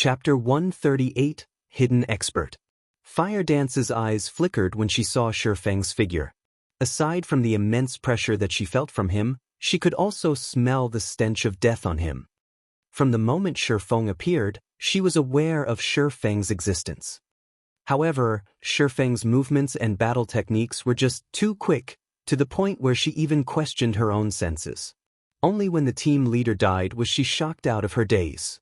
Chapter 138, Hidden Expert. Fire Dance's eyes flickered when she saw Shifeng's figure. Aside from the immense pressure that she felt from him, she could also smell the stench of death on him. From the moment Shifeng appeared, she was aware of Shifeng's existence. However, Shifeng's movements and battle techniques were just too quick, to the point where she even questioned her own senses. Only when the team leader died was she shocked out of her daze.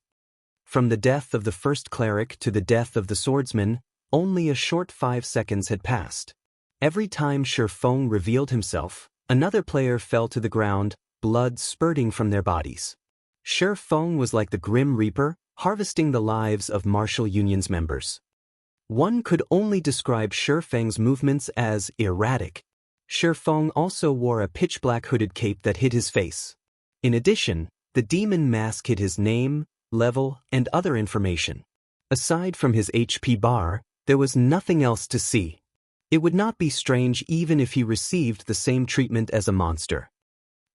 From the death of the first cleric to the death of the swordsman, only a short 5 seconds had passed. Every time Shifeng revealed himself, another player fell to the ground, blood spurting from their bodies. Shifeng was like the Grim Reaper, harvesting the lives of Martial Union's members. One could only describe Shifeng's movements as erratic. Shifeng also wore a pitch-black hooded cape that hid his face. In addition, the demon mask hid his name, level, and other information. Aside from his HP bar, there was nothing else to see. It would not be strange even if he received the same treatment as a monster.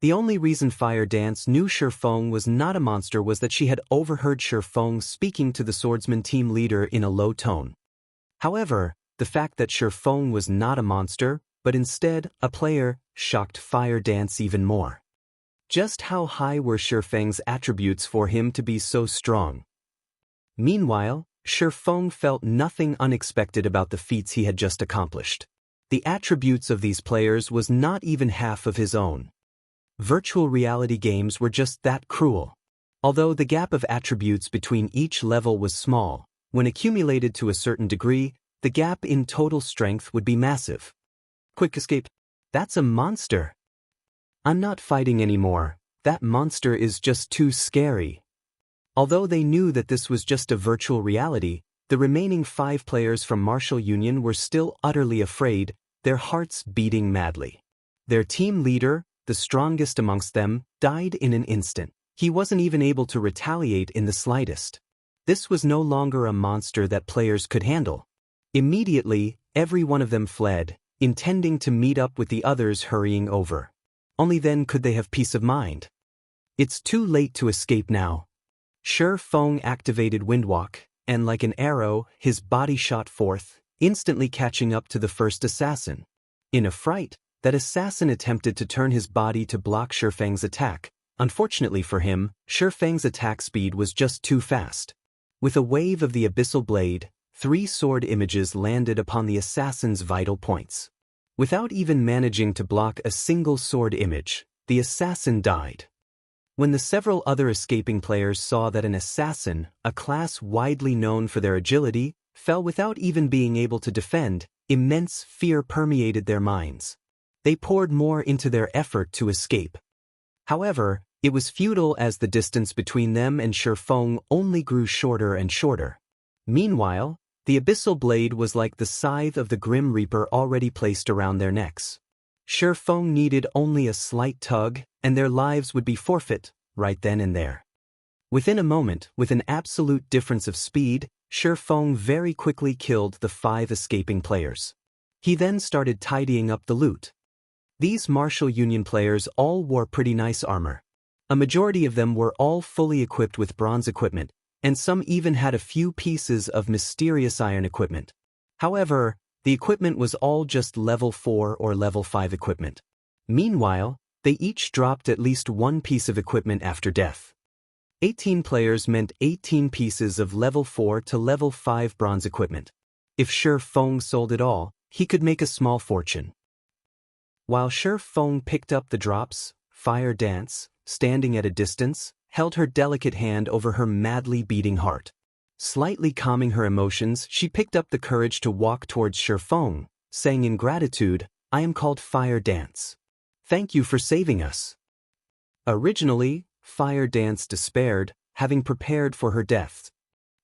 The only reason Fire Dance knew Shifeng was not a monster was that she had overheard Shifeng speaking to the swordsman team leader in a low tone. However, the fact that Shifeng was not a monster, but instead a player, shocked Fire Dance even more. Just how high were Shifeng's attributes for him to be so strong? Meanwhile, Shifeng felt nothing unexpected about the feats he had just accomplished. The attributes of these players was not even half of his own. Virtual reality games were just that cruel. Although the gap of attributes between each level was small, when accumulated to a certain degree, the gap in total strength would be massive. Quick escape. That's a monster. I'm not fighting anymore. That monster is just too scary. Although they knew that this was just a virtual reality, the remaining 5 players from Martial Union were still utterly afraid, their hearts beating madly. Their team leader, the strongest amongst them, died in an instant. He wasn't even able to retaliate in the slightest. This was no longer a monster that players could handle. Immediately, every one of them fled, intending to meet up with the others hurrying over. Only then could they have peace of mind. It's too late to escape now. Shifeng activated Windwalk, and like an arrow, his body shot forth, instantly catching up to the first assassin. In a fright, that assassin attempted to turn his body to block Shifeng's attack. Unfortunately for him, Shifeng's attack speed was just too fast. With a wave of the abyssal blade, 3 sword images landed upon the assassin's vital points. Without even managing to block a single sword image, the assassin died. When the several other escaping players saw that an assassin, a class widely known for their agility, fell without even being able to defend, immense fear permeated their minds. They poured more into their effort to escape. However, it was futile as the distance between them and Shifeng only grew shorter and shorter. Meanwhile, the abyssal blade was like the scythe of the Grim Reaper already placed around their necks. Shifeng needed only a slight tug, and their lives would be forfeit, right then and there. Within a moment, with an absolute difference of speed, Shifeng very quickly killed the 5 escaping players. He then started tidying up the loot. These Martial Union players all wore pretty nice armor. A majority of them were all fully equipped with bronze equipment, and some even had a few pieces of mysterious iron equipment. However, the equipment was all just level 4 or level 5 equipment. Meanwhile, they each dropped at least 1 piece of equipment after death. 18 players meant 18 pieces of level 4 to level 5 bronze equipment. If Shifeng sold it all, he could make a small fortune. While Shifeng picked up the drops, Fire Dance, standing at a distance, held her delicate hand over her madly beating heart. Slightly calming her emotions, she picked up the courage to walk towards Shifeng, saying in gratitude, "I am called Fire Dance. Thank you for saving us." Originally, Fire Dance despaired, having prepared for her death.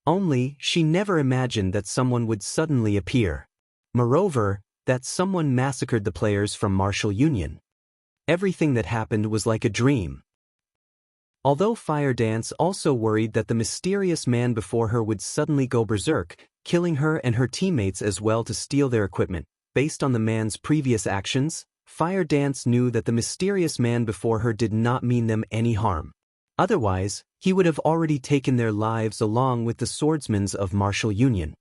Only, she never imagined that someone would suddenly appear. Moreover, that someone massacred the players from Martial Union. Everything that happened was like a dream. Although Fire Dance also worried that the mysterious man before her would suddenly go berserk, killing her and her teammates as well to steal their equipment, based on the man's previous actions, Fire Dance knew that the mysterious man before her did not mean them any harm. Otherwise, he would have already taken their lives along with the swordsmen of martial union.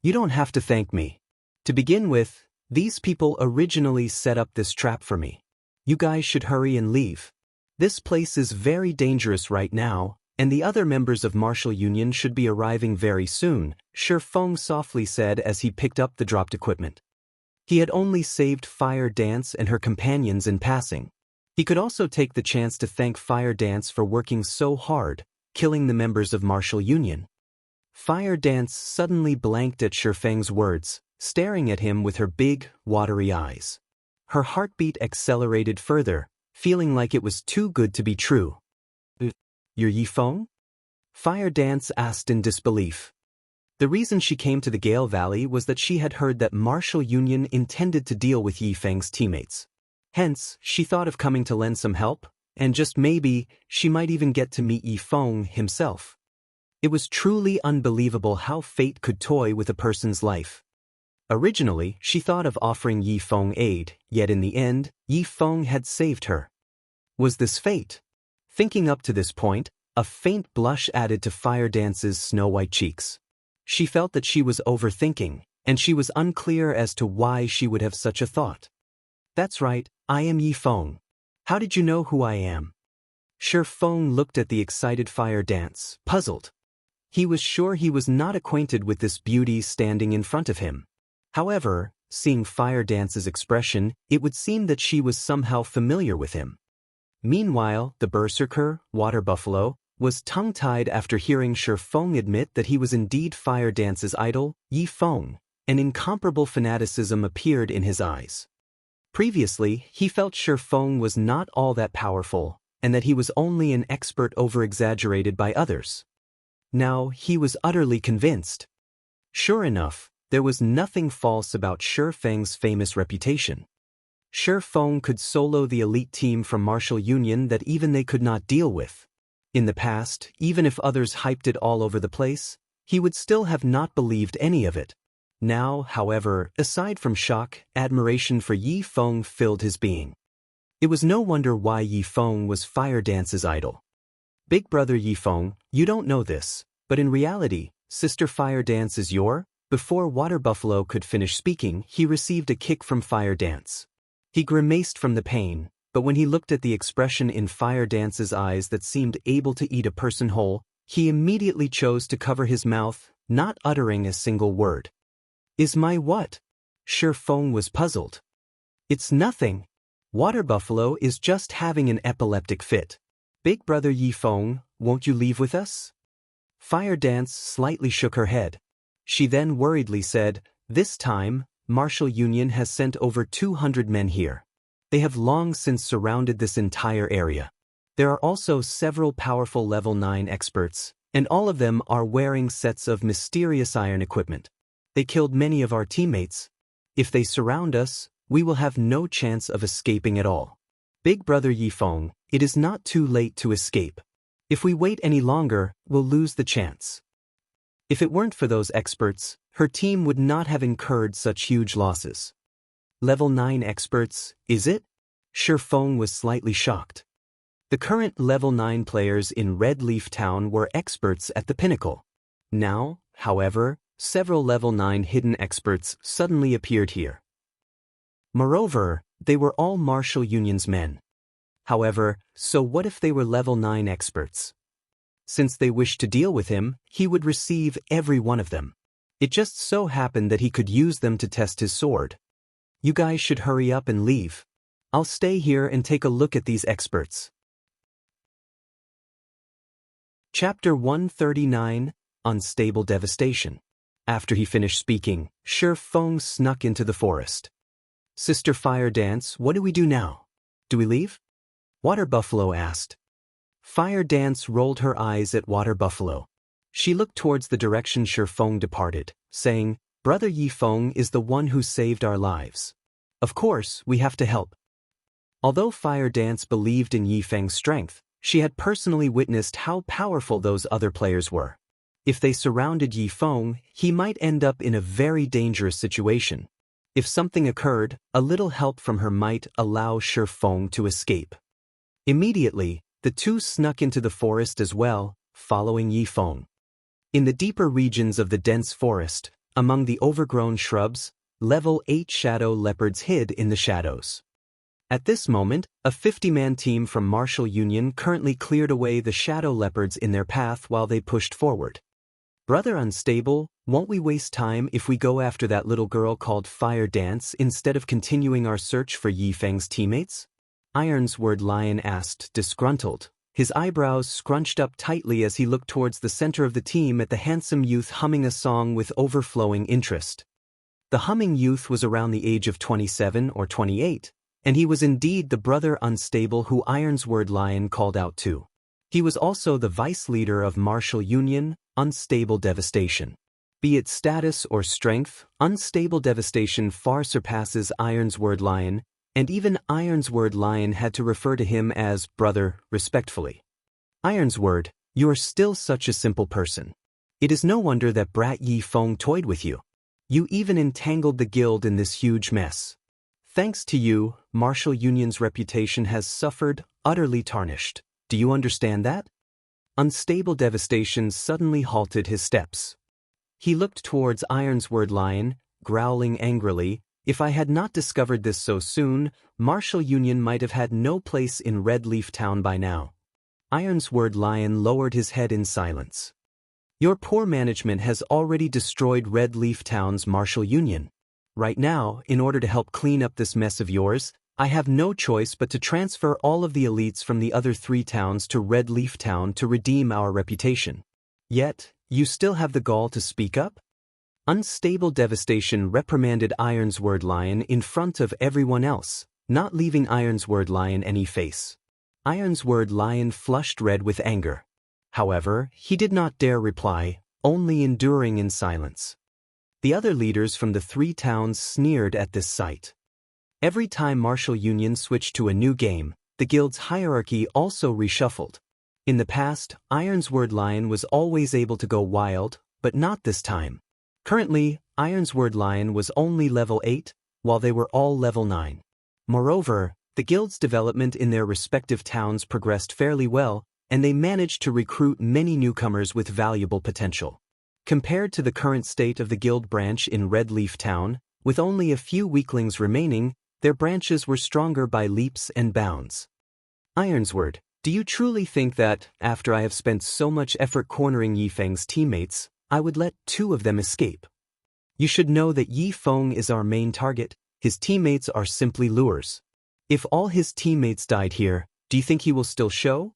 You don't have to thank me. To begin with, these people originally set up this trap for me. You guys should hurry and leave. This place is very dangerous right now, and the other members of martial union should be arriving very soon, Shifeng softly said as he picked up the dropped equipment. He had only saved Fire Dance and her companions in passing. He could also take the chance to thank Fire Dance for working so hard, killing the members of martial union. Fire Dance suddenly blanked at Shifeng's words, staring at him with her big, watery eyes. Her heartbeat accelerated further, feeling like it was too good to be true. You're Yifeng? Fire Dance asked in disbelief. The reason she came to the Gale Valley was that she had heard that martial union intended to deal with Yifeng's teammates. Hence, she thought of coming to lend some help, and just maybe, she might even get to meet Yifeng himself. It was truly unbelievable how fate could toy with a person's life. Originally, she thought of offering Yifeng aid, yet in the end, Yifeng had saved her. Was this fate? Thinking up to this point, a faint blush added to Fire Dance's snow-white cheeks. She felt that she was overthinking, and she was unclear as to why she would have such a thought. That's right, I am Yifeng. How did you know who I am? Shifeng looked at the excited Fire Dance, puzzled. He was sure he was not acquainted with this beauty standing in front of him. However, seeing Fire Dance's expression, it would seem that she was somehow familiar with him. Meanwhile, the berserker, Water Buffalo, was tongue-tied after hearing Shifeng admit that he was indeed Fire Dance's idol, Yifeng. An incomparable fanaticism appeared in his eyes. Previously, he felt Shifeng was not all that powerful, and that he was only an expert over-exaggerated by others. Now, he was utterly convinced. Sure enough, there was nothing false about Shifeng's famous reputation. Shifeng could solo the elite team from martial union that even they could not deal with. In the past, even if others hyped it all over the place, he would still have not believed any of it. Now, however, aside from shock, admiration for Yifeng filled his being. It was no wonder why Yifeng was Fire Dance's idol. Big brother Yifeng, you don't know this, but in reality, Sister Fire Dance is your. Before Water Buffalo could finish speaking, he received a kick from Fire Dance. He grimaced from the pain, but when he looked at the expression in Fire Dance's eyes that seemed able to eat a person whole, he immediately chose to cover his mouth, not uttering a single word. Is my what? Shifeng was puzzled. It's nothing. Water Buffalo is just having an epileptic fit. Big brother Yifeng, won't you leave with us? Fire Dance slightly shook her head. She then worriedly said, this time, Martial Union has sent over 200 men here. They have long since surrounded this entire area. There are also several powerful level 9 experts, and all of them are wearing sets of mysterious iron equipment. They killed many of our teammates. If they surround us, we will have no chance of escaping at all. Big brother Yifeng, it is not too late to escape. If we wait any longer, we'll lose the chance. If it weren't for those experts, her team would not have incurred such huge losses. Level 9 experts, is it? Shifeng was slightly shocked. The current level 9 players in Red Leaf Town were experts at the pinnacle. Now, however, several level 9 hidden experts suddenly appeared here. Moreover, they were all Martial Union's men. However, so what if they were level 9 experts? Since they wished to deal with him, he would receive every one of them. It just so happened that he could use them to test his sword. You guys should hurry up and leave. I'll stay here and take a look at these experts. Chapter 139, Unstable Devastation. After he finished speaking, Shifeng snuck into the forest. Sister Fire Dance, what do we do now? Do we leave? Water Buffalo asked. Fire Dance rolled her eyes at Water Buffalo. She looked towards the direction Shifeng departed, saying, Brother Yifeng is the one who saved our lives. Of course, we have to help. Although Fire Dance believed in Yifeng's strength, she had personally witnessed how powerful those other players were. If they surrounded Yifeng, he might end up in a very dangerous situation. If something occurred, a little help from her might allow Shifeng to escape. Immediately, the two snuck into the forest as well, following Yi Feng. In the deeper regions of the dense forest, among the overgrown shrubs, level 8 shadow leopards hid in the shadows. At this moment, a 50-man team from Martial Union currently cleared away the shadow leopards in their path while they pushed forward. "Brother Unstable, won't we waste time if we go after that little girl called Fire Dance instead of continuing our search for Yi Feng's teammates?" Ironsword Lion asked, disgruntled, his eyebrows scrunched up tightly as he looked towards the center of the team at the handsome youth humming a song with overflowing interest. The humming youth was around the age of 27 or 28, and he was indeed the Brother Unstable who Ironsword Lion called out to. He was also the vice leader of Martial Union, Unstable Devastation. Be it status or strength, Unstable Devastation far surpasses Ironsword Lion, and even Ironsword Lion had to refer to him as brother respectfully. "Ironsword, you are still such a simple person. It is no wonder that brat Yi Feng toyed with you. You even entangled the guild in this huge mess. Thanks to you, Martial Union's reputation has suffered, utterly tarnished. Do you understand that?" Unstable Devastation suddenly halted his steps. He looked towards Ironsword Lion, growling angrily, "If I had not discovered this so soon, Martial Union might have had no place in Red Leaf Town by now." Ironsword Lion lowered his head in silence. "Your poor management has already destroyed Red Leaf Town's Martial Union. Right now, in order to help clean up this mess of yours, I have no choice but to transfer all of the elites from the other 3 towns to Red Leaf Town to redeem our reputation. Yet, you still have the gall to speak up?" Unstable Devastation reprimanded Ironsword Lion in front of everyone else, not leaving Ironsword Lion any face. Ironsword Lion flushed red with anger. However, he did not dare reply, only enduring in silence. The other leaders from the 3 towns sneered at this sight. Every time Martial Union switched to a new game, the guild's hierarchy also reshuffled. In the past, Ironsword Lion was always able to go wild, but not this time. Currently, Ironsword Lion was only level 8, while they were all level 9. Moreover, the guild's development in their respective towns progressed fairly well, and they managed to recruit many newcomers with valuable potential. Compared to the current state of the guild branch in Red Leaf Town, with only a few weaklings remaining, their branches were stronger by leaps and bounds. "Ironsword, do you truly think that, after I have spent so much effort cornering Yi Feng's teammates, I would let 2 of them escape? You should know that Yi Feng is our main target, his teammates are simply lures. If all his teammates died here, do you think he will still show?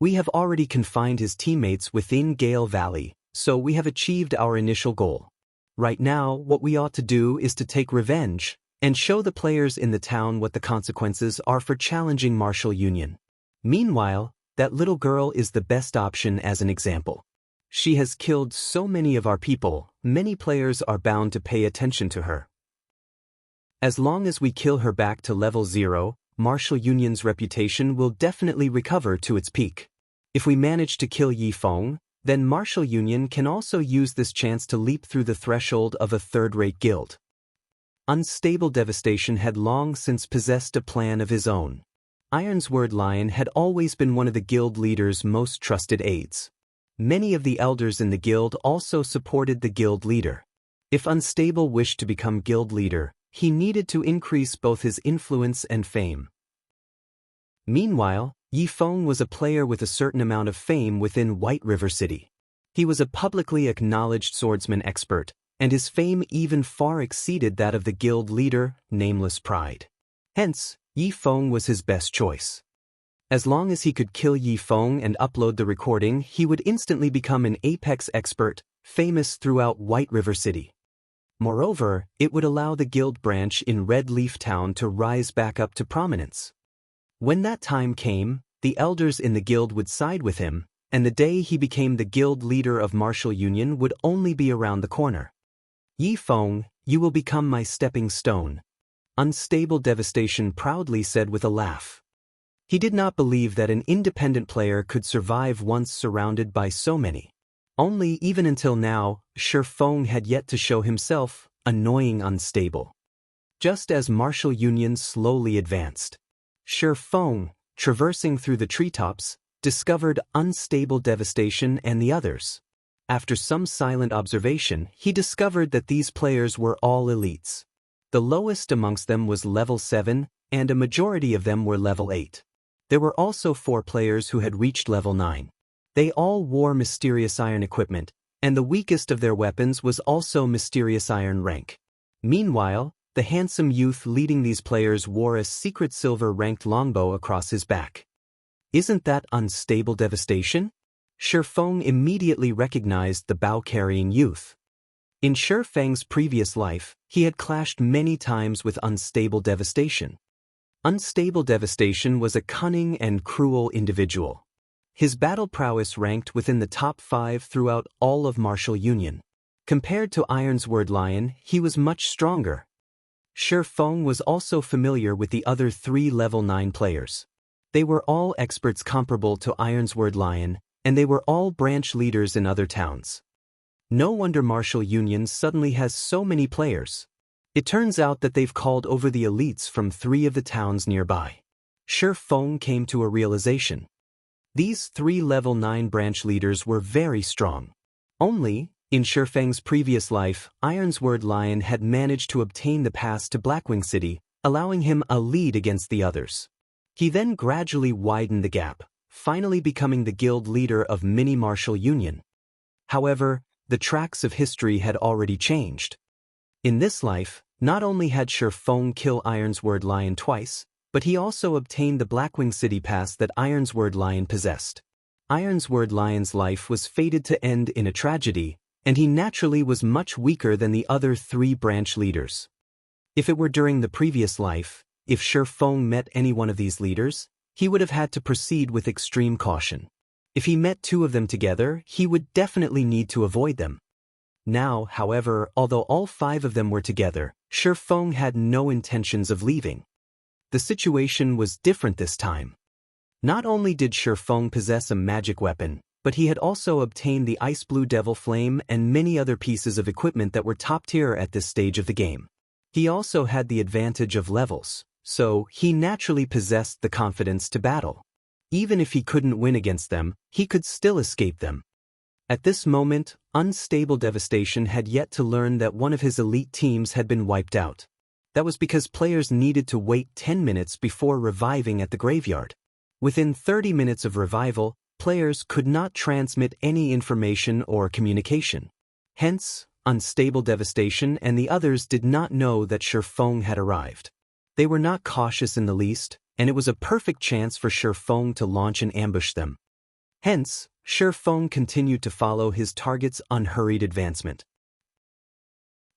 We have already confined his teammates within Gale Valley, so we have achieved our initial goal. Right now, what we ought to do is to take revenge, and show the players in the town what the consequences are for challenging Martial Union. Meanwhile, that little girl is the best option as an example. She has killed so many of our people, many players are bound to pay attention to her. As long as we kill her back to level 0, Martial Union's reputation will definitely recover to its peak. If we manage to kill Yi Feng, then Martial Union can also use this chance to leap through the threshold of a third-rate guild." Unstable Devastation had long since possessed a plan of his own. Ironsword Lion had always been one of the guild leader's most trusted aides. Many of the elders in the guild also supported the guild leader. If Unstable wished to become guild leader, he needed to increase both his influence and fame. Meanwhile, Yi Feng was a player with a certain amount of fame within White River City. He was a publicly acknowledged swordsman expert, and his fame even far exceeded that of the guild leader, Nameless Pride. Hence, Yi Feng was his best choice. As long as he could kill Yi Feng and upload the recording, he would instantly become an apex expert, famous throughout White River City. Moreover, it would allow the guild branch in Red Leaf Town to rise back up to prominence. When that time came, the elders in the guild would side with him, and the day he became the guild leader of Martial Union would only be around the corner. "Yi Feng, you will become my stepping stone," Unstable Devastation proudly said with a laugh. He did not believe that an independent player could survive once surrounded by so many. Only even until now, Shi Feng had yet to show himself, annoying unstable. Just as Martial Union slowly advanced, Shi Feng, traversing through the treetops, discovered unstable devastation and the others. After some silent observation, he discovered that these players were all elites. The lowest amongst them was level 7, and a majority of them were level 8. There were also 4 players who had reached level 9. They all wore mysterious iron equipment, and the weakest of their weapons was also mysterious iron rank. Meanwhile, the handsome youth leading these players wore a secret silver-ranked longbow across his back. Isn't that unstable devastation? Shifeng immediately recognized the bow-carrying youth. In Shifeng's previous life, he had clashed many times with unstable devastation. Unstable devastation was a cunning and cruel individual. His battle prowess ranked within the top 5 throughout all of Martial Union. Compared to Ironsword Lion, he was much stronger. Shifeng was also familiar with the other 3 level 9 players. They were all experts comparable to Ironsword Lion, and they were all branch leaders in other towns. No wonder Martial Union suddenly has so many players. It turns out that they've called over the elites from 3 of the towns nearby. Shifeng came to a realization. These 3 level 9 branch leaders were very strong. Only, in Shifeng's previous life, Ironsword Lion had managed to obtain the pass to Blackwing City, allowing him a lead against the others. He then gradually widened the gap, finally becoming the guild leader of Mini Martial Union. However, the tracks of history had already changed. In this life, not only had Shifeng killed Ironsword Lion twice, but he also obtained the Blackwing City pass that Ironsword Lion possessed. Ironsword Lion's life was fated to end in a tragedy, and he naturally was much weaker than the other 3 branch leaders. If it were during the previous life, if Shifeng met any one of these leaders, he would have had to proceed with extreme caution. If he met 2 of them together, he would definitely need to avoid them. Now, however, although all 5 of them were together, Shifeng had no intentions of leaving. The situation was different this time. Not only did Shifeng possess a magic weapon, but he had also obtained the Ice Blue Devil Flame and many other pieces of equipment that were top tier at this stage of the game. He also had the advantage of levels, so he naturally possessed the confidence to battle. Even if he couldn't win against them, he could still escape them. At this moment, Unstable Devastation had yet to learn that one of his elite teams had been wiped out. That was because players needed to wait 10 minutes before reviving at the graveyard. Within 30 minutes of revival, players could not transmit any information or communication. Hence, Unstable Devastation and the others did not know that Shifeng had arrived. They were not cautious in the least, and it was a perfect chance for Shifeng to launch and ambush them. Hence, Shifeng continued to follow his target's unhurried advancement.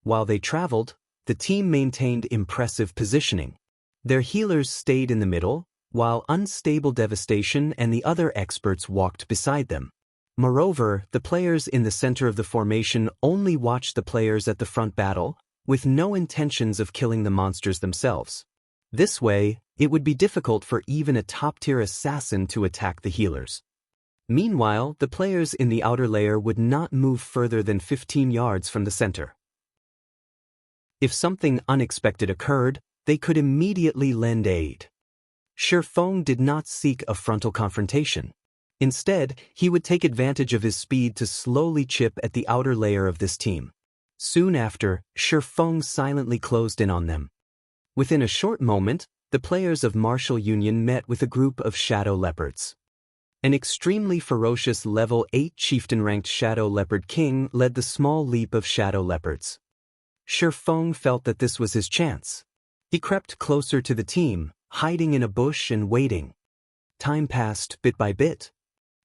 While they traveled, the team maintained impressive positioning. Their healers stayed in the middle, while Unstable Devastation and the other experts walked beside them. Moreover, the players in the center of the formation only watched the players at the front battle, with no intentions of killing the monsters themselves. This way, it would be difficult for even a top-tier assassin to attack the healers. Meanwhile, the players in the outer layer would not move further than 15 yards from the center. If something unexpected occurred, they could immediately lend aid. Shifeng did not seek a frontal confrontation. Instead, he would take advantage of his speed to slowly chip at the outer layer of this team. Soon after, Shifeng silently closed in on them. Within a short moment, the players of Martial Union met with a group of Shadow Leopards. An extremely ferocious level 8 chieftain-ranked Shadow Leopard King led the small leap of Shadow Leopards. Shifeng felt that this was his chance. He crept closer to the team, hiding in a bush and waiting. Time passed bit by bit.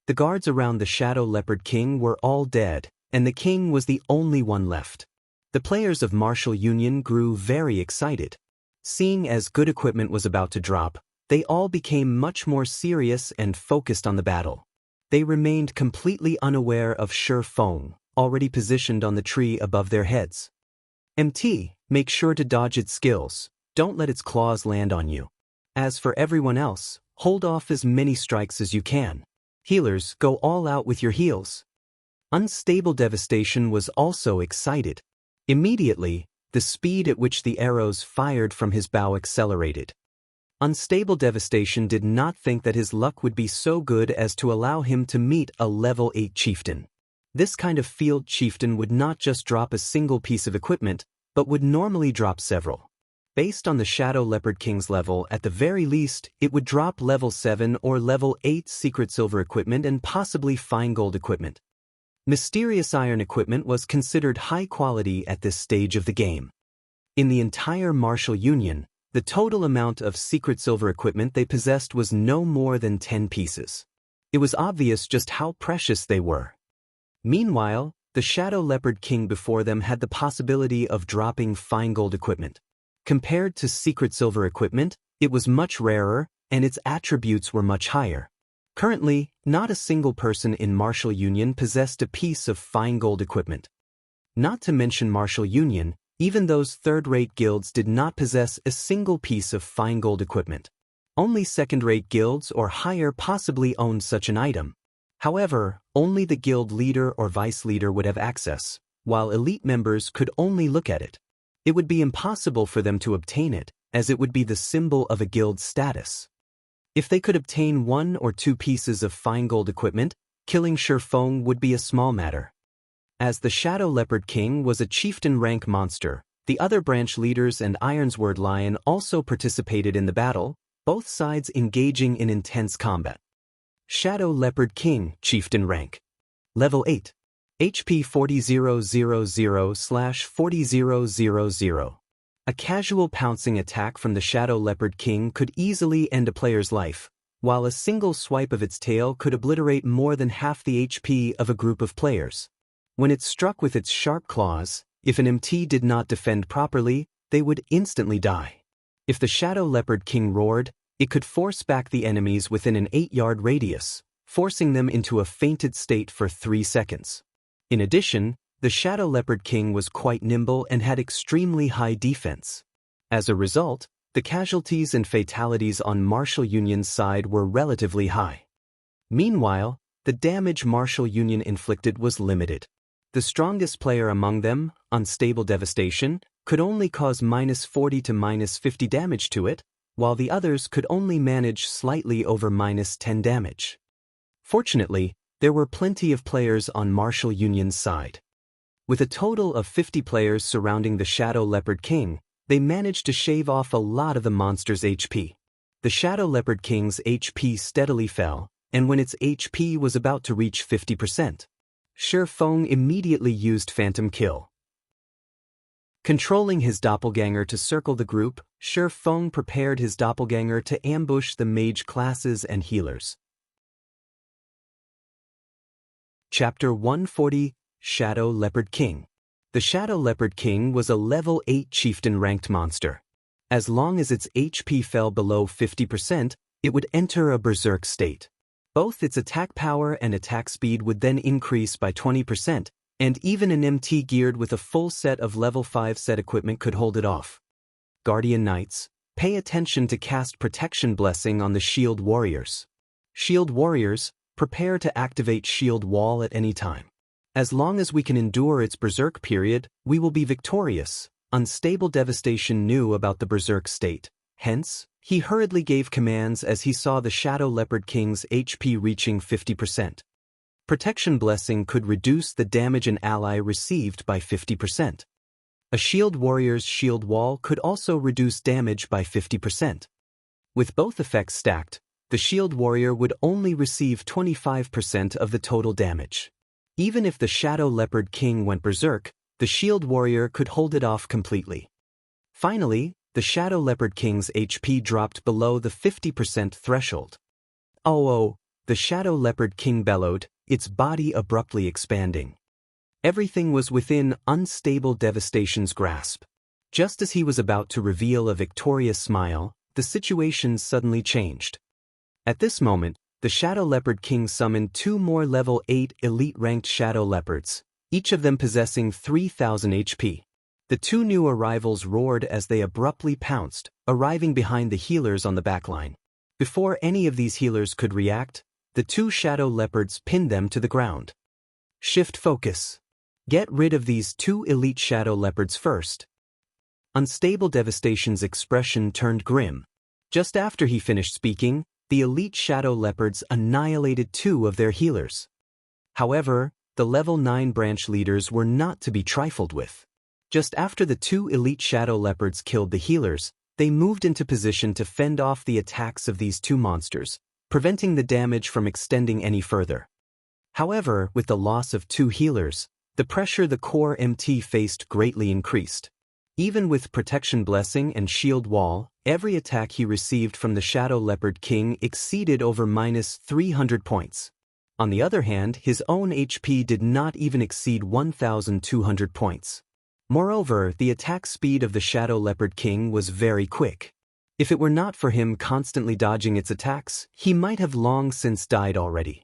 The guards around the Shadow Leopard King were all dead, and the king was the only one left. The players of Martial Union grew very excited. Seeing as good equipment was about to drop, they all became much more serious and focused on the battle. They remained completely unaware of Shifeng, already positioned on the tree above their heads. MT, make sure to dodge its skills, don't let its claws land on you. As for everyone else, hold off as many strikes as you can. Healers, go all out with your heals. Unstable Devastation was also excited. Immediately, the speed at which the arrows fired from his bow accelerated. Unstable Devastation did not think that his luck would be so good as to allow him to meet a level 8 chieftain. This kind of field chieftain would not just drop a single piece of equipment, but would normally drop several. Based on the Shadow Leopard King's level, at the very least, it would drop level 7 or level 8 secret silver equipment and possibly fine gold equipment. Mysterious iron equipment was considered high quality at this stage of the game. In the entire Martial Union, the total amount of secret silver equipment they possessed was no more than 10 pieces. It was obvious just how precious they were. Meanwhile, the Shadow Leopard King before them had the possibility of dropping fine gold equipment. Compared to secret silver equipment, it was much rarer, and its attributes were much higher. Currently, not a single person in Martial Union possessed a piece of fine gold equipment. Not to mention Martial Union, even those third-rate guilds did not possess a single piece of fine gold equipment. Only second-rate guilds or higher possibly owned such an item. However, only the guild leader or vice leader would have access, while elite members could only look at it. It would be impossible for them to obtain it, as it would be the symbol of a guild's status. If they could obtain 1 or 2 pieces of fine gold equipment, killing Shifeng would be a small matter. As the Shadow Leopard King was a chieftain rank monster, the other branch leaders and Ironsword Lion also participated in the battle, both sides engaging in intense combat. Shadow Leopard King, chieftain rank. Level 8. HP 40000/40000. A casual pouncing attack from the Shadow Leopard King could easily end a player's life, while a single swipe of its tail could obliterate more than half the HP of a group of players. When it struck with its sharp claws, if an MT did not defend properly, they would instantly die. If the Shadow Leopard King roared, it could force back the enemies within an 8-yard radius, forcing them into a fainted state for 3 seconds. In addition, the Shadow Leopard King was quite nimble and had extremely high defense. As a result, the casualties and fatalities on Martial Union's side were relatively high. Meanwhile, the damage Martial Union inflicted was limited. The strongest player among them, Unstable Devastation, could only cause -40 to -50 damage to it, while the others could only manage slightly over -10 damage. Fortunately, there were plenty of players on Martial Union's side. With a total of 50 players surrounding the Shadow Leopard King, they managed to shave off a lot of the monster's HP. The Shadow Leopard King's HP steadily fell, and when its HP was about to reach 50%, Shifeng immediately used Phantom Kill. Controlling his doppelganger to circle the group, Shifeng prepared his doppelganger to ambush the mage classes and healers. Chapter 140, Shadow Leopard King. The Shadow Leopard King was a level 8 chieftain-ranked monster. As long as its HP fell below 50%, it would enter a berserk state. Both its attack power and attack speed would then increase by 20%, and even an MT geared with a full set of level 5 set equipment could hold it off. Guardian Knights, pay attention to cast Protection Blessing on the Shield Warriors. Shield Warriors, prepare to activate Shield Wall at any time. As long as we can endure its berserk period, we will be victorious. Unstable Devastation knew about the berserk state. Hence, he hurriedly gave commands as he saw the Shadow Leopard King's HP reaching 50%. Protection Blessing could reduce the damage an ally received by 50%. A Shield Warrior's Shield Wall could also reduce damage by 50%. With both effects stacked, the Shield Warrior would only receive 25% of the total damage. Even if the Shadow Leopard King went berserk, the Shield Warrior could hold it off completely. Finally, the Shadow Leopard King's HP dropped below the 50% threshold. Oh, the Shadow Leopard King bellowed, its body abruptly expanding. Everything was within Unstable Devastation's grasp. Just as he was about to reveal a victorious smile, the situation suddenly changed. At this moment, the Shadow Leopard King summoned 2 more level 8 elite-ranked Shadow Leopards, each of them possessing 3,000 HP. The 2 new arrivals roared as they abruptly pounced, arriving behind the healers on the backline. Before any of these healers could react, the 2 Shadow Leopards pinned them to the ground. Shift focus. Get rid of these 2 elite Shadow Leopards first. Unstable Devastation's expression turned grim. Just after he finished speaking, the elite shadow leopards annihilated 2 of their healers. However, the level 9 branch leaders were not to be trifled with. Just after the 2 elite shadow leopards killed the healers, they moved into position to fend off the attacks of these 2 monsters, preventing the damage from extending any further. However, with the loss of 2 healers, the pressure the core MT faced greatly increased. Even with Protection Blessing and Shield Wall, every attack he received from the Shadow Leopard King exceeded over -300 points. On the other hand, his own HP did not even exceed 1,200 points. Moreover, the attack speed of the Shadow Leopard King was very quick. If it were not for him constantly dodging its attacks, he might have long since died already.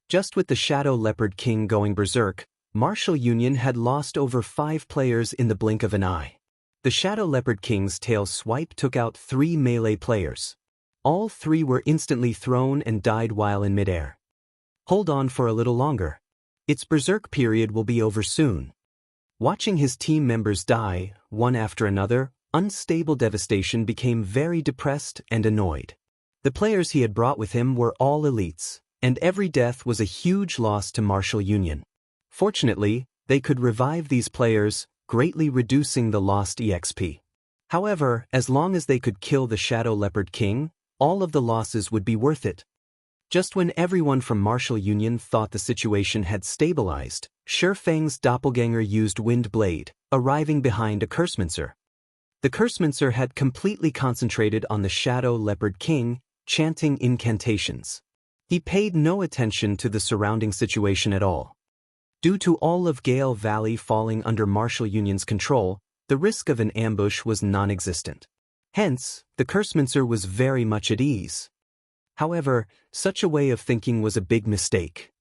Just with the Shadow Leopard King going berserk, Martial Union had lost over 5 players in the blink of an eye. The Shadow Leopard King's tail swipe took out 3 melee players. All 3 were instantly thrown and died while in midair. Hold on for a little longer. Its berserk period will be over soon. Watching his team members die, one after another, Unstable Devastation became very depressed and annoyed. The players he had brought with him were all elites, and every death was a huge loss to Martial Union. Fortunately, they could revive these players, greatly reducing the lost EXP. However, as long as they could kill the Shadow Leopard King, all of the losses would be worth it. Just when everyone from Martial Union thought the situation had stabilized, Shifeng's doppelganger used Wind Blade, arriving behind a Cursemancer. The Cursemancer had completely concentrated on the Shadow Leopard King, chanting incantations. He paid no attention to the surrounding situation at all. Due to all of Gale Valley falling under Martial Union's control, the risk of an ambush was non-existent. Hence, the Cursemancer was very much at ease. However, such a way of thinking was a big mistake.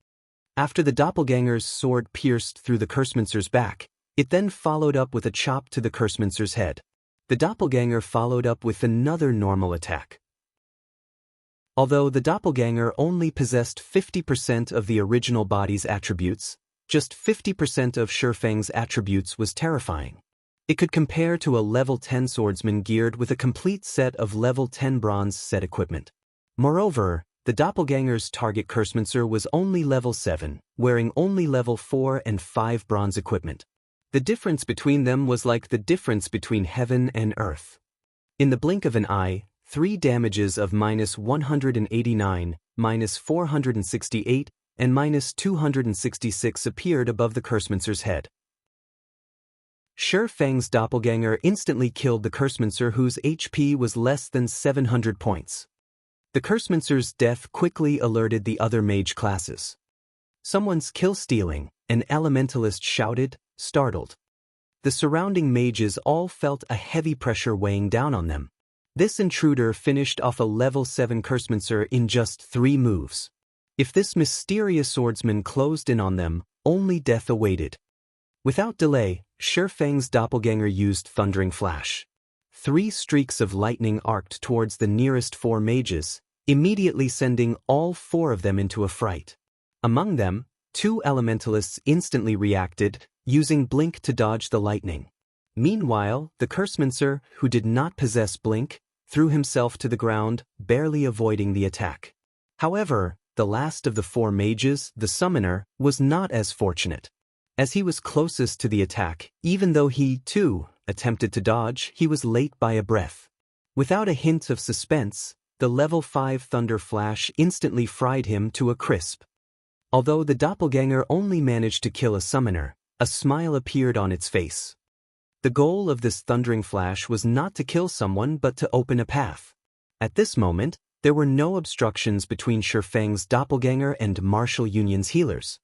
After the doppelganger's sword pierced through the Cursemancer's back, it then followed up with a chop to the Cursemancer's head. The doppelganger followed up with another normal attack. Although the doppelganger only possessed 50% of the original body's attributes, just 50% of Shifeng's attributes was terrifying. It could compare to a level 10 swordsman geared with a complete set of level 10 bronze set equipment. Moreover, the doppelganger's target Cursemancer was only level 7, wearing only level 4 and 5 bronze equipment. The difference between them was like the difference between heaven and earth. In the blink of an eye, 3 damages of -189, -468, and -266 appeared above the Cursemancer's head. Shifeng's doppelganger instantly killed the Cursemancer whose HP was less than 700 points. The Cursemancer's death quickly alerted the other mage classes. "Someone's kill-stealing," an elementalist shouted, startled. The surrounding mages all felt a heavy pressure weighing down on them. This intruder finished off a level 7 Cursemancer in just 3 moves. If this mysterious swordsman closed in on them, only death awaited. Without delay, Shifeng's doppelganger used Thundering Flash. 3 streaks of lightning arced towards the nearest 4 mages, immediately sending all 4 of them into a fright. Among them, 2 elementalists instantly reacted, using Blink to dodge the lightning. Meanwhile, the Cursemancer, who did not possess Blink, threw himself to the ground, barely avoiding the attack. However, the last of the 4 mages, the Summoner, was not as fortunate. As he was closest to the attack, even though he, too, attempted to dodge, he was late by a breath. Without a hint of suspense, the level 5 Thunder Flash instantly fried him to a crisp. Although the doppelganger only managed to kill a Summoner, a smile appeared on its face. The goal of this Thundering Flash was not to kill someone but to open a path. At this moment, there were no obstructions between Shifeng's doppelganger and Martial Union's healers.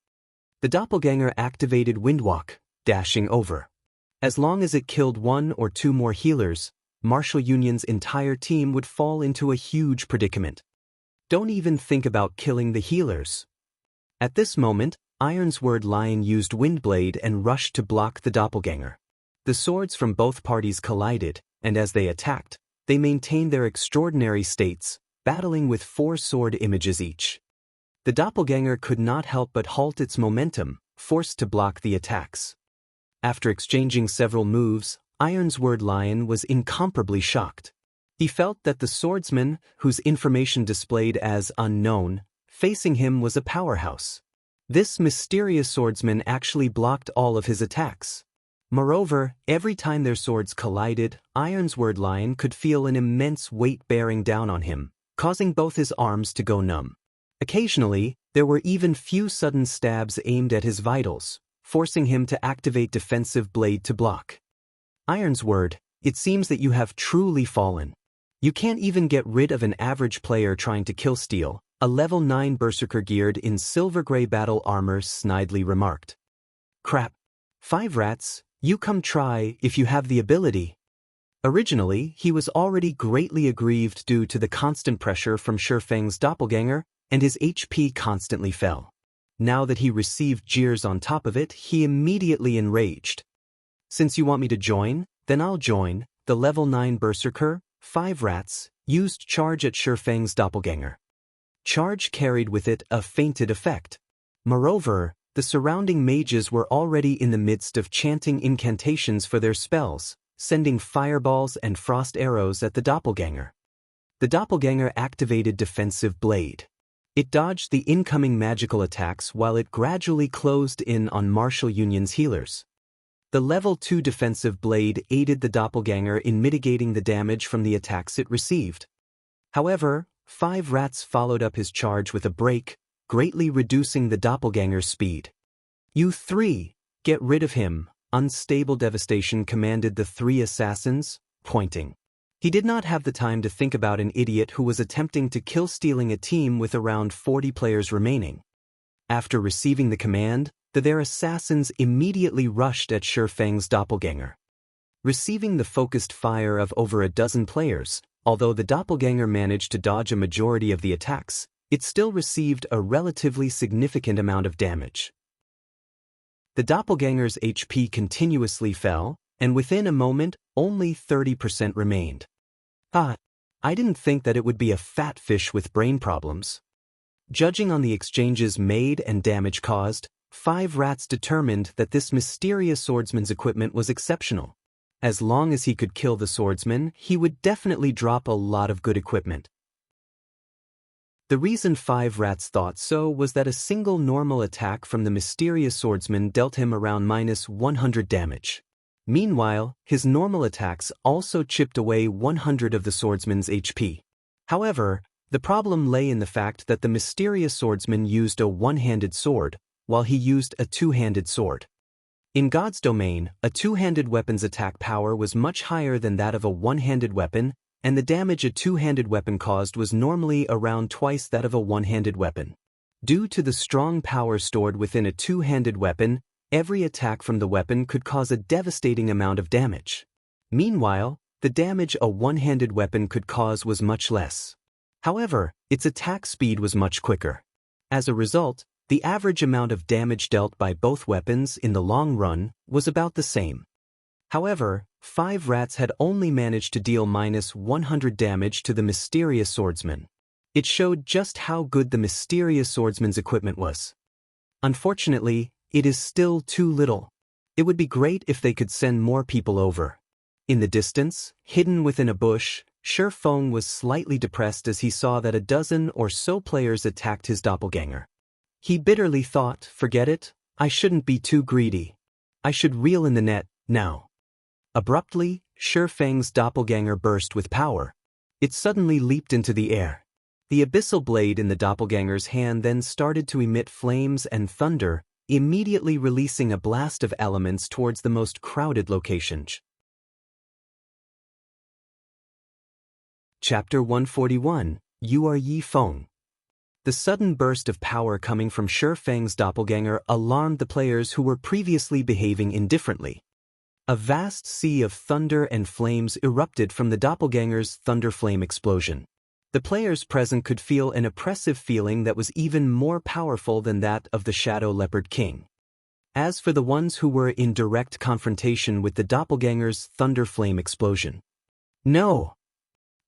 The doppelganger activated Windwalk, dashing over. As long as it killed 1 or 2 more healers, Martial Union's entire team would fall into a huge predicament. Don't even think about killing the healers. At this moment, Ironsword Lion used Windblade and rushed to block the doppelganger. The swords from both parties collided, and as they attacked, they maintained their extraordinary states, battling with 4 sword images each. The doppelganger could not help but halt its momentum, forced to block the attacks. After exchanging several moves, Ironsword Lion was incomparably shocked. He felt that the swordsman, whose information displayed as unknown, facing him was a powerhouse. This mysterious swordsman actually blocked all of his attacks. Moreover, every time their swords collided, Ironsword Lion could feel an immense weight bearing down on him, causing both his arms to go numb. Occasionally, there were even few sudden stabs aimed at his vitals, forcing him to activate defensive blade to block. Ironsword, it seems that you have truly fallen. You can't even get rid of an average player trying to kill steal, a level 9 berserker geared in silver gray battle armor snidely remarked. Crap. 5 rats, you come try if you have the ability. Originally, he was already greatly aggrieved due to the constant pressure from Shifeng's doppelganger, and his HP constantly fell. Now that he received jeers on top of it, he immediately enraged. Since you want me to join, then I'll join. The level 9 berserker, 5 rats, used charge at Shifeng's doppelganger. Charge carried with it a fainted effect. Moreover, the surrounding mages were already in the midst of chanting incantations for their spells, sending fireballs and frost arrows at the doppelganger. The doppelganger activated defensive blade. It dodged the incoming magical attacks while it gradually closed in on Martial Union's healers. The level 2 defensive blade aided the doppelganger in mitigating the damage from the attacks it received. However, 5 rats followed up his charge with a break, greatly reducing the doppelganger's speed. You 3, get rid of him, Unstable Devastation commanded the 3 assassins, pointing. He did not have the time to think about an idiot who was attempting to kill stealing a team with around 40 players remaining. After receiving the command, their assassins immediately rushed at Shifeng's doppelganger. Receiving the focused fire of over a dozen players, although the doppelganger managed to dodge a majority of the attacks, it still received a relatively significant amount of damage. The doppelganger's HP continuously fell, and within a moment, only 30% remained. I didn't think that it would be a fat fish with brain problems. Judging on the exchanges made and damage caused, 5 rats determined that this mysterious swordsman's equipment was exceptional. As long as he could kill the swordsman, he would definitely drop a lot of good equipment. The reason 5 rats thought so was that a single normal attack from the mysterious swordsman dealt him around -100 damage. Meanwhile, his normal attacks also chipped away 100 of the swordsman's HP. However, the problem lay in the fact that the mysterious swordsman used a one-handed sword, while he used a two-handed sword. In God's domain, a two-handed weapon's attack power was much higher than that of a one-handed weapon, and the damage a two-handed weapon caused was normally around twice that of a one-handed weapon. Due to the strong power stored within a two-handed weapon, every attack from the weapon could cause a devastating amount of damage. Meanwhile, the damage a one-handed weapon could cause was much less. However, its attack speed was much quicker. As a result, the average amount of damage dealt by both weapons in the long run was about the same. However, 5 rats had only managed to deal -100 damage to the mysterious swordsman. It showed just how good the mysterious swordsman's equipment was. Unfortunately, it is still too little. It would be great if they could send more people over. In the distance, hidden within a bush, Shifeng was slightly depressed as he saw that a dozen or so players attacked his doppelganger. He bitterly thought, forget it, I shouldn't be too greedy. I should reel in the net, now. Abruptly, Shifeng's doppelganger burst with power. It suddenly leaped into the air. The abyssal blade in the doppelganger's hand then started to emit flames and thunder, immediately releasing a blast of elements towards the most crowded locations. Chapter 141, You Are Yi Feng. The sudden burst of power coming from Shifeng's doppelganger alarmed the players who were previously behaving indifferently. A vast sea of thunder and flames erupted from the doppelganger's thunder flame explosion. The players present could feel an oppressive feeling that was even more powerful than that of the Shadow Leopard King. As for the ones who were in direct confrontation with the doppelganger's thunder flame explosion, no!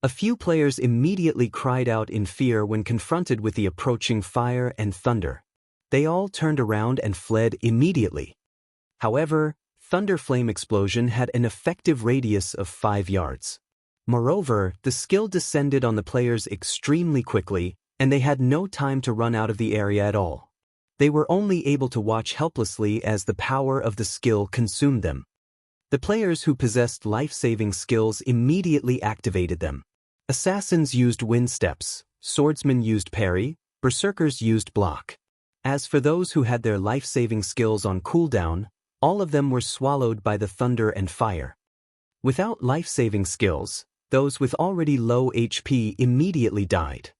A few players immediately cried out in fear when confronted with the approaching fire and thunder. They all turned around and fled immediately. However, thunder flame explosion had an effective radius of 5 yards. Moreover, the skill descended on the players extremely quickly, and they had no time to run out of the area at all. They were only able to watch helplessly as the power of the skill consumed them. The players who possessed life-saving skills immediately activated them. Assassins used wind steps, swordsmen used parry, berserkers used block. As for those who had their life-saving skills on cooldown, all of them were swallowed by the thunder and fire. Without life-saving skills, those with already low HP immediately died.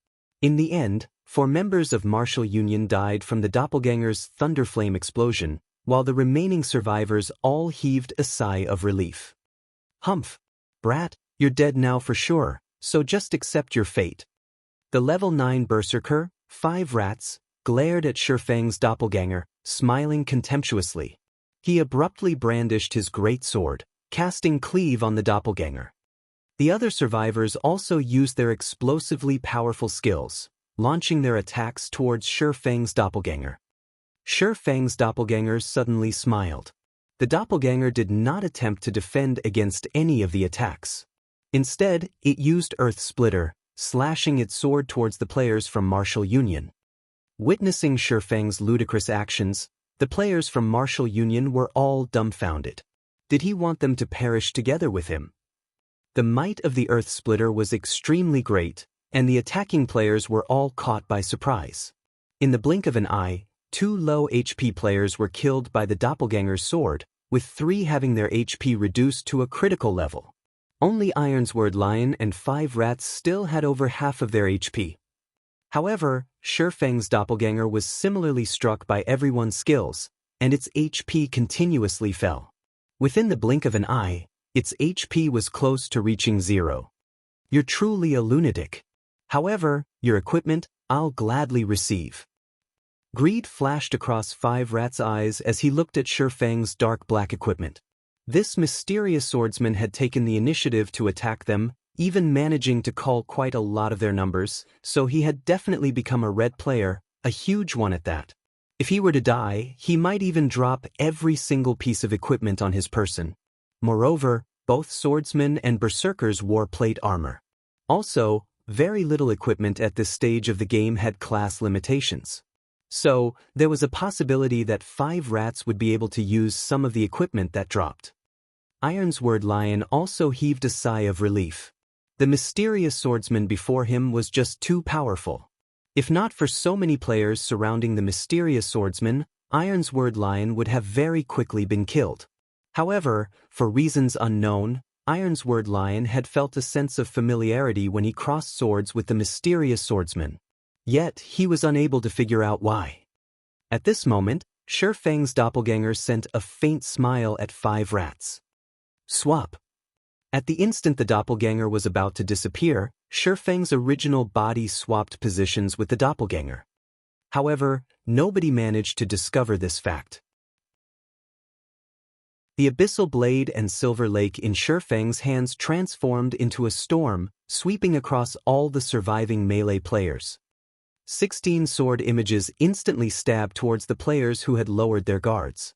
In the end, 4 members of Martial Union died from the doppelganger's thunderflame explosion, while the remaining survivors all heaved a sigh of relief. Humph! Brat, you're dead now for sure, so just accept your fate. The level 9 berserker, 5 rats, glared at Shifeng's doppelganger, smiling contemptuously. He abruptly brandished his great sword, casting cleave on the doppelganger. The other survivors also used their explosively powerful skills, launching their attacks towards Shifeng's doppelganger. Shifeng's doppelganger suddenly smiled. The doppelganger did not attempt to defend against any of the attacks. Instead, it used Earth Splitter, slashing its sword towards the players from Martial Union. Witnessing Shifeng's ludicrous actions, the players from Martial Union were all dumbfounded. Did he want them to perish together with him? The might of the Earth Splitter was extremely great, and the attacking players were all caught by surprise. In the blink of an eye, 2 low HP players were killed by the doppelganger's sword, with 3 having their HP reduced to a critical level. Only Ironsword Lion and 5 rats still had over half of their HP. However, Shifeng's doppelganger was similarly struck by everyone's skills, and its HP continuously fell. Within the blink of an eye, its HP was close to reaching 0. You're truly a lunatic. However, your equipment, I'll gladly receive. Greed flashed across 5 rats' eyes as he looked at Shifeng's dark black equipment. This mysterious swordsman had taken the initiative to attack them, even managing to cull quite a lot of their numbers, so he had definitely become a red player, a huge one at that. If he were to die, he might even drop every single piece of equipment on his person. Moreover, both swordsmen and berserkers wore plate armor. Also, very little equipment at this stage of the game had class limitations. So, there was a possibility that 5 rats would be able to use some of the equipment that dropped. Ironsword Lion also heaved a sigh of relief. The mysterious swordsman before him was just too powerful. If not for so many players surrounding the mysterious swordsman, Ironsword Lion would have very quickly been killed. However, for reasons unknown, Ironsword Lion had felt a sense of familiarity when he crossed swords with the mysterious swordsman. Yet, he was unable to figure out why. At this moment, Shifeng's doppelganger sent a faint smile at 5 rats. Swap. At the instant the doppelganger was about to disappear, Shifeng's original body swapped positions with the doppelganger. However, nobody managed to discover this fact. The abyssal blade and silver lake in Shifeng's hands transformed into a storm, sweeping across all the surviving melee players. 16 sword images instantly stabbed towards the players who had lowered their guards.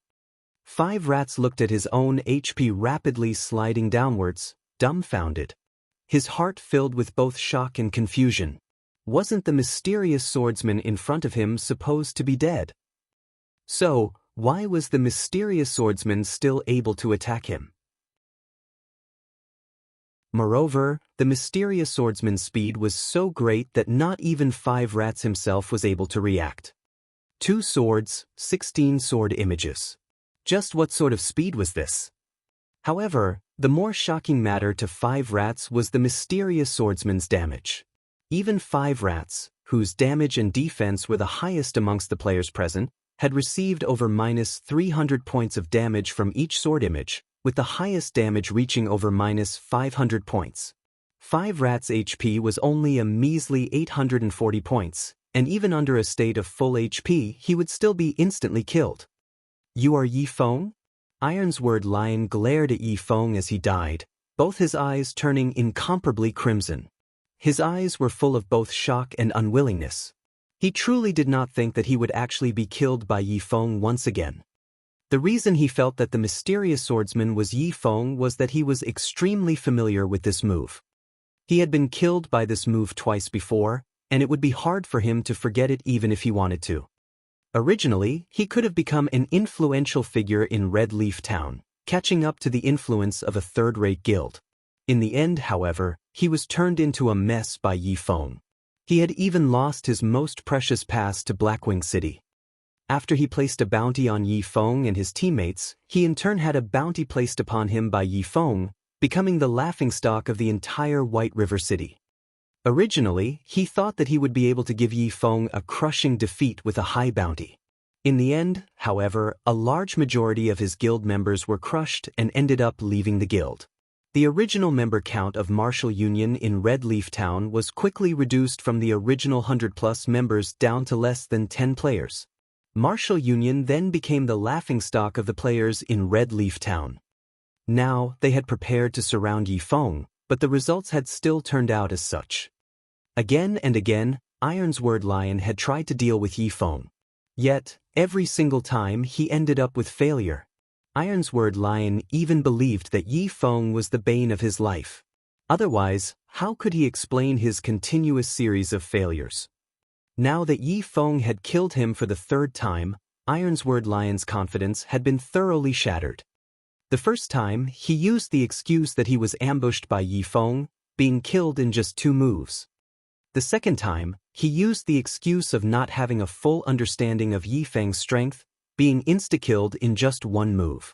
5 rats looked at his own HP rapidly sliding downwards, dumbfounded. His heart filled with both shock and confusion. Wasn't the mysterious swordsman in front of him supposed to be dead? So, why was the mysterious swordsman still able to attack him? Moreover, the mysterious swordsman's speed was so great that not even 5 rats himself was able to react. 2 swords, 16 sword images. Just what sort of speed was this? However, the more shocking matter to 5 rats was the mysterious swordsman's damage. Even 5 rats, whose damage and defense were the highest amongst the players present, had received over -300 points of damage from each sword image, with the highest damage reaching over -500 points. 5 rats' HP was only a measly 840 points, and even under a state of full HP he would still be instantly killed. You are Yifeng? Ironsword Lion glared at Yifeng as he died, both his eyes turning incomparably crimson. His eyes were full of both shock and unwillingness. He truly did not think that he would actually be killed by Yifeng once again. The reason he felt that the mysterious swordsman was Yifeng was that he was extremely familiar with this move. He had been killed by this move twice before, and it would be hard for him to forget it even if he wanted to. Originally, he could have become an influential figure in Red Leaf Town, catching up to the influence of a third-rate guild. In the end, however, he was turned into a mess by Yi Feng. He had even lost his most precious pass to Blackwing City. After he placed a bounty on Yi Feng and his teammates, he in turn had a bounty placed upon him by Yi Feng, becoming the laughingstock of the entire White River City. Originally, he thought that he would be able to give Yi Feng a crushing defeat with a high bounty. In the end, however, a large majority of his guild members were crushed and ended up leaving the guild. The original member count of Martial Union in Red Leaf Town was quickly reduced from the original 100+ members down to less than 10 players. Martial Union then became the laughingstock of the players in Red Leaf Town. Now, they had prepared to surround Yi Feng, but the results had still turned out as such. Again and again, Ironsword Lion had tried to deal with Yi Feng. Yet, every single time he ended up with failure. Ironsword Lion even believed that Yi Feng was the bane of his life. Otherwise, how could he explain his continuous series of failures? Now that Yi Feng had killed him for the third time, Ironsword Lion's confidence had been thoroughly shattered. The first time, he used the excuse that he was ambushed by Yi Feng, being killed in just 2 moves. The second time, he used the excuse of not having a full understanding of Yi Feng's strength, being insta-killed in just 1 move.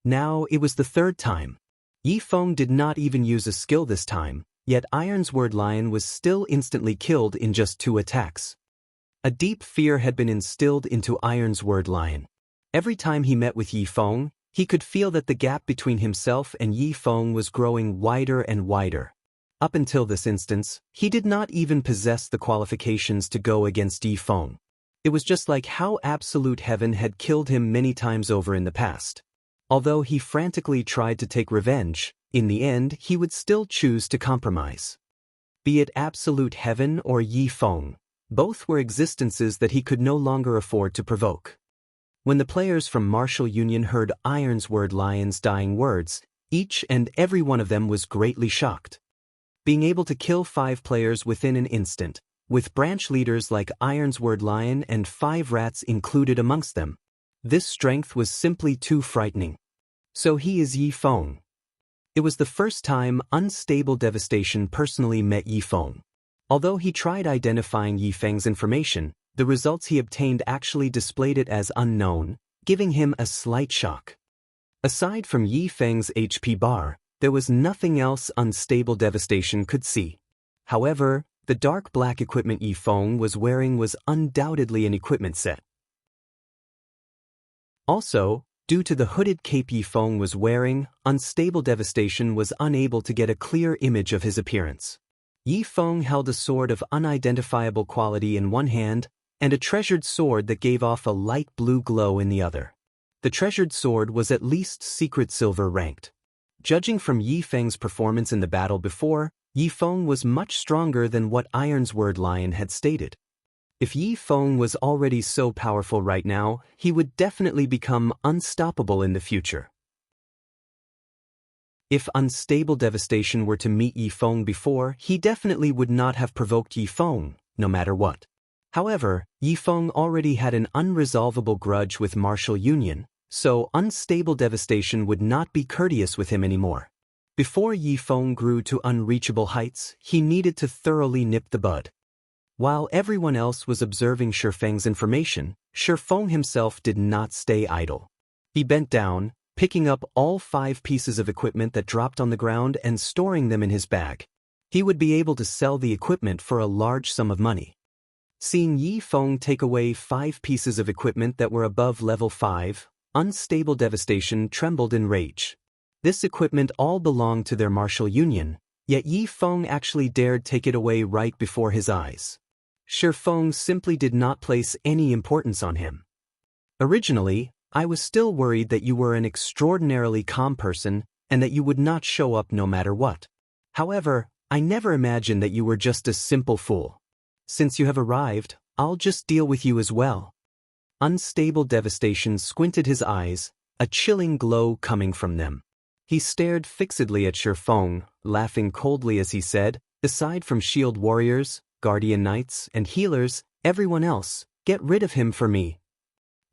Now it was the third time. Yi Feng did not even use a skill this time, yet Ironsword Lion was still instantly killed in just 2 attacks. A deep fear had been instilled into Ironsword Lion. Every time he met with Yi Feng, he could feel that the gap between himself and Yi Feng was growing wider and wider. Up until this instance, he did not even possess the qualifications to go against Yi Feng. It was just like how Absolute Heaven had killed him many times over in the past. Although he frantically tried to take revenge, in the end he would still choose to compromise. Be it Absolute Heaven or Yi Feng, both were existences that he could no longer afford to provoke. When the players from Martial Union heard Ironsword Lion's dying words, each and every one of them was greatly shocked. Being able to kill 5 players within an instant, with branch leaders like Ironsword Lion and 5 rats included amongst them, this strength was simply too frightening. So he is Yi Feng. It was the first time Unstable Devastation personally met Yi Feng. Although he tried identifying Yi Feng's information, the results he obtained actually displayed it as unknown, giving him a slight shock. Aside from Yi Feng's HP bar, there was nothing else Unstable Devastation could see. However, the dark black equipment Yi Feng was wearing was undoubtedly an equipment set. Also, due to the hooded cape Yi Feng was wearing, Unstable Devastation was unable to get a clear image of his appearance. Yi Feng held a sword of unidentifiable quality in one hand, and a treasured sword that gave off a light blue glow in the other. The treasured sword was at least secret silver ranked. Judging from Yi Feng's performance in the battle before, Yi Feng was much stronger than what Ironsword Lion had stated. If Yi Feng was already so powerful right now, he would definitely become unstoppable in the future. If Unstable Devastation were to meet Yi Feng before, he definitely would not have provoked Yi Feng, no matter what. However, Yi Feng already had an unresolvable grudge with Martial Union, so Unstable Devastation would not be courteous with him anymore. Before Yi Feng grew to unreachable heights, he needed to thoroughly nip the bud. While everyone else was observing Shifeng's information, Shifeng himself did not stay idle. He bent down, picking up all 5 pieces of equipment that dropped on the ground and storing them in his bag. He would be able to sell the equipment for a large sum of money. Seeing Yi Feng take away 5 pieces of equipment that were above level 5, Unstable Devastation trembled in rage. This equipment all belonged to their Martial Union, yet Yi Feng actually dared take it away right before his eyes. Shifeng simply did not place any importance on him. Originally, I was still worried that you were an extraordinarily calm person and that you would not show up no matter what. However, I never imagined that you were just a simple fool. Since you have arrived, I'll just deal with you as well. Unstable Devastation squinted his eyes, a chilling glow coming from them. He stared fixedly at Shifeng, laughing coldly as he said, "Aside from shield warriors, guardian knights, and healers, everyone else, get rid of him for me."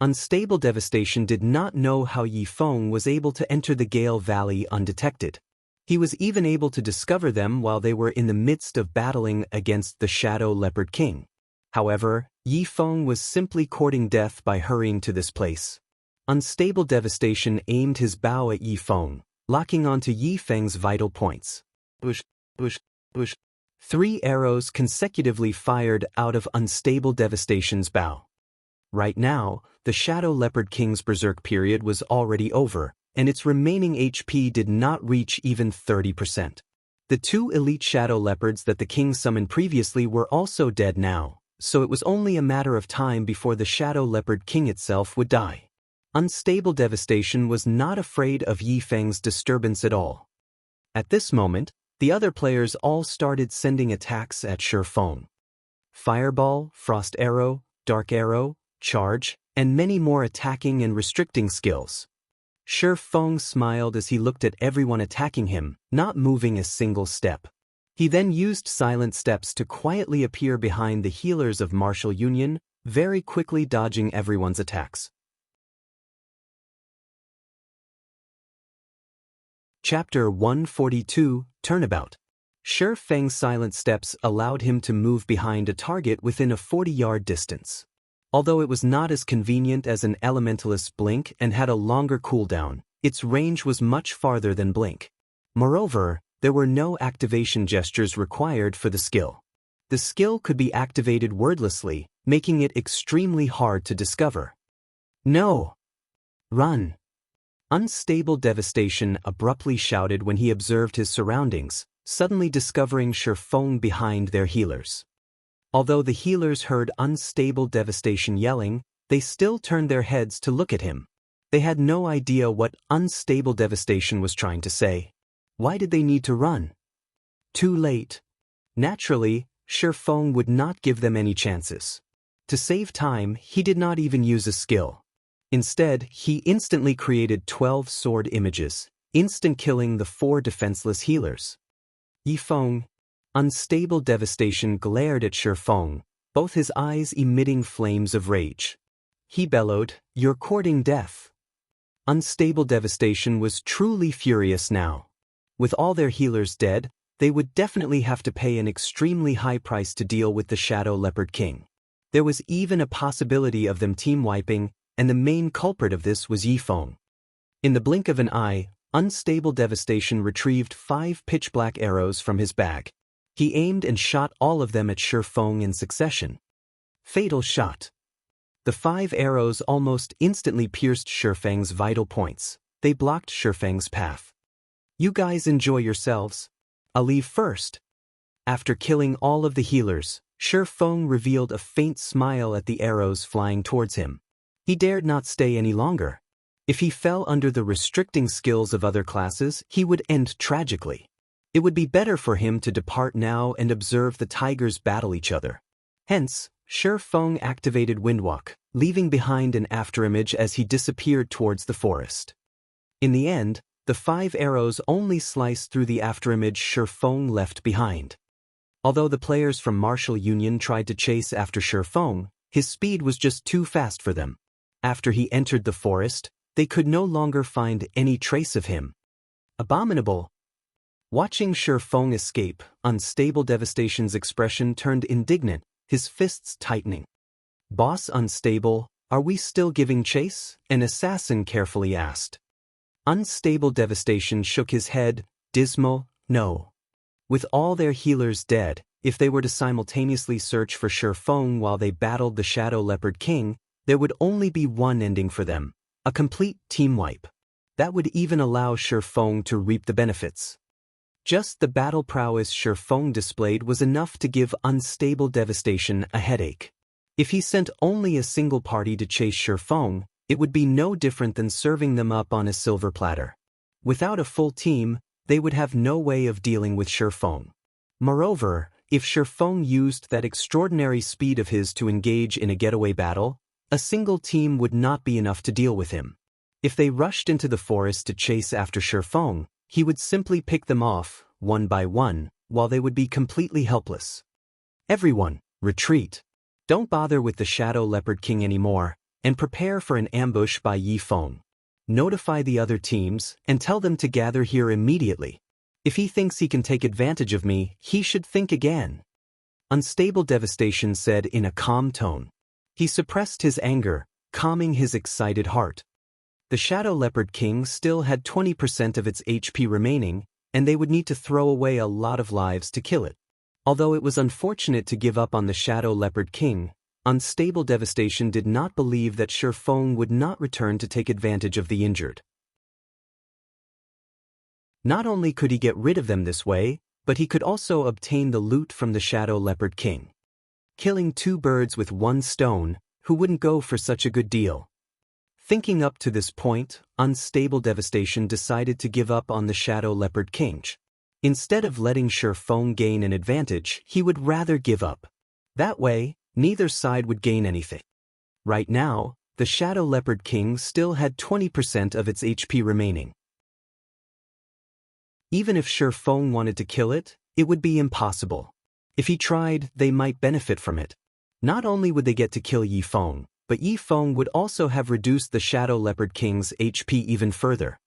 Unstable Devastation did not know how Yi Feng was able to enter the Gale Valley undetected. He was even able to discover them while they were in the midst of battling against the Shadow Leopard King. However, Yi Feng was simply courting death by hurrying to this place. Unstable Devastation aimed his bow at Yi Feng, locking onto Yi Feng's vital points. Bush, bush, bush. 3 arrows consecutively fired out of Unstable Devastation's bow. Right now, the Shadow Leopard King's berserk period was already over, and its remaining HP did not reach even 30%. The 2 elite Shadow Leopards that the king summoned previously were also dead now, so it was only a matter of time before the Shadow Leopard King itself would die. Unstable Devastation was not afraid of Yi Feng's disturbance at all. At this moment, the other players all started sending attacks at Shi Feng. Fireball, Frost Arrow, Dark Arrow, Charge, and many more attacking and restricting skills. Shi Feng smiled as he looked at everyone attacking him, not moving a single step. He then used silent steps to quietly appear behind the healers of Martial Union, very quickly dodging everyone's attacks. Chapter 142, Turnabout. Shi Feng's silent steps allowed him to move behind a target within a 40-yard distance. Although it was not as convenient as an elementalist's blink and had a longer cooldown, its range was much farther than blink. Moreover, there were no activation gestures required for the skill. The skill could be activated wordlessly, making it extremely hard to discover. "No! Run!" Unstable Devastation abruptly shouted when he observed his surroundings, suddenly discovering Shi Feng behind their healers. Although the healers heard Unstable Devastation yelling, they still turned their heads to look at him. They had no idea what Unstable Devastation was trying to say. Why did they need to run? Too late. Naturally, Shi Feng would not give them any chances. To save time, he did not even use a skill. Instead, he instantly created 12 sword images, instant-killing the 4 defenseless healers. Yi Feng. Unstable Devastation glared at Shi Feng, both his eyes emitting flames of rage. He bellowed, "You're courting death." Unstable Devastation was truly furious now. With all their healers dead, they would definitely have to pay an extremely high price to deal with the Shadow Leopard King. There was even a possibility of them team-wiping, and the main culprit of this was Yi Feng. In the blink of an eye, Unstable Devastation retrieved 5 pitch-black arrows from his bag. He aimed and shot all of them at Shi Feng in succession. Fatal shot. The 5 arrows almost instantly pierced Shi Feng's vital points. They blocked Shi Feng's path. "You guys enjoy yourselves. I'll leave first." After killing all of the healers, Shi Feng revealed a faint smile at the arrows flying towards him. He dared not stay any longer. If he fell under the restricting skills of other classes, he would end tragically. It would be better for him to depart now and observe the tigers battle each other. Hence, Shi Feng activated Windwalk, leaving behind an afterimage as he disappeared towards the forest. In the end, the 5 arrows only sliced through the afterimage Shi Feng left behind. Although the players from Martial Union tried to chase after Shi Feng, his speed was just too fast for them. After he entered the forest, they could no longer find any trace of him. Abominable. Watching Shi Feng escape, Unstable Devastation's expression turned indignant, his fists tightening. "Boss Unstable, are we still giving chase?" an assassin carefully asked. Unstable Devastation shook his head, dismal, "No." With all their healers dead, if they were to simultaneously search for Shi Feng while they battled the Shadow Leopard King, there would only be one ending for them, a complete team wipe. That would even allow Shi Feng to reap the benefits. Just the battle prowess Shi Feng displayed was enough to give Unstable Devastation a headache. If he sent only a single party to chase Shi Feng, it would be no different than serving them up on a silver platter. Without a full team, they would have no way of dealing with Shi Feng. Moreover, if Shi Feng used that extraordinary speed of his to engage in a getaway battle, a single team would not be enough to deal with him. If they rushed into the forest to chase after Shi Feng, he would simply pick them off, one by one, while they would be completely helpless. Everyone, retreat. Don't bother with the Shadow Leopard King anymore, and prepare for an ambush by Yi Feng. Notify the other teams and tell them to gather here immediately. If he thinks he can take advantage of me, he should think again. Unstable Devastation said in a calm tone. He suppressed his anger, calming his excited heart. The Shadow Leopard King still had 20% of its HP remaining, and they would need to throw away a lot of lives to kill it. Although it was unfortunate to give up on the Shadow Leopard King, Unstable Devastation did not believe that Shi Feng would not return to take advantage of the injured. Not only could he get rid of them this way, but he could also obtain the loot from the Shadow Leopard King. Killing two birds with one stone, who wouldn't go for such a good deal? Thinking up to this point, Unstable Devastation decided to give up on the Shadow Leopard King. Instead of letting Shi Feng gain an advantage, he would rather give up. That way, neither side would gain anything. Right now, the Shadow Leopard King still had 20% of its HP remaining. Even if Shi Feng wanted to kill it, it would be impossible. If he tried, they might benefit from it. Not only would they get to kill Yi Feng, but Yi Feng would also have reduced the Shadow Leopard King's HP even further.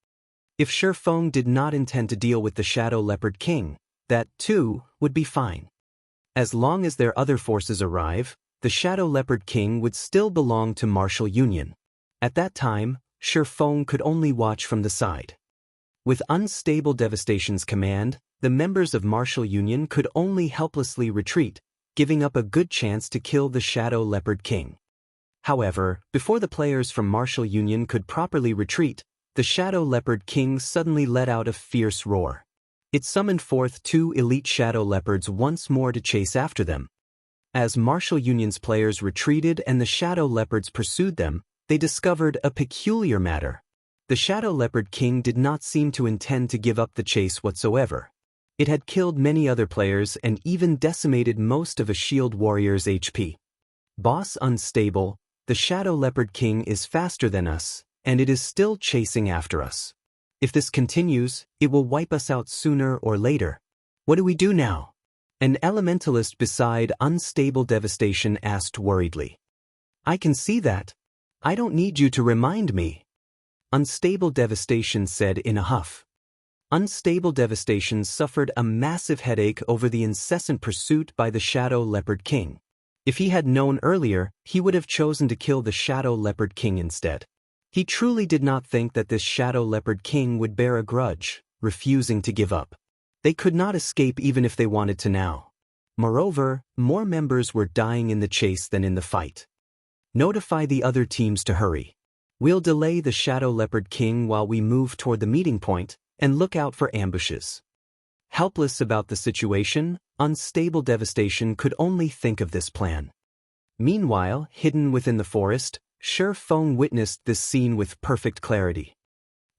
If Shi Feng did not intend to deal with the Shadow Leopard King, that, too, would be fine. As long as their other forces arrive, the Shadow Leopard King would still belong to Martial Union. At that time, Shi Feng could only watch from the side. With Unstable Devastation's command, the members of Martial Union could only helplessly retreat, giving up a good chance to kill the Shadow Leopard King. However, before the players from Martial Union could properly retreat, the Shadow Leopard King suddenly let out a fierce roar. It summoned forth two elite Shadow Leopards once more to chase after them. As Martial Union's players retreated and the Shadow Leopards pursued them, they discovered a peculiar matter. The Shadow Leopard King did not seem to intend to give up the chase whatsoever. It had killed many other players and even decimated most of a shield warrior's HP. Boss Unstable, the Shadow Leopard King is faster than us, and it is still chasing after us. If this continues, it will wipe us out sooner or later. What do we do now? An elementalist beside Unstable Devastation asked worriedly. I can see that. I don't need you to remind me. Unstable Devastation said in a huff. Unstable Devastation suffered a massive headache over the incessant pursuit by the Shadow Leopard King. If he had known earlier, he would have chosen to kill the Shadow Leopard King instead. He truly did not think that this Shadow Leopard King would bear a grudge, refusing to give up. They could not escape even if they wanted to now. Moreover, more members were dying in the chase than in the fight. Notify the other teams to hurry. We'll delay the Shadow Leopard King while we move toward the meeting point, and look out for ambushes. Helpless about the situation, Unstable Devastation could only think of this plan. Meanwhile, hidden within the forest, Shi Feng witnessed this scene with perfect clarity.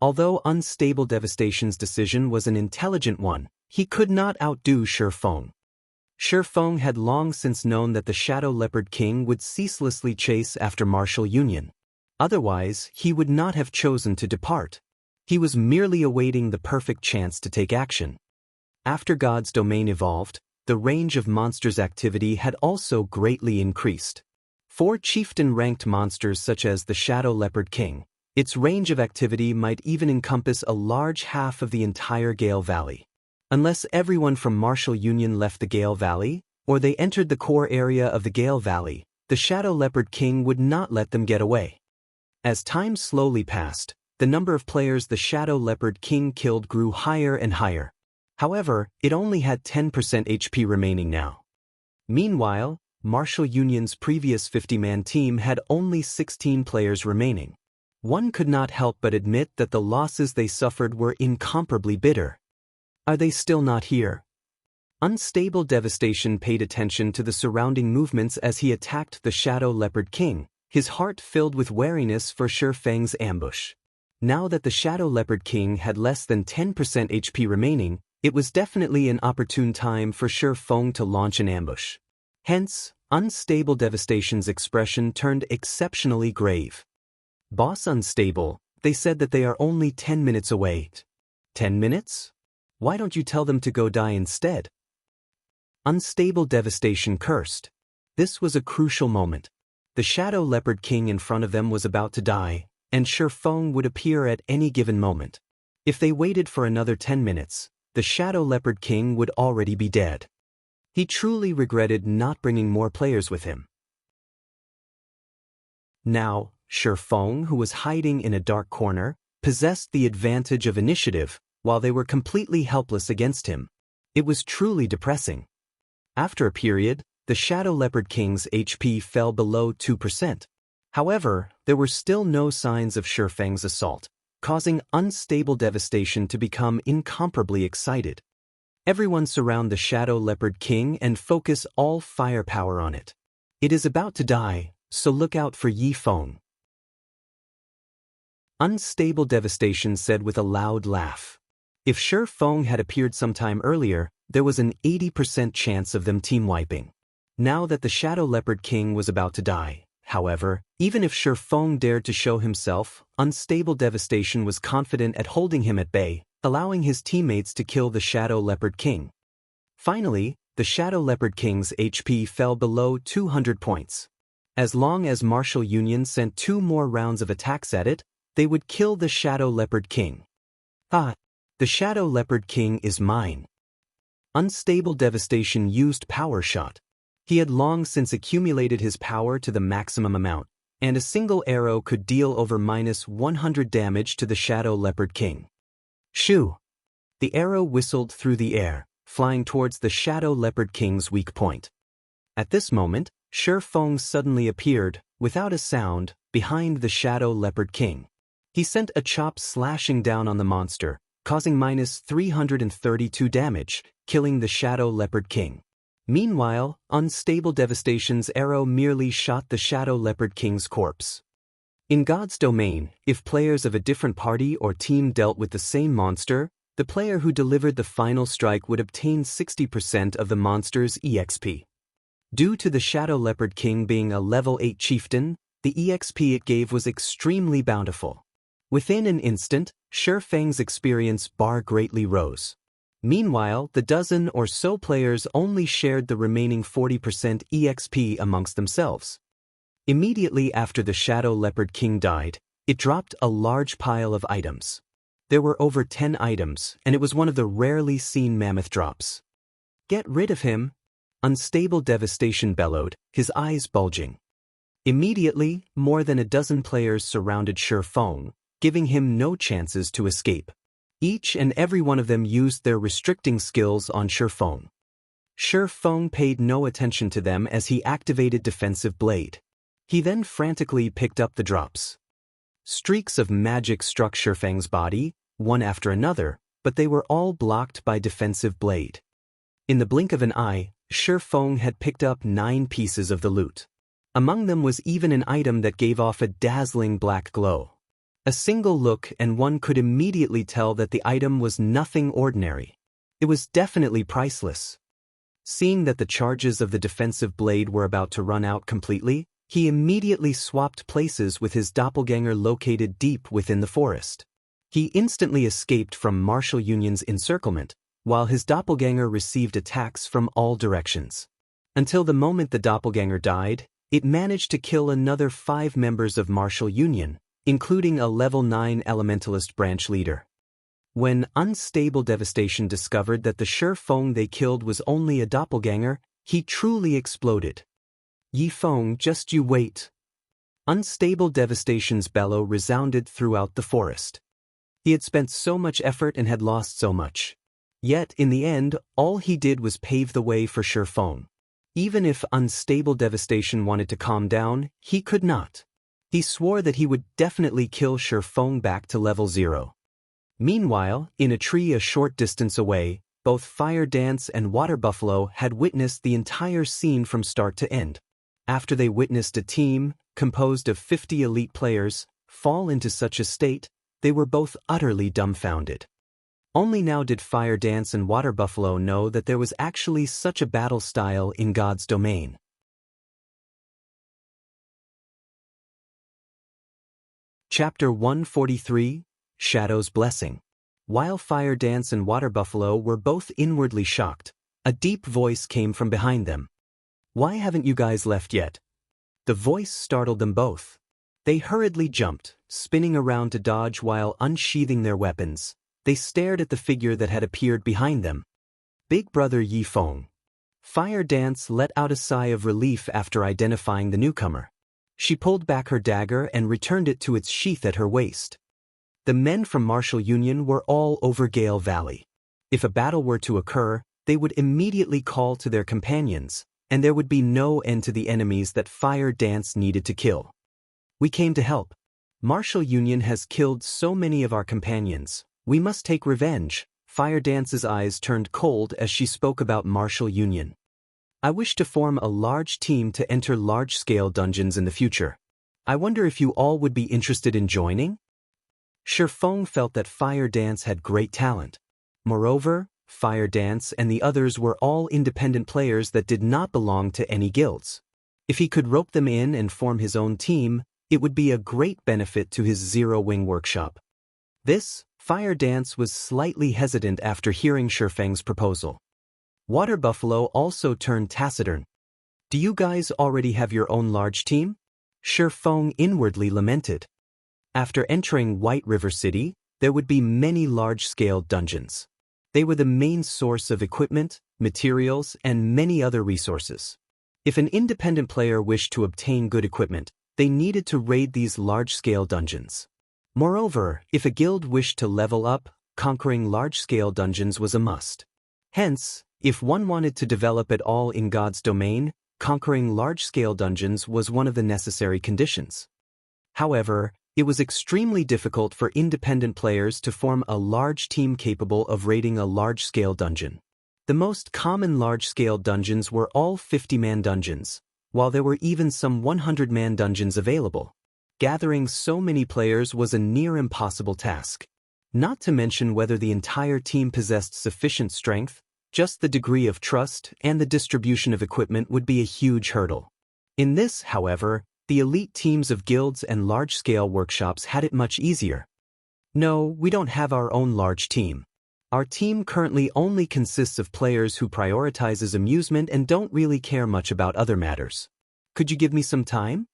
Although Unstable Devastation's decision was an intelligent one, he could not outdo Shi Feng. Shi Feng had long since known that the Shadow Leopard King would ceaselessly chase after Martial Union. Otherwise, he would not have chosen to depart. He was merely awaiting the perfect chance to take action. After God's domain evolved, the range of monsters' activity had also greatly increased. 4 chieftain-ranked monsters such as the Shadow Leopard King, its range of activity might even encompass a large half of the entire Gale Valley. Unless everyone from Martial Union left the Gale Valley, or they entered the core area of the Gale Valley, the Shadow Leopard King would not let them get away. As time slowly passed, the number of players the Shadow Leopard King killed grew higher and higher. However, it only had 10% HP remaining now. Meanwhile, Martial Union's previous 50-man team had only 16 players remaining. One could not help but admit that the losses they suffered were incomparably bitter. Are they still not here? Unstable Devastation paid attention to the surrounding movements as he attacked the Shadow Leopard King, his heart filled with wariness for Shi Feng's ambush. Now that the Shadow Leopard King had less than 10% HP remaining, it was definitely an opportune time for Shi Feng to launch an ambush. Hence, Unstable Devastation's expression turned exceptionally grave. Boss Unstable, they said that they are only 10 minutes away. 10 minutes? Why don't you tell them to go die instead? Unstable devastation cursed. This was a crucial moment. The Shadow Leopard King in front of them was about to die, and Shifeng would appear at any given moment. If they waited for another 10 minutes, the Shadow Leopard King would already be dead. He truly regretted not bringing more players with him. Now, Shifeng, who was hiding in a dark corner, possessed the advantage of initiative, while they were completely helpless against him. It was truly depressing. After a period, the Shadow Leopard King's HP fell below 2%. However, there were still no signs of Shifeng's assault, causing unstable devastation to become incomparably excited. Everyone surround the Shadow Leopard King and focus all firepower on it. It is about to die, so look out for Yifeng. Unstable devastation said with a loud laugh. If Shifeng had appeared sometime earlier, there was an 80% chance of them team-wiping. Now that the Shadow Leopard King was about to die, however, even if Shifeng dared to show himself, Unstable Devastation was confident at holding him at bay, allowing his teammates to kill the Shadow Leopard King. Finally, the Shadow Leopard King's HP fell below 200 points. As long as Martial Union sent 2 more rounds of attacks at it, they would kill the Shadow Leopard King. Ah! The Shadow Leopard King is mine. Unstable Devastation used Power Shot. He had long since accumulated his power to the maximum amount, and a single arrow could deal over -100 damage to the Shadow Leopard King. Shoo! The arrow whistled through the air, flying towards the Shadow Leopard King's weak point. At this moment, Shifeng suddenly appeared, without a sound, behind the Shadow Leopard King. He sent a chop slashing down on the monster, causing -332 damage, killing the Shadow Leopard King. Meanwhile, Unstable Devastation's arrow merely shot the Shadow Leopard King's corpse. In God's domain, if players of a different party or team dealt with the same monster, the player who delivered the final strike would obtain 60% of the monster's EXP. Due to the Shadow Leopard King being a level 8 chieftain, the EXP it gave was extremely bountiful. Within an instant, Shifeng's experience bar greatly rose. Meanwhile, the dozen or so players only shared the remaining 40% EXP amongst themselves. Immediately after the Shadow Leopard King died, it dropped a large pile of items. There were over 10 items, and it was one of the rarely seen mammoth drops. Get rid of him! Unstable Devastation bellowed, his eyes bulging. Immediately, more than a dozen players surrounded Shifeng, giving him no chances to escape. Each and every one of them used their restricting skills on Shifeng. Shifeng paid no attention to them as he activated Defensive Blade. He then frantically picked up the drops. Streaks of magic struck Shifeng's body, one after another, but they were all blocked by Defensive Blade. In the blink of an eye, Shifeng had picked up 9 pieces of the loot. Among them was even an item that gave off a dazzling black glow. A single look and one could immediately tell that the item was nothing ordinary. It was definitely priceless. Seeing that the charges of the Defensive Blade were about to run out completely, he immediately swapped places with his doppelganger located deep within the forest. He instantly escaped from Martial Union's encirclement, while his doppelganger received attacks from all directions. Until the moment the doppelganger died, it managed to kill another 5 members of Martial Union, including a level 9 Elementalist branch leader. When Unstable Devastation discovered that the Shifeng they killed was only a doppelganger, he truly exploded. Yifeng, just you wait. Unstable Devastation's bellow resounded throughout the forest. He had spent so much effort and had lost so much. Yet, in the end, all he did was pave the way for Shifeng. Even if Unstable Devastation wanted to calm down, he could not. He swore that he would definitely kill Shifeng back to level 0. Meanwhile, in a tree a short distance away, both Fire Dance and Water Buffalo had witnessed the entire scene from start to end. After they witnessed a team, composed of 50 elite players, fall into such a state, they were both utterly dumbfounded. Only now did Fire Dance and Water Buffalo know that there was actually such a battle style in God's domain. Chapter 143, Shadow's Blessing. While Fire Dance and Water Buffalo were both inwardly shocked, a deep voice came from behind them. "Why haven't you guys left yet?" The voice startled them both. They hurriedly jumped, spinning around to dodge while unsheathing their weapons. They stared at the figure that had appeared behind them. Big Brother Yi Feng. Fire Dance let out a sigh of relief after identifying the newcomer. She pulled back her dagger and returned it to its sheath at her waist. The men from Martial Union were all over Gale Valley. If a battle were to occur, they would immediately call to their companions, and there would be no end to the enemies that Fire Dance needed to kill. "We came to help. Martial Union has killed so many of our companions. We must take revenge." Fire Dance's eyes turned cold as she spoke about Martial Union. "I wish to form a large team to enter large-scale dungeons in the future. I wonder if you all would be interested in joining?" Shifeng felt that Fire Dance had great talent. Moreover, Fire Dance and the others were all independent players that did not belong to any guilds. If he could rope them in and form his own team, it would be a great benefit to his Zero-Wing workshop. Fire Dance was slightly hesitant after hearing Shifeng's proposal. Water Buffalo also turned taciturn. "Do you guys already have your own large team?" Shifeng inwardly lamented. After entering White River City, there would be many large-scale dungeons. They were the main source of equipment, materials, and many other resources. If an independent player wished to obtain good equipment, they needed to raid these large-scale dungeons. Moreover, if a guild wished to level up, conquering large-scale dungeons was a must. Hence, if one wanted to develop at all in God's domain, conquering large-scale dungeons was one of the necessary conditions. However, it was extremely difficult for independent players to form a large team capable of raiding a large-scale dungeon. The most common large-scale dungeons were all 50-man dungeons, while there were even some 100-man dungeons available. Gathering so many players was a near impossible task. Not to mention whether the entire team possessed sufficient strength, just the degree of trust and the distribution of equipment would be a huge hurdle. In this, however, the elite teams of guilds and large-scale workshops had it much easier. "No, we don't have our own large team. Our team currently only consists of players who prioritizes amusement and don't really care much about other matters. Could you give me some time?"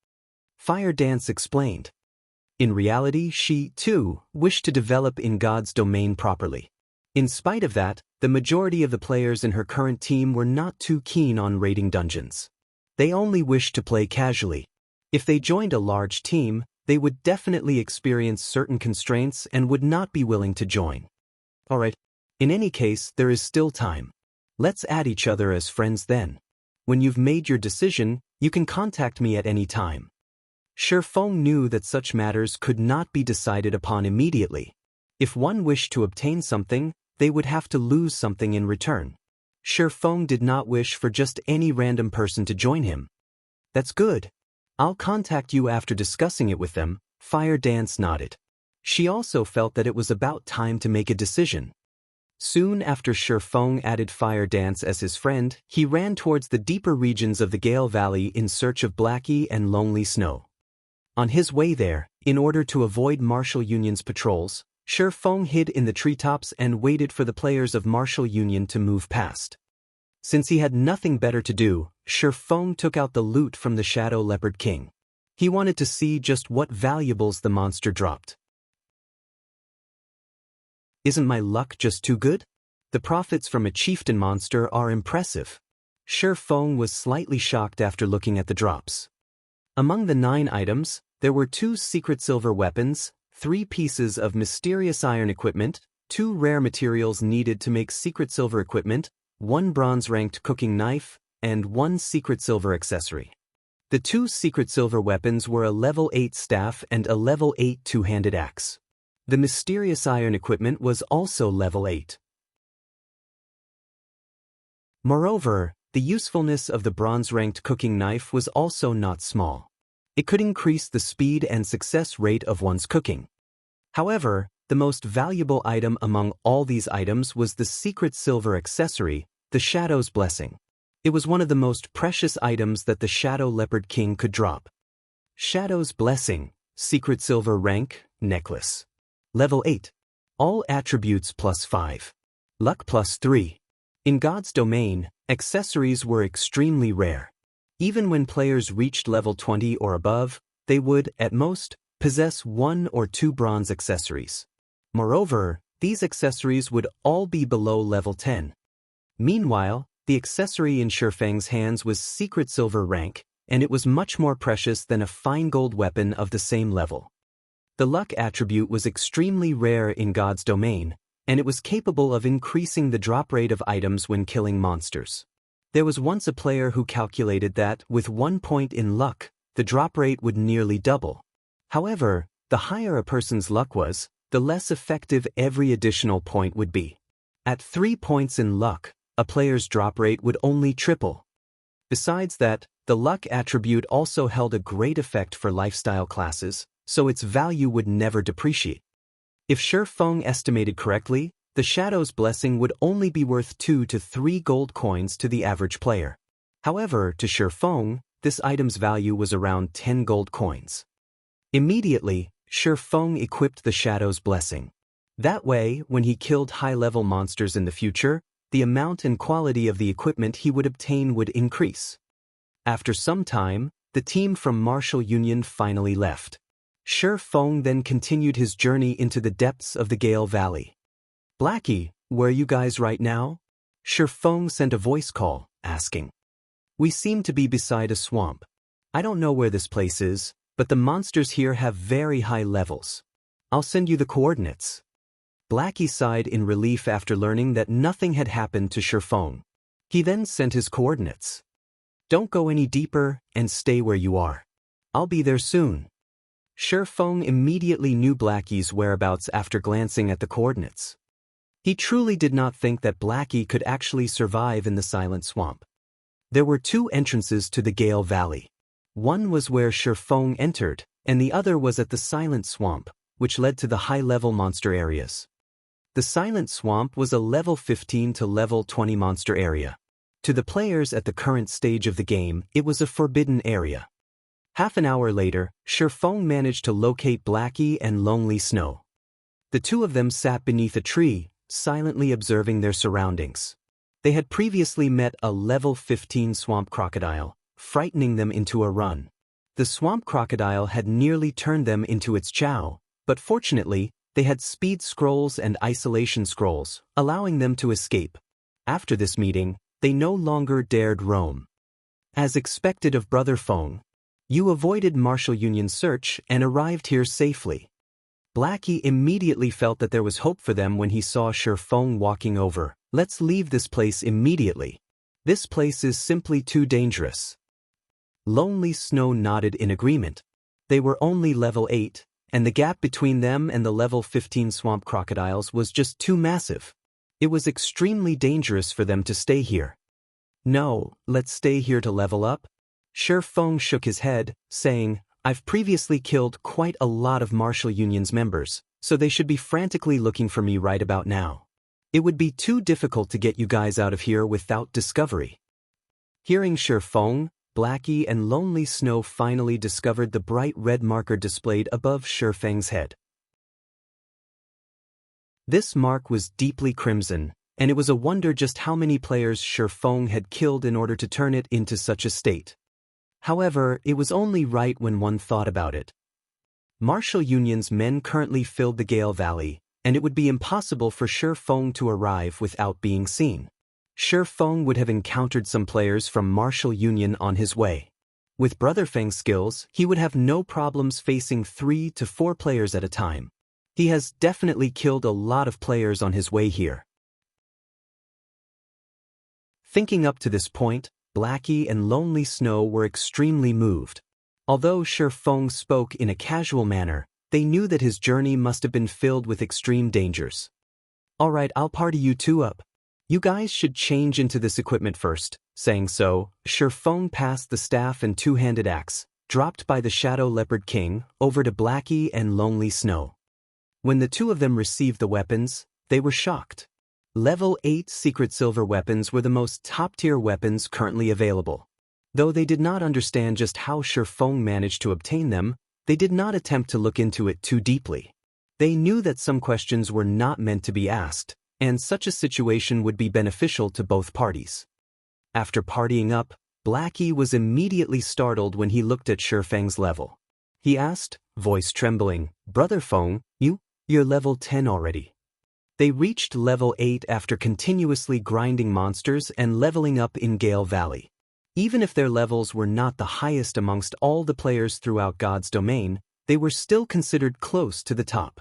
Fire Dance explained. In reality, she, too, wished to develop in God's domain properly. In spite of that, the majority of the players in her current team were not too keen on raiding dungeons. They only wished to play casually. If they joined a large team, they would definitely experience certain constraints and would not be willing to join. Alright, in any case, there is still time. Let's add each other as friends then. When you've made your decision, you can contact me at any time. Shifeng knew that such matters could not be decided upon immediately. If one wished to obtain something, they would have to lose something in return. Shifeng did not wish for just any random person to join him. "That's good. I'll contact you after discussing it with them," Fire Dance nodded. She also felt that it was about time to make a decision. Soon after Shifeng added Fire Dance as his friend, he ran towards the deeper regions of the Gale Valley in search of Blackie and Lonely Snow. On his way there, in order to avoid Martial Union's patrols, Shifeng hid in the treetops and waited for the players of Martial Union to move past. Since he had nothing better to do, Shifeng took out the loot from the Shadow Leopard King. He wanted to see just what valuables the monster dropped. Isn't my luck just too good? The profits from a chieftain monster are impressive. Shifeng was slightly shocked after looking at the drops. Among the 9 items, there were 2 secret silver weapons, 3 pieces of mysterious iron equipment, 2 rare materials needed to make secret silver equipment, 1 bronze-ranked cooking knife, and 1 secret silver accessory. The 2 secret silver weapons were a level 8 staff and a level 8 two-handed axe. The mysterious iron equipment was also level 8. Moreover, the usefulness of the bronze-ranked cooking knife was also not small. It could increase the speed and success rate of one's cooking. However, the most valuable item among all these items was the secret silver accessory, the Shadow's Blessing. It was one of the most precious items that the Shadow Leopard King could drop. Shadow's Blessing, secret silver rank, necklace. Level 8. All attributes +5. Luck +3. In God's domain, accessories were extremely rare. Even when players reached level 20 or above, they would, at most, possess 1 or 2 bronze accessories. Moreover, these accessories would all be below level 10. Meanwhile, the accessory in Xianxia's hands was secret silver rank, and it was much more precious than a fine gold weapon of the same level. The luck attribute was extremely rare in God's domain, and it was capable of increasing the drop rate of items when killing monsters. There was once a player who calculated that, with 1 point in luck, the drop rate would nearly double. However, the higher a person's luck was, the less effective every additional point would be. At 3 points in luck, a player's drop rate would only triple. Besides that, the luck attribute also held a great effect for lifestyle classes, so its value would never depreciate. If Xianxia estimated correctly, the Shadow's Blessing would only be worth 2 to 3 gold coins to the average player. However, to Xianxia, this item's value was around 10 gold coins. Immediately, Xianxia equipped the Shadow's Blessing. That way, when he killed high-level monsters in the future, the amount and quality of the equipment he would obtain would increase. After some time, the team from Martial Union finally left. Xianxia then continued his journey into the depths of the Gale Valley. "Blackie, where are you guys right now?" Xianxia sent a voice call, asking. "We seem to be beside a swamp. I don't know where this place is, but the monsters here have very high levels. I'll send you the coordinates." Blackie sighed in relief after learning that nothing had happened to Xianxia. He then sent his coordinates. "Don't go any deeper and stay where you are. I'll be there soon." Xianxia immediately knew Blackie's whereabouts after glancing at the coordinates. He truly did not think that Blackie could actually survive in the Silent Swamp. There were 2 entrances to the Gale Valley. One was where Xianxia entered, and the other was at the Silent Swamp, which led to the high-level monster areas. The Silent Swamp was a level 15 to level 20 monster area. To the players at the current stage of the game, it was a forbidden area. Half an hour later, Xianxia managed to locate Blackie and Lonely Snow. The 2 of them sat beneath a tree, silently observing their surroundings. They had previously met a level 15 swamp crocodile, frightening them into a run. The swamp crocodile had nearly turned them into its chow, but fortunately, they had speed scrolls and isolation scrolls, allowing them to escape. After this meeting, they no longer dared roam. As expected of Brother Feng, you avoided Martial Union's search and arrived here safely. Blackie immediately felt that there was hope for them when he saw Xianxia walking over. "Let's leave this place immediately. This place is simply too dangerous." Lonely Snow nodded in agreement. They were only level 8, and the gap between them and the level 15 swamp crocodiles was just too massive. It was extremely dangerous for them to stay here. "No, let's stay here to level up." Xianxia shook his head, saying, "I've previously killed quite a lot of Martial Union's members, so they should be frantically looking for me right about now. It would be too difficult to get you guys out of here without discovery." Hearing Xianxia, Blackie and Lonely Snow finally discovered the bright red marker displayed above Xianxia's head. This mark was deeply crimson, and it was a wonder just how many players Xianxia had killed in order to turn it into such a state. However, it was only right when one thought about it. Martial Union's men currently filled the Gale Valley, and it would be impossible for Xianxia to arrive without being seen. Xianxia would have encountered some players from Martial Union on his way. With Brother Feng's skills, he would have no problems facing 3 to 4 players at a time. He has definitely killed a lot of players on his way here. Thinking up to this point, Blackie and Lonely Snow were extremely moved. Although Xianxia spoke in a casual manner, they knew that his journey must have been filled with extreme dangers. "Alright, I'll party you 2 up. You guys should change into this equipment first." Saying so, Xianxia passed the staff and 2-handed axe, dropped by the Shadow Leopard King, over to Blackie and Lonely Snow. When the 2 of them received the weapons, they were shocked. Level 8 secret silver weapons were the most top-tier weapons currently available. Though they did not understand just how Xianxia managed to obtain them, they did not attempt to look into it too deeply. They knew that some questions were not meant to be asked, and such a situation would be beneficial to both parties. After partying up, Blackie was immediately startled when he looked at Shifeng's level. He asked, voice trembling, "Brother Feng, you're level 10 already." They reached level 8 after continuously grinding monsters and leveling up in Gale Valley. Even if their levels were not the highest amongst all the players throughout God's domain, they were still considered close to the top.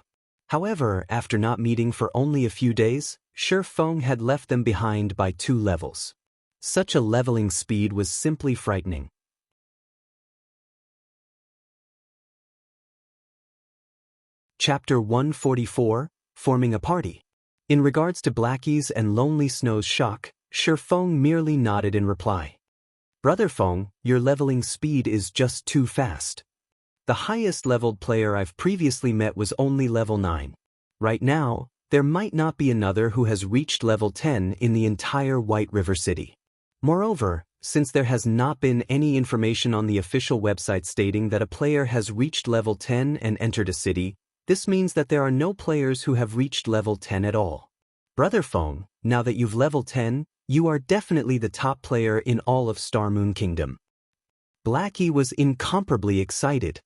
However, after not meeting for only a few days, Shifeng had left them behind by 2 levels. Such a leveling speed was simply frightening. Chapter 144, Forming a Party. In regards to Blackie's and Lonely Snow's shock, Shifeng merely nodded in reply. "Brother Feng, your leveling speed is just too fast. The highest leveled player I've previously met was only level 9. Right now, there might not be another who has reached level 10 in the entire White River City. Moreover, since there has not been any information on the official website stating that a player has reached level 10 and entered a city, this means that there are no players who have reached level 10 at all. Brother Feng, now that you've level 10, you are definitely the top player in all of Star Moon Kingdom." Blackie was incomparably excited.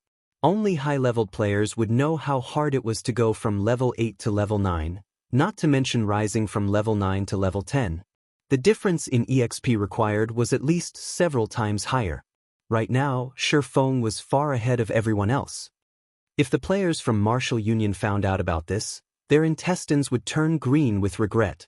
Only high-leveled players would know how hard it was to go from level 8 to level 9, not to mention rising from level 9 to level 10. The difference in EXP required was at least several times higher. Right now, Shifeng was far ahead of everyone else. If the players from Martial Union found out about this, their intestines would turn green with regret.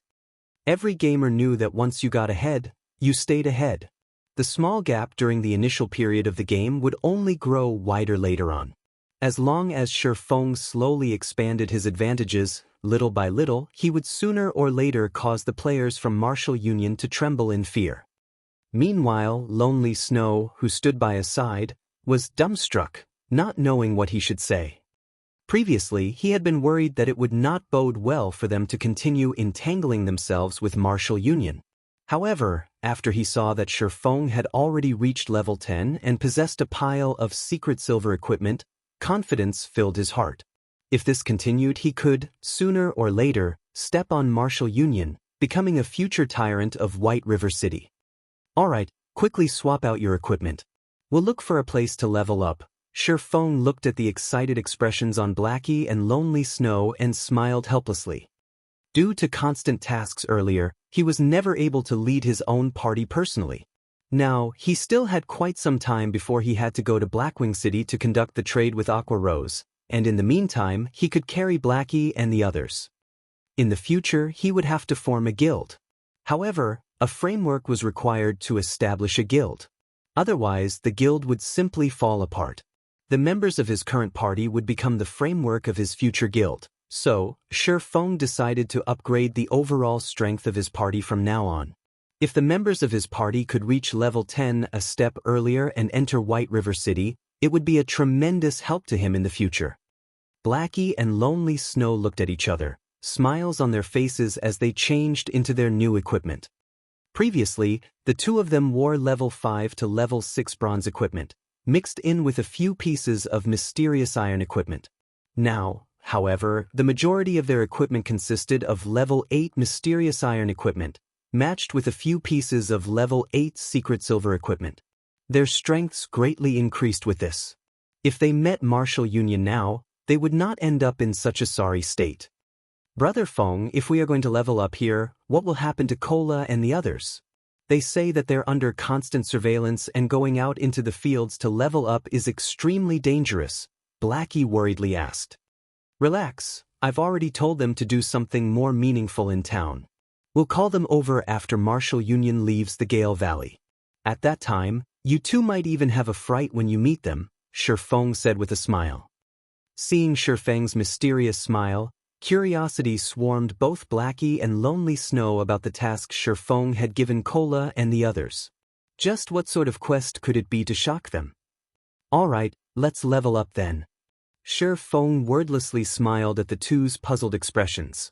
Every gamer knew that once you got ahead, you stayed ahead. The small gap during the initial period of the game would only grow wider later on. As long as Shifeng slowly expanded his advantages, little by little, he would sooner or later cause the players from Martial Union to tremble in fear. Meanwhile, Lonely Snow, who stood by his side, was dumbstruck, not knowing what he should say. Previously, he had been worried that it would not bode well for them to continue entangling themselves with Martial Union. However, after he saw that Shifeng had already reached level 10 and possessed a pile of secret silver equipment, confidence filled his heart. If this continued, he could, sooner or later, step on Martial Union, becoming a future tyrant of White River City. "Alright, quickly swap out your equipment. We'll look for a place to level up." Shifeng looked at the excited expressions on Blackie and Lonely Snow and smiled helplessly. Due to constant tasks earlier, he was never able to lead his own party personally. Now, he still had quite some time before he had to go to Blackwing City to conduct the trade with Aqua Rose, and in the meantime, he could carry Blackie and the others. In the future, he would have to form a guild. However, a framework was required to establish a guild. Otherwise, the guild would simply fall apart. The members of his current party would become the framework of his future guild. So, Shifeng decided to upgrade the overall strength of his party from now on. If the members of his party could reach level 10 a step earlier and enter White River City, it would be a tremendous help to him in the future. Blackie and Lonely Snow looked at each other, smiles on their faces as they changed into their new equipment. Previously, the two of them wore level 5 to level 6 bronze equipment, mixed in with a few pieces of mysterious iron equipment. Now, however, the majority of their equipment consisted of level 8 mysterious iron equipment, matched with a few pieces of level 8 secret silver equipment. Their strengths greatly increased with this. If they met Martial Union now, they would not end up in such a sorry state. "Brother Feng, if we are going to level up here, what will happen to Cola and the others? They say that they're under constant surveillance and going out into the fields to level up is extremely dangerous," Blackie worriedly asked. "Relax, I've already told them to do something more meaningful in town. We'll call them over after Martial Union leaves the Gale Valley. At that time, you two might even have a fright when you meet them," Shifeng said with a smile. Seeing Shifeng's mysterious smile, curiosity swarmed both Blackie and Lonely Snow about the task Shifeng had given Cola and the others. Just what sort of quest could it be to shock them? "Alright, let's level up then." Shifeng wordlessly smiled at the two's puzzled expressions.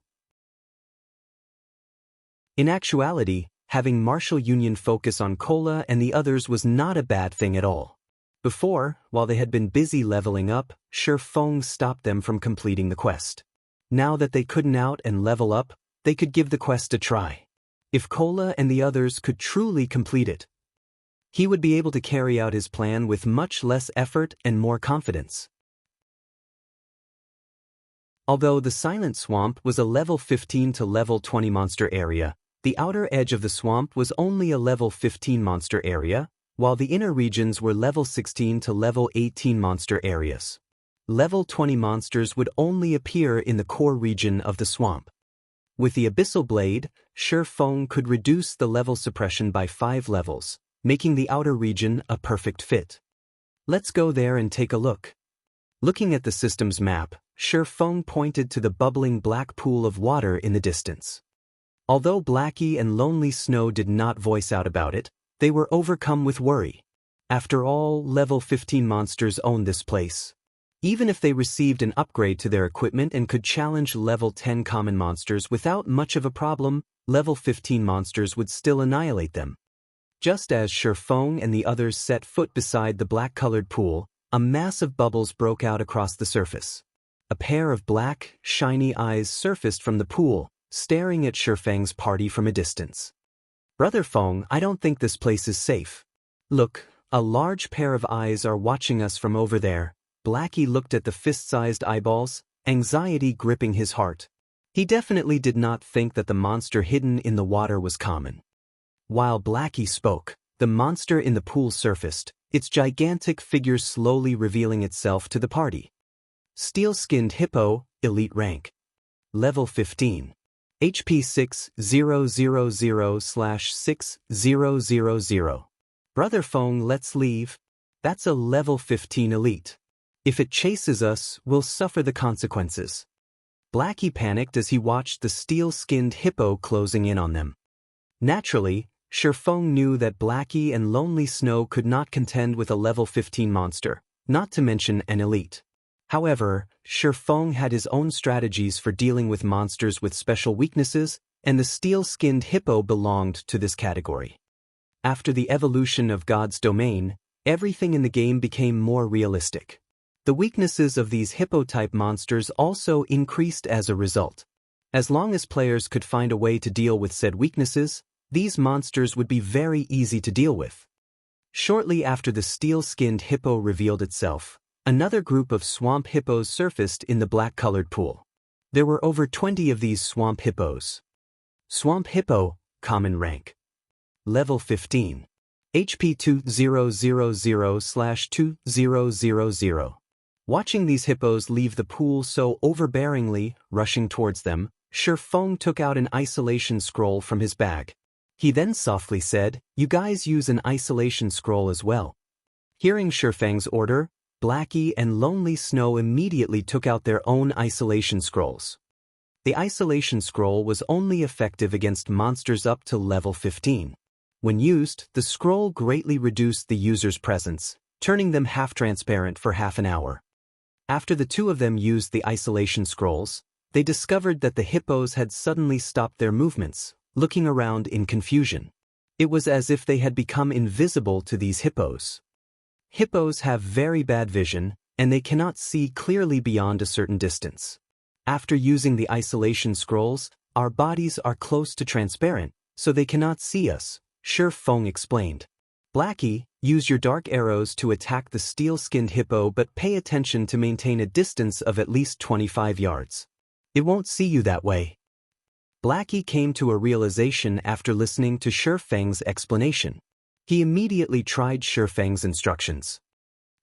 In actuality, having Martial Union focus on Cola and the others was not a bad thing at all. Before, while they had been busy leveling up, Feng stopped them from completing the quest. Now that they couldn't out and level up, they could give the quest a try. If Cola and the others could truly complete it, he would be able to carry out his plan with much less effort and more confidence. Although the Silent Swamp was a level 15 to level 20 monster area, the outer edge of the swamp was only a level 15 monster area, while the inner regions were level 16 to level 18 monster areas. Level 20 monsters would only appear in the core region of the swamp. With the Abyssal Blade, Feng could reduce the level suppression by 5 levels, making the outer region a perfect fit. Let's go there and take a look. Looking at the system's map, Feng pointed to the bubbling black pool of water in the distance. Although Blackie and Lonely Snow did not voice out about it, they were overcome with worry. After all, level 15 monsters own this place. Even if they received an upgrade to their equipment and could challenge level 10 common monsters without much of a problem, level 15 monsters would still annihilate them. Just as Feng and the others set foot beside the black-colored pool, a mass of bubbles broke out across the surface. A pair of black, shiny eyes surfaced from the pool, staring at Feng's party from a distance. Brother Feng, I don't think this place is safe. Look, a large pair of eyes are watching us from over there. Blackie looked at the fist-sized eyeballs, anxiety gripping his heart. He definitely did not think that the monster hidden in the water was common. While Blackie spoke, the monster in the pool surfaced, its gigantic figure slowly revealing itself to the party. Steel-skinned hippo, elite rank. Level 15. HP 6000/6000. Brother Feng, let's leave. That's a level 15 elite. If it chases us, we'll suffer the consequences. Blackie panicked as he watched the steel-skinned hippo closing in on them. Naturally, Feng knew that Blackie and Lonely Snow could not contend with a level 15 monster, not to mention an elite. However, Feng had his own strategies for dealing with monsters with special weaknesses, and the steel-skinned hippo belonged to this category. After the evolution of God's domain, everything in the game became more realistic. The weaknesses of these hippo-type monsters also increased as a result. As long as players could find a way to deal with said weaknesses, these monsters would be very easy to deal with. Shortly after the steel-skinned hippo revealed itself, another group of swamp hippos surfaced in the black-colored pool. There were over 20 of these swamp hippos. Swamp hippo, common rank. Level 15. HP 2000/2000. Watching these hippos leave the pool so overbearingly, rushing towards them, Feng took out an isolation scroll from his bag. He then softly said, "You guys use an isolation scroll as well." Hearing Feng's order, Blackie and Lonely Snow immediately took out their own isolation scrolls. The isolation scroll was only effective against monsters up to level 15. When used, the scroll greatly reduced the user's presence, turning them half-transparent for half an hour. After the two of them used the isolation scrolls, they discovered that the hippos had suddenly stopped their movements, looking around in confusion. It was as if they had become invisible to these hippos. Hippos have very bad vision, and they cannot see clearly beyond a certain distance. After using the isolation scrolls, our bodies are close to transparent, so they cannot see us, Feng explained. Blackie, use your dark arrows to attack the steel-skinned hippo, but pay attention to maintain a distance of at least 25 yards. It won't see you that way. Blackie came to a realization after listening to Feng's explanation. He immediately tried Feng's instructions.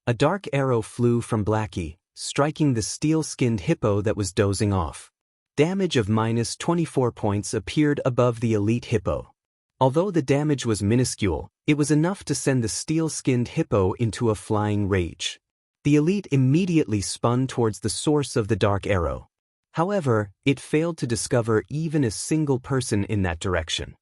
A dark arrow flew from Blackie, striking the steel-skinned hippo that was dozing off. Damage of -24 points appeared above the elite hippo. Although the damage was minuscule, it was enough to send the steel-skinned hippo into a flying rage. The elite immediately spun towards the source of the dark arrow. However, it failed to discover even a single person in that direction.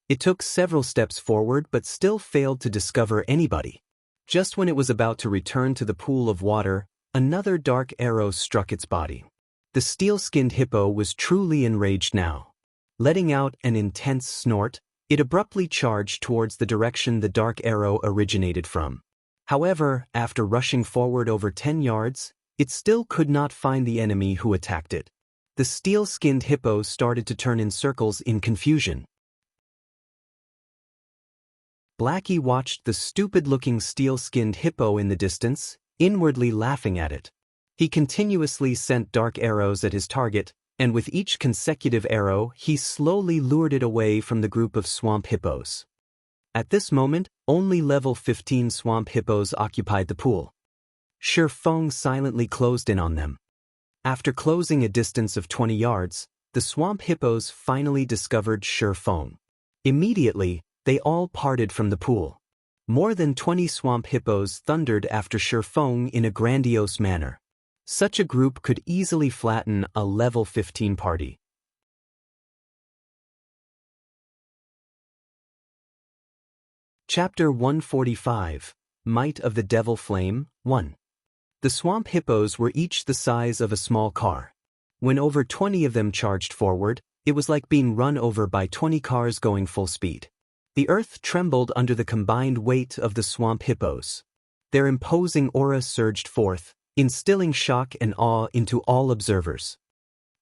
It took several steps forward but still failed to discover anybody. Just when it was about to return to the pool of water, another dark arrow struck its body. The steel-skinned hippo was truly enraged now. Letting out an intense snort, It abruptly charged towards the direction the dark arrow originated from. However, after rushing forward over 10 yards, it still could not find the enemy who attacked it. The steel-skinned hippo started to turn in circles in confusion. Blackie watched the stupid-looking steel-skinned hippo in the distance, inwardly laughing at it. He continuously sent dark arrows at his target, and with each consecutive arrow he slowly lured it away from the group of swamp hippos. At this moment, only level 15 swamp hippos occupied the pool. Shi Feng silently closed in on them. After closing a distance of 20 yards, the swamp hippos finally discovered Shi Feng. Immediately, they all parted from the pool. More than 20 swamp hippos thundered after Shi Feng in a grandiose manner. Such a group could easily flatten a level 15 party. Chapter 145, Might of the Devil Flame, 1. The swamp hippos were each the size of a small car. When over 20 of them charged forward, it was like being run over by 20 cars going full speed. The earth trembled under the combined weight of the swamp hippos. Their imposing aura surged forth, instilling shock and awe into all observers.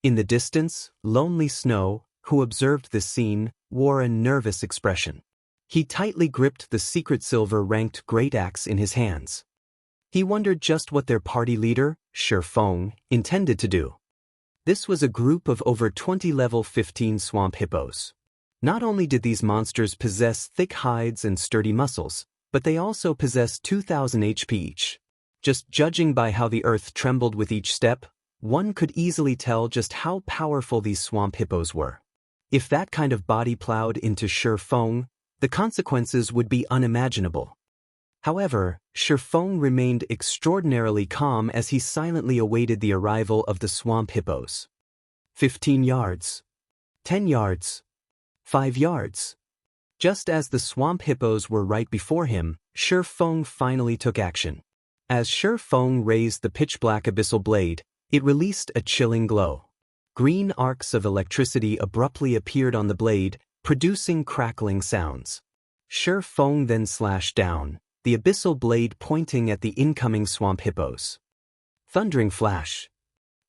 In the distance, Lonely Snow, who observed this scene, wore a nervous expression. He tightly gripped the secret silver-ranked great axe in his hands. He wondered just what their party leader, Shi Feng, intended to do. This was a group of over 20 level 15 swamp hippos. Not only did these monsters possess thick hides and sturdy muscles, but they also possessed 2,000 HP each. Just judging by how the earth trembled with each step, one could easily tell just how powerful these swamp hippos were. If that kind of body plowed into Shi Feng, the consequences would be unimaginable. However, Shi Feng remained extraordinarily calm as he silently awaited the arrival of the swamp hippos. 15 yards. 10 yards. 5 yards. Just as the swamp hippos were right before him, Shi Feng finally took action. As Shi Feng raised the pitch-black abyssal blade, it released a chilling glow. Green arcs of electricity abruptly appeared on the blade, producing crackling sounds. Shi Feng then slashed down, the abyssal blade pointing at the incoming swamp hippos. Thundering flash.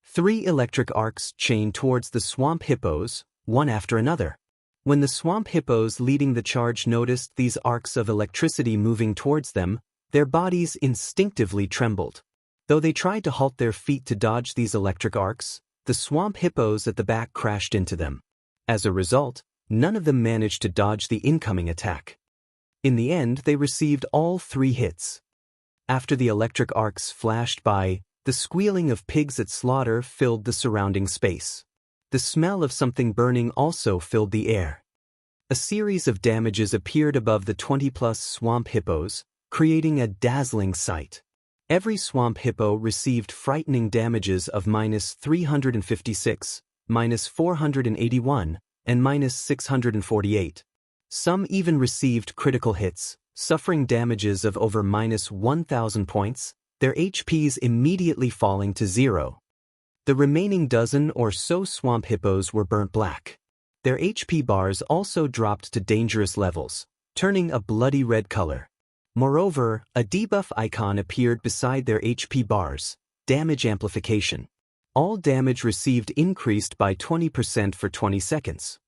3 electric arcs chained towards the swamp hippos, one after another. When the swamp hippos leading the charge noticed these arcs of electricity moving towards them, their bodies instinctively trembled. Though they tried to halt their feet to dodge these electric arcs, the swamp hippos at the back crashed into them. As a result, none of them managed to dodge the incoming attack. In the end, they received all 3 hits. After the electric arcs flashed by, the squealing of pigs at slaughter filled the surrounding space. The smell of something burning also filled the air. A series of damages appeared above the 20-plus swamp hippos, creating a dazzling sight. Every swamp hippo received frightening damages of -356, -481, and -648. Some even received critical hits, suffering damages of over -1,000 points, their HPs immediately falling to 0. The remaining dozen or so swamp hippos were burnt black. Their HP bars also dropped to dangerous levels, turning a bloody red color. Moreover, a debuff icon appeared beside their HP bars, damage amplification. All damage received increased by 20% for 20 seconds.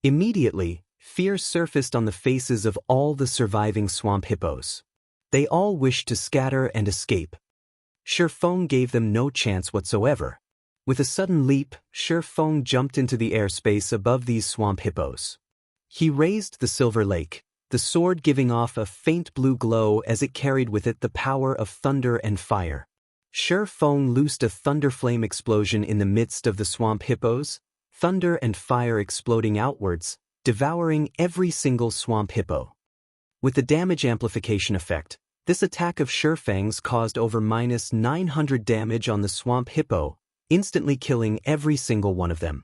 Immediately, fear surfaced on the faces of all the surviving swamp hippos. They all wished to scatter and escape. Shi Feng gave them no chance whatsoever. With a sudden leap, Shi Feng jumped into the airspace above these swamp hippos. He raised the silver lake, the sword giving off a faint blue glow as it carried with it the power of thunder and fire. Shi Feng loosed a thunder flame explosion in the midst of the swamp hippos, thunder and fire exploding outwards, devouring every single swamp hippo. With the damage amplification effect, this attack of Shi Feng's caused over -900 damage on the swamp hippo, instantly killing every single one of them.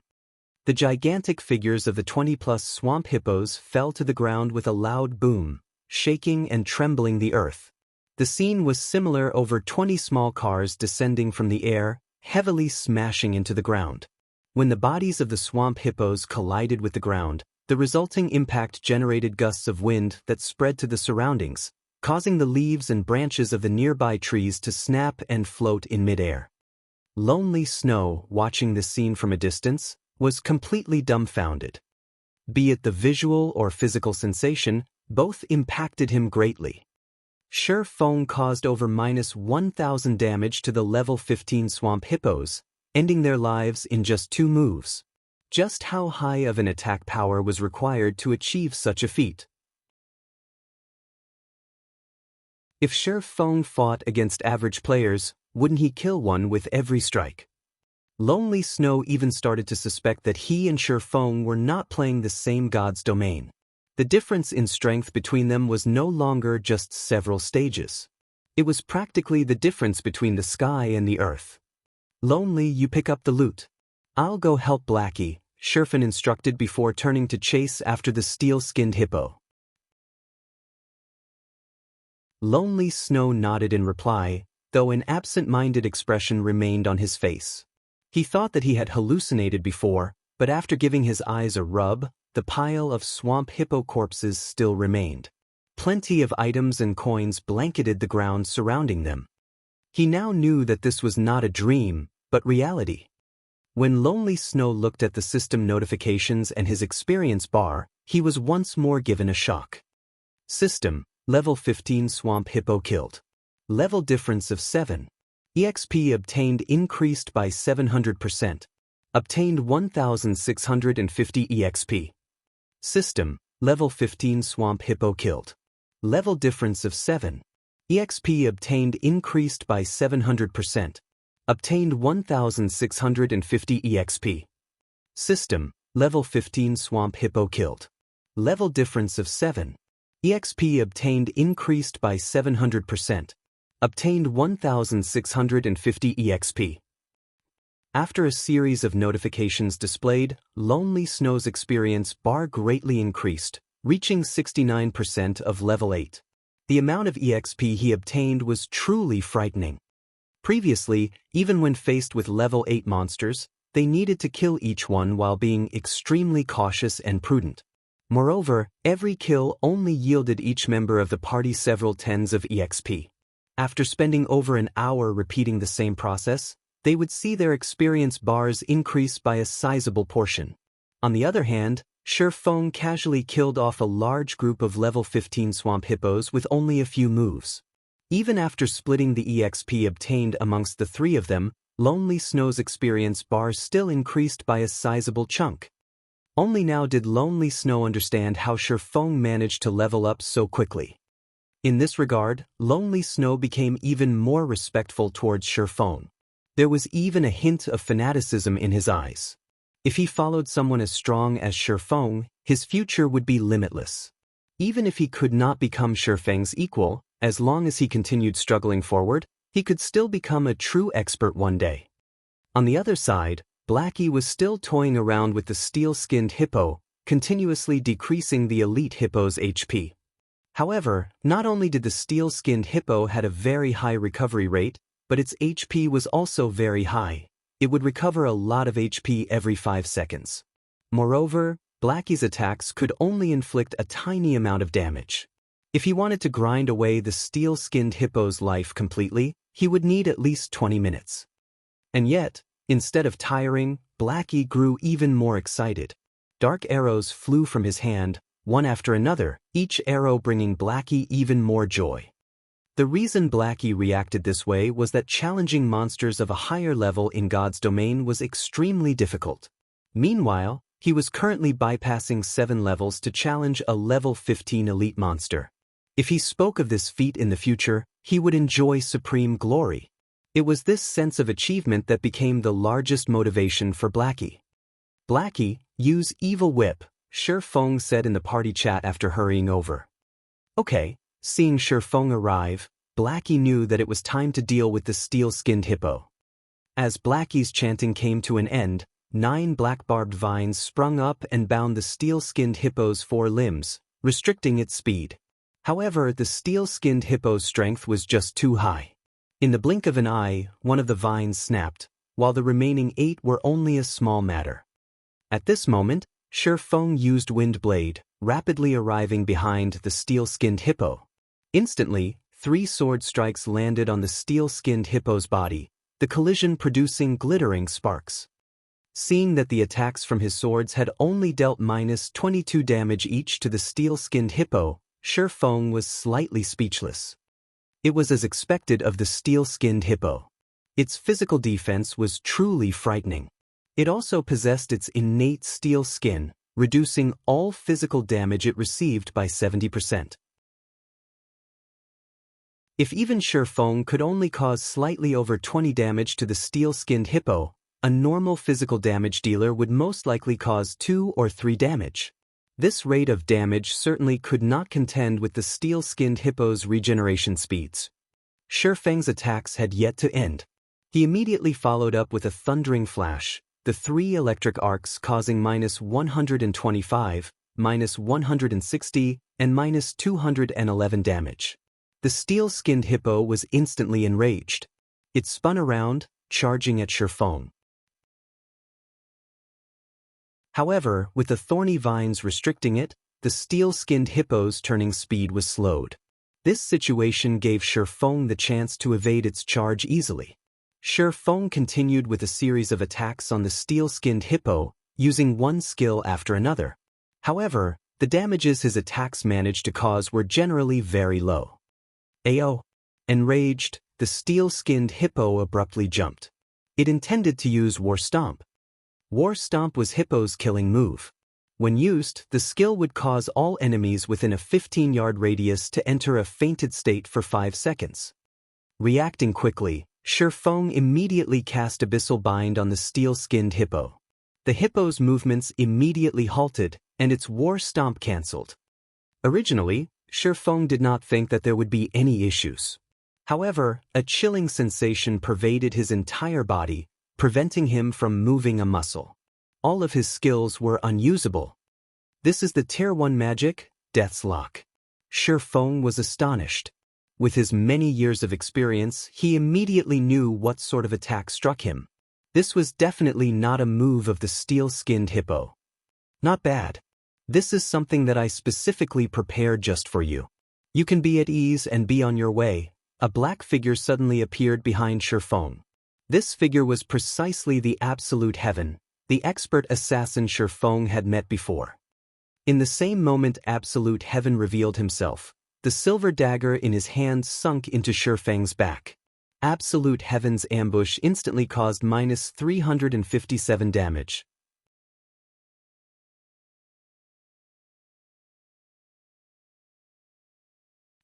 The gigantic figures of the 20-plus swamp hippos fell to the ground with a loud boom, shaking and trembling the earth. The scene was similar over 20 small cars descending from the air, heavily smashing into the ground. When the bodies of the swamp hippos collided with the ground, The resulting impact generated gusts of wind that spread to the surroundings, causing the leaves and branches of the nearby trees to snap and float in midair. Lonely Snow, watching this scene from a distance, was completely dumbfounded. Be it the visual or physical sensation, both impacted him greatly. Shi Feng caused over -1,000 damage to the level 15 swamp hippos, ending their lives in just 2 moves. Just how high of an attack power was required to achieve such a feat? If Shi Feng fought against average players, wouldn't he kill one with every strike? Lonely Snow even started to suspect that he and Shi Feng were not playing the same god's domain. The difference in strength between them was no longer just several stages. It was practically the difference between the sky and the earth. Lonely, you pick up the loot. I'll go help Blackie, Shi Feng instructed before turning to chase after the steel-skinned hippo. Lonely Snow nodded in reply, though an absent-minded expression remained on his face. He thought that he had hallucinated before, but after giving his eyes a rub, the pile of swamp hippo corpses still remained. Plenty of items and coins blanketed the ground surrounding them. He now knew that this was not a dream, but reality. When Lonely Snow looked at the system notifications and his experience bar, he was once more given a shock. System, level 15 swamp hippo killed. Level difference of 7. EXP obtained increased by 700%. Obtained 1,650 EXP. System, level 15 swamp hippo killed. Level difference of 7. EXP obtained increased by 700%. Obtained 1,650 EXP. System, level 15 swamp hippo killed. Level difference of 7. EXP obtained increased by 700%. Obtained 1,650 EXP. After a series of notifications displayed, Lonely Snow's experience bar greatly increased, reaching 69% of level 8. The amount of EXP he obtained was truly frightening. Previously, even when faced with level 8 monsters, they needed to kill each one while being extremely cautious and prudent. Moreover, every kill only yielded each member of the party several tens of EXP. After spending over an hour repeating the same process, they would see their experience bars increase by a sizable portion. On the other hand, Shi Feng casually killed off a large group of level 15 swamp hippos with only a few moves. Even after splitting the EXP obtained amongst the 3 of them, Lonely Snow's experience bar still increased by a sizable chunk. Only now did Lonely Snow understand how Shi Feng managed to level up so quickly. In this regard, Lonely Snow became even more respectful towards Shi Feng. There was even a hint of fanaticism in his eyes. If he followed someone as strong as Shi Feng, his future would be limitless. Even if he could not become Shi Feng's equal, as long as he continued struggling forward, he could still become a true expert one day. On the other side, Blackie was still toying around with the steel-skinned hippo, continuously decreasing the elite hippo's HP. However, not only did the steel-skinned hippo had a very high recovery rate, but its HP was also very high. It would recover a lot of HP every 5 seconds. Moreover, Blackie's attacks could only inflict a tiny amount of damage. If he wanted to grind away the steel-skinned hippo's life completely, he would need at least 20 minutes. And yet, instead of tiring, Blackie grew even more excited. Dark arrows flew from his hand, one after another, each arrow bringing Blackie even more joy. The reason Blackie reacted this way was that challenging monsters of a higher level in God's domain was extremely difficult. Meanwhile, he was currently bypassing 7 levels to challenge a level 15 elite monster. If he spoke of this feat in the future, he would enjoy supreme glory. It was this sense of achievement that became the largest motivation for Blackie. Blackie, use Evil Whip, Shi Feng said in the party chat after hurrying over. Okay. Seeing Shi Feng arrive, Blackie knew that it was time to deal with the steel-skinned hippo. As Blackie's chanting came to an end, 9 black-barbed vines sprung up and bound the steel-skinned hippo's 4 limbs, restricting its speed. However, the steel-skinned hippo's strength was just too high. In the blink of an eye, one of the vines snapped, while the remaining 8 were only a small matter. At this moment, Feng used Wind Blade, rapidly arriving behind the steel-skinned hippo. Instantly, 3 sword strikes landed on the steel-skinned hippo's body, the collision producing glittering sparks. Seeing that the attacks from his swords had only dealt -22 damage each to the steel-skinned hippo, Feng was slightly speechless. It was as expected of the steel-skinned hippo. Its physical defense was truly frightening. It also possessed its innate steel skin, reducing all physical damage it received by 70%. If even Feng could only cause slightly over 20 damage to the steel-skinned hippo, a normal physical damage dealer would most likely cause 2 or 3 damage. This rate of damage certainly could not contend with the steel-skinned hippo's regeneration speeds. Feng's attacks had yet to end. He immediately followed up with a thundering flash, the 3 electric arcs causing -125, -160, and -211 damage. The steel-skinned hippo was instantly enraged. It spun around, charging at Feng. However, with the thorny vines restricting it, the steel-skinned hippo's turning speed was slowed. This situation gave Feng the chance to evade its charge easily. Feng continued with a series of attacks on the steel-skinned hippo, using one skill after another. However, the damages his attacks managed to cause were generally very low. Ao. Enraged, the steel-skinned hippo abruptly jumped. It intended to use War Stomp. War Stomp was Hippo's killing move. When used, the skill would cause all enemies within a 15-yard radius to enter a fainted state for 5 seconds. Reacting quickly, Feng immediately cast Abyssal Bind on the steel-skinned hippo. The hippo's movements immediately halted, and its War Stomp cancelled. Originally, Feng did not think that there would be any issues. However, a chilling sensation pervaded his entire body, preventing him from moving a muscle. All of his skills were unusable. This is the Tier 1 magic, Death's Lock. Feng was astonished. With his many years of experience, he immediately knew what sort of attack struck him. This was definitely not a move of the steel-skinned hippo. Not bad. This is something that I specifically prepared just for you. You can be at ease and be on your way. A black figure suddenly appeared behind Feng. This figure was precisely the Absolute Heaven, the expert assassin Feng had met before. In the same moment Absolute Heaven revealed himself, the silver dagger in his hand sunk into Feng's back. Absolute Heaven's ambush instantly caused -357 damage.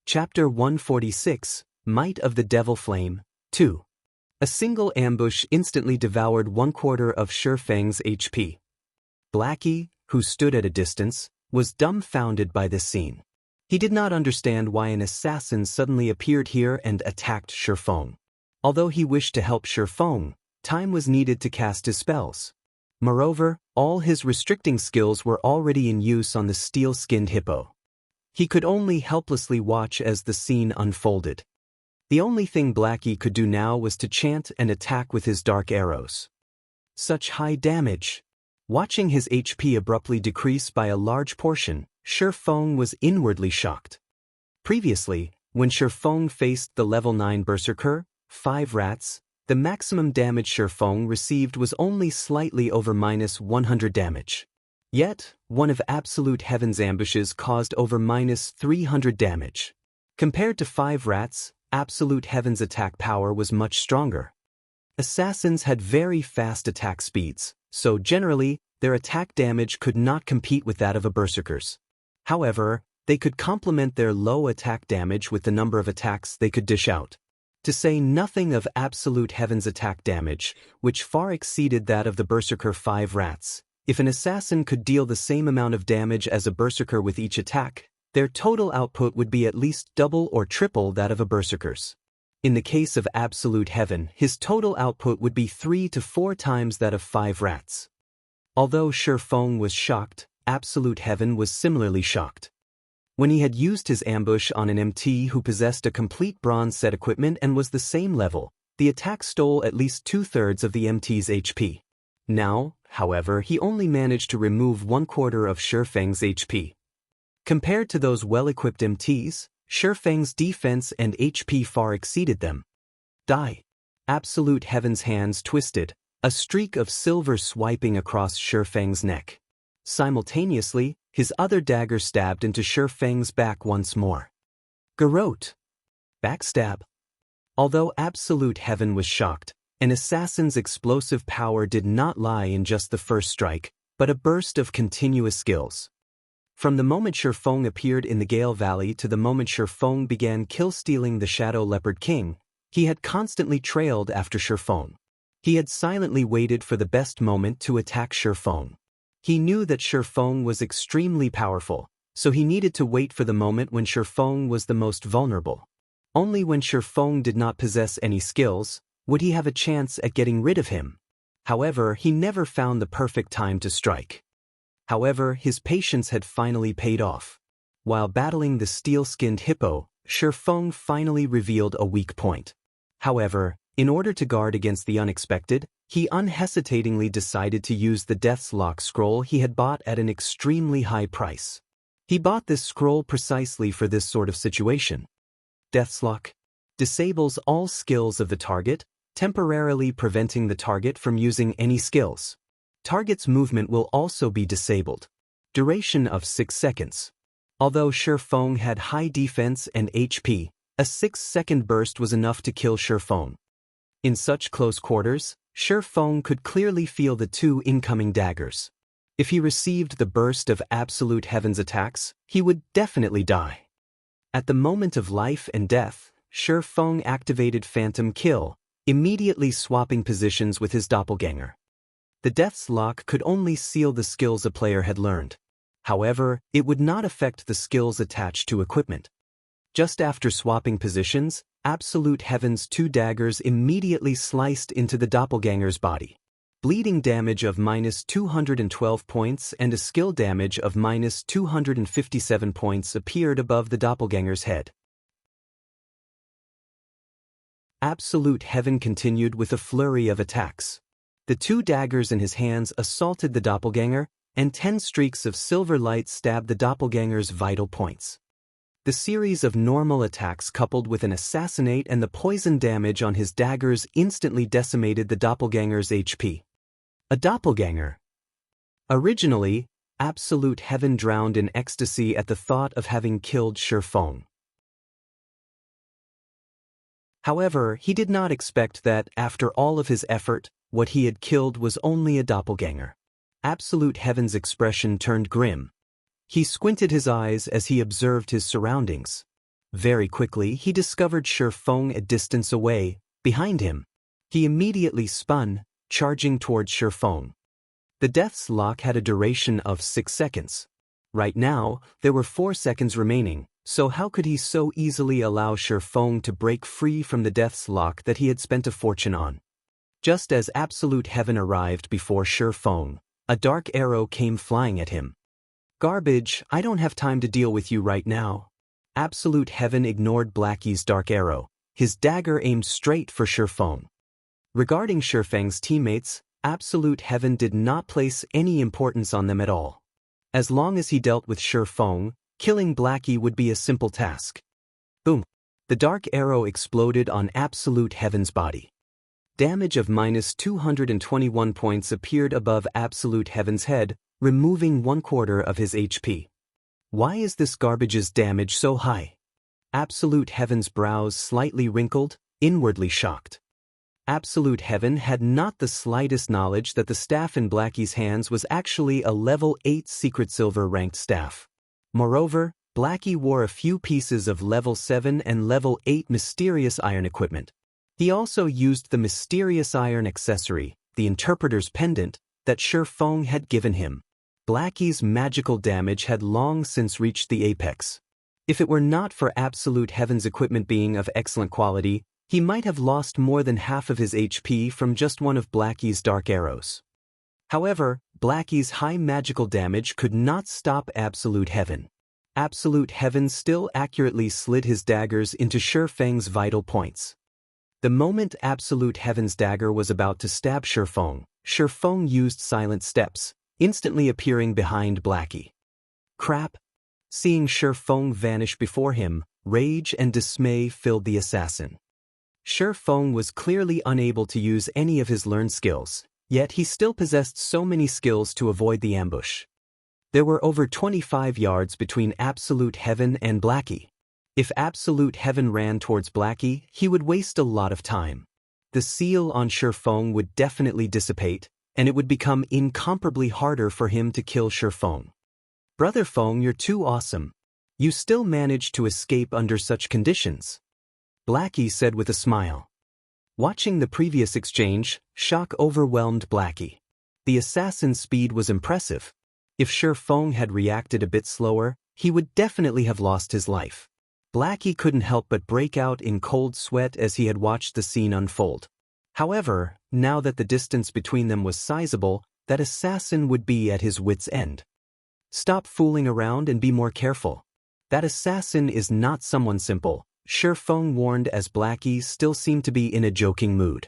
Chapter 146, Might of the Devil Flame, 2. A single ambush instantly devoured 1/4 of Feng's HP. Blackie, who stood at a distance, was dumbfounded by this scene. He did not understand why an assassin suddenly appeared here and attacked Feng. Although he wished to help Feng, time was needed to cast his spells. Moreover, all his restricting skills were already in use on the steel-skinned hippo. He could only helplessly watch as the scene unfolded. The only thing Blackie could do now was to chant and attack with his dark arrows. Such high damage! Watching his HP abruptly decrease by a large portion, Feng was inwardly shocked. Previously, when Feng faced the level 9 Berserker, 5 rats, the maximum damage Feng received was only slightly over -100 damage. Yet, one of Absolute Heaven's ambushes caused over -300 damage. Compared to 5 rats, Absolute Heaven's attack power was much stronger. Assassins had very fast attack speeds, so generally, their attack damage could not compete with that of a berserker's. However, they could complement their low attack damage with the number of attacks they could dish out. To say nothing of Absolute Heaven's attack damage, which far exceeded that of the berserker 5 rats. If an assassin could deal the same amount of damage as a berserker with each attack, their total output would be at least double or triple that of a berserker's. In the case of Absolute Heaven, his total output would be 3 to 4 times that of 5 rats. Although Feng was shocked, Absolute Heaven was similarly shocked. When he had used his ambush on an MT who possessed a complete bronze set equipment and was the same level, the attack stole at least 2/3 of the MT's HP. Now, however, he only managed to remove 1/4 of Shifeng's HP. Compared to those well-equipped MTs, Shifeng's defense and HP far exceeded them. Die. Absolute Heaven's hands twisted, a streak of silver swiping across Shifeng's neck. Simultaneously, his other dagger stabbed into Shifeng's back once more. Garrote. Backstab. Although Absolute Heaven was shocked, an assassin's explosive power did not lie in just the first strike, but a burst of continuous skills. From the moment Shifeng appeared in the Gale Valley to the moment Shifeng began kill-stealing the Shadow Leopard King, he had constantly trailed after Shifeng. He had silently waited for the best moment to attack Shifeng. He knew that Shifeng was extremely powerful, so he needed to wait for the moment when Shifeng was the most vulnerable. Only when Shifeng did not possess any skills would he have a chance at getting rid of him. However, he never found the perfect time to strike. However, his patience had finally paid off. While battling the steel-skinned hippo, Shifeng finally revealed a weak point. However, in order to guard against the unexpected, he unhesitatingly decided to use the Death's Lock scroll he had bought at an extremely high price. He bought this scroll precisely for this sort of situation. Death's Lock disables all skills of the target, temporarily preventing the target from using any skills. Target's movement will also be disabled. Duration of 6 seconds. Although Shifeng had high defense and HP, a 6-second burst was enough to kill Shifeng. In such close quarters, Shifeng could clearly feel the 2 incoming daggers. If he received the burst of Absolute Heaven's attacks, he would definitely die. At the moment of life and death, Shifeng activated Phantom Kill, immediately swapping positions with his doppelganger. The Death's Lock could only seal the skills a player had learned. However, it would not affect the skills attached to equipment. Just after swapping positions, Absolute Heaven's 2 daggers immediately sliced into the doppelganger's body. Bleeding damage of -212 points and a skill damage of -257 points appeared above the doppelganger's head. Absolute Heaven continued with a flurry of attacks. The 2 daggers in his hands assaulted the doppelganger, and 10 streaks of silver light stabbed the doppelganger's vital points. The series of normal attacks coupled with an assassinate and the poison damage on his daggers instantly decimated the doppelganger's HP. A doppelganger. Originally, Absolute Heaven drowned in ecstasy at the thought of having killed Shifeng. However, he did not expect that, after all of his effort, what he had killed was only a doppelganger. Absolute Heaven's expression turned grim. He squinted his eyes as he observed his surroundings. Very quickly, he discovered Shifeng a distance away, behind him. He immediately spun, charging towards Shifeng. The Death's Lock had a duration of 6 seconds. Right now, there were 4 seconds remaining, so how could he so easily allow Shifeng to break free from the Death's Lock that he had spent a fortune on? Just as Absolute Heaven arrived before Shifeng, a dark arrow came flying at him. Garbage, I don't have time to deal with you right now. Absolute Heaven ignored Blackie's dark arrow. His dagger aimed straight for Shifeng. Regarding Shifeng's teammates, Absolute Heaven did not place any importance on them at all. As long as he dealt with Shifeng, killing Blackie would be a simple task. Boom! The dark arrow exploded on Absolute Heaven's body. Damage of -221 points appeared above Absolute Heaven's head, removing 1/4 of his HP. Why is this garbage's damage so high? Absolute Heaven's brows slightly wrinkled, inwardly shocked. Absolute Heaven had not the slightest knowledge that the staff in Blackie's hands was actually a level 8 secret silver ranked staff. Moreover, Blackie wore a few pieces of level 7 and level 8 mysterious iron equipment. He also used the mysterious iron accessory, the Interpreter's Pendant, that Shifeng had given him. Blackie's magical damage had long since reached the apex. If it were not for Absolute Heaven's equipment being of excellent quality, he might have lost more than half of his HP from just one of Blackie's dark arrows. However, Blackie's high magical damage could not stop Absolute Heaven. Absolute Heaven still accurately slid his daggers into Shifeng's vital points. The moment Absolute Heaven's dagger was about to stab Shifeng, Shifeng used silent steps, instantly appearing behind Blackie. Crap! Seeing Shifeng vanish before him, rage and dismay filled the assassin. Shifeng was clearly unable to use any of his learned skills, yet he still possessed so many skills to avoid the ambush. There were over 25 yards between Absolute Heaven and Blackie. If Absolute Heaven ran towards Blackie, he would waste a lot of time. The seal on Shifeng would definitely dissipate, and it would become incomparably harder for him to kill Shifeng. Brother Feng, you're too awesome. You still managed to escape under such conditions. Blackie said with a smile. Watching the previous exchange, shock overwhelmed Blackie. The assassin's speed was impressive. If Shifeng had reacted a bit slower, he would definitely have lost his life. Blackie couldn't help but break out in cold sweat as he had watched the scene unfold. However, now that the distance between them was sizable, that assassin would be at his wits' end. Stop fooling around and be more careful. That assassin is not someone simple, Shifeng warned as Blackie still seemed to be in a joking mood.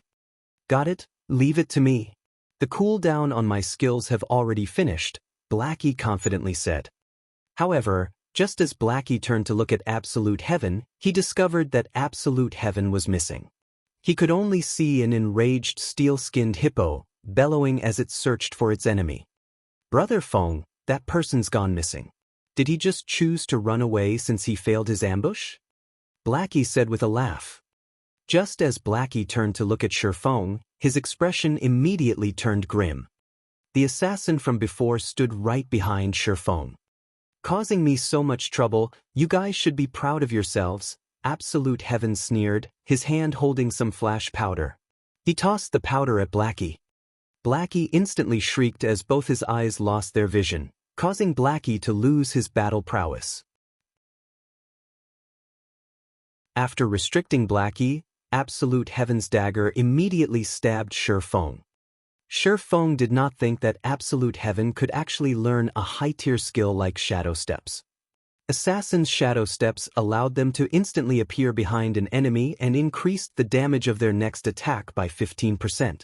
Got it? Leave it to me. The cooldown on my skills have already finished, Blackie confidently said. However, just as Blackie turned to look at Absolute Heaven, he discovered that Absolute Heaven was missing. He could only see an enraged steel-skinned hippo, bellowing as it searched for its enemy. Brother Feng, that person's gone missing. Did he just choose to run away since he failed his ambush? Blackie said with a laugh. Just as Blackie turned to look at Shifeng, his expression immediately turned grim. The assassin from before stood right behind Shifeng. Causing me so much trouble, you guys should be proud of yourselves, Absolute Heaven sneered, his hand holding some flash powder. He tossed the powder at Blackie. Blackie instantly shrieked as both his eyes lost their vision, causing Blackie to lose his battle prowess. After restricting Blackie, Absolute Heaven's dagger immediately stabbed Shifeng. Shifeng did not think that Absolute Heaven could actually learn a high-tier skill like Shadow Steps. Assassin's Shadow Steps allowed them to instantly appear behind an enemy and increased the damage of their next attack by 15%.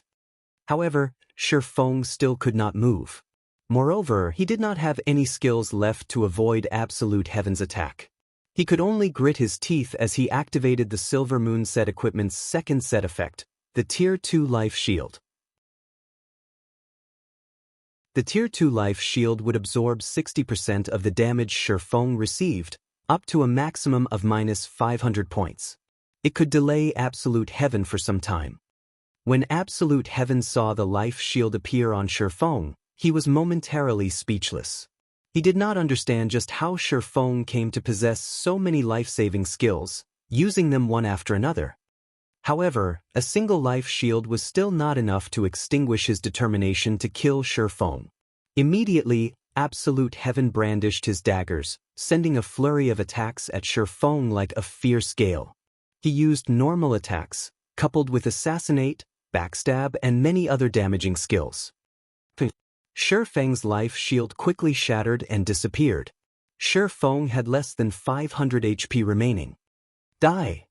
However, Shifeng still could not move. Moreover, he did not have any skills left to avoid Absolute Heaven's attack. He could only grit his teeth as he activated the Silver Moon set equipment's second set effect, the Tier 2 Life Shield. The Tier 2 Life Shield would absorb 60% of the damage Shifeng received, up to a maximum of -500 points. It could delay Absolute Heaven for some time. When Absolute Heaven saw the Life Shield appear on Shifeng, he was momentarily speechless. He did not understand just how Shifeng came to possess so many life-saving skills, using them one after another. However, a single life shield was still not enough to extinguish his determination to kill Shifeng. Immediately, Absolute Heaven brandished his daggers, sending a flurry of attacks at Shifeng like a fierce gale. He used normal attacks, coupled with assassinate, backstab, and many other damaging skills. Shifeng's life shield quickly shattered and disappeared. Shifeng had less than 500 HP remaining. Die!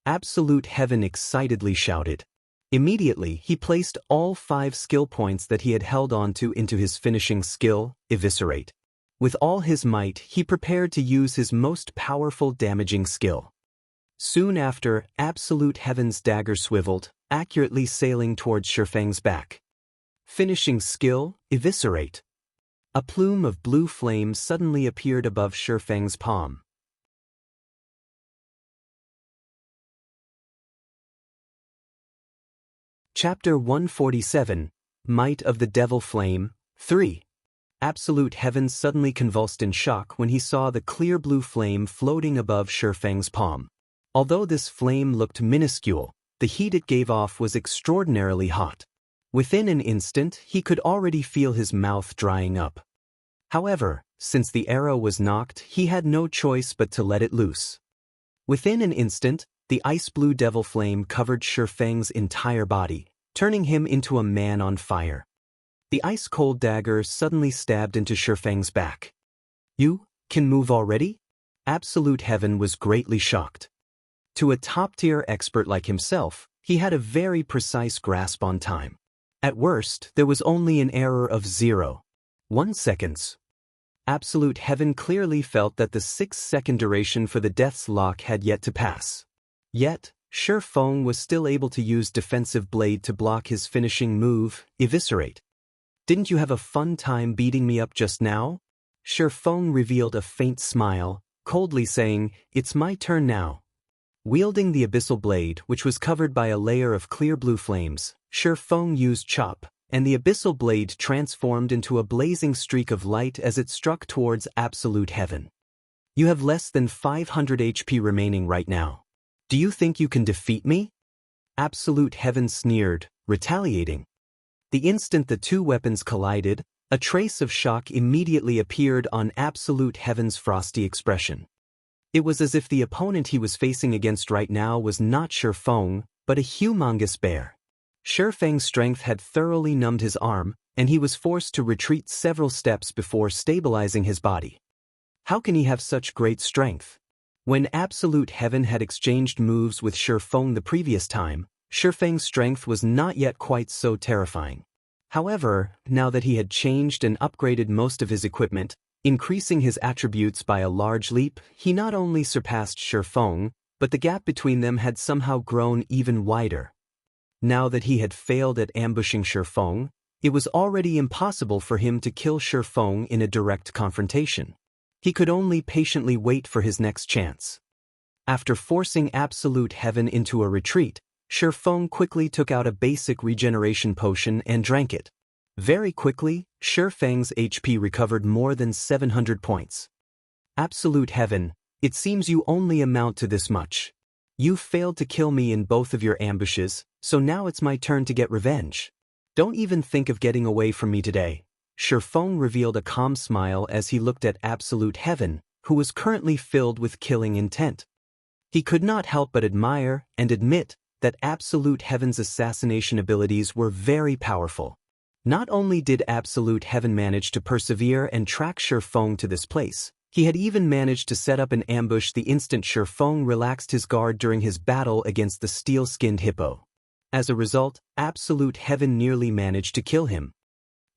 Absolute Heaven excitedly shouted. Immediately, he placed all 5 skill points that he had held onto into his finishing skill, Eviscerate. With all his might, he prepared to use his most powerful damaging skill. Soon after, Absolute Heaven's dagger swiveled, accurately sailing towards Shifeng's back. Finishing skill, Eviscerate. A plume of blue flame suddenly appeared above Shifeng's palm. Chapter 147, Might of the Devil Flame, 3. Absolute Heaven suddenly convulsed in shock when he saw the clear blue flame floating above Shifeng's palm. Although this flame looked minuscule, the heat it gave off was extraordinarily hot. Within an instant, he could already feel his mouth drying up. However, since the arrow was knocked, he had no choice but to let it loose. Within an instant, the ice-blue devil flame covered Shifeng's entire body, turning him into a man on fire. The ice-cold dagger suddenly stabbed into Shifeng's back. You can move already? Absolute Heaven was greatly shocked. To a top-tier expert like himself, he had a very precise grasp on time. At worst, there was only an error of 0.1 seconds. Absolute Heaven clearly felt that the 6-second duration for the Death's Lock had yet to pass. Yet, Shi Feng was still able to use Defensive Blade to block his finishing move, Eviscerate. Didn't you have a fun time beating me up just now? Shi Feng revealed a faint smile, coldly saying, "It's my turn now." Wielding the Abyssal Blade, which was covered by a layer of clear blue flames, Shi Feng used Chop, and the Abyssal Blade transformed into a blazing streak of light as it struck towards Absolute Heaven. You have less than 500 HP remaining right now. Do you think you can defeat me? Absolute Heaven sneered, retaliating. The instant the two weapons collided, a trace of shock immediately appeared on Absolute Heaven's frosty expression. It was as if the opponent he was facing against right now was not Shi Feng, but a humongous bear. Shi Feng's strength had thoroughly numbed his arm, and he was forced to retreat several steps before stabilizing his body. How can he have such great strength? When Absolute Heaven had exchanged moves with Shi Feng the previous time, Shi Feng's strength was not yet quite so terrifying. However, now that he had changed and upgraded most of his equipment, increasing his attributes by a large leap, he not only surpassed Shi Feng, but the gap between them had somehow grown even wider. Now that he had failed at ambushing Shi Feng, it was already impossible for him to kill Shi Feng in a direct confrontation. He could only patiently wait for his next chance. After forcing Absolute Heaven into a retreat, Shi Feng quickly took out a basic regeneration potion and drank it. Very quickly, Shi Feng's HP recovered more than 700 points. Absolute Heaven, it seems you only amount to this much. You failed to kill me in both of your ambushes, so now it's my turn to get revenge. Don't even think of getting away from me today. Shi Feng revealed a calm smile as he looked at Absolute Heaven, who was currently filled with killing intent. He could not help but admire and admit that Absolute Heaven's assassination abilities were very powerful. Not only did Absolute Heaven manage to persevere and track Shi Feng to this place, he had even managed to set up an ambush the instant Shi Feng relaxed his guard during his battle against the steel-skinned hippo. As a result, Absolute Heaven nearly managed to kill him.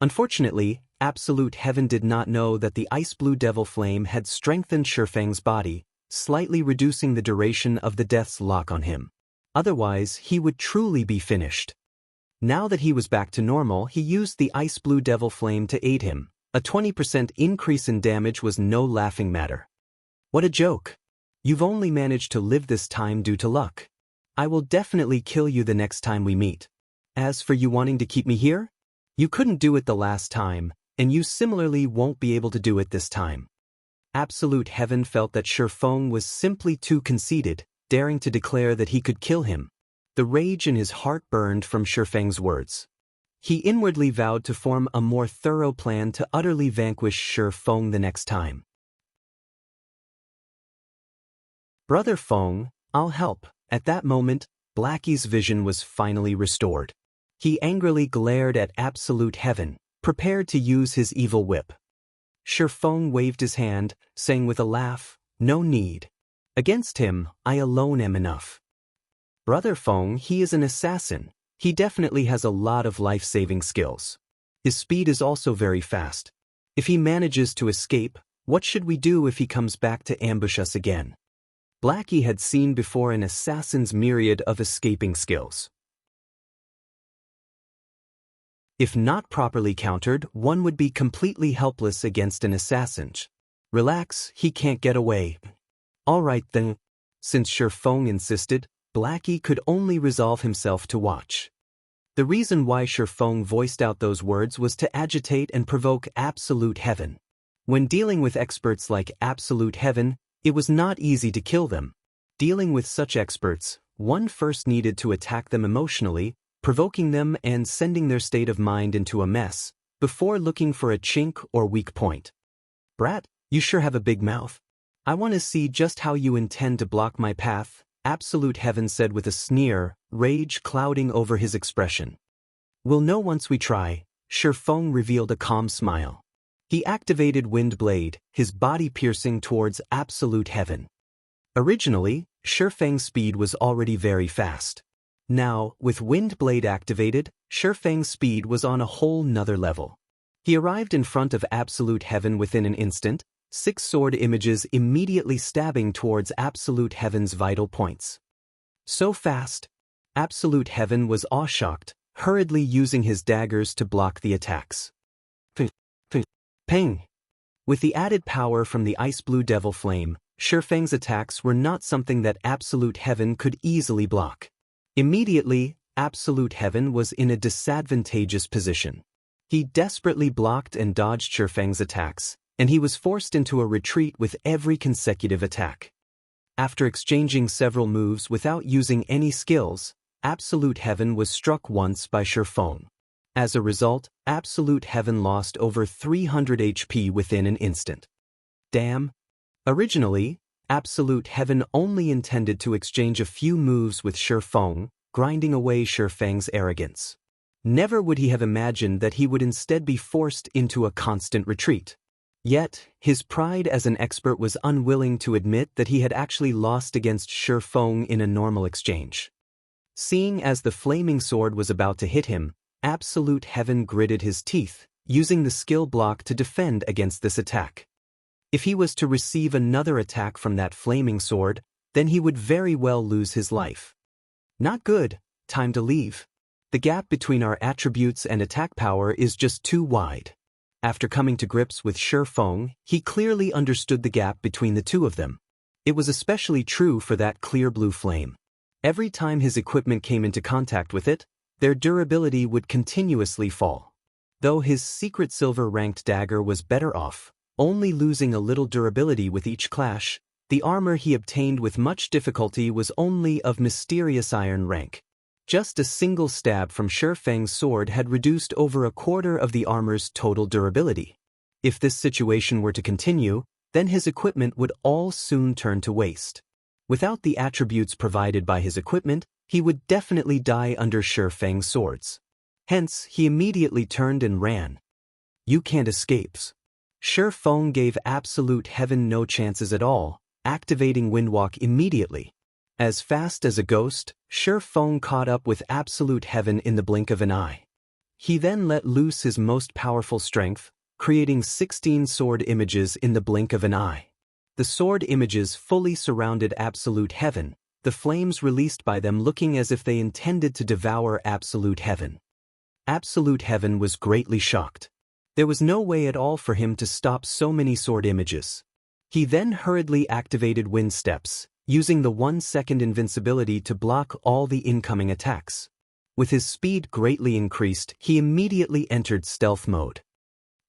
Unfortunately, Absolute Heaven did not know that the ice blue devil flame had strengthened Shi Feng's body, slightly reducing the duration of the Death's Lock on him. Otherwise, he would truly be finished. Now that he was back to normal, he used the ice blue devil flame to aid him. A 20% increase in damage was no laughing matter. What a joke. You've only managed to live this time due to luck. I will definitely kill you the next time we meet. As for you wanting to keep me here, you couldn't do it the last time, and you similarly won't be able to do it this time. Absolute Heaven felt that Shi Feng was simply too conceited, daring to declare that he could kill him. The rage in his heart burned from Shi Feng's words. He inwardly vowed to form a more thorough plan to utterly vanquish Shi Feng the next time. Brother Feng, I'll help. At that moment, Blackie's vision was finally restored. He angrily glared at Absolute Heaven, prepared to use his evil whip. Shi Feng waved his hand, saying with a laugh, "No need. Against him, I alone am enough." Brother Feng, he is an assassin. He definitely has a lot of life-saving skills. His speed is also very fast. If he manages to escape, what should we do if he comes back to ambush us again? Blackie had seen before an assassin's myriad of escaping skills. If not properly countered, one would be completely helpless against an assassin. Relax, he can't get away. All right then. Since Shi Feng insisted, Blackie could only resolve himself to watch. The reason why Shi Feng voiced out those words was to agitate and provoke Absolute Heaven. When dealing with experts like Absolute Heaven, it was not easy to kill them. Dealing with such experts, one first needed to attack them emotionally, provoking them and sending their state of mind into a mess, before looking for a chink or weak point. Brat, you sure have a big mouth. I want to see just how you intend to block my path, Absolute Heaven said with a sneer, rage clouding over his expression. We'll know once we try. Shi Feng revealed a calm smile. He activated Wind Blade, his body piercing towards Absolute Heaven. Originally, Shi Feng's speed was already very fast. Now, with Wind Blade activated, Shifeng's speed was on a whole nother level. He arrived in front of Absolute Heaven within an instant, 6 sword images immediately stabbing towards Absolute Heaven's vital points. So fast, Absolute Heaven was awe-shocked, hurriedly using his daggers to block the attacks. Ping! With the added power from the Ice Blue Devil Flame, Shifeng's attacks were not something that Absolute Heaven could easily block. Immediately, Absolute Heaven was in a disadvantageous position. He desperately blocked and dodged Shifeng's attacks, and he was forced into a retreat with every consecutive attack. After exchanging several moves without using any skills, Absolute Heaven was struck once by Shifeng. As a result, Absolute Heaven lost over 300 HP within an instant. Damn! Originally, Absolute Heaven only intended to exchange a few moves with Shifeng, grinding away Shifeng's arrogance. Never would he have imagined that he would instead be forced into a constant retreat. Yet, his pride as an expert was unwilling to admit that he had actually lost against Shifeng in a normal exchange. Seeing as the flaming sword was about to hit him, Absolute Heaven gritted his teeth, using the skill block to defend against this attack. If he was to receive another attack from that flaming sword, then he would very well lose his life. Not good, time to leave. The gap between our attributes and attack power is just too wide. After coming to grips with Shifeng, he clearly understood the gap between the two of them. It was especially true for that clear blue flame. Every time his equipment came into contact with it, their durability would continuously fall. Though his secret silver-ranked dagger was better off, only losing a little durability with each clash, the armor he obtained with much difficulty was only of mysterious iron rank. Just a single stab from Shifeng's sword had reduced over a quarter of the armor's total durability. If this situation were to continue, then his equipment would all soon turn to waste. Without the attributes provided by his equipment, he would definitely die under Shifeng's swords. Hence, he immediately turned and ran. You can't escape. Shifeng gave Absolute Heaven no chances at all, activating Windwalk immediately. As fast as a ghost, Shifeng caught up with Absolute Heaven in the blink of an eye. He then let loose his most powerful strength, creating 16 sword images in the blink of an eye. The sword images fully surrounded Absolute Heaven, the flames released by them looking as if they intended to devour Absolute Heaven. Absolute Heaven was greatly shocked. There was no way at all for him to stop so many sword images. He then hurriedly activated Wind Steps, using the 1-second invincibility to block all the incoming attacks. With his speed greatly increased, he immediately entered stealth mode.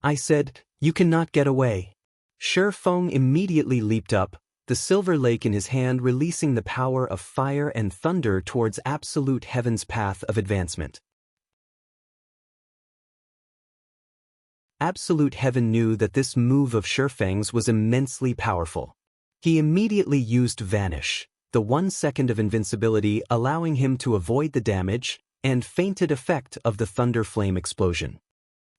I said, "You cannot get away." Shifeng immediately leaped up, the silver lake in his hand releasing the power of fire and thunder towards Absolute Heaven's path of advancement. Absolute Heaven knew that this move of Shifeng's was immensely powerful. He immediately used Vanish, the 1 second of invincibility allowing him to avoid the damage and fainted effect of the Thunder Flame explosion.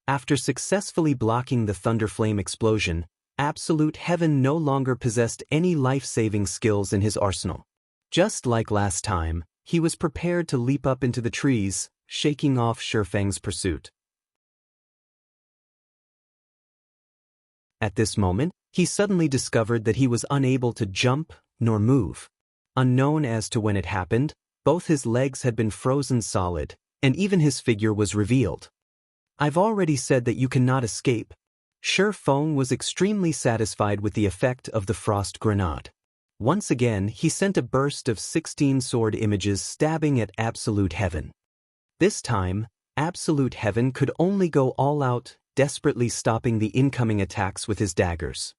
After successfully blocking the Thunder Flame explosion, Absolute Heaven no longer possessed any life-saving skills in his arsenal. Just like last time, he was prepared to leap up into the trees, shaking off Shifeng's pursuit. At this moment, he suddenly discovered that he was unable to jump nor move. Unknown as to when it happened, both his legs had been frozen solid, and even his figure was revealed. I've already said that you cannot escape. Shifeng was extremely satisfied with the effect of the Frost Grenade. Once again, he sent a burst of 16 sword images stabbing at Absolute Heaven. This time, Absolute Heaven could only go all out, desperately stopping the incoming attacks with his daggers.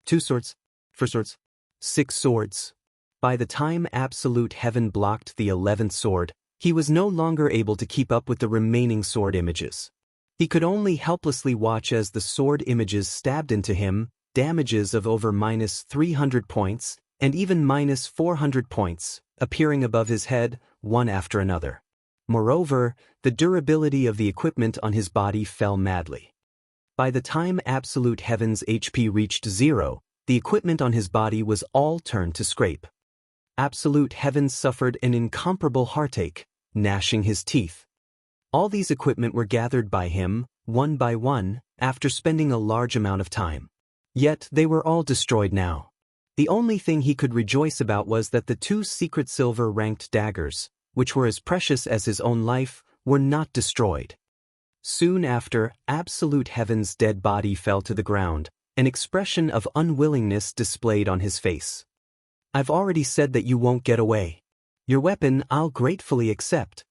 2 swords, 4 swords, 6 swords. By the time Absolute Heaven blocked the 11th sword, he was no longer able to keep up with the remaining sword images. He could only helplessly watch as the sword images stabbed into him, damages of over -300 points, and even -400 points, appearing above his head, one after another. Moreover, the durability of the equipment on his body fell madly. By the time Absolute Heaven's HP reached 0, the equipment on his body was all turned to scrape. Absolute Heaven suffered an incomparable heartache, gnashing his teeth. All these equipment were gathered by him, one by one, after spending a large amount of time. Yet they were all destroyed now. The only thing he could rejoice about was that the two secret silver-ranked daggers, which were as precious as his own life, were not destroyed. Soon after, Absolute Heaven's dead body fell to the ground, an expression of unwillingness displayed on his face. "I've already said that you won't get away. Your weapon I'll gratefully accept."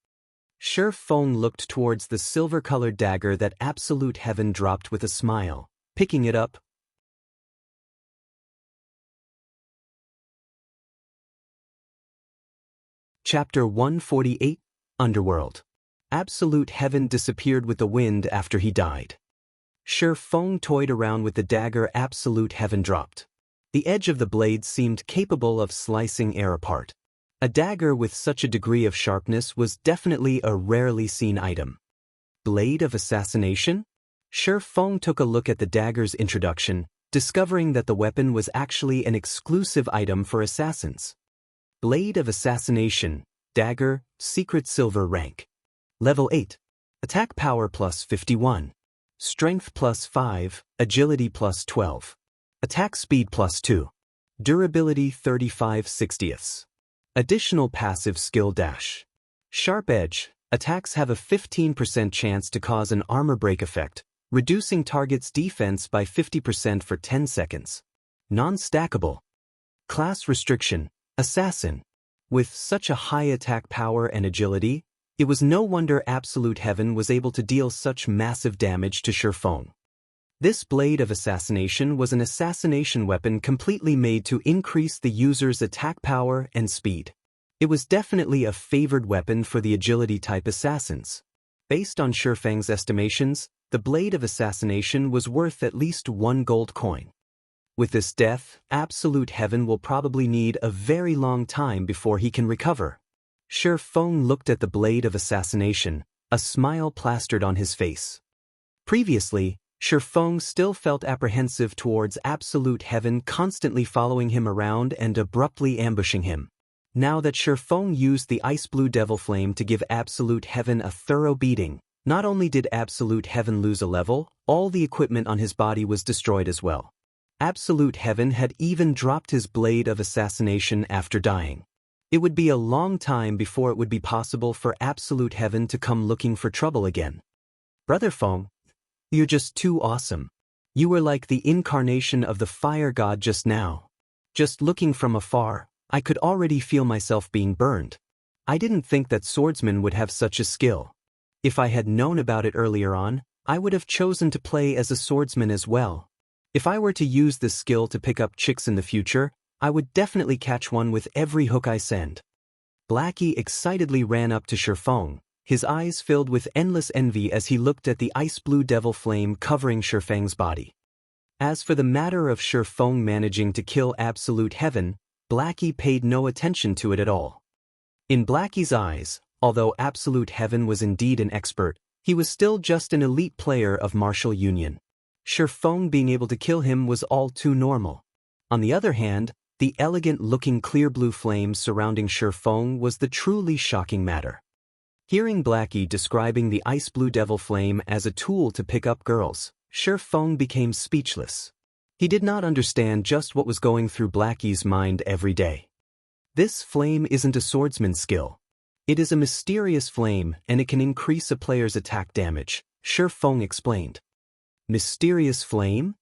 Shi Feng looked towards the silver-colored dagger that Absolute Heaven dropped with a smile, picking it up. Chapter 148, Underworld. Absolute Heaven disappeared with the wind after he died. Shi Feng toyed around with the dagger Absolute Heaven dropped. The edge of the blade seemed capable of slicing air apart. A dagger with such a degree of sharpness was definitely a rarely seen item. Blade of Assassination? Shi Feng took a look at the dagger's introduction, discovering that the weapon was actually an exclusive item for assassins. Blade of Assassination, dagger, secret silver rank. Level 8. Attack power plus 51. Strength plus 5, agility plus 12. Attack speed plus 2. Durability 35/60. Additional passive skill dash. Sharp edge. Attacks have a 15% chance to cause an armor break effect, reducing target's defense by 50% for 10 seconds. Non-stackable. Class restriction. Assassin. With such a high attack power and agility, it was no wonder Absolute Heaven was able to deal such massive damage to Shi Feng. This Blade of Assassination was an assassination weapon completely made to increase the user's attack power and speed. It was definitely a favored weapon for the agility-type assassins. Based on Shi Feng's estimations, the Blade of Assassination was worth at least 1 gold coin. With this death, Absolute Heaven will probably need a very long time before he can recover. Shi Feng looked at the Blade of Assassination, a smile plastered on his face. Previously, Shi Feng still felt apprehensive towards Absolute Heaven constantly following him around and abruptly ambushing him. Now that Shi Feng used the ice blue devil flame to give Absolute Heaven a thorough beating, not only did Absolute Heaven lose a level, all the equipment on his body was destroyed as well. Absolute Heaven had even dropped his Blade of Assassination after dying. It would be a long time before it would be possible for Absolute Heaven to come looking for trouble again. "Brother Feng, you're just too awesome. You were like the incarnation of the fire god just now. Just looking from afar, I could already feel myself being burned. I didn't think that swordsmen would have such a skill. If I had known about it earlier on, I would have chosen to play as a swordsman as well. If I were to use this skill to pick up chicks in the future, I would definitely catch one with every hook I send." Blackie excitedly ran up to Shi Feng, his eyes filled with endless envy as he looked at the ice blue devil flame covering Shi Feng's body. As for the matter of Shi Feng managing to kill Absolute Heaven, Blackie paid no attention to it at all. In Blackie's eyes, although Absolute Heaven was indeed an expert, he was still just an elite player of martial union. Shi Feng being able to kill him was all too normal. On the other hand, the elegant-looking clear blue flame surrounding Shi Feng was the truly shocking matter. Hearing Blackie describing the ice blue devil flame as a tool to pick up girls, Shi Feng became speechless. He did not understand just what was going through Blackie's mind every day. This flame isn't a swordsman's skill. It is a mysterious flame and it can increase a player's attack damage, Shi Feng explained. Mysterious flame?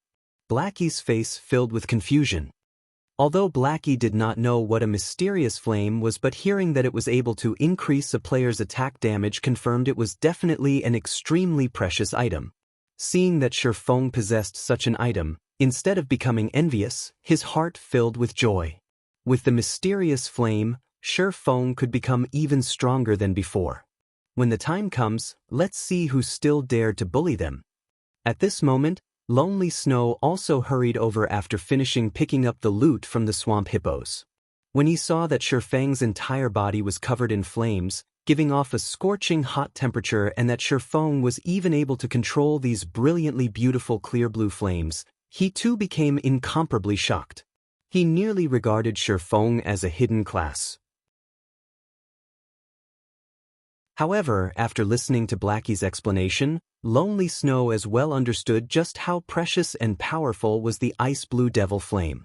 Blackie's face filled with confusion. Although Blackie did not know what a mysterious flame was, but hearing that it was able to increase a player's attack damage confirmed it was definitely an extremely precious item. Seeing that Shi Feng possessed such an item, instead of becoming envious, his heart filled with joy. With the mysterious flame, Shi Feng could become even stronger than before. When the time comes, let's see who still dared to bully them. At this moment, Lonely Snow also hurried over after finishing picking up the loot from the swamp hippos. When he saw that Shi Feng's entire body was covered in flames, giving off a scorching hot temperature, and that Shi Feng was even able to control these brilliantly beautiful clear blue flames, he too became incomparably shocked. He nearly regarded Shi Feng as a hidden class. However, after listening to Blackie's explanation, Lonely Snow as well understood just how precious and powerful was the Ice Blue Devil Flame.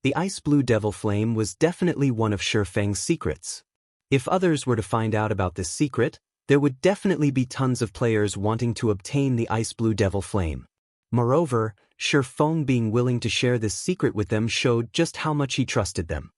The Ice Blue Devil Flame was definitely one of Shifeng's secrets. If others were to find out about this secret, there would definitely be tons of players wanting to obtain the Ice Blue Devil Flame. Moreover, Shifeng being willing to share this secret with them showed just how much he trusted them.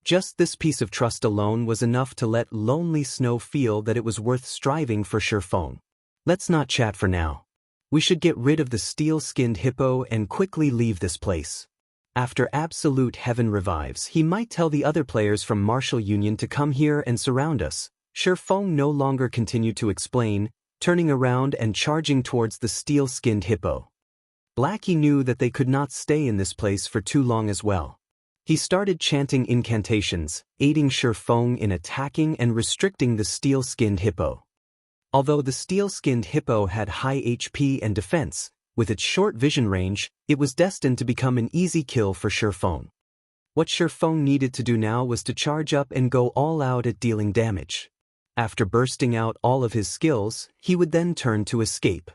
Just this piece of trust alone was enough to let Lonely Snow feel that it was worth striving for Shifeng. Let's not chat for now. We should get rid of the steel-skinned hippo and quickly leave this place. After Absolute Heaven revives, he might tell the other players from Martial Union to come here and surround us. Shifeng no longer continued to explain, turning around and charging towards the steel-skinned hippo. Blackie knew that they could not stay in this place for too long as well. He started chanting incantations, aiding Shifeng in attacking and restricting the steel-skinned hippo. Although the steel-skinned hippo had high HP and defense, with its short vision range, it was destined to become an easy kill for Shifeng. What Shifeng needed to do now was to charge up and go all out at dealing damage. After bursting out all of his skills, he would then turn to escape.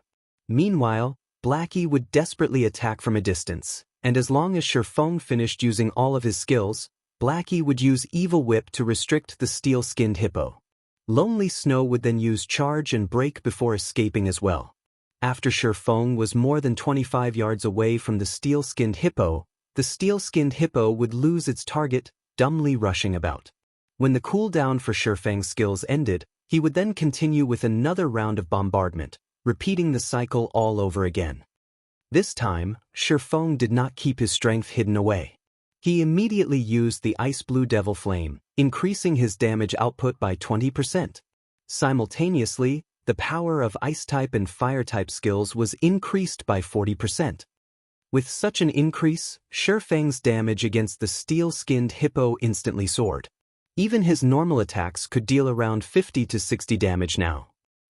Meanwhile, Blackie would desperately attack from a distance, and as long as Shifeng finished using all of his skills, Blackie would use Evil Whip to restrict the steel-skinned hippo. Lonely Snow would then use Charge and Break before escaping as well. After Shifeng was more than 25 yards away from the steel-skinned hippo, the steel-skinned hippo would lose its target, dumbly rushing about. When the cooldown for Shifeng's skills ended, he would then continue with another round of bombardment, repeating the cycle all over again. This time, Shifeng did not keep his strength hidden away. He immediately used the Ice Blue Devil Flame, increasing his damage output by 20%. Simultaneously, the power of Ice-type and Fire-type skills was increased by 40%. With such an increase, Shifeng's damage against the steel-skinned hippo instantly soared. Even his normal attacks could deal around 50 to 60 damage now.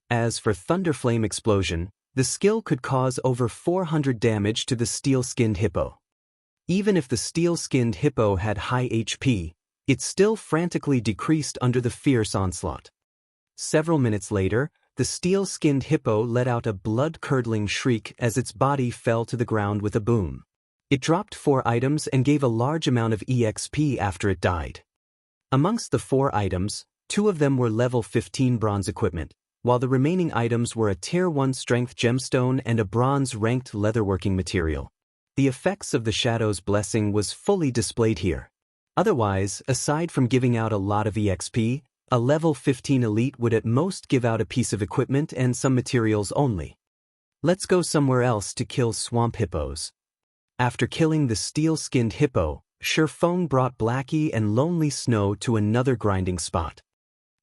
As for Thunder Flame Explosion, the skill could cause over 400 damage to the steel-skinned hippo. Even if the steel-skinned hippo had high HP, it still frantically decreased under the fierce onslaught. Several minutes later, the steel-skinned hippo let out a blood-curdling shriek as its body fell to the ground with a boom. It dropped 4 items and gave a large amount of EXP after it died. Amongst the 4 items, 2 of them were level 15 bronze equipment, while the remaining items were a Tier 1 strength gemstone and a bronze-ranked leatherworking material. The effects of the Shadow's Blessing was fully displayed here. Otherwise, aside from giving out a lot of EXP, a level 15 elite would at most give out a piece of equipment and some materials only. Let's go somewhere else to kill swamp hippos. After killing the steel-skinned hippo, Shifeng brought Blackie and Lonely Snow to another grinding spot.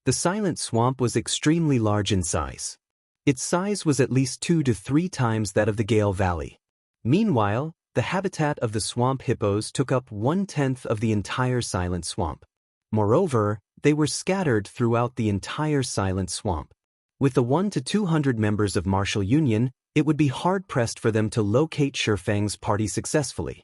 The Silent Swamp was extremely large in size. Its size was at least 2 to 3 times that of the Gale Valley. Meanwhile, the habitat of the swamp hippos took up 1/10 of the entire Silent Swamp. Moreover, they were scattered throughout the entire Silent Swamp. With the 1 to 200 members of Martial Union, it would be hard-pressed for them to locate Shifeng's party successfully.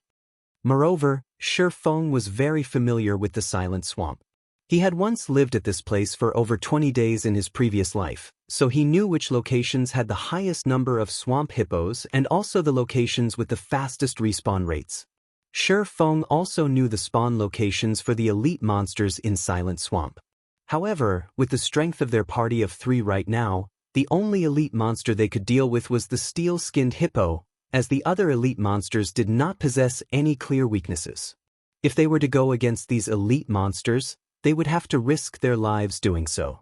Moreover, Shifeng was very familiar with the Silent Swamp. He had once lived at this place for over 20 days in his previous life, so he knew which locations had the highest number of swamp hippos and also the locations with the fastest respawn rates. Shifeng also knew the spawn locations for the elite monsters in Silent Swamp. However, with the strength of their party of 3 right now, the only elite monster they could deal with was the steel-skinned hippo, as the other elite monsters did not possess any clear weaknesses. If they were to go against these elite monsters, they would have to risk their lives doing so.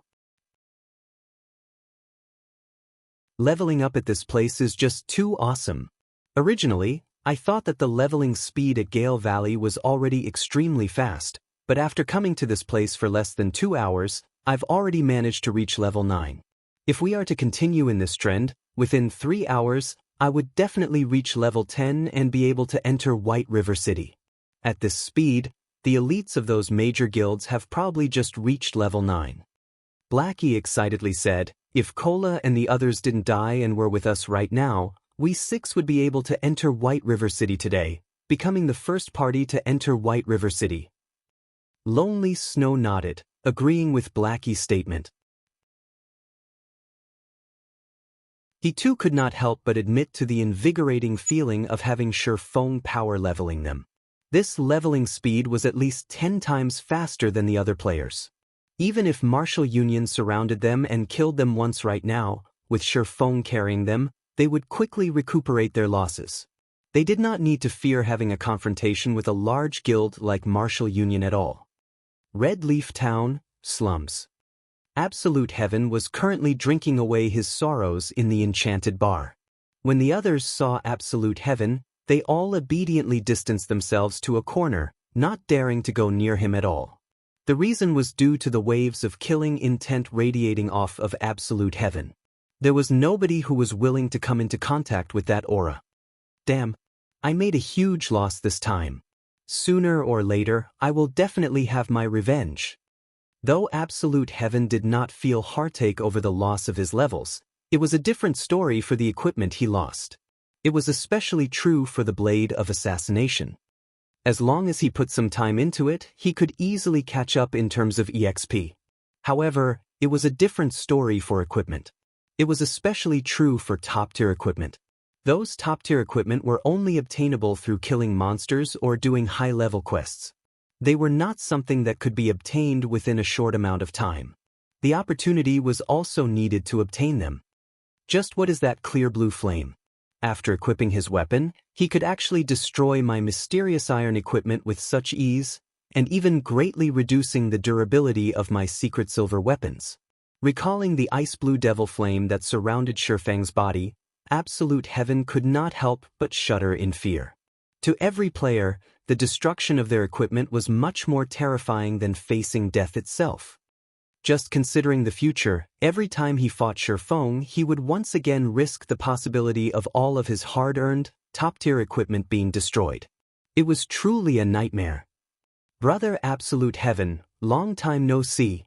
Leveling up at this place is just too awesome. Originally, I thought that the leveling speed at Gale Valley was already extremely fast, but after coming to this place for less than 2 hours, I've already managed to reach level 9. If we are to continue in this trend, within 3 hours, I would definitely reach level 10 and be able to enter White River City. At this speed, the elites of those major guilds have probably just reached level 9. Blackie excitedly said, if Cola and the others didn't die and were with us right now, we 6 would be able to enter White River City today, becoming the first party to enter White River City. Lonely Snow nodded, agreeing with Blackie's statement. He too could not help but admit to the invigorating feeling of having Shifeng power leveling them. This leveling speed was at least 10 times faster than the other players. Even if martial unions surrounded them and killed them once right now, with Shifeng carrying them, they would quickly recuperate their losses. They did not need to fear having a confrontation with a large guild like Martial Union at all. Red Leaf Town, slums. Absolute Heaven was currently drinking away his sorrows in the enchanted bar. When the others saw Absolute Heaven, they all obediently distanced themselves to a corner, not daring to go near him at all. The reason was due to the waves of killing intent radiating off of Absolute Heaven. There was nobody who was willing to come into contact with that aura. Damn, I made a huge loss this time. Sooner or later, I will definitely have my revenge. Though Absolute Heaven did not feel heartache over the loss of his levels, it was a different story for the equipment he lost. It was especially true for the Blade of Assassination. As long as he put some time into it, he could easily catch up in terms of EXP. However, it was a different story for equipment. It was especially true for top-tier equipment. Those top-tier equipment were only obtainable through killing monsters or doing high-level quests. They were not something that could be obtained within a short amount of time. The opportunity was also needed to obtain them. Just what is that clear blue flame? After equipping his weapon, he could actually destroy my mysterious iron equipment with such ease, and even greatly reducing the durability of my secret silver weapons. Recalling the ice blue devil flame that surrounded Shifeng's body, Absolute Heaven could not help but shudder in fear. To every player, the destruction of their equipment was much more terrifying than facing death itself. Just considering the future, every time he fought Shifeng, he would once again risk the possibility of all of his hard-earned, top-tier equipment being destroyed. It was truly a nightmare. Brother Absolute Heaven, long time no see.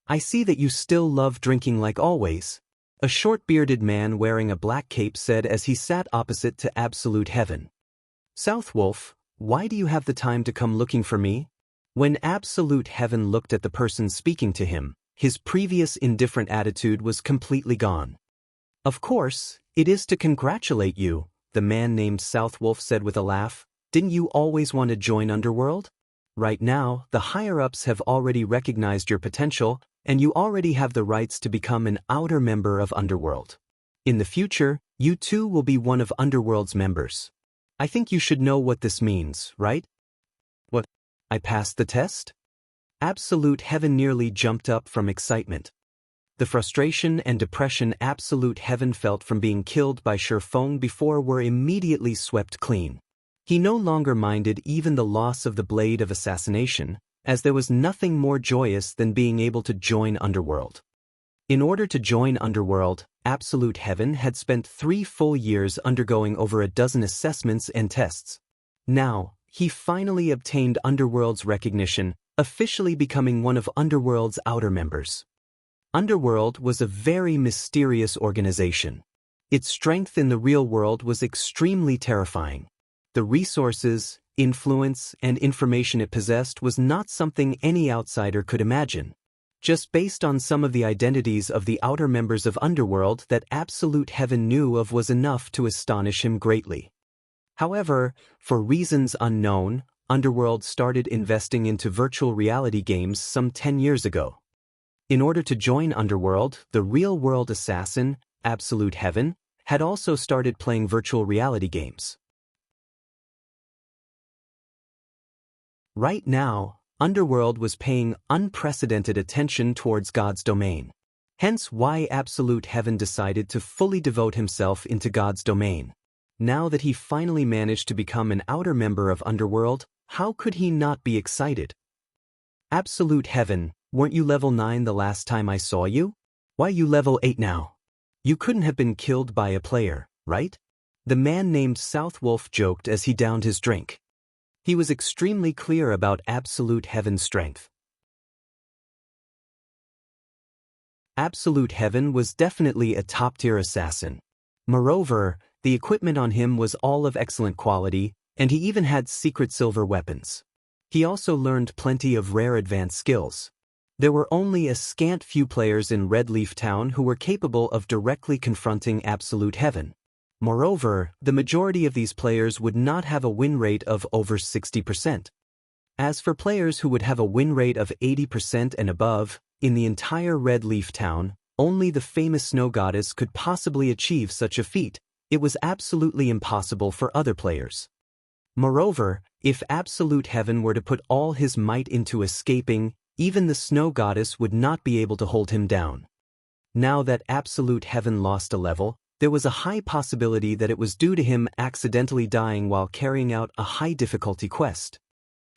I see that you still love drinking like always. A short-bearded man wearing a black cape said as he sat opposite to Absolute Heaven. Southwolf, why do you have the time to come looking for me? When Absolute Heaven looked at the person speaking to him, his previous indifferent attitude was completely gone. Of course, it is to congratulate you, the man named Southwolf said with a laugh. Didn't you always want to join Underworld? Right now, the higher-ups have already recognized your potential, and you already have the rights to become an outer member of Underworld. In the future, you too will be one of Underworld's members. I think you should know what this means, right? What? I passed the test? Absolute Heaven nearly jumped up from excitement. The frustration and depression Absolute Heaven felt from being killed by Shifeng before were immediately swept clean. He no longer minded even the loss of the Blade of Assassination, as there was nothing more joyous than being able to join Underworld. In order to join Underworld, Absolute Heaven had spent 3 full years undergoing over a dozen assessments and tests. Now, he finally obtained Underworld's recognition, officially becoming one of Underworld's outer members. Underworld was a very mysterious organization. Its strength in the real world was extremely terrifying. The resources, influence, and information it possessed was not something any outsider could imagine. Just based on some of the identities of the outer members of Underworld that Absolute Heaven knew of was enough to astonish him greatly. However, for reasons unknown, Underworld started investing into virtual reality games some 10 years ago. In order to join Underworld, the real-world assassin, Absolute Heaven, had also started playing virtual reality games. Right now, Underworld was paying unprecedented attention towards God's domain. Hence why Absolute Heaven decided to fully devote himself into God's domain. Now that he finally managed to become an outer member of Underworld, how could he not be excited? Absolute Heaven, weren't you level 9 the last time I saw you? Why you level 8 now? You couldn't have been killed by a player, right? The man named Southwolf joked as he downed his drink. He was extremely clear about Absolute Heaven's strength. Absolute Heaven was definitely a top-tier assassin. Moreover, the equipment on him was all of excellent quality, and he even had secret silver weapons. He also learned plenty of rare advanced skills. There were only a scant few players in Red Leaf Town who were capable of directly confronting absolute heaven. Moreover, the majority of these players would not have a win rate of over 60%. As for players who would have a win rate of 80% and above, in the entire Red Leaf Town, only the famous snow goddess could possibly achieve such a feat. It was absolutely impossible for other players. Moreover, if absolute heaven were to put all his might into escaping, even the snow goddess would not be able to hold him down. Now that absolute heaven lost a level, there was a high possibility that it was due to him accidentally dying while carrying out a high-difficulty quest.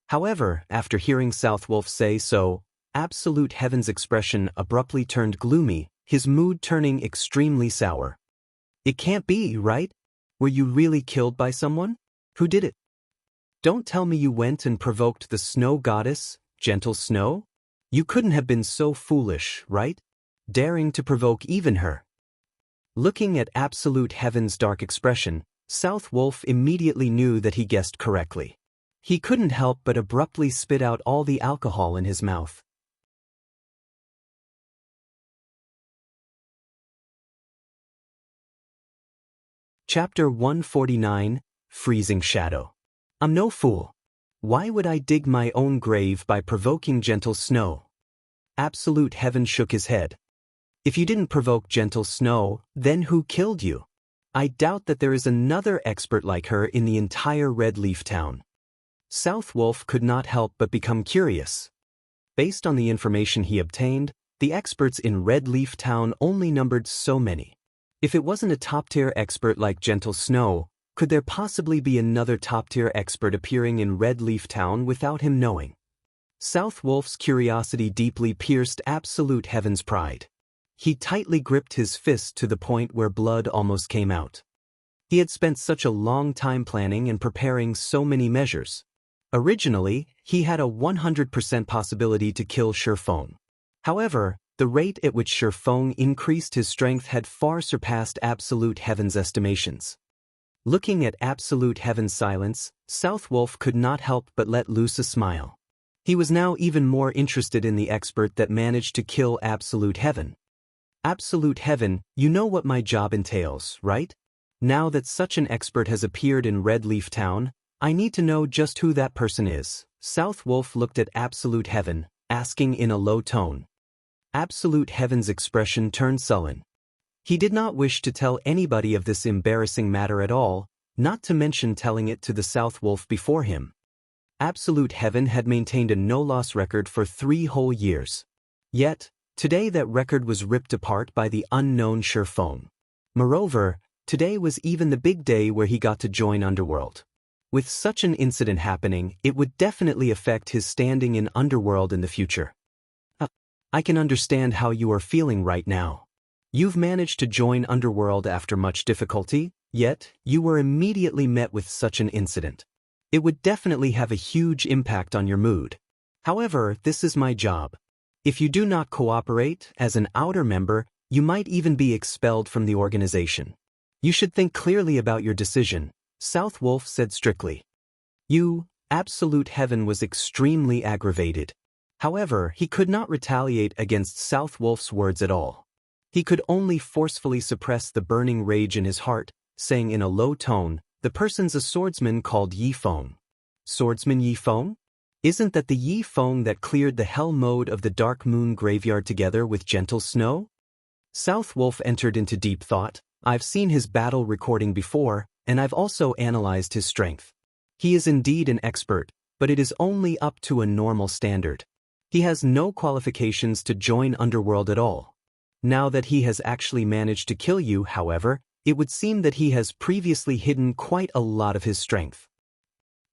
However, after hearing Southwolf say so, absolute heaven's expression abruptly turned gloomy, his mood turning extremely sour. It can't be, right? Were you really killed by someone? Who did it? Don't tell me you went and provoked the snow goddess, gentle snow? You couldn't have been so foolish, right? Daring to provoke even her. Looking at absolute heaven's dark expression, Southwolf immediately knew that he guessed correctly. He couldn't help but abruptly spit out all the alcohol in his mouth. Chapter 149, Freezing Shadow. I'm no fool. Why would I dig my own grave by provoking gentle snow? Absolute heaven shook his head. If you didn't provoke gentle snow, then who killed you? I doubt that there is another expert like her in the entire Red Leaf Town. Southwolf could not help but become curious. Based on the information he obtained, the experts in Red Leaf Town only numbered so many. If it wasn't a top-tier expert like Gentle Snow, could there possibly be another top-tier expert appearing in Red Leaf Town without him knowing? Southwolf's curiosity deeply pierced absolute heaven's pride. He tightly gripped his fist to the point where blood almost came out. He had spent such a long time planning and preparing so many measures. Originally, he had a 100% possibility to kill Shifeng. However, the rate at which Shifeng increased his strength had far surpassed absolute heaven's estimations. Looking at absolute heaven's silence, Southwolf could not help but let loose a smile. He was now even more interested in the expert that managed to kill absolute heaven. Absolute heaven, you know what my job entails, right? Now that such an expert has appeared in Red Leaf Town, I need to know just who that person is. Southwolf looked at absolute heaven, asking in a low tone. Absolute heaven's expression turned sullen. He did not wish to tell anybody of this embarrassing matter at all, not to mention telling it to the Southwolf before him. Absolute heaven had maintained a no-loss record for 3 whole years. Yet, today that record was ripped apart by the unknown Shifeng. Moreover, today was even the big day where he got to join Underworld. With such an incident happening, it would definitely affect his standing in Underworld in the future. I can understand how you are feeling right now. You've managed to join Underworld after much difficulty, yet you were immediately met with such an incident. It would definitely have a huge impact on your mood. However, this is my job. If you do not cooperate, as an outer member, you might even be expelled from the organization. You should think clearly about your decision, Southwolf said strictly. Absolute heaven was extremely aggravated. However, he could not retaliate against Southwolf's words at all. He could only forcefully suppress the burning rage in his heart, saying in a low tone, "The person's a swordsman called Yifeng." Swordsman Yifeng? Isn't that the Yifeng that cleared the hell mode of the Dark Moon graveyard together with Gentle Snow? Southwolf entered into deep thought. I've seen his battle recording before, and I've also analyzed his strength. He is indeed an expert, but it is only up to a normal standard. He has no qualifications to join Underworld at all. Now that he has actually managed to kill you, however, it would seem that he has previously hidden quite a lot of his strength.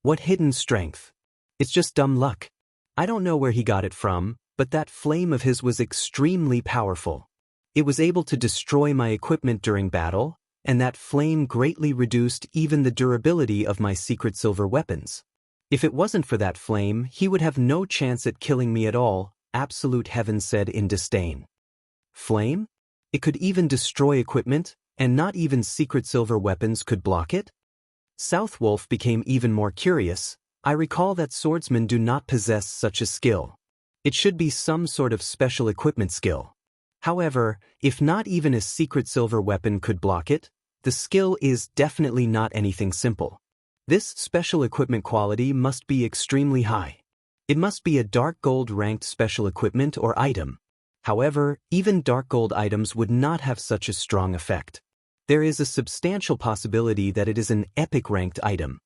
What hidden strength? It's just dumb luck. I don't know where he got it from, but that flame of his was extremely powerful. It was able to destroy my equipment during battle, and that flame greatly reduced even the durability of my secret silver weapons. If it wasn't for that flame, he would have no chance at killing me at all, Absolute Heaven said in disdain. Flame? It could even destroy equipment, and not even secret silver weapons could block it? Southwolf became even more curious. I recall that swordsmen do not possess such a skill. It should be some sort of special equipment skill. However, if not even a secret silver weapon could block it, the skill is definitely not anything simple. This special equipment quality must be extremely high. It must be a dark gold ranked special equipment or item. However, even dark gold items would not have such a strong effect. There is a substantial possibility that it is an epic ranked item.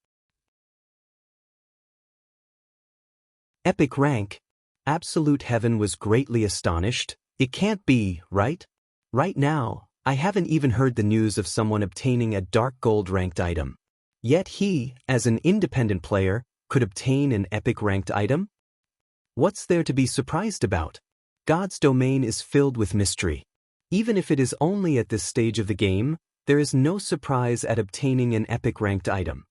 Epic rank? Absolute Heaven was greatly astonished. It can't be, right? Right now, I haven't even heard the news of someone obtaining a dark gold ranked item. Yet he, as an independent player, could obtain an epic ranked item? What's there to be surprised about? God's domain is filled with mystery. Even if it is only at this stage of the game, there is no surprise at obtaining an epic ranked item.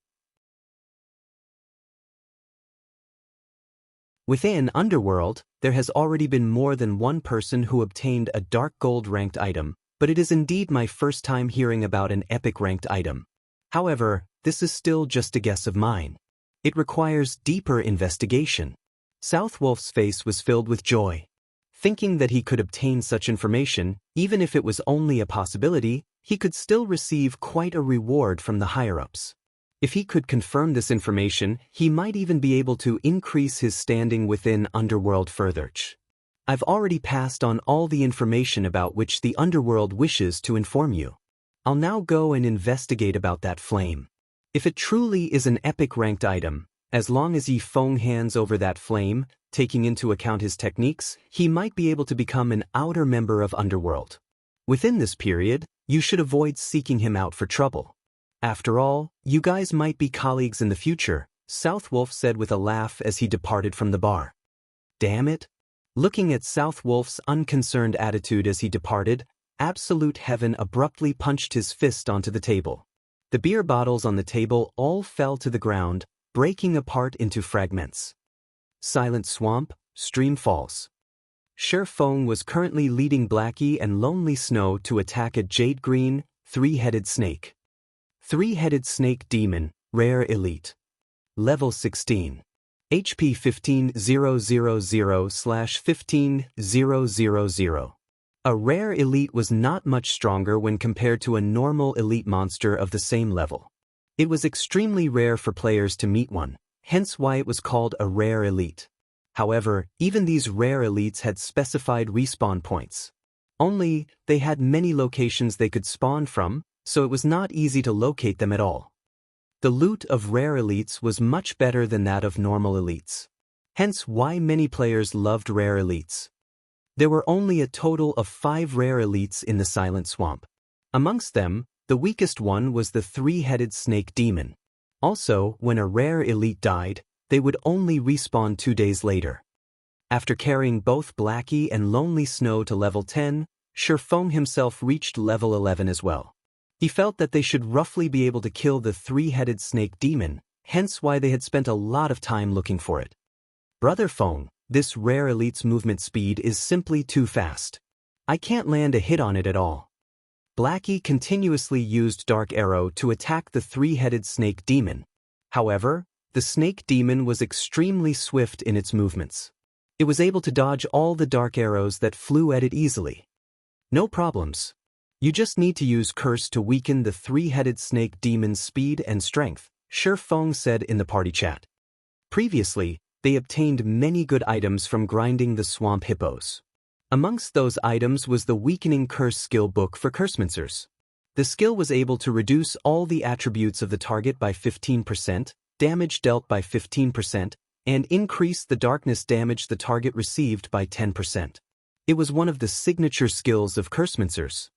Within Underworld, there has already been more than one person who obtained a dark gold ranked item, but it is indeed my first time hearing about an epic ranked item. However, this is still just a guess of mine. It requires deeper investigation. Southwolf's face was filled with joy. Thinking that he could obtain such information, even if it was only a possibility, he could still receive quite a reward from the higher-ups. If he could confirm this information, he might even be able to increase his standing within Underworld further. I've already passed on all the information about which the Underworld wishes to inform you. I'll now go and investigate about that flame. If it truly is an epic ranked item, as long as Yi Feng hands over that flame, taking into account his techniques, he might be able to become an outer member of Underworld. Within this period, you should avoid seeking him out for trouble. After all, you guys might be colleagues in the future, Southwolf said with a laugh as he departed from the bar. Damn it. Looking at Southwolf's unconcerned attitude as he departed, Absolute Heaven abruptly punched his fist onto the table. The beer bottles on the table all fell to the ground, breaking apart into fragments. Silent Swamp, Stream Falls. Feng was currently leading Blackie and Lonely Snow to attack a jade green, three-headed snake. Three-headed snake demon, rare elite. Level 16. HP 15000/15000. A rare elite was not much stronger when compared to a normal elite monster of the same level. It was extremely rare for players to meet one, hence why it was called a rare elite. However, even these rare elites had specified respawn points. Only, they had many locations they could spawn from, so it was not easy to locate them at all. The loot of rare elites was much better than that of normal elites. Hence why many players loved rare elites. There were only a total of 5 rare elites in the Silent Swamp. Amongst them, the weakest one was the three-headed snake demon. Also, when a rare elite died, they would only respawn 2 days later. After carrying both Blackie and Lonely Snow to level 10, Feng himself reached level 11 as well. He felt that they should roughly be able to kill the three-headed snake demon, hence why they had spent a lot of time looking for it. Brother Feng, this rare elite's movement speed is simply too fast. I can't land a hit on it at all. Blackie continuously used Dark Arrow to attack the three-headed snake demon. However, the snake demon was extremely swift in its movements. It was able to dodge all the dark arrows that flew at it easily. No problems. You just need to use Curse to weaken the three-headed snake demon's speed and strength, Feng said in the party chat. Previously, they obtained many good items from grinding the swamp hippos. Amongst those items was the Weakening Curse skill book for Cursemancers. The skill was able to reduce all the attributes of the target by 15%, damage dealt by 15%, and increase the darkness damage the target received by 10%. It was one of the signature skills of Cursemancers.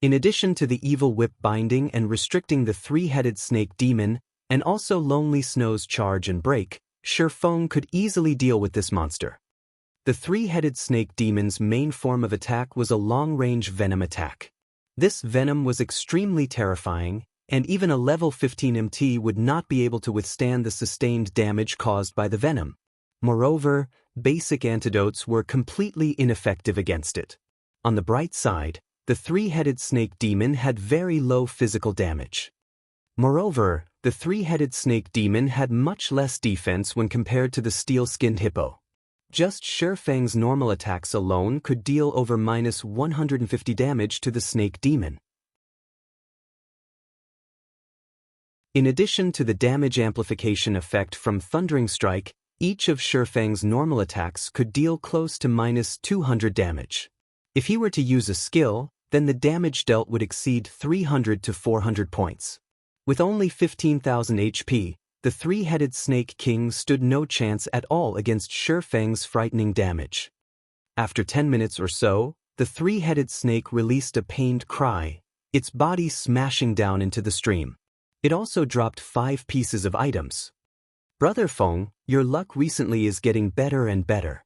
In addition to the evil whip binding and restricting the three-headed snake demon, and also Lonely Snow's charge and break, Feng could easily deal with this monster. The three-headed snake demon's main form of attack was a long-range venom attack. This venom was extremely terrifying, and even a level 15 MT would not be able to withstand the sustained damage caused by the venom. Moreover, basic antidotes were completely ineffective against it. On the bright side, the three-headed snake demon had very low physical damage. Moreover, the three-headed snake demon had much less defense when compared to the steel-skinned hippo. Just Shifeng's normal attacks alone could deal over minus 150 damage to the snake demon. In addition to the damage amplification effect from Thundering Strike, each of Shifeng's normal attacks could deal close to minus 200 damage. If he were to use a skill, then the damage dealt would exceed 300 to 400 points. With only 15,000 HP, the three-headed Snake King stood no chance at all against Shifeng's frightening damage. After 10 minutes or so, the three-headed snake released a pained cry, its body smashing down into the stream. It also dropped 5 pieces of items. Brother Feng, your luck recently is getting better and better.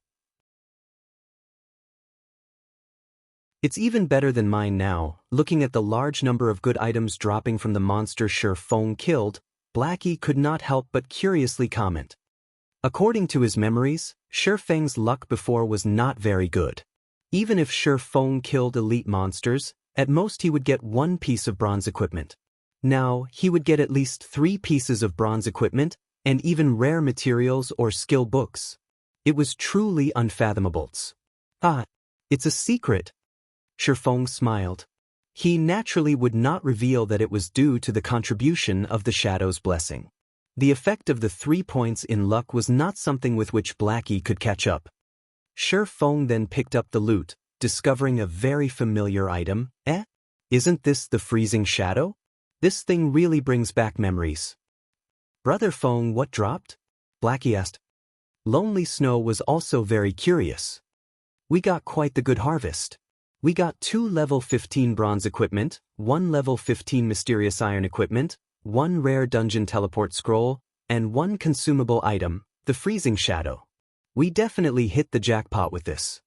It's even better than mine now. Looking at the large number of good items dropping from the monster Feng killed, Blackie could not help but curiously comment. According to his memories, Shifeng's luck before was not very good. Even if Feng killed elite monsters, at most he would get 1 piece of bronze equipment. Now, he would get at least 3 pieces of bronze equipment, and even rare materials or skill books. It was truly unfathomable. Ah, it's a secret. Shifeng smiled. He naturally would not reveal that it was due to the contribution of the Shadow's blessing. The effect of the 3 points in luck was not something with which Blackie could catch up. Shifeng then picked up the loot, discovering a very familiar item. Isn't this the freezing shadow? This thing really brings back memories. Brother Feng, what dropped? Blackie asked. Lonely Snow was also very curious. We got quite the good harvest. We got 2 level 15 bronze equipment, 1 level 15 mysterious iron equipment, 1 rare dungeon teleport scroll, and 1 consumable item, the freezing shadow. We definitely hit the jackpot with this.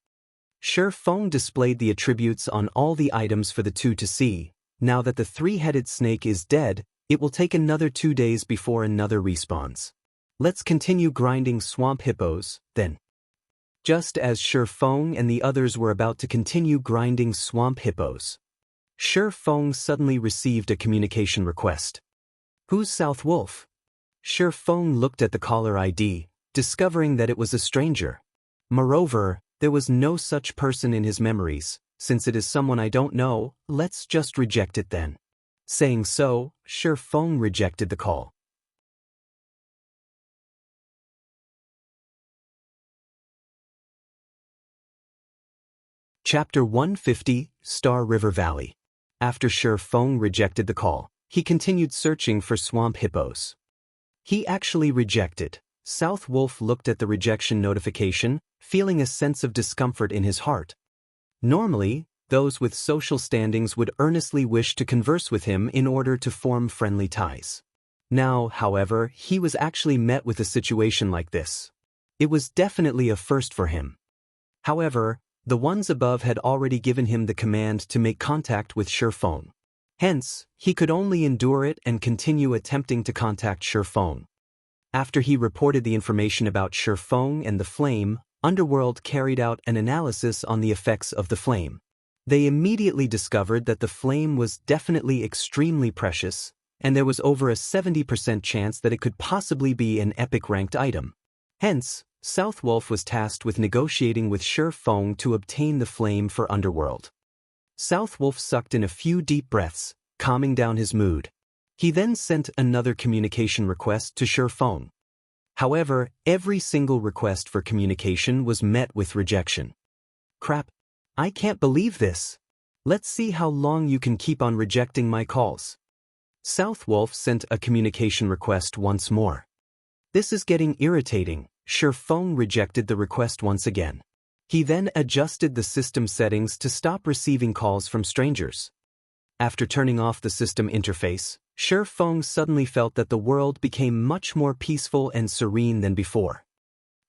Shifeng displayed the attributes on all the items for the two to see. Now that the three-headed snake is dead, it will take another 2 days before another respawns. Let's continue grinding swamp hippos, then. Just as Shifeng and the others were about to continue grinding swamp hippos, Shifeng suddenly received a communication request. Who's South Wolf? Shifeng looked at the caller ID, discovering that it was a stranger. Moreover, there was no such person in his memories. Since it is someone I don't know, let's just reject it then. Saying so, Shifeng rejected the call. Chapter 150, Star River Valley. After Shifeng rejected the call, he continued searching for swamp hippos. He actually rejected. South Wolf looked at the rejection notification, feeling a sense of discomfort in his heart. Normally, those with social standings would earnestly wish to converse with him in order to form friendly ties. Now, however, he was actually met with a situation like this. It was definitely a first for him. However, the ones above had already given him the command to make contact with Shifeng. Hence, he could only endure it and continue attempting to contact Shifeng. After he reported the information about Shifeng and the flame, Underworld carried out an analysis on the effects of the flame. They immediately discovered that the flame was definitely extremely precious, and there was over a 70% chance that it could possibly be an epic-ranked item. Hence, South Wolf was tasked with negotiating with Shifeng to obtain the flame for Underworld. South Wolf sucked in a few deep breaths, calming down his mood. He then sent another communication request to Shifeng. However, every single request for communication was met with rejection. Crap. I can't believe this. Let's see how long you can keep on rejecting my calls. South Wolf sent a communication request once more. This is getting irritating. Shifeng rejected the request once again. He then adjusted the system settings to stop receiving calls from strangers. After turning off the system interface, Shifeng suddenly felt that the world became much more peaceful and serene than before.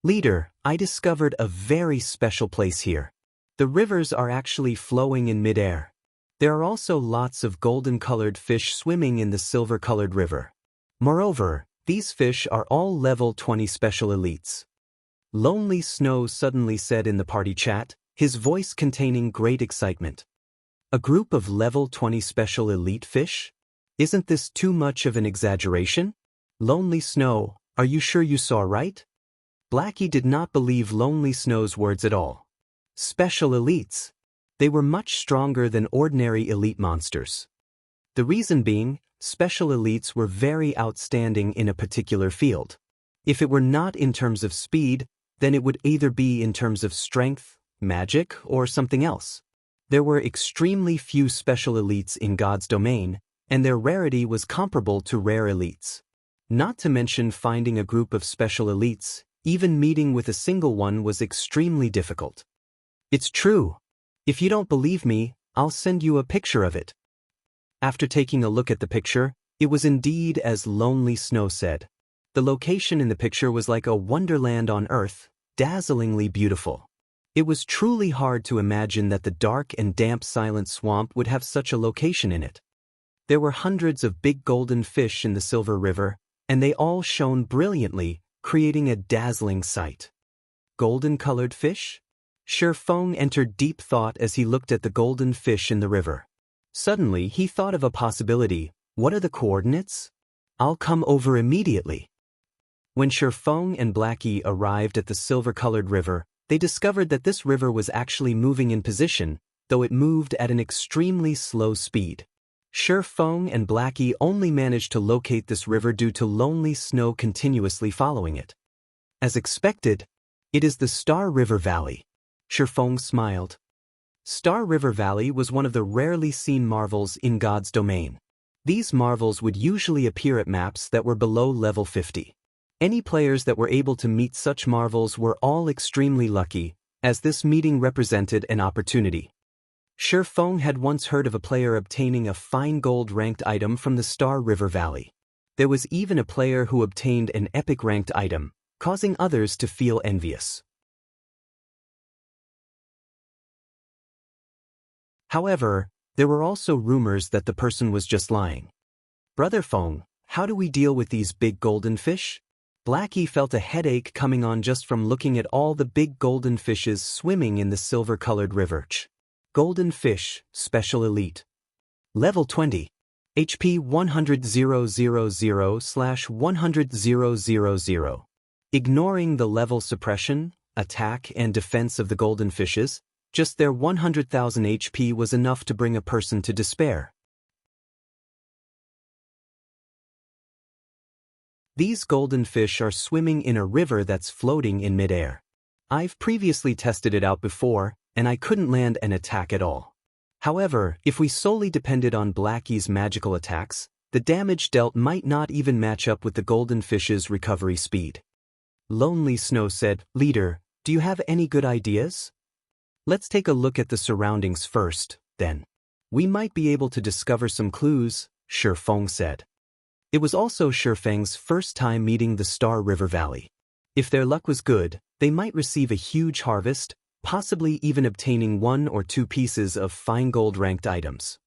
Leader, I discovered a very special place here. The rivers are actually flowing in midair. There are also lots of golden-colored fish swimming in the silver-colored river. Moreover, these fish are all level 20 special elites. Lonely Snow suddenly said in the party chat, his voice containing great excitement. A group of level 20 special elite fish? Isn't this too much of an exaggeration? Lonely Snow, are you sure you saw right? Blackie did not believe Lonely Snow's words at all. Special elites. They were much stronger than ordinary elite monsters. The reason being, special elites were very outstanding in a particular field. If it were not in terms of speed, then it would either be in terms of strength, magic, or something else. There were extremely few special elites in God's domain, and their rarity was comparable to rare elites. Not to mention finding a group of special elites, even meeting with a single one was extremely difficult. It's true. If you don't believe me, I'll send you a picture of it. After taking a look at the picture, it was indeed as Lonely Snow said. The location in the picture was like a wonderland on Earth, dazzlingly beautiful. It was truly hard to imagine that the dark and damp silent swamp would have such a location in it. There were hundreds of big golden fish in the Silver River, and they all shone brilliantly, creating a dazzling sight. Golden-colored fish? Shifeng entered deep thought as he looked at the golden fish in the river. Suddenly, he thought of a possibility. What are the coordinates? I'll come over immediately. When Shifeng and Blackie arrived at the silver-colored river, they discovered that this river was actually moving in position, though it moved at an extremely slow speed. Shifeng and Blackie only managed to locate this river due to Lonely Snow continuously following it. As expected, it is the Star River Valley. Shifeng smiled. Star River Valley was one of the rarely seen marvels in God's domain. These marvels would usually appear at maps that were below level 50. Any players that were able to meet such marvels were all extremely lucky, as this meeting represented an opportunity. Shifeng had once heard of a player obtaining a fine gold ranked item from the Star River Valley. There was even a player who obtained an epic ranked item, causing others to feel envious. However, there were also rumors that the person was just lying. Brother Feng, how do we deal with these big golden fish? Blackie felt a headache coming on just from looking at all the big golden fishes swimming in the silver-colored river. Golden fish, special elite. Level 20. HP 100,000/100,000. Ignoring the level suppression, attack, and defense of the golden fishes, just their 100,000 HP was enough to bring a person to despair. These golden fish are swimming in a river that's floating in midair. I've previously tested it out before, and I couldn't land an attack at all. However, if we solely depended on Blackie's magical attacks, the damage dealt might not even match up with the golden fish's recovery speed. Lonely Snow said, "Leader, do you have any good ideas? Let's take a look at the surroundings first, then. We might be able to discover some clues," Shifeng said. It was also Shifeng's first time meeting the Star River Valley. If their luck was good, they might receive a huge harvest, possibly even obtaining 1 or 2 pieces of fine gold-ranked items.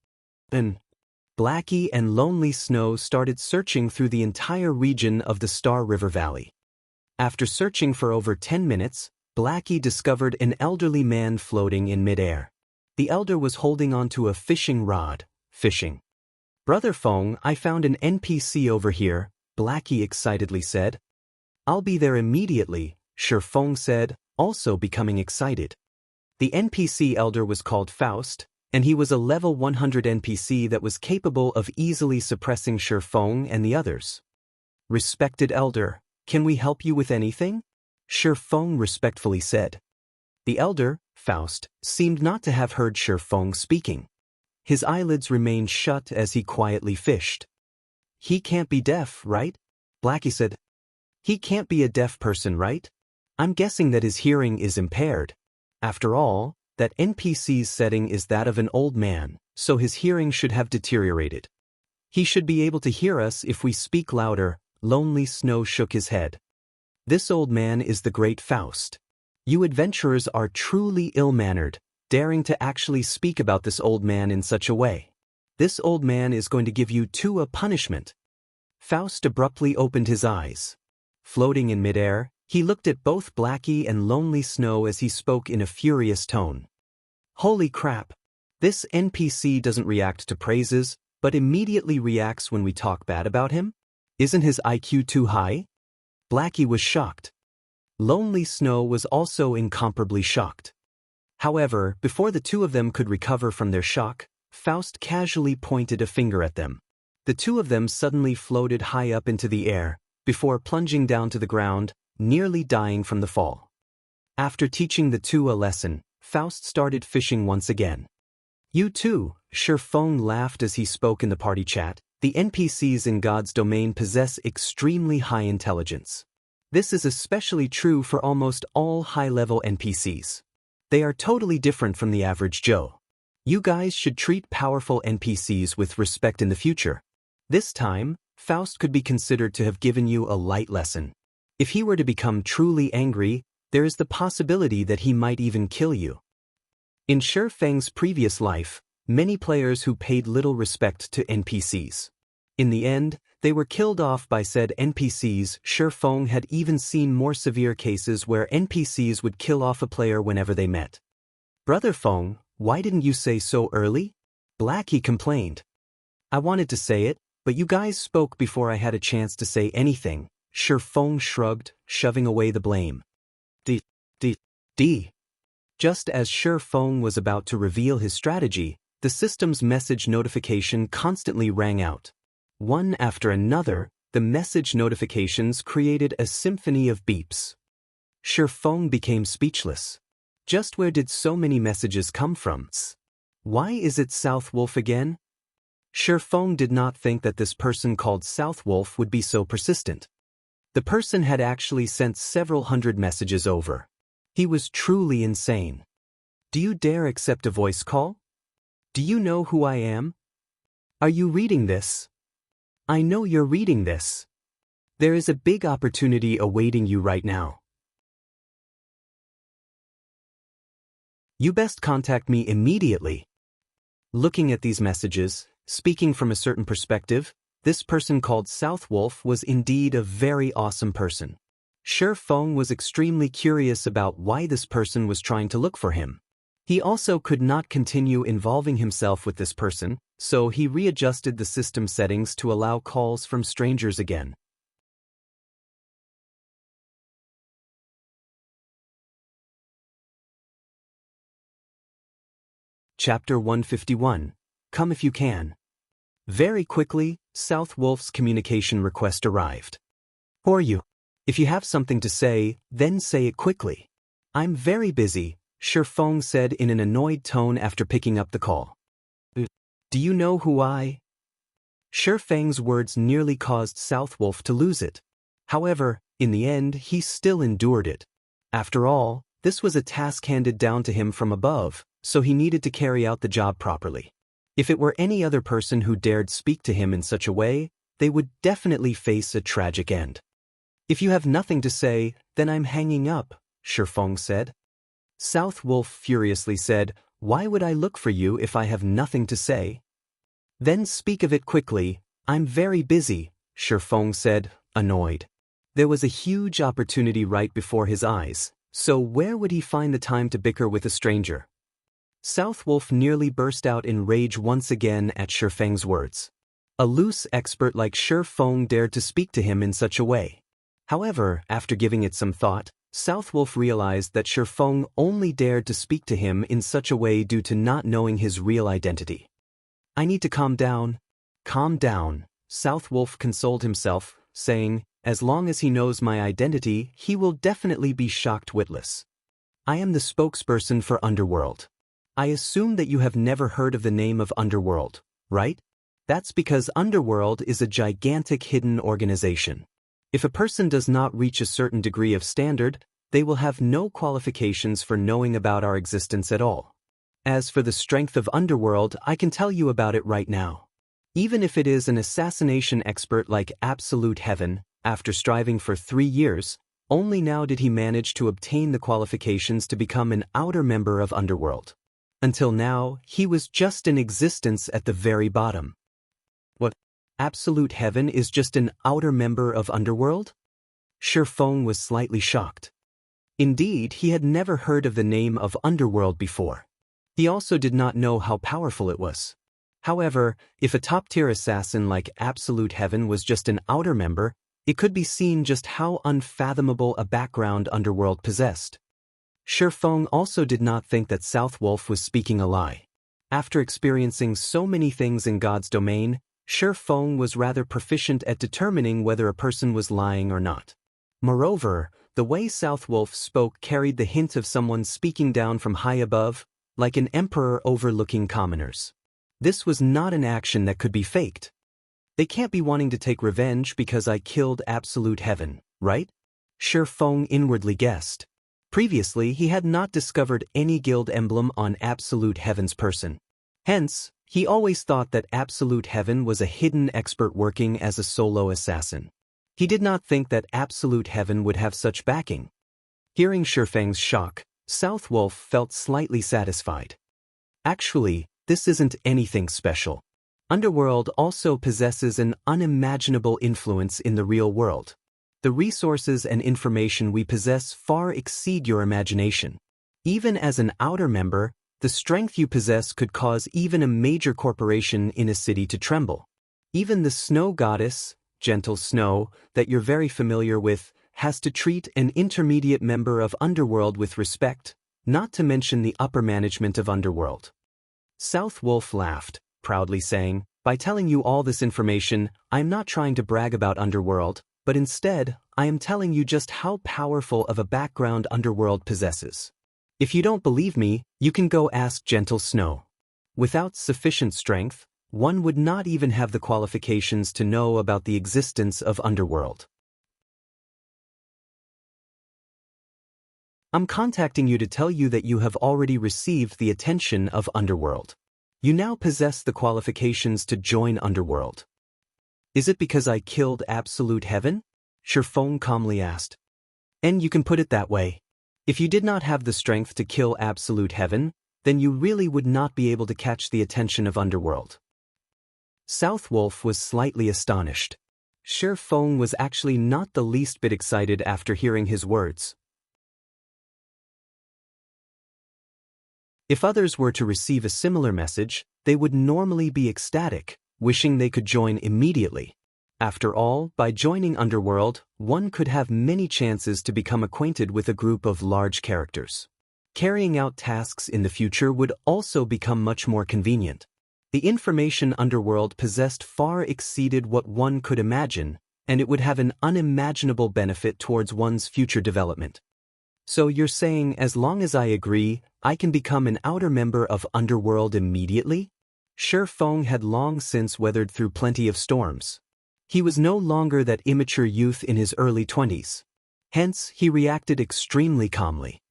Then, Blackie and Lonely Snow started searching through the entire region of the Star River Valley. After searching for over 10 minutes, Blackie discovered an elderly man floating in midair. The elder was holding onto a fishing rod, fishing. "Brother Feng, I found an NPC over here," Blackie excitedly said. "I'll be there immediately," Shifeng said, also becoming excited. The NPC elder was called Faust, and he was a level 100 NPC that was capable of easily suppressing Shifeng and the others. "Respected elder, can we help you with anything?" Shifeng respectfully said. The elder, Faust, seemed not to have heard Shifeng speaking. His eyelids remained shut as he quietly fished. "He can't be deaf, right?" Blackie said. "He can't be a deaf person, right? I'm guessing that his hearing is impaired. After all, that NPC's setting is that of an old man, so his hearing should have deteriorated. He should be able to hear us if we speak louder." Lonely Snow shook his head. "This old man is the great Faust. You adventurers are truly ill-mannered, daring to actually speak about this old man in such a way. This old man is going to give you two a punishment." Faust abruptly opened his eyes. Floating in midair, he looked at both Blackie and Lonely Snow as he spoke in a furious tone. "Holy crap! This NPC doesn't react to praises, but immediately reacts when we talk bad about him? Isn't his IQ too high?" Blackie was shocked. Lonely Snow was also incomparably shocked. However, before the two of them could recover from their shock, Faust casually pointed a finger at them. The two of them suddenly floated high up into the air, before plunging down to the ground, nearly dying from the fall. After teaching the two a lesson, Faust started fishing once again. You too, Shifeng laughed as he spoke in the party chat. The NPCs in God's domain possess extremely high intelligence. This is especially true for almost all high-level NPCs. They are totally different from the average Joe. You guys should treat powerful NPCs with respect in the future. This time, Faust could be considered to have given you a light lesson. If he were to become truly angry, there is the possibility that he might even kill you. In Shifeng's previous life, many players who paid little respect to NPCs. In the end, they were killed off by said NPCs. Shifeng had even seen more severe cases where NPCs would kill off a player whenever they met. Brother Feng, why didn't you say so early? Blackie complained. I wanted to say it, but you guys spoke before I had a chance to say anything. Shifeng shrugged, shoving away the blame. Just as Shifeng was about to reveal his strategy, the system's message notification constantly rang out. One after another, the message notifications created a symphony of beeps. Shifeng became speechless. Just where did so many messages come from? Why is it South Wolf again? Shifeng did not think that this person called South Wolf would be so persistent. The person had actually sent several hundred messages over. He was truly insane. Do you dare accept a voice call? Do you know who I am? Are you reading this? I know you're reading this. There is a big opportunity awaiting you right now. You best contact me immediately. Looking at these messages, speaking from a certain perspective, this person called South Wolf was indeed a very awesome person. Shifeng was extremely curious about why this person was trying to look for him. He also could not continue involving himself with this person, so he readjusted the system settings to allow calls from strangers again. Chapter 151. Come if you can. Very quickly, South Wolf's communication request arrived. Who are you? If you have something to say, then say it quickly. I'm very busy, Shifeng said in an annoyed tone after picking up the call. Do you know who I? Shifeng's words nearly caused South Wolf to lose it. However, in the end, he still endured it. After all, this was a task handed down to him from above, so he needed to carry out the job properly. If it were any other person who dared speak to him in such a way, they would definitely face a tragic end. If you have nothing to say, then I'm hanging up, Shifeng said. South Wolf furiously said, Why would I look for you if I have nothing to say? Then speak of it quickly. I'm very busy, Shifeng said, annoyed. There was a huge opportunity right before his eyes, so where would he find the time to bicker with a stranger? South Wolf nearly burst out in rage once again at Shifeng's words. A loose expert like Shifeng dared to speak to him in such a way. However, after giving it some thought, South Wolf realized that Shifeng only dared to speak to him in such a way due to not knowing his real identity. I need to calm down. Calm down, South Wolf consoled himself, saying, as long as he knows my identity, he will definitely be shocked witless. I am the spokesperson for Underworld. I assume that you have never heard of the name of Underworld, right? That's because Underworld is a gigantic hidden organization. If a person does not reach a certain degree of standard, they will have no qualifications for knowing about our existence at all. As for the strength of Underworld, I can tell you about it right now. Even if it is an assassination expert like Absolute Heaven, after striving for 3 years, only now did he manage to obtain the qualifications to become an outer member of Underworld. Until now, he was just in existence at the very bottom. What? Absolute Heaven is just an outer member of Underworld? Shifeng was slightly shocked. Indeed, he had never heard of the name of Underworld before. He also did not know how powerful it was. However, if a top-tier assassin like Absolute Heaven was just an outer member, It could be seen just how unfathomable a background Underworld possessed. Shifeng also did not think that South Wolf was speaking a lie. After experiencing so many things in God's domain, Shifeng was rather proficient at determining whether a person was lying or not. Moreover, the way South Wolf spoke carried the hint of someone speaking down from high above, like an emperor overlooking commoners. This was not an action that could be faked. They can't be wanting to take revenge because I killed Absolute Heaven, right? Shifeng inwardly guessed. Previously, he had not discovered any guild emblem on Absolute Heaven's person. Hence, he always thought that Absolute Heaven was a hidden expert working as a solo assassin. He did not think that Absolute Heaven would have such backing. Hearing Shifeng's shock, South Wolf felt slightly satisfied. Actually, this isn't anything special. Underworld also possesses an unimaginable influence in the real world. The resources and information we possess far exceed your imagination. Even as an outer member, the strength you possess could cause even a major corporation in a city to tremble. Even the snow goddess, Gentle Snow, that you're very familiar with, has to treat an intermediate member of Underworld with respect, not to mention the upper management of Underworld. South Wolf laughed, proudly saying, "By telling you all this information, I am not trying to brag about Underworld, but instead, I am telling you just how powerful of a background Underworld possesses. If you don't believe me, you can go ask Gentle Snow. Without sufficient strength, one would not even have the qualifications to know about the existence of Underworld. I'm contacting you to tell you that you have already received the attention of Underworld. You now possess the qualifications to join Underworld." "Is it because I killed Absolute Heaven?" Shifeng calmly asked. "And you can put it that way. If you did not have the strength to kill Absolute Heaven, then you really would not be able to catch the attention of Underworld." South Wolf was slightly astonished. Shifeng was actually not the least bit excited after hearing his words. If others were to receive a similar message, they would normally be ecstatic, wishing they could join immediately. After all, by joining Underworld, one could have many chances to become acquainted with a group of large characters. Carrying out tasks in the future would also become much more convenient. The information Underworld possessed far exceeded what one could imagine, and it would have an unimaginable benefit towards one's future development. "So you're saying as long as I agree, I can become an outer member of Underworld immediately?" Shifeng had long since weathered through plenty of storms. He was no longer that immature youth in his early 20s. Hence, he reacted extremely calmly.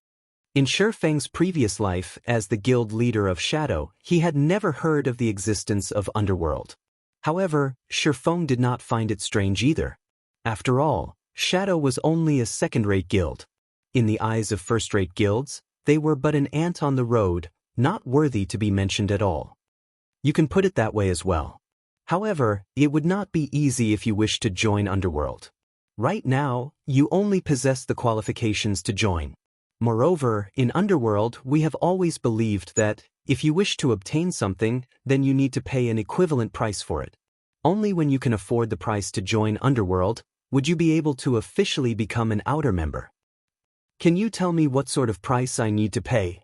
In Shifeng's previous life as the guild leader of Shadow, he had never heard of the existence of Underworld. However, Shifeng did not find it strange either. After all, Shadow was only a second-rate guild. In the eyes of first-rate guilds, they were but an ant on the road, not worthy to be mentioned at all. You can put it that way as well. However, it would not be easy if you wished to join Underworld. Right now, you only possess the qualifications to join. Moreover, in Underworld, we have always believed that, if you wish to obtain something, then you need to pay an equivalent price for it. Only when you can afford the price to join Underworld, would you be able to officially become an outer member. Can you tell me what sort of price I need to pay?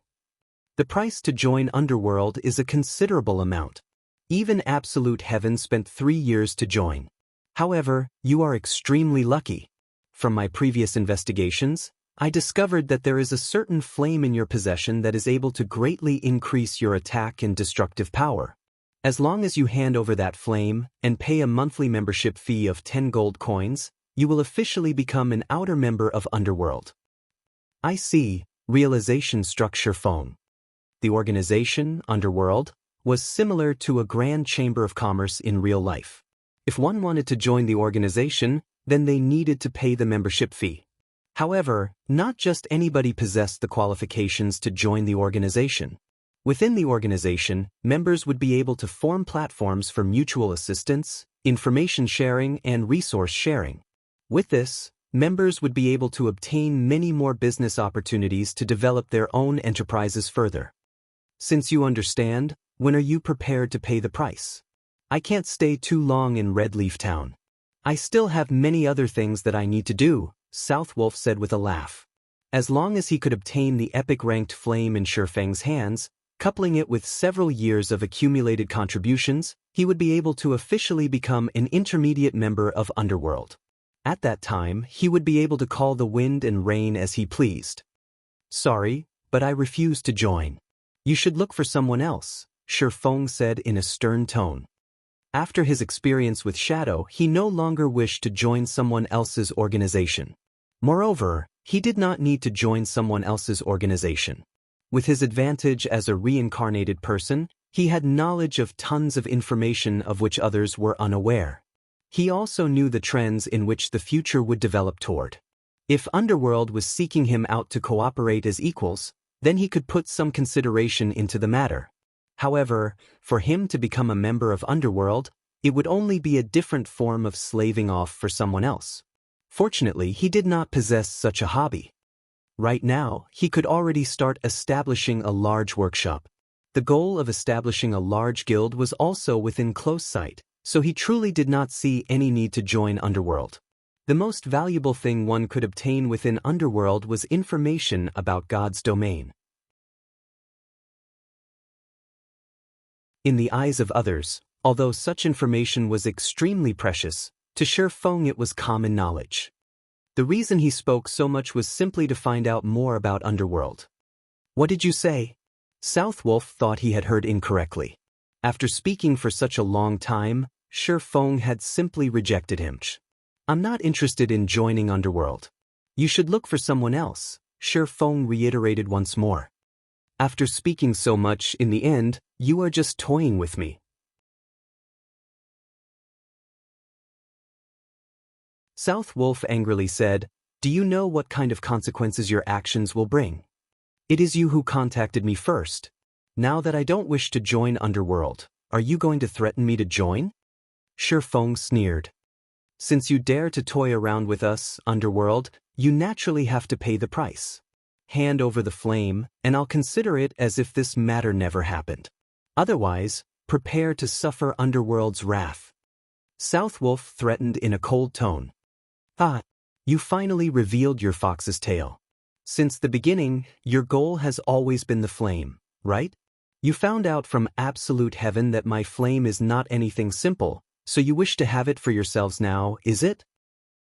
The price to join Underworld is a considerable amount. Even Absolute Heaven spent 3 years to join. However, you are extremely lucky. From my previous investigations, I discovered that there is a certain flame in your possession that is able to greatly increase your attack and destructive power. As long as you hand over that flame and pay a monthly membership fee of 10 gold coins, you will officially become an outer member of Underworld. I see, realization struck Shifeng. The organization, Underworld, was similar to a grand chamber of commerce in real life. If one wanted to join the organization, then they needed to pay the membership fee. However, not just anybody possessed the qualifications to join the organization. Within the organization, members would be able to form platforms for mutual assistance, information sharing, and resource sharing. With this, members would be able to obtain many more business opportunities to develop their own enterprises further. Since you understand, when are you prepared to pay the price? I can't stay too long in Red Leaf Town. I still have many other things that I need to do, Southwolf said with a laugh. As long as he could obtain the epic-ranked flame in Shifeng's hands, coupling it with several years of accumulated contributions, he would be able to officially become an intermediate member of Underworld. At that time, he would be able to call the wind and rain as he pleased. Sorry, but I refuse to join. You should look for someone else, Shifeng said in a stern tone. After his experience with Shadow, he no longer wished to join someone else's organization. Moreover, he did not need to join someone else's organization. With his advantage as a reincarnated person, he had knowledge of tons of information of which others were unaware. He also knew the trends in which the future would develop toward. If Underworld was seeking him out to cooperate as equals, then he could put some consideration into the matter. However, for him to become a member of Underworld, it would only be a different form of slaving off for someone else. Fortunately, he did not possess such a hobby. Right now, he could already start establishing a large workshop. The goal of establishing a large guild was also within close sight, so he truly did not see any need to join Underworld. The most valuable thing one could obtain within Underworld was information about God's domain. In the eyes of others, although such information was extremely precious, to Shifeng it was common knowledge. The reason he spoke so much was simply to find out more about Underworld. What did you say? Southwolf thought he had heard incorrectly. After speaking for such a long time, Shifeng had simply rejected him. I'm not interested in joining Underworld. You should look for someone else, Shifeng reiterated once more. After speaking so much, in the end, you are just toying with me. Southwolf angrily said, Do you know what kind of consequences your actions will bring? It is you who contacted me first. Now that I don't wish to join Underworld, are you going to threaten me to join? Shifeng sneered. Since you dare to toy around with us, Underworld, you naturally have to pay the price. Hand over the flame, and I'll consider it as if this matter never happened. Otherwise, prepare to suffer Underworld's wrath. Southwolf threatened in a cold tone. Ah, you finally revealed your fox's tail. Since the beginning, your goal has always been the flame, right? You found out from absolute heaven that my flame is not anything simple, so you wish to have it for yourselves now, is it?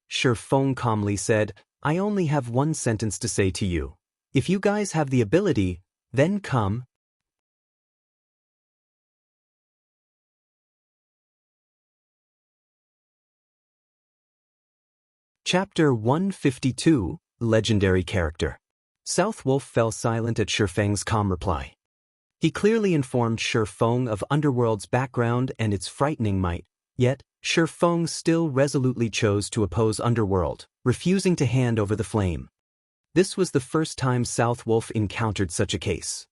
Shifeng calmly said, I only have one sentence to say to you. If you guys have the ability, then come. Chapter 152, Legendary Character. Southwolf fell silent at Shifeng's calm reply. He clearly informed Shifeng of Underworld's background and its frightening might, yet, Shifeng still resolutely chose to oppose Underworld, refusing to hand over the flame. This was the first time Southwolf encountered such a case.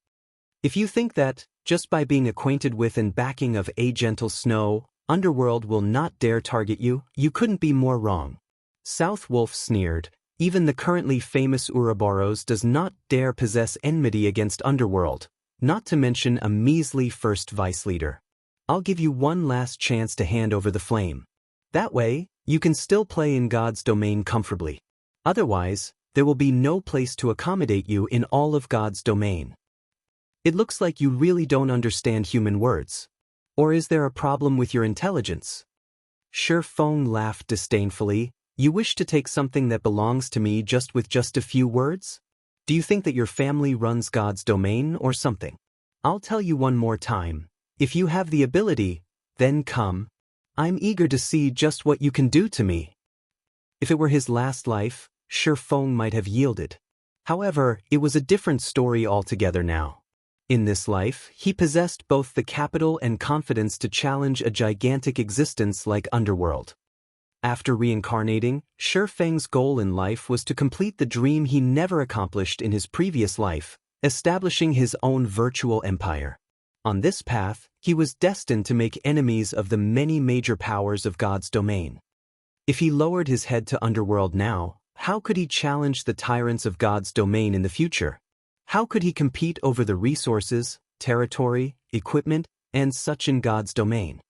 If you think that, just by being acquainted with and backing of A Gentle Snow, Underworld will not dare target you, you couldn't be more wrong. Southwolf sneered, even the currently famous Ouroboros does not dare possess enmity against Underworld, not to mention a measly first vice leader. I'll give you one last chance to hand over the flame. That way, you can still play in God's domain comfortably. Otherwise, there will be no place to accommodate you in all of God's domain. It looks like you really don't understand human words. Or is there a problem with your intelligence? Shifeng laughed disdainfully. You wish to take something that belongs to me just with just a few words? Do you think that your family runs God's domain or something? I'll tell you one more time. If you have the ability, then come. I'm eager to see just what you can do to me. If it were his last life, Shifeng might have yielded. However, it was a different story altogether now. In this life, he possessed both the capital and confidence to challenge a gigantic existence like Underworld. After reincarnating, Shifeng's goal in life was to complete the dream he never accomplished in his previous life, establishing his own virtual empire. On this path, he was destined to make enemies of the many major powers of God's domain. If he lowered his head to Underworld now, how could he challenge the tyrants of God's domain in the future? How could he compete over the resources, territory, equipment, and such in God's domain?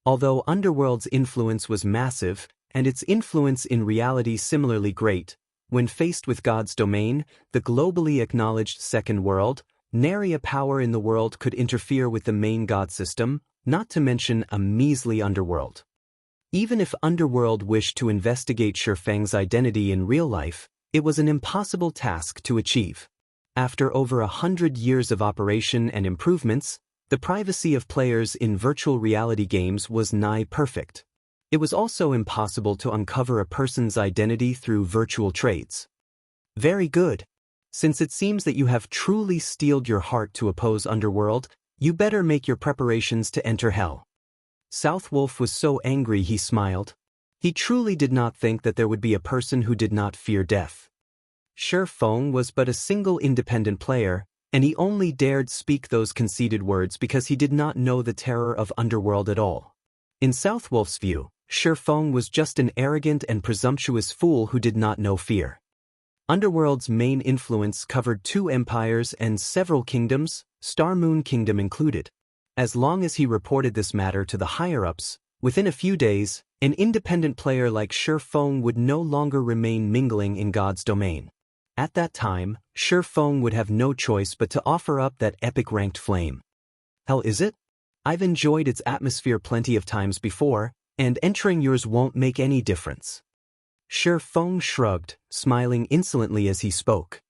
Although Underworld's influence was massive, and its influence in reality similarly great. When faced with God's domain, the globally acknowledged second world, nary a power in the world could interfere with the main God system, not to mention a measly underworld. Even if Underworld wished to investigate Shifeng's identity in real life, it was an impossible task to achieve. After over 100 years of operation and improvements, the privacy of players in virtual reality games was nigh perfect. It was also impossible to uncover a person's identity through virtual trades. Very good. Since it seems that you have truly steeled your heart to oppose Underworld, you better make your preparations to enter hell. Southwolf was so angry he smiled. He truly did not think that there would be a person who did not fear death. Shifeng was but a single independent player, and he only dared speak those conceited words because he did not know the terror of Underworld at all. In Southwolf's view, Shifeng was just an arrogant and presumptuous fool who did not know fear. Underworld's main influence covered 2 empires and several kingdoms, Star Moon Kingdom included. As long as he reported this matter to the higher-ups, within a few days, an independent player like Shifeng would no longer remain mingling in God's domain. At that time, Shifeng would have no choice but to offer up that epic ranked flame. Hell, is it? I've enjoyed its atmosphere plenty of times before, and entering yours won't make any difference. Shifeng shrugged, smiling insolently as he spoke.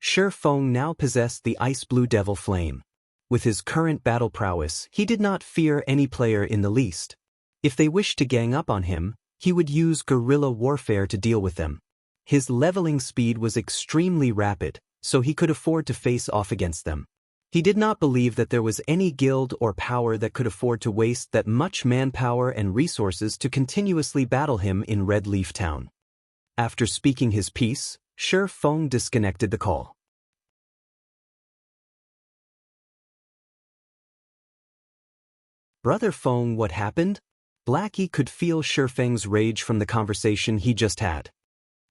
Shifeng now possessed the ice blue devil flame. With his current battle prowess, he did not fear any player in the least. If they wished to gang up on him, he would use guerrilla warfare to deal with them. His leveling speed was extremely rapid, so he could afford to face off against them. He did not believe that there was any guild or power that could afford to waste that much manpower and resources to continuously battle him in Red Leaf Town. After speaking his piece, Shifeng disconnected the call. Brother Feng, what happened? Blackie could feel Shifeng's rage from the conversation he just had.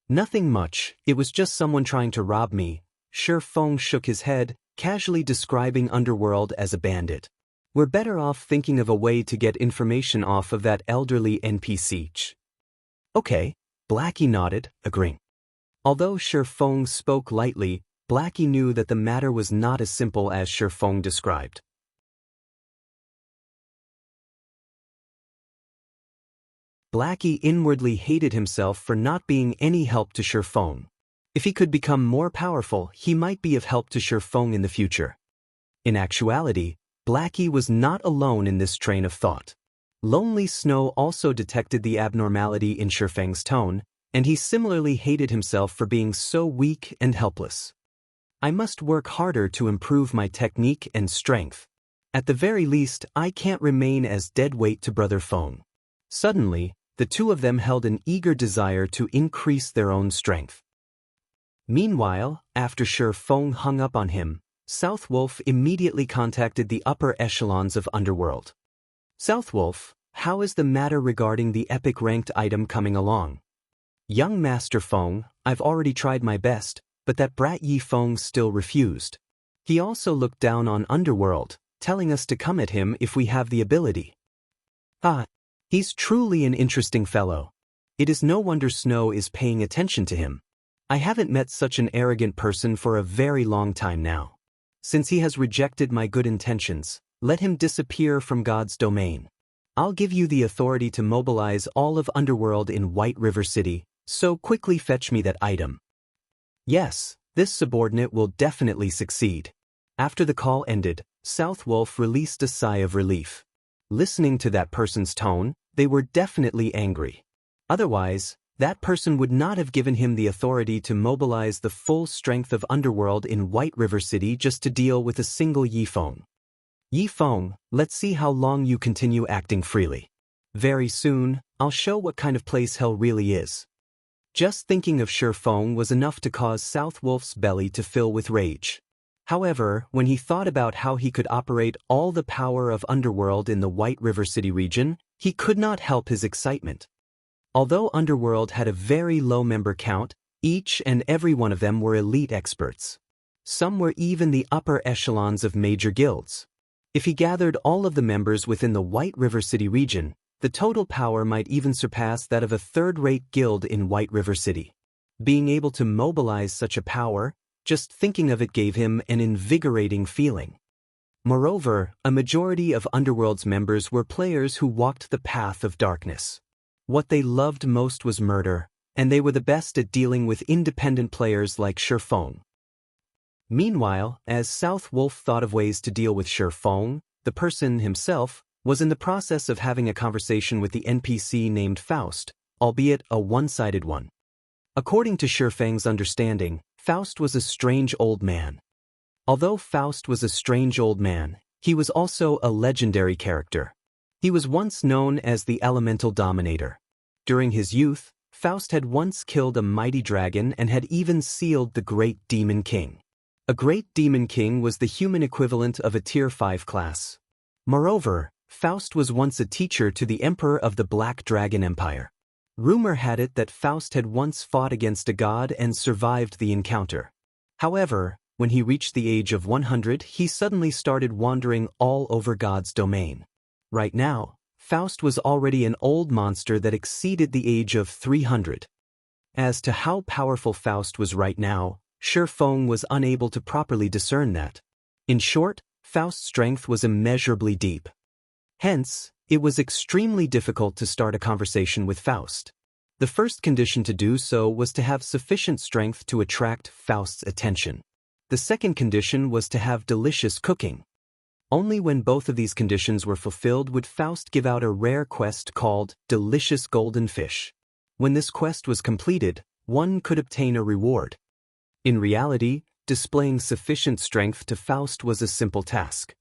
Nothing much, it was just someone trying to rob me. Shifeng shook his head, casually describing Underworld as a bandit. We're better off thinking of a way to get information off of that elderly NPC. Okay, Blackie nodded, agreeing. Although Shifeng spoke lightly, Blackie knew that the matter was not as simple as Shifeng described. Blackie inwardly hated himself for not being any help to Shifeng. If he could become more powerful, he might be of help to Shifeng in the future. In actuality, Blackie was not alone in this train of thought. Lonely Snow also detected the abnormality in Shifeng's tone, and he similarly hated himself for being so weak and helpless. I must work harder to improve my technique and strength. At the very least, I can't remain as dead weight to Brother Feng. Suddenly, the two of them held an eager desire to increase their own strength. Meanwhile, after Shifeng hung up on him, Southwolf immediately contacted the upper echelons of Underworld. Southwolf, how is the matter regarding the epic ranked item coming along? Young Master Feng, I've already tried my best, but that brat Yi Feng still refused. He also looked down on Underworld, telling us to come at him if we have the ability. Ah, he's truly an interesting fellow. It is no wonder Snow is paying attention to him. I haven't met such an arrogant person for a very long time now. Since he has rejected my good intentions, let him disappear from God's domain. I'll give you the authority to mobilize all of Underworld in White River City, so quickly fetch me that item. Yes, this subordinate will definitely succeed. After the call ended, Southwolf released a sigh of relief. Listening to that person's tone, they were definitely angry. Otherwise, that person would not have given him the authority to mobilize the full strength of Underworld in White River City just to deal with a single Yi Feng. Yi Feng, let's see how long you continue acting freely. Very soon, I'll show what kind of place hell really is. Just thinking of Shifeng was enough to cause Southwolf's belly to fill with rage. However, when he thought about how he could operate all the power of Underworld in the White River City region, he could not help his excitement. Although Underworld had a very low member count, each and every one of them were elite experts. Some were even the upper echelons of major guilds. If he gathered all of the members within the White River City region, The total power might even surpass that of a third-rate guild in White River City. Being able to mobilize such a power, just thinking of it gave him an invigorating feeling. Moreover, a majority of Underworld's members were players who walked the path of darkness. What they loved most was murder, and they were the best at dealing with independent players like Shifeng. Meanwhile, as South Wolf thought of ways to deal with Shifeng, the person himself was in the process of having a conversation with the NPC named Faust, albeit a one-sided one. According to Shifeng's understanding, Faust was a strange old man. Although Faust was a strange old man, he was also a legendary character. He was once known as the Elemental Dominator. During his youth, Faust had once killed a mighty dragon and had even sealed the Great Demon King. A Great Demon King was the human equivalent of a Tier 5 class. Moreover, Faust was once a teacher to the Emperor of the Black Dragon Empire. Rumor had it that Faust had once fought against a god and survived the encounter. However, when he reached the age of 100, he suddenly started wandering all over God's domain. Right now, Faust was already an old monster that exceeded the age of 300. As to how powerful Faust was right now, Shifeng was unable to properly discern that. In short, Faust's strength was immeasurably deep. Hence, it was extremely difficult to start a conversation with Faust. The first condition to do so was to have sufficient strength to attract Faust's attention. The second condition was to have delicious cooking. Only when both of these conditions were fulfilled would Faust give out a rare quest called Delicious Golden Fish. When this quest was completed, one could obtain a reward. In reality, displaying sufficient strength to Faust was a simple task.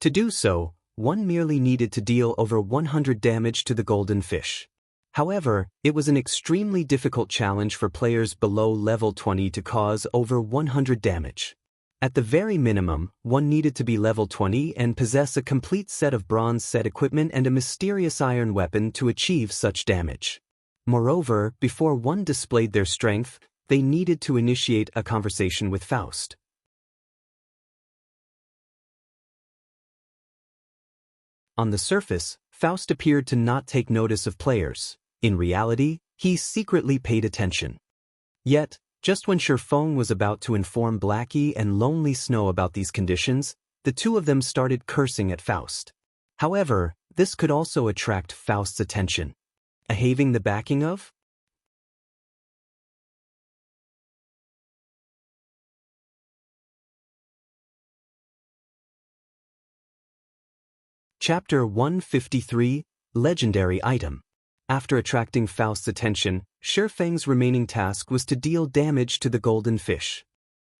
To do so, one merely needed to deal over 100 damage to the golden fish. However, it was an extremely difficult challenge for players below level 20 to cause over 100 damage. At the very minimum, one needed to be level 20 and possess a complete set of bronze set equipment and a mysterious iron weapon to achieve such damage. Moreover, before one displayed their strength, they needed to initiate a conversation with Faust. On the surface, Faust appeared to not take notice of players. In reality, he secretly paid attention. Yet, just when Shifeng was about to inform Blackie and Lonely Snow about these conditions, the two of them started cursing at Faust. However, this could also attract Faust's attention. Having the backing of? Chapter 153, Legendary Item. After attracting Faust's attention, Shifeng's remaining task was to deal damage to the golden fish.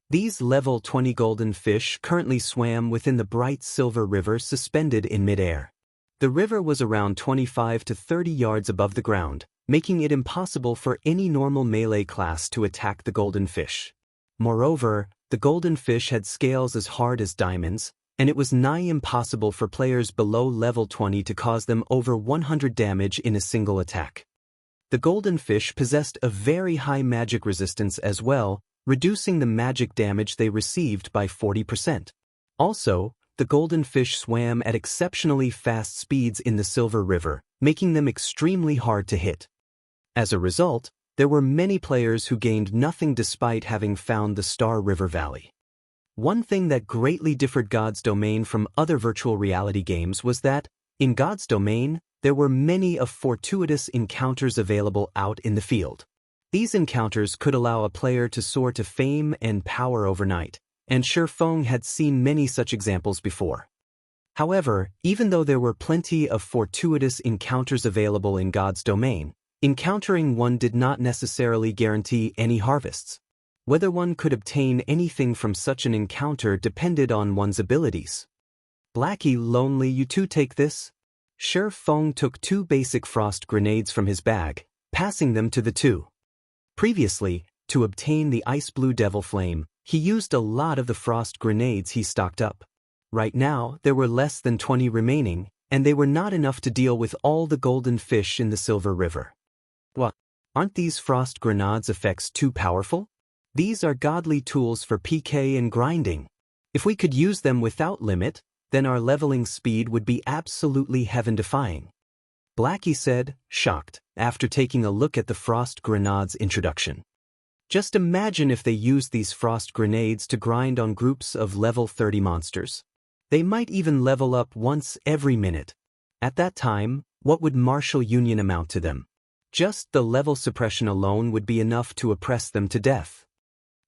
These level 20 golden fish currently swam within the bright silver river suspended in midair. The river was around 25 to 30 yards above the ground, making it impossible for any normal melee class to attack the golden fish. Moreover, the golden fish had scales as hard as diamonds, and it was nigh impossible for players below level 20 to cause them over 100 damage in a single attack. The golden fish possessed a very high magic resistance as well, reducing the magic damage they received by 40%. Also, the golden fish swam at exceptionally fast speeds in the Silver River, making them extremely hard to hit. As a result, there were many players who gained nothing despite having found the Star River Valley. One thing that greatly differed God's Domain from other virtual reality games was that, in God's Domain, there were many of fortuitous encounters available out in the field. These encounters could allow a player to soar to fame and power overnight, and Shifeng had seen many such examples before. However, even though there were plenty of fortuitous encounters available in God's Domain, encountering one did not necessarily guarantee any harvests. Whether one could obtain anything from such an encounter depended on one's abilities. Blackie, Lonely, you two take this? Shifeng took 2 basic frost grenades from his bag, passing them to the two. Previously, to obtain the ice blue devil flame, he used a lot of the frost grenades he stocked up. Right now, there were less than 20 remaining, and they were not enough to deal with all the golden fish in the Silver River. What? Aren't these frost grenades effects too powerful? These are godly tools for PK and grinding. If we could use them without limit, then our leveling speed would be absolutely heaven-defying. Blackie said, shocked, after taking a look at the frost grenade's introduction. Just imagine if they used these frost grenades to grind on groups of level 30 monsters. They might even level up once every minute. At that time, what would martial union amount to them? Just the level suppression alone would be enough to oppress them to death.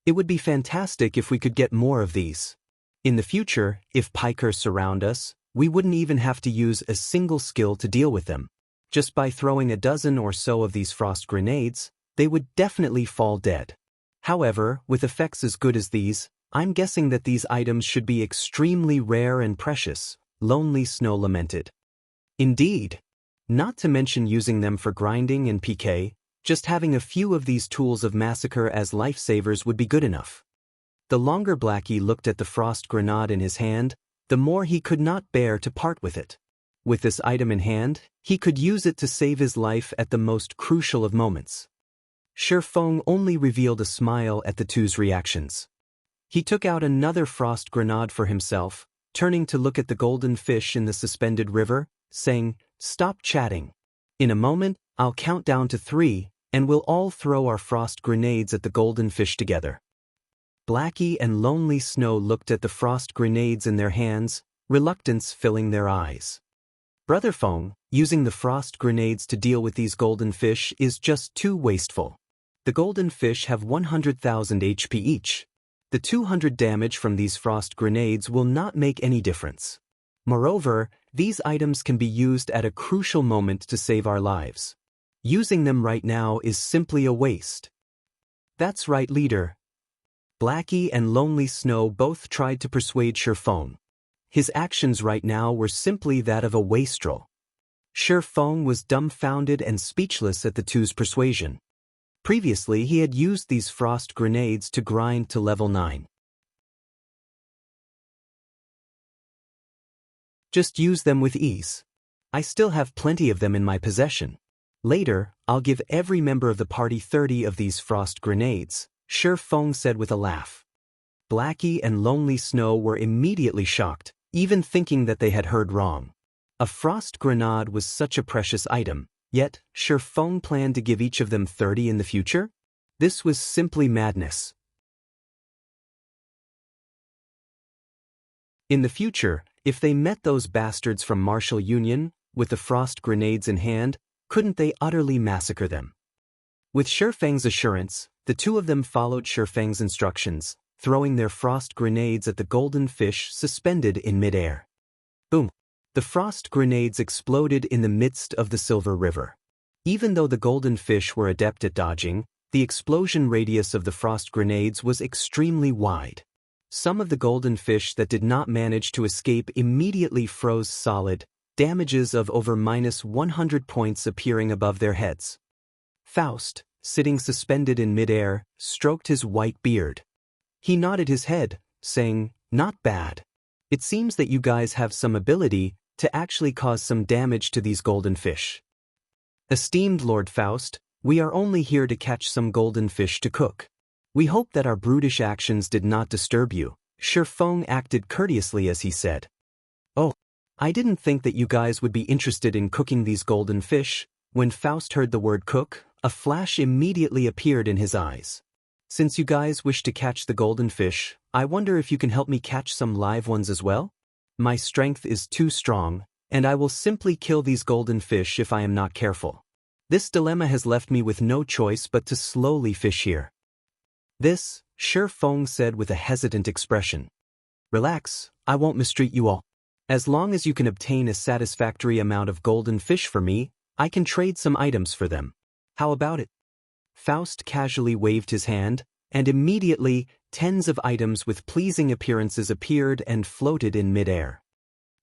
It would be fantastic if we could get more of these. In the future, if pikers surround us, we wouldn't even have to use a single skill to deal with them. Just by throwing a dozen or so of these frost grenades, they would definitely fall dead. However, with effects as good as these, I'm guessing that these items should be extremely rare and precious, Lonely Snow lamented. Indeed. Not to mention using them for grinding and PK, just having a few of these tools of massacre as lifesavers would be good enough. The longer Blackie looked at the frost grenade in his hand, the more he could not bear to part with it. With this item in hand, he could use it to save his life at the most crucial of moments. Shifeng only revealed a smile at the two's reactions. He took out another frost grenade for himself, turning to look at the golden fish in the suspended river, saying, "Stop chatting. In a moment, I'll count down to 3, and we'll all throw our frost grenades at the golden fish together." Blackie and Lonely Snow looked at the frost grenades in their hands, reluctance filling their eyes. Brother Feng, using the frost grenades to deal with these golden fish is just too wasteful. The golden fish have 100,000 HP each. The 200 damage from these frost grenades will not make any difference. Moreover, these items can be used at a crucial moment to save our lives. Using them right now is simply a waste. That's right, leader. Blackie and Lonely Snow both tried to persuade Shifeng. His actions right now were simply that of a wastrel. Shifeng was dumbfounded and speechless at the two's persuasion. Previously he had used these frost grenades to grind to level 9. Just use them with ease. I still have plenty of them in my possession. Later, I'll give every member of the party 30 of these frost grenades, Shifeng said with a laugh. Blackie and Lonely Snow were immediately shocked, even thinking that they had heard wrong. A frost grenade was such a precious item, yet Shifeng planned to give each of them 30 in the future? This was simply madness. In the future, if they met those bastards from Martial Union, with the frost grenades in hand, couldn't they utterly massacre them? With Shifeng's assurance, the two of them followed Shifeng's instructions, throwing their frost grenades at the golden fish suspended in midair. Boom! The frost grenades exploded in the midst of the Silver River. Even though the golden fish were adept at dodging, the explosion radius of the frost grenades was extremely wide. Some of the golden fish that did not manage to escape immediately froze solid, damages of over -100 points appearing above their heads. Faust, sitting suspended in midair, stroked his white beard. He nodded his head, saying, "Not bad. It seems that you guys have some ability to actually cause some damage to these golden fish." "Esteemed Lord Faust, we are only here to catch some golden fish to cook. We hope that our brutish actions did not disturb you." Shifeng acted courteously as he said. "Oh, I didn't think that you guys would be interested in cooking these golden fish." When Faust heard the word cook, a flash immediately appeared in his eyes. "Since you guys wish to catch the golden fish, I wonder if you can help me catch some live ones as well? My strength is too strong, and I will simply kill these golden fish if I am not careful. This dilemma has left me with no choice but to slowly fish here." This, Shifeng said with a hesitant expression. "Relax, I won't mistreat you all. As long as you can obtain a satisfactory amount of golden fish for me, I can trade some items for them. How about it?" Faust casually waved his hand, and immediately, tens of items with pleasing appearances appeared and floated in midair.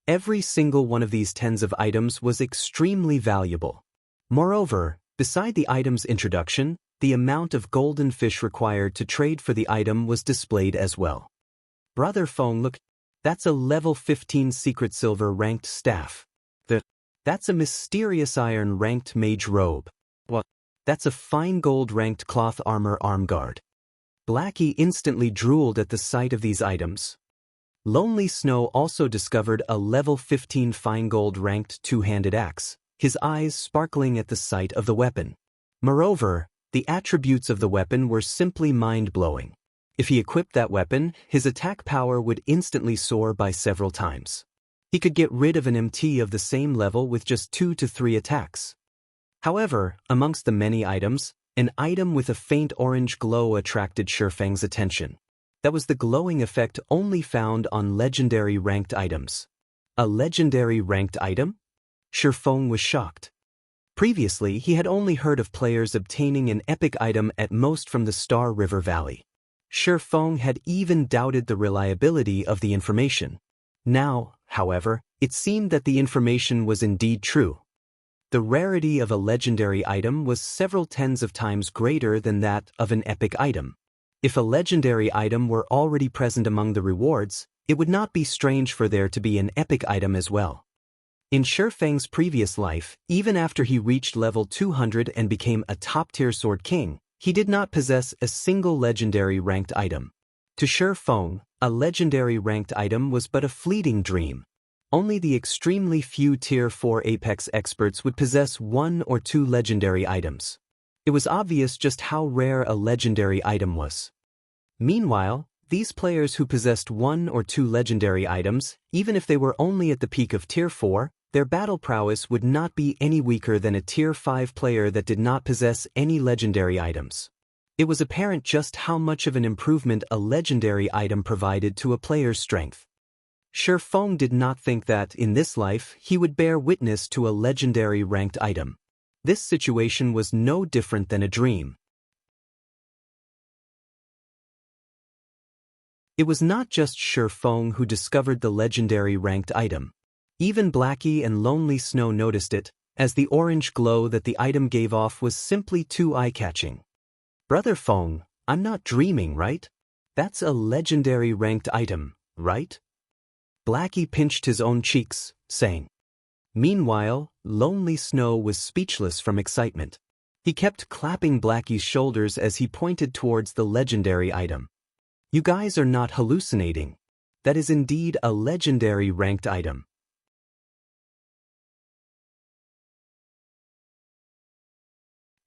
Every single one of these tens of items was extremely valuable. Moreover, beside the item's introduction, the amount of golden fish required to trade for the item was displayed as well. Brother Feng, look, that's a level 15 secret silver ranked staff. That's a mysterious iron ranked mage robe. What? That's a fine gold ranked cloth armor arm guard. Blackie instantly drooled at the sight of these items. Lonely Snow also discovered a level 15 fine gold ranked two-handed axe, his eyes sparkling at the sight of the weapon. Moreover, the attributes of the weapon were simply mind-blowing. If he equipped that weapon, his attack power would instantly soar by several times. He could get rid of an MT of the same level with just 2 to 3 attacks. However, amongst the many items, an item with a faint orange glow attracted Shifeng's attention. That was the glowing effect only found on legendary ranked items. A legendary ranked item? Shifeng was shocked. Previously, he had only heard of players obtaining an epic item at most from the Star River Valley. Shifeng had even doubted the reliability of the information. Now, however, it seemed that the information was indeed true. The rarity of a legendary item was several tens of times greater than that of an epic item. If a legendary item were already present among the rewards, it would not be strange for there to be an epic item as well. In Shifeng's previous life, even after he reached level 200 and became a top-tier Sword King, he did not possess a single legendary ranked item. To Shifeng, a legendary ranked item was but a fleeting dream. Only the extremely few Tier 4 Apex experts would possess 1 or 2 legendary items. It was obvious just how rare a legendary item was. Meanwhile, these players who possessed 1 or 2 legendary items, even if they were only at the peak of Tier 4, their battle prowess would not be any weaker than a Tier 5 player that did not possess any legendary items. It was apparent just how much of an improvement a legendary item provided to a player's strength. Shifeng did not think that, in this life, he would bear witness to a legendary ranked item. This situation was no different than a dream. It was not just Shifeng who discovered the legendary ranked item. Even Blackie and Lonely Snow noticed it, as the orange glow that the item gave off was simply too eye-catching. Brother Feng, I'm not dreaming, right? That's a legendary ranked item, right? Blackie pinched his own cheeks, saying. Meanwhile, Lonely Snow was speechless from excitement. He kept clapping Blackie's shoulders as he pointed towards the legendary item. You guys are not hallucinating. That is indeed a legendary ranked item.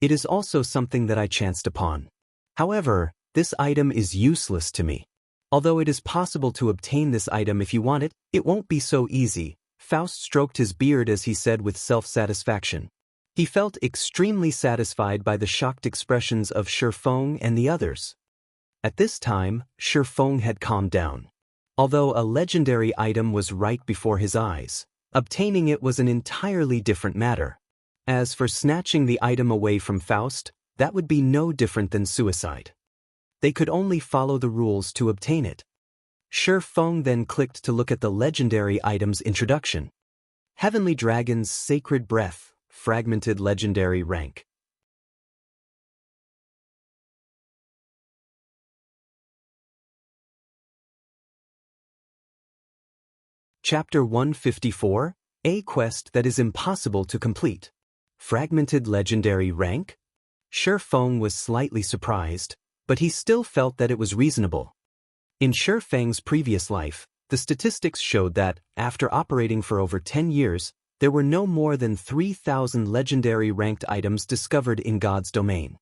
It is also something that I chanced upon. However, this item is useless to me. Although it is possible to obtain this item if you want it, it won't be so easy. Faust stroked his beard as he said with self-satisfaction. He felt extremely satisfied by the shocked expressions of Shifeng and the others. At this time, Shifeng had calmed down. Although a legendary item was right before his eyes, obtaining it was an entirely different matter. As for snatching the item away from Faust, that would be no different than suicide. They could only follow the rules to obtain it. Shifeng then clicked to look at the legendary item's introduction. Heavenly Dragon's Sacred Breath, fragmented legendary rank. Chapter 154, A Quest That Is Impossible to Complete. Fragmented legendary rank? Shifeng was slightly surprised, but he still felt that it was reasonable. In Shifeng's previous life, the statistics showed that, after operating for over 10 years, there were no more than 3,000 legendary ranked items discovered in God's domain.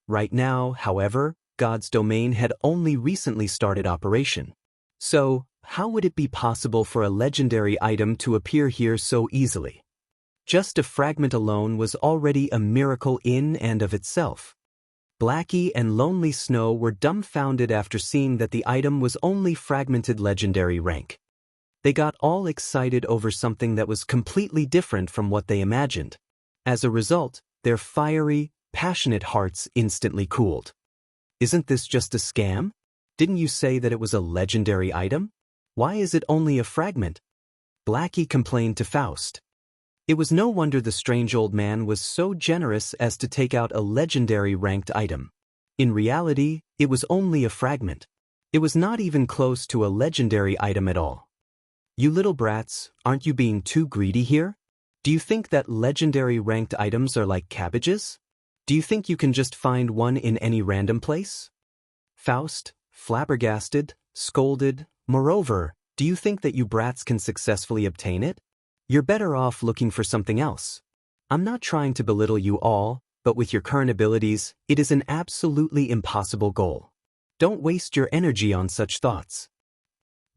Right now, however, God's domain had only recently started operation. So, how would it be possible for a legendary item to appear here so easily? Just a fragment alone was already a miracle in and of itself. Blackie and Lonely Snow were dumbfounded after seeing that the item was only fragmented legendary rank. They got all excited over something that was completely different from what they imagined. As a result, their fiery, passionate hearts instantly cooled. Isn't this just a scam? Didn't you say that it was a legendary item? Why is it only a fragment? Blackie complained to Faust. It was no wonder the strange old man was so generous as to take out a legendary ranked item. In reality, it was only a fragment. It was not even close to a legendary item at all. You little brats, aren't you being too greedy here? Do you think that legendary ranked items are like cabbages? Do you think you can just find one in any random place? Faust, flabbergasted, scolded. Moreover, Do you think that you brats can successfully obtain it? You're better off looking for something else. I'm not trying to belittle you all, but with your current abilities, it is an absolutely impossible goal. Don't waste your energy on such thoughts.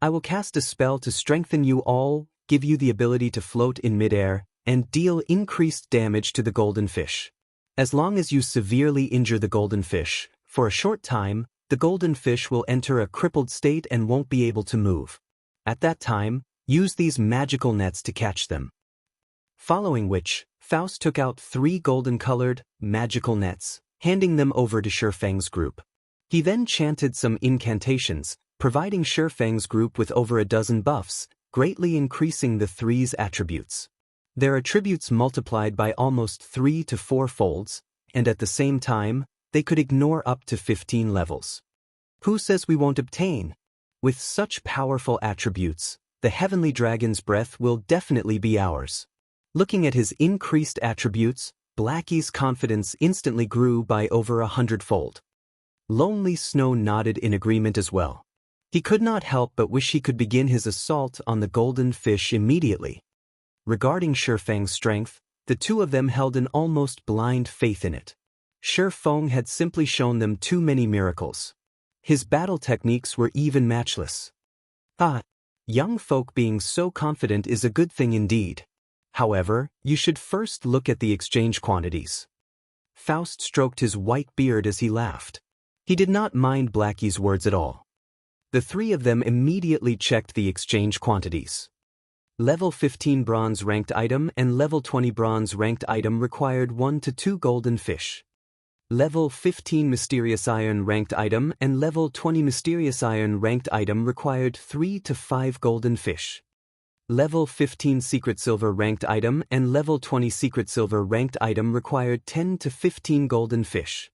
I will cast a spell to strengthen you all, give you the ability to float in midair, and deal increased damage to the golden fish. As long as you severely injure the golden fish, for a short time, the golden fish will enter a crippled state and won't be able to move. At that time, use these magical nets to catch them. Following which, Faust took out 3 golden-colored, magical nets, handing them over to Shifeng's group. He then chanted some incantations, providing Shifeng's group with over a dozen buffs, greatly increasing the 3's attributes. Their attributes multiplied by almost 3 to 4 folds, and at the same time, they could ignore up to 15 levels. Who says we won't obtain? With such powerful attributes, the heavenly dragon's breath will definitely be ours. Looking at his increased attributes, Blackie's confidence instantly grew by over 100-fold. Lonely Snow nodded in agreement as well. He could not help but wish he could begin his assault on the golden fish immediately. Regarding Shifeng's strength, the two of them held an almost blind faith in it. Shifeng had simply shown them too many miracles. His battle techniques were even matchless. Young folk being so confident is a good thing indeed. However, you should first look at the exchange quantities. Faust stroked his white beard as he laughed. He did not mind Blackie's words at all. The 3 of them immediately checked the exchange quantities. Level 15 bronze ranked item and level 20 bronze ranked item required 1 to 2 golden fish. Level 15 mysterious iron ranked item and level 20 mysterious iron ranked item required 3 to 5 golden fish. Level 15 secret silver ranked item and level 20 secret silver ranked item required 10 to 15 golden fish.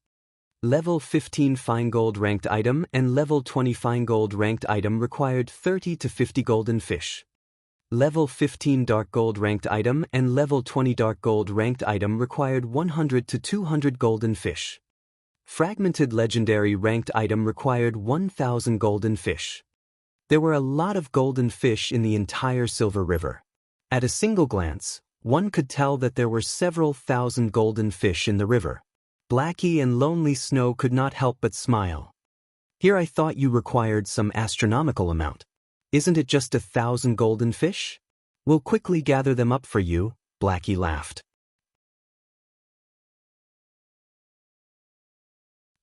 Level 15 fine gold ranked item and level 20 fine gold ranked item required 30 to 50 golden fish. Level 15 dark gold ranked item and level 20 dark gold ranked item required 100 to 200 golden fish. Fragmented legendary ranked item required 1,000 golden fish. There were a lot of golden fish in the entire Silver River. At a single glance, one could tell that there were several thousand golden fish in the river. Blackie and Lonely Snow could not help but smile. Here I thought you required some astronomical amount. Isn't it just 1,000 golden fish? We'll quickly gather them up for you, Blackie laughed.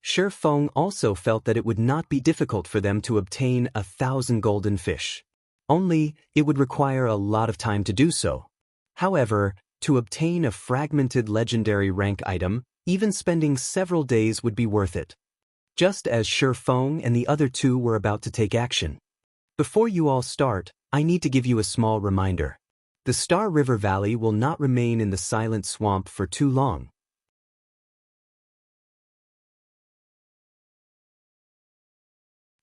Shifeng also felt that it would not be difficult for them to obtain 1,000 golden fish. Only, it would require a lot of time to do so. However, to obtain a fragmented legendary rank item, even spending several days would be worth it. Just as Shifeng and the other 2 were about to take action. Before you all start, I need to give you a small reminder. The Star River Valley will not remain in the Silent Swamp for too long.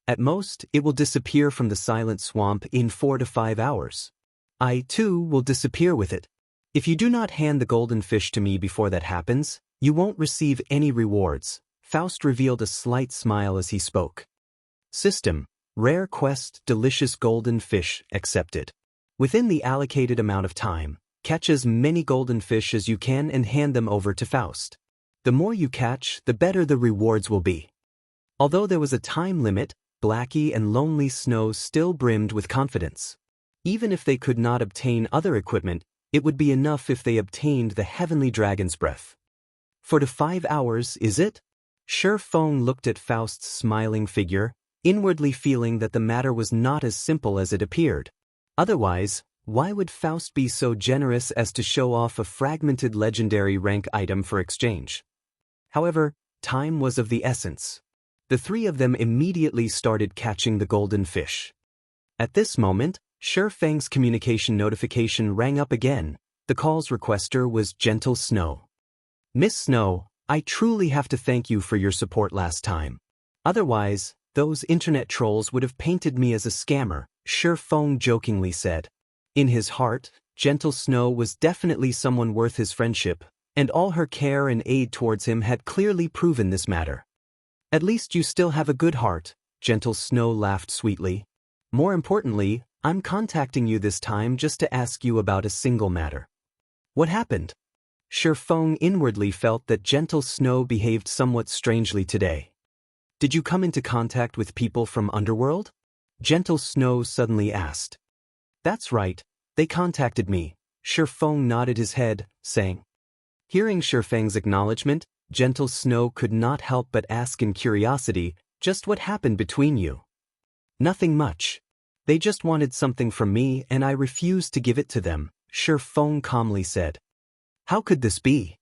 At most, it will disappear from the Silent Swamp in 4 to 5 hours. I, too, will disappear with it. If you do not hand the golden fish to me before that happens, you won't receive any rewards. Faust revealed a slight smile as he spoke. System: Rare quest, delicious golden fish, accepted. Within the allocated amount of time, catch as many golden fish as you can and hand them over to Faust. The more you catch, the better the rewards will be. Although there was a time limit, Blackie and Lonely Snow still brimmed with confidence. Even if they could not obtain other equipment, it would be enough if they obtained the heavenly dragon's breath. 4 to 5 hours, is it? Shifeng looked at Faust's smiling figure, inwardly feeling that the matter was not as simple as it appeared. Otherwise, why would Faust be so generous as to show off a fragmented legendary rank item for exchange? However, time was of the essence. The 3 of them immediately started catching the golden fish. At this moment, Shifeng's communication notification rang up again. The call's requester was Gentle Snow. Miss Snow, I truly have to thank you for your support last time. Otherwise, those internet trolls would have painted me as a scammer, Shifeng jokingly said. In his heart, Gentle Snow was definitely someone worth his friendship, and all her care and aid towards him had clearly proven this matter. At least you still have a good heart, Gentle Snow laughed sweetly. More importantly, I'm contacting you this time just to ask you about a single matter. What happened? Shifeng inwardly felt that Gentle Snow behaved somewhat strangely today. Did you come into contact with people from Underworld? Gentle Snow suddenly asked. That's right, they contacted me. Shifeng nodded his head, saying. Hearing Shifeng's acknowledgement, Gentle Snow could not help but ask in curiosity, just what happened between you? Nothing much. They just wanted something from me and I refused to give it to them, Shifeng calmly said. How could this be?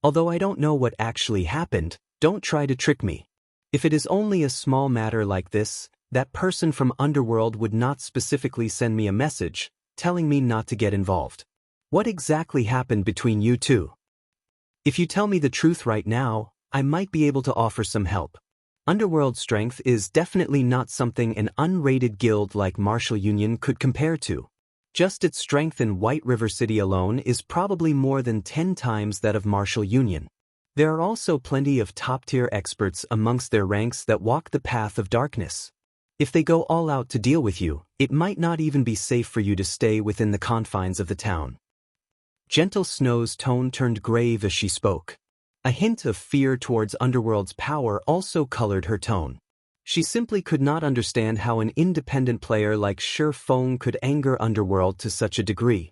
Although I don't know what actually happened, don't try to trick me. If it is only a small matter like this, that person from Underworld would not specifically send me a message, telling me not to get involved. What exactly happened between you two? If you tell me the truth right now, I might be able to offer some help. Underworld strength is definitely not something an unrated guild like Martial Union could compare to. Just its strength in White River City alone is probably more than 10 times that of Martial Union. There are also plenty of top-tier experts amongst their ranks that walk the path of darkness. If they go all out to deal with you, it might not even be safe for you to stay within the confines of the town. Gentle Snow's tone turned grave as she spoke. A hint of fear towards Underworld's power also colored her tone. She simply could not understand how an independent player like Shifeng could anger Underworld to such a degree.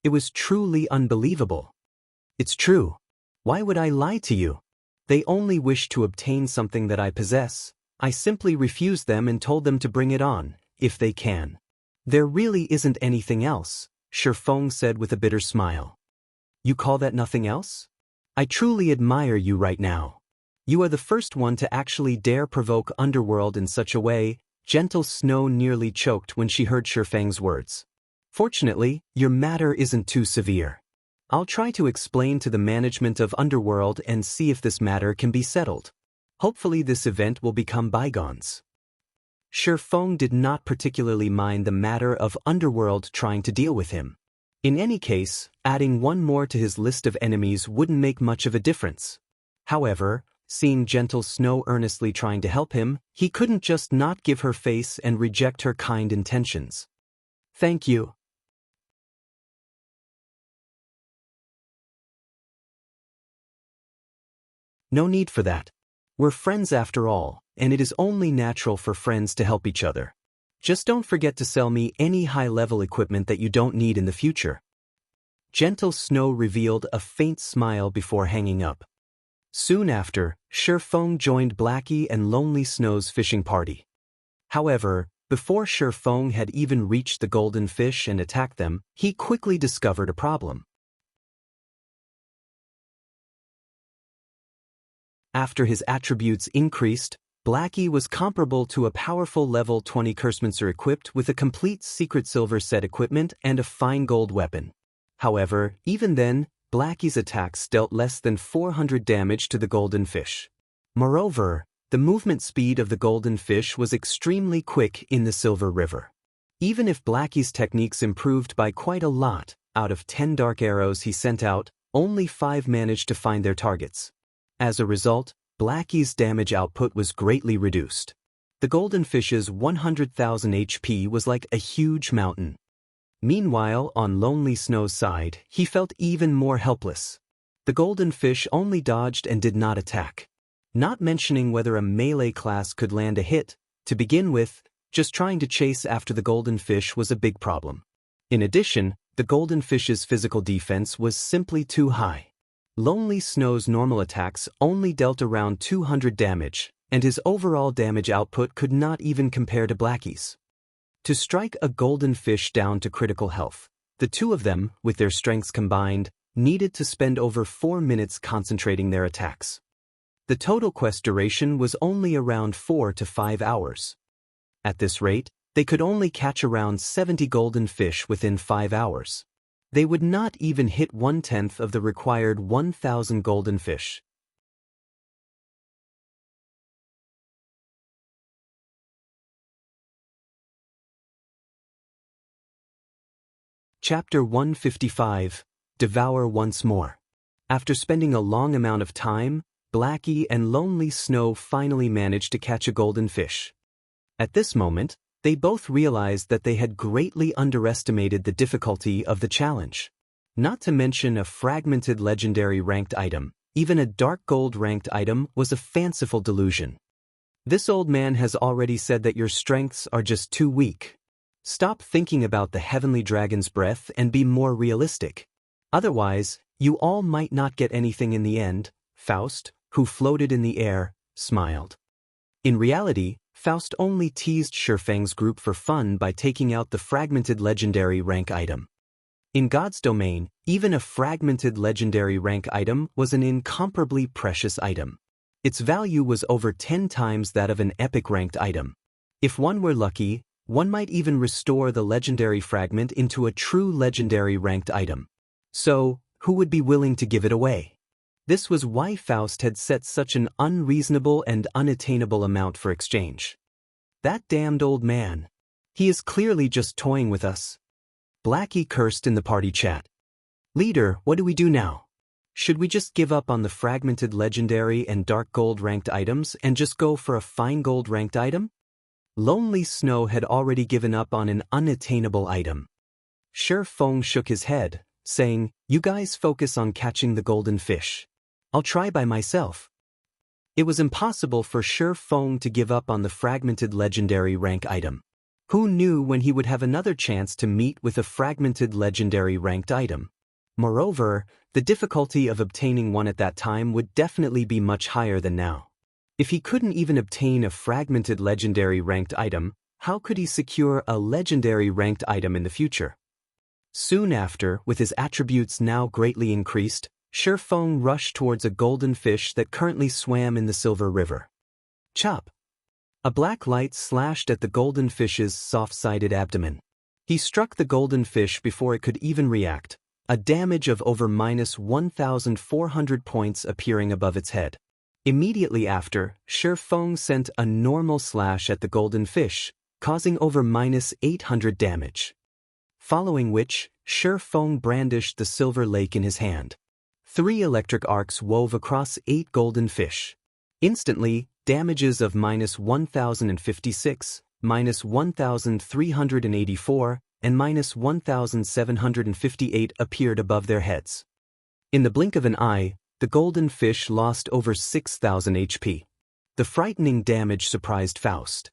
It was truly unbelievable. It's true. Why would I lie to you? They only wish to obtain something that I possess. I simply refused them and told them to bring it on, if they can. There really isn't anything else, Shifeng said with a bitter smile. You call that nothing else? I truly admire you right now. You are the first one to actually dare provoke Underworld in such a way. Gentle Snow nearly choked when she heard Shifeng's words. Fortunately, your matter isn't too severe. I'll try to explain to the management of Underworld and see if this matter can be settled. Hopefully this event will become bygones. Shifeng did not particularly mind the matter of Underworld trying to deal with him. In any case, adding one more to his list of enemies wouldn't make much of a difference. However, seeing Gentle Snow earnestly trying to help him, he couldn't just not give her face and reject her kind intentions. Thank you. No need for that. We're friends after all, and it is only natural for friends to help each other. Just don't forget to sell me any high-level equipment that you don't need in the future. Gentle Snow revealed a faint smile before hanging up. Soon after, Shifeng joined Blackie and Lonely Snow's fishing party. However, before Shifeng had even reached the golden fish and attacked them, he quickly discovered a problem. After his attributes increased, Blackie was comparable to a powerful level 20 Cursemancer equipped with a complete secret silver set equipment and a fine gold weapon. However, even then, Blackie's attacks dealt less than 400 damage to the golden fish. Moreover, the movement speed of the golden fish was extremely quick in the Silver River. Even if Blackie's techniques improved by quite a lot, out of 10 dark arrows he sent out, only 5 managed to find their targets. As a result, Blackie's damage output was greatly reduced. The golden fish's 100,000 HP was like a huge mountain. Meanwhile, on Lonely Snow's side, he felt even more helpless. The golden fish only dodged and did not attack. Not mentioning whether a melee class could land a hit, to begin with, just trying to chase after the golden fish was a big problem. In addition, the golden fish's physical defense was simply too high. Lonely Snow's normal attacks only dealt around 200 damage, and his overall damage output could not even compare to Blackie's. To strike a golden fish down to critical health, the two of them, with their strengths combined, needed to spend over 4 minutes concentrating their attacks. The total quest duration was only around 4 to 5 hours. At this rate, they could only catch around 70 golden fish within 5 hours. They would not even hit 1/10 of the required 1,000 golden fish. Chapter 155, Devour Once More. After spending a long amount of time, Blackie and Lonely Snow finally managed to catch a golden fish. At this moment, They both realized that they had greatly underestimated the difficulty of the challenge. Not to mention a fragmented legendary ranked item, even a dark gold ranked item was a fanciful delusion. This old man has already said that your strengths are just too weak. Stop thinking about the heavenly dragon's breath and be more realistic. Otherwise, you all might not get anything in the end. Faust, who floated in the air, smiled. In reality, Faust only teased Shifeng's group for fun by taking out the fragmented legendary rank item. In God's domain, even a fragmented legendary rank item was an incomparably precious item. Its value was over 10 times that of an epic ranked item. If one were lucky, one might even restore the legendary fragment into a true legendary ranked item. So, who would be willing to give it away? This was why Faust had set such an unreasonable and unattainable amount for exchange. That damned old man. He is clearly just toying with us. Blackie cursed in the party chat. Leader, what do we do now? Should we just give up on the fragmented legendary and dark gold ranked items and just go for a fine gold ranked item? Lonely Snow had already given up on an unattainable item. Shifeng shook his head, saying, "You guys focus on catching the golden fish. I'll try by myself." It was impossible for Shifeng to give up on the fragmented legendary rank item. Who knew when he would have another chance to meet with a fragmented legendary ranked item? Moreover, the difficulty of obtaining one at that time would definitely be much higher than now. If he couldn't even obtain a fragmented legendary ranked item, how could he secure a legendary ranked item in the future? Soon after, with his attributes now greatly increased, Shifeng rushed towards a golden fish that currently swam in the Silver River. Chop! A black light slashed at the golden fish's soft-sided abdomen. He struck the golden fish before it could even react, a damage of over -1,400 points appearing above its head. Immediately after, Shifeng sent a normal slash at the golden fish, causing over -800 damage. Following which, Shifeng brandished the silver lake in his hand. 3 electric arcs wove across 8 golden fish. Instantly, damages of -1,056, -1,384, and -1,758 appeared above their heads. In the blink of an eye, the golden fish lost over 6,000 HP. The frightening damage surprised Faust.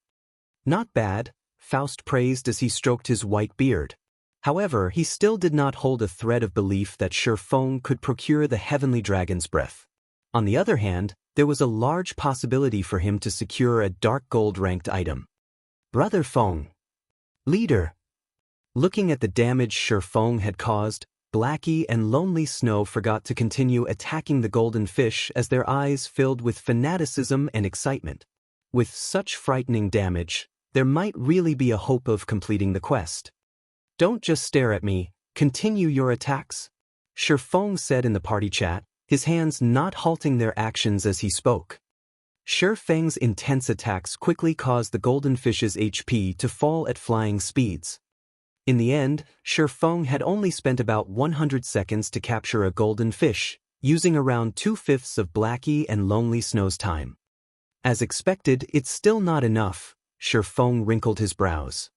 Not bad, Faust praised as he stroked his white beard. However, he still did not hold a thread of belief that Shifeng could procure the heavenly dragon's breath. On the other hand, there was a large possibility for him to secure a dark gold ranked item. Brother Feng. Leader. Looking at the damage Shifeng had caused, Blackie and Lonely Snow forgot to continue attacking the golden fish as their eyes filled with fanaticism and excitement. With such frightening damage, there might really be a hope of completing the quest. Don't just stare at me, continue your attacks, Shifeng said in the party chat, his hands not halting their actions as he spoke. Shifeng's intense attacks quickly caused the golden fish's HP to fall at flying speeds. In the end, Shifeng had only spent about 100 seconds to capture a golden fish, using around 2/5 of Blackie and Lonely Snow's time. As expected, it's still not enough, Shifeng wrinkled his brows.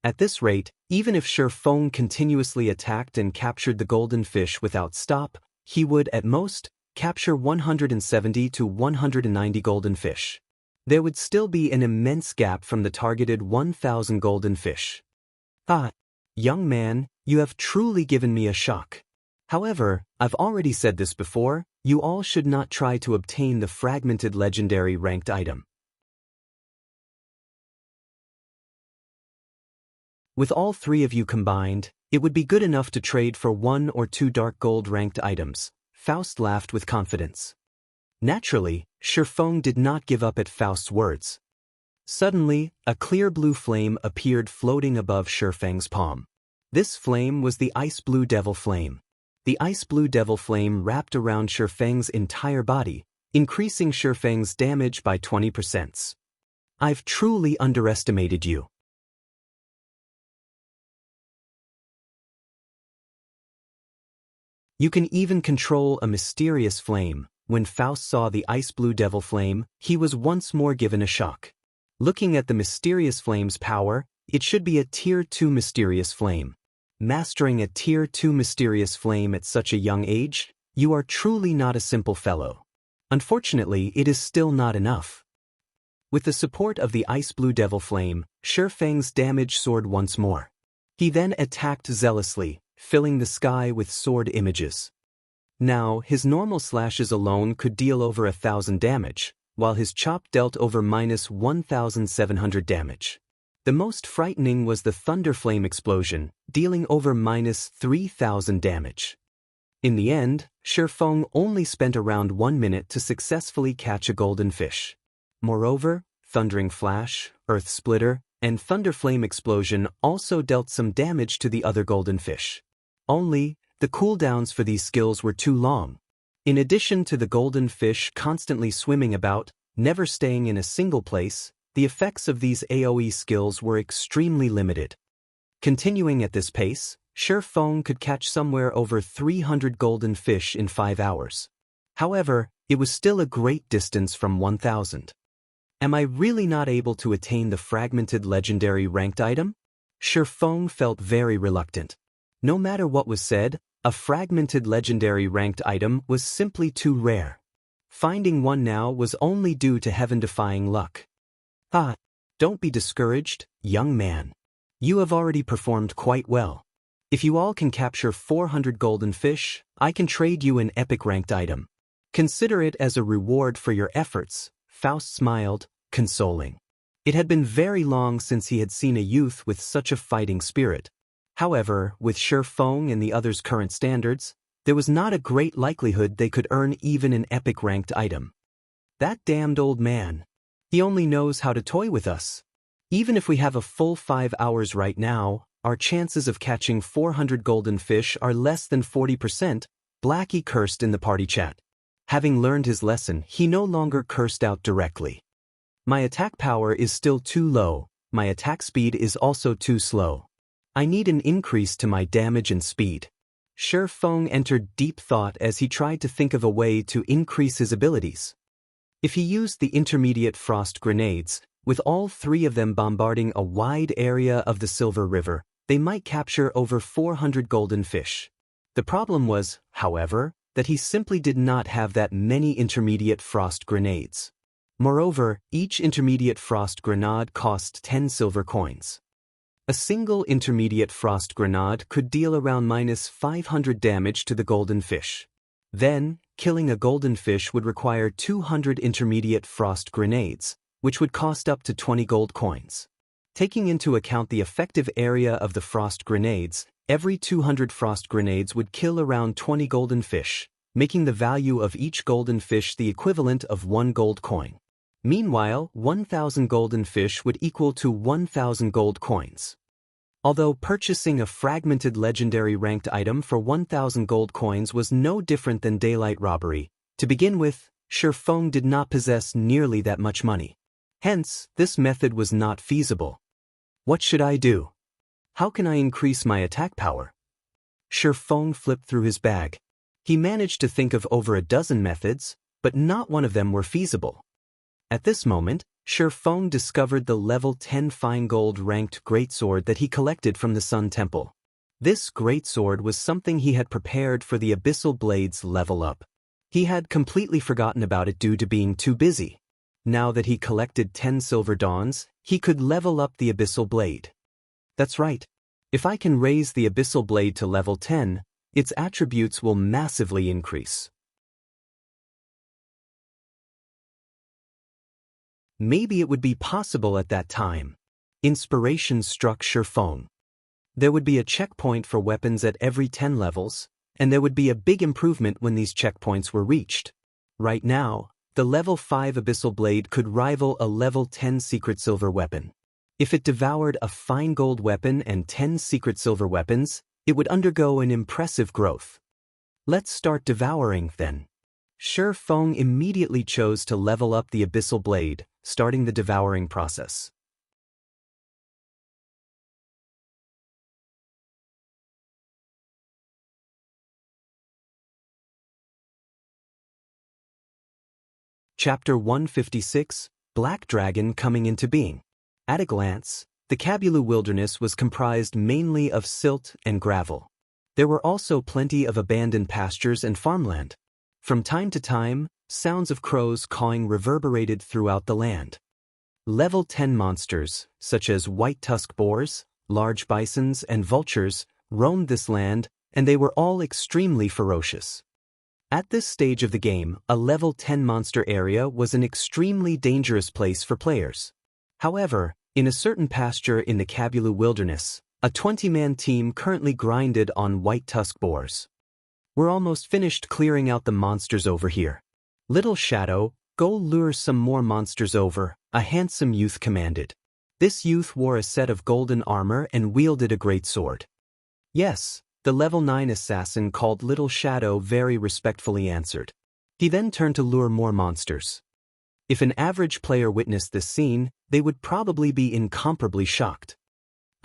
At this rate, even if Shifeng continuously attacked and captured the golden fish without stop, he would, at most, capture 170 to 190 golden fish. There would still be an immense gap from the targeted 1,000 golden fish. Ah, young man, you have truly given me a shock. However, I've already said this before, you all should not try to obtain the fragmented legendary ranked item. With all 3 of you combined, it would be good enough to trade for 1 or 2 dark gold ranked items, Faust laughed with confidence. Naturally, Shifeng did not give up at Faust's words. Suddenly, a clear blue flame appeared floating above Shifeng's palm. This flame was the ice blue devil flame. The ice blue devil flame wrapped around Shifeng's entire body, increasing Shifeng's damage by 20%. I've truly underestimated you. You can even control a mysterious flame. When Faust saw the ice blue devil flame, he was once more given a shock. Looking at the mysterious flame's power, it should be a Tier 2 mysterious flame. Mastering a Tier 2 mysterious flame at such a young age, you are truly not a simple fellow. Unfortunately, it is still not enough. With the support of the ice blue devil flame, Shifeng's damage soared once more. He then attacked zealously, filling the sky with sword images. Now, his normal slashes alone could deal over 1,000 damage, while his chop dealt over -1,700 damage. The most frightening was the thunder flame explosion, dealing over -3,000 damage. In the end, Shifeng only spent around 1 minute to successfully catch a golden fish. Moreover, Thundering Flash, Earth Splitter, and Thunder Flame Explosion also dealt some damage to the other golden fish. Only, the cooldowns for these skills were too long. In addition to the golden fish constantly swimming about, never staying in a single place, the effects of these AoE skills were extremely limited. Continuing at this pace, Shifeng could catch somewhere over 300 golden fish in 5 hours. However, it was still a great distance from 1,000. Am I really not able to attain the fragmented legendary ranked item? Shifeng felt very reluctant. No matter what was said, a fragmented legendary ranked item was simply too rare. Finding one now was only due to heaven-defying luck. Don't be discouraged, young man. You have already performed quite well. If you all can capture 400 golden fish, I can trade you an epic ranked item. Consider it as a reward for your efforts. Faust smiled, consoling. It had been very long since he had seen a youth with such a fighting spirit. However, with Shifeng and the others' current standards, there was not a great likelihood they could earn even an epic ranked item. That damned old man. He only knows how to toy with us. Even if we have a full 5 hours right now, our chances of catching 400 golden fish are less than 40%, Blackie cursed in the party chat. Having learned his lesson, he no longer cursed out directly. My attack power is still too low, my attack speed is also too slow. I need an increase to my damage and speed. Shifeng entered deep thought as he tried to think of a way to increase his abilities. If he used the intermediate frost grenades, with all 3 of them bombarding a wide area of the Silver River, they might capture over 400 golden fish. The problem was, however, that he simply did not have that many intermediate frost grenades. Moreover, each intermediate frost grenade cost 10 silver coins. A single intermediate frost grenade could deal around -500 damage to the golden fish. Then, killing a golden fish would require 200 intermediate frost grenades, which would cost up to 20 gold coins. Taking into account the effective area of the frost grenades, every 200 frost grenades would kill around 20 golden fish, making the value of each golden fish the equivalent of 1 gold coin. Meanwhile, 1,000 golden fish would equal to 1,000 gold coins. Although purchasing a fragmented legendary ranked item for 1,000 gold coins was no different than daylight robbery, to begin with, Shifeng did not possess nearly that much money. Hence, this method was not feasible. What should I do? How can I increase my attack power? Shifeng flipped through his bag. He managed to think of over a dozen methods, but not one of them were feasible. At this moment, Shifeng discovered the level 10 fine gold ranked greatsword that he collected from the Sun Temple. This greatsword was something he had prepared for the Abyssal Blade's level up. He had completely forgotten about it due to being too busy. Now that he collected 10 silver dawns, he could level up the Abyssal Blade. That's right. If I can raise the Abyssal Blade to level 10, its attributes will massively increase. Maybe it would be possible at that time. Inspiration struck Shifeng. There would be a checkpoint for weapons at every 10 levels, and there would be a big improvement when these checkpoints were reached. Right now, the level 5 Abyssal Blade could rival a level 10 secret silver weapon. If it devoured a fine gold weapon and 10 secret silver weapons, it would undergo an impressive growth. Let's start devouring, then. Shifeng immediately chose to level up the Abyssal Blade, starting the devouring process. Chapter 156, black dragon coming into being. At a glance, the Kabulu wilderness was comprised mainly of silt and gravel. There were also plenty of abandoned pastures and farmland. From time to time, sounds of crows cawing reverberated throughout the land. Level 10 monsters, such as white-tusked boars, large bisons, and vultures, roamed this land, and they were all extremely ferocious. At this stage of the game, a level 10 monster area was an extremely dangerous place for players. However, in a certain pasture in the Kabulu wilderness, a 20-man team currently grinded on white-tusked boars. We're almost finished clearing out the monsters over here. Little Shadow, go lure some more monsters over, a handsome youth commanded. This youth wore a set of golden armor and wielded a great sword. Yes, the level 9 assassin called Little Shadow very respectfully answered. He then turned to lure more monsters. If an average player witnessed this scene, they would probably be incomparably shocked.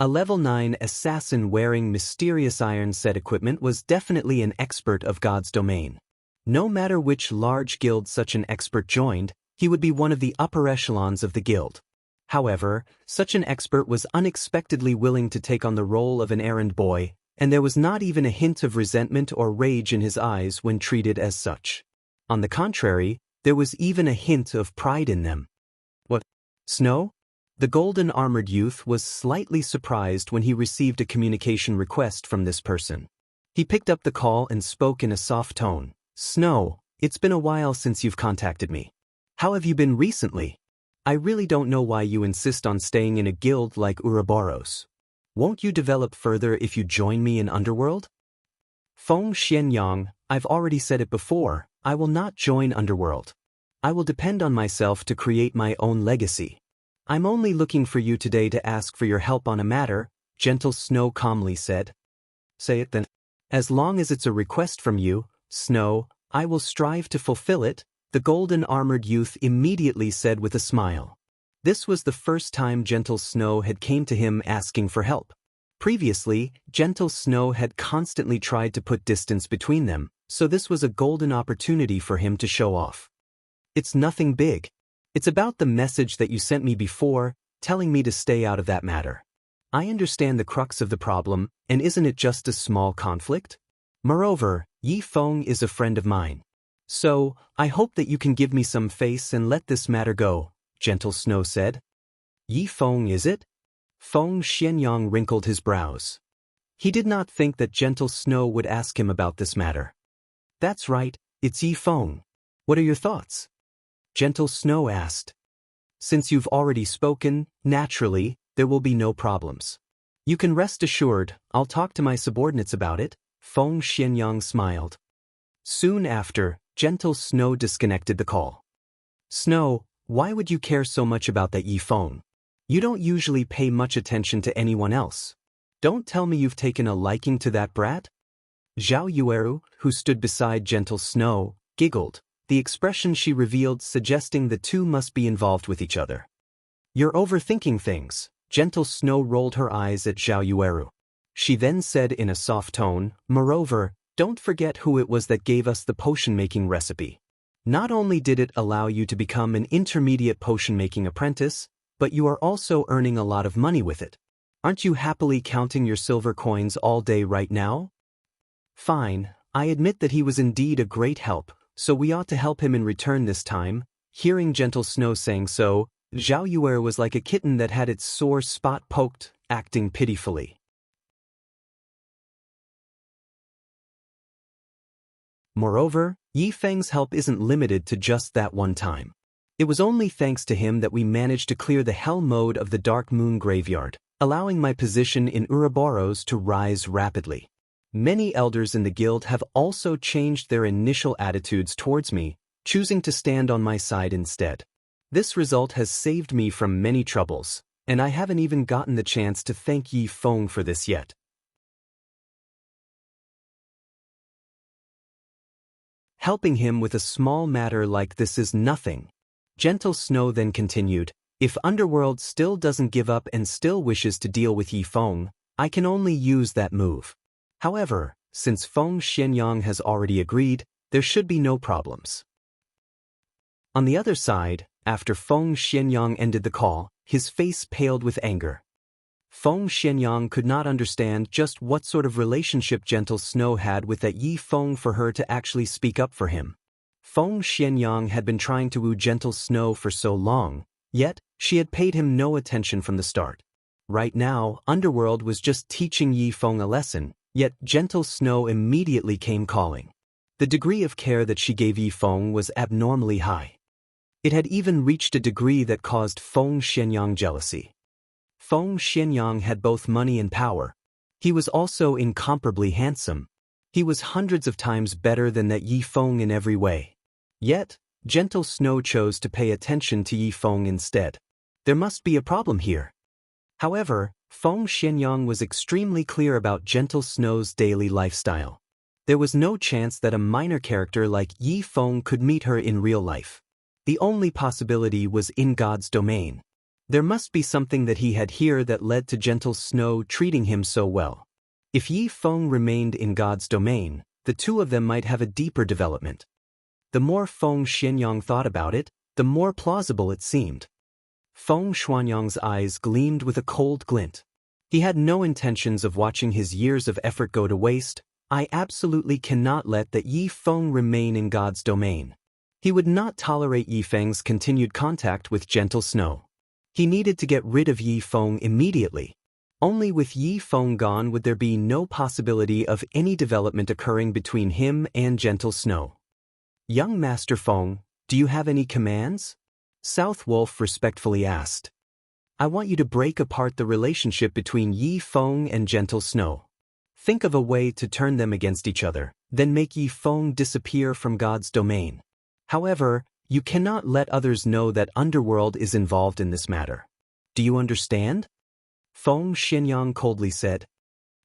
A level 9 assassin wearing mysterious iron-set equipment was definitely an expert of God's domain. No matter which large guild such an expert joined, he would be one of the upper echelons of the guild. However, such an expert was unexpectedly willing to take on the role of an errand boy, and there was not even a hint of resentment or rage in his eyes when treated as such. On the contrary, there was even a hint of pride in them. What? Snow? The golden-armored youth was slightly surprised when he received a communication request from this person. He picked up the call and spoke in a soft tone. Snow, it's been a while since you've contacted me. How have you been recently? I really don't know why you insist on staying in a guild like Ouroboros. Won't you develop further if you join me in Underworld? Feng Xianyang, I've already said it before, I will not join Underworld. I will depend on myself to create my own legacy. I'm only looking for you today to ask for your help on a matter, Gentle Snow calmly said. Say it then. As long as it's a request from you, Snow, I will strive to fulfill it, the golden-armored youth immediately said with a smile. This was the first time Gentle Snow had came to him asking for help. Previously, Gentle Snow had constantly tried to put distance between them, so this was a golden opportunity for him to show off. It's nothing big. It's about the message that you sent me before, telling me to stay out of that matter. I understand the crux of the problem, and isn't it just a small conflict? Moreover, Yi Feng is a friend of mine. So, I hope that you can give me some face and let this matter go, Gentle Snow said. Yi Feng, is it? Feng Xianyang wrinkled his brows. He did not think that Gentle Snow would ask him about this matter. That's right, it's Yi Feng. What are your thoughts? Gentle Snow asked. Since you've already spoken, naturally, there will be no problems. You can rest assured, I'll talk to my subordinates about it, Feng Xianyang smiled. Soon after, Gentle Snow disconnected the call. Snow, why would you care so much about that Yi Feng? You don't usually pay much attention to anyone else. Don't tell me you've taken a liking to that brat? Zhao Yueru, who stood beside Gentle Snow, giggled, the expression she revealed suggesting the two must be involved with each other. You're overthinking things. Gentle Snow rolled her eyes at Zhao Yueru. She then said in a soft tone, moreover, don't forget who it was that gave us the potion-making recipe. Not only did it allow you to become an intermediate potion-making apprentice, but you are also earning a lot of money with it. Aren't you happily counting your silver coins all day right now? Fine, I admit that he was indeed a great help, so we ought to help him in return this time. Hearing Gentle Snow saying so, Zhao Yuer was like a kitten that had its sore spot poked, acting pitifully. Moreover, Yi Feng's help isn't limited to just that one time. It was only thanks to him that we managed to clear the hell mode of the Dark Moon Graveyard, allowing my position in Ouroboros to rise rapidly. Many elders in the guild have also changed their initial attitudes towards me, choosing to stand on my side instead. This result has saved me from many troubles, and I haven't even gotten the chance to thank Yi Feng for this yet. Helping him with a small matter like this is nothing. Gentle Snow then continued, if Underworld still doesn't give up and still wishes to deal with Yi Feng, I can only use that move. However, since Feng Xianyang has already agreed, there should be no problems. On the other side, After Feng Xianyang ended the call, his face paled with anger. Feng Xianyang could not understand just what sort of relationship Gentle Snow had with that Yi Feng for her to actually speak up for him. Feng Xianyang had been trying to woo Gentle Snow for so long, yet she had paid him no attention from the start. Right now, Underworld was just teaching Yi Feng a lesson, yet Gentle Snow immediately came calling. The degree of care that she gave Yi Feng was abnormally high. It had even reached a degree that caused Feng Xianyang jealousy. Feng Xianyang had both money and power. He was also incomparably handsome. He was hundreds of times better than that Yi Feng in every way. Yet, Gentle Snow chose to pay attention to Yi Feng instead. There must be a problem here. However, Feng Xianyang was extremely clear about Gentle Snow's daily lifestyle. There was no chance that a minor character like Yi Feng could meet her in real life. The only possibility was in God's domain. There must be something that he had here that led to Gentle Snow treating him so well. If Yi Feng remained in God's domain, the two of them might have a deeper development. The more Feng Xianyang thought about it, the more plausible it seemed. Feng Xianyang's eyes gleamed with a cold glint. He had no intentions of watching his years of effort go to waste. I absolutely cannot let that Yi Feng remain in God's domain. He would not tolerate Yi Feng's continued contact with Gentle Snow. He needed to get rid of Yi Feng immediately. Only with Yi Feng gone would there be no possibility of any development occurring between him and Gentle Snow. Young Master Feng, do you have any commands? South Wolf respectfully asked. I want you to break apart the relationship between Yi Feng and Gentle Snow. Think of a way to turn them against each other, then make Yi Feng disappear from God's domain. However, you cannot let others know that Underworld is involved in this matter. Do you understand? Feng Xianyang coldly said.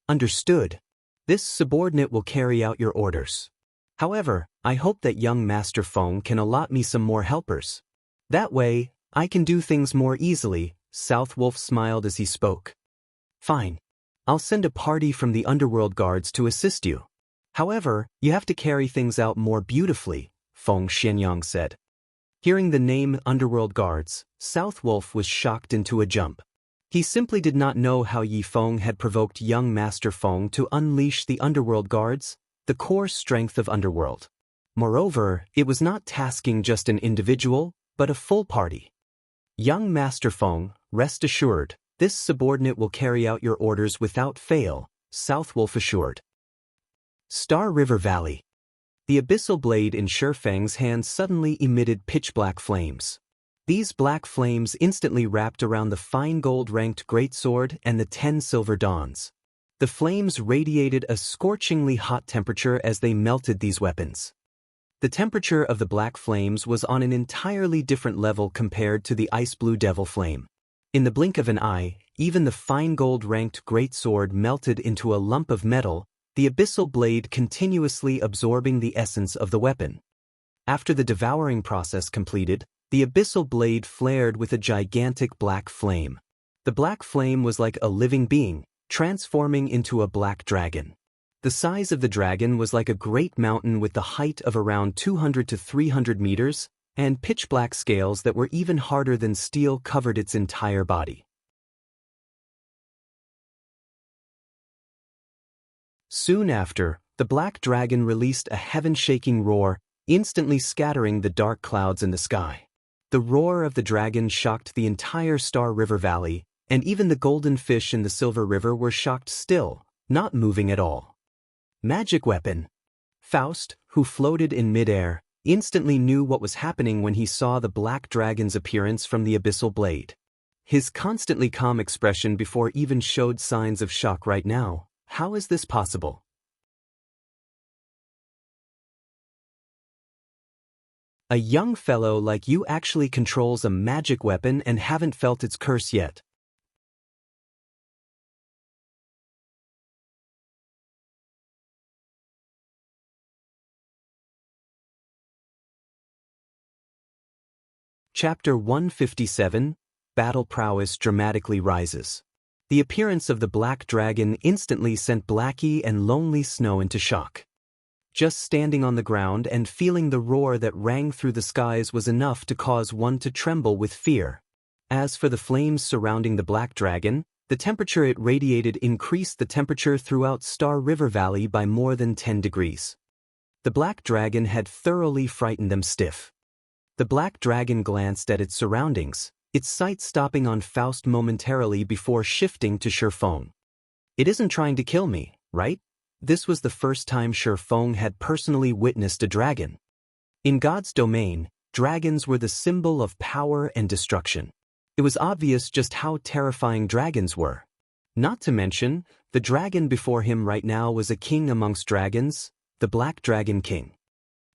Understood. This subordinate will carry out your orders. However, I hope that young Master Feng can allot me some more helpers. That way, I can do things more easily. South Wolf smiled as he spoke. Fine. I'll send a party from the Underworld guards to assist you. However, you have to carry things out more beautifully, Feng Xianyang said. Hearing the name Underworld Guards, South Wolf was shocked into a jump. He simply did not know how Yi Feng had provoked young Master Feng to unleash the Underworld Guards, the core strength of Underworld. Moreover, it was not tasking just an individual, but a full party. Young Master Feng, rest assured, this subordinate will carry out your orders without fail, South Wolf assured. Star River Valley. The abyssal blade in Shifeng's hand suddenly emitted pitch-black flames. These black flames instantly wrapped around the fine gold-ranked greatsword and the 10 silver dawns. The flames radiated a scorchingly hot temperature as they melted these weapons. The temperature of the black flames was on an entirely different level compared to the ice-blue devil flame. In the blink of an eye, even the fine gold-ranked greatsword melted into a lump of metal, the abyssal blade continuously absorbing the essence of the weapon. After the devouring process completed, the abyssal blade flared with a gigantic black flame. The black flame was like a living being, transforming into a black dragon. The size of the dragon was like a great mountain with the height of around 200 to 300 meters, and pitch-black scales that were even harder than steel covered its entire body. Soon after, the black dragon released a heaven-shaking roar, instantly scattering the dark clouds in the sky. The roar of the dragon shocked the entire Star River Valley, and even the golden fish in the Silver River were shocked still, not moving at all. Magic weapon. Faust, who floated in midair, instantly knew what was happening when he saw the black dragon's appearance from the abyssal blade. His constantly calm expression before even showed signs of shock right now. How is this possible? A young fellow like you actually controls a magic weapon and haven't felt its curse yet. Chapter 157, Battle Prowess dramatically rises. The appearance of the black dragon instantly sent Blackie and Lonely Snow into shock. Just standing on the ground and feeling the roar that rang through the skies was enough to cause one to tremble with fear. As for the flames surrounding the black dragon, the temperature it radiated increased the temperature throughout Star River Valley by more than 10 degrees. The black dragon had thoroughly frightened them stiff. The black dragon glanced at its surroundings, its sight stopping on Faust momentarily before shifting to Shifeng. It isn't trying to kill me, right? This was the first time Shifeng had personally witnessed a dragon. In God's domain, dragons were the symbol of power and destruction. It was obvious just how terrifying dragons were. Not to mention, the dragon before him right now was a king amongst dragons, the Black Dragon King.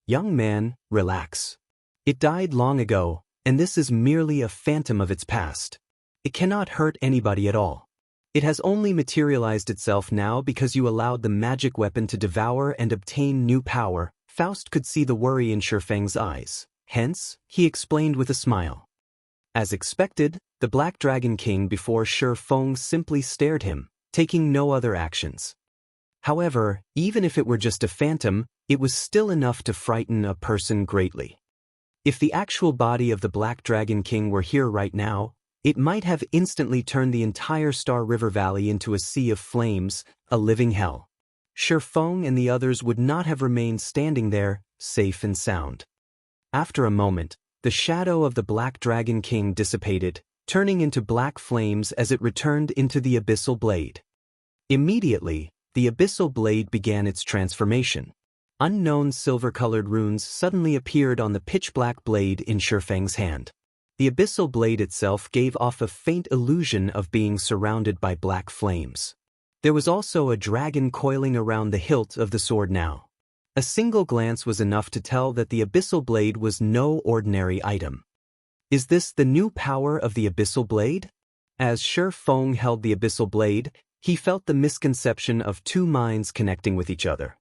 Young man, relax. It died long ago, and this is merely a phantom of its past. It cannot hurt anybody at all. It has only materialized itself now because you allowed the magic weapon to devour and obtain new power. Faust could see the worry in Shifeng's eyes. Hence, he explained with a smile. As expected, the Black Dragon King before Shifeng simply stared him, taking no other actions. However, even if it were just a phantom, it was still enough to frighten a person greatly. If the actual body of the Black Dragon King were here right now, it might have instantly turned the entire Star River Valley into a sea of flames, a living hell. Shifeng and the others would not have remained standing there, safe and sound. After a moment, the shadow of the Black Dragon King dissipated, turning into black flames as it returned into the Abyssal Blade. Immediately, the Abyssal Blade began its transformation. Unknown silver-colored runes suddenly appeared on the pitch-black blade in Shifeng's hand. The Abyssal Blade itself gave off a faint illusion of being surrounded by black flames. There was also a dragon coiling around the hilt of the sword now. A single glance was enough to tell that the Abyssal Blade was no ordinary item. Is this the new power of the Abyssal Blade? As Shifeng held the Abyssal Blade, he felt the misconception of two minds connecting with each other.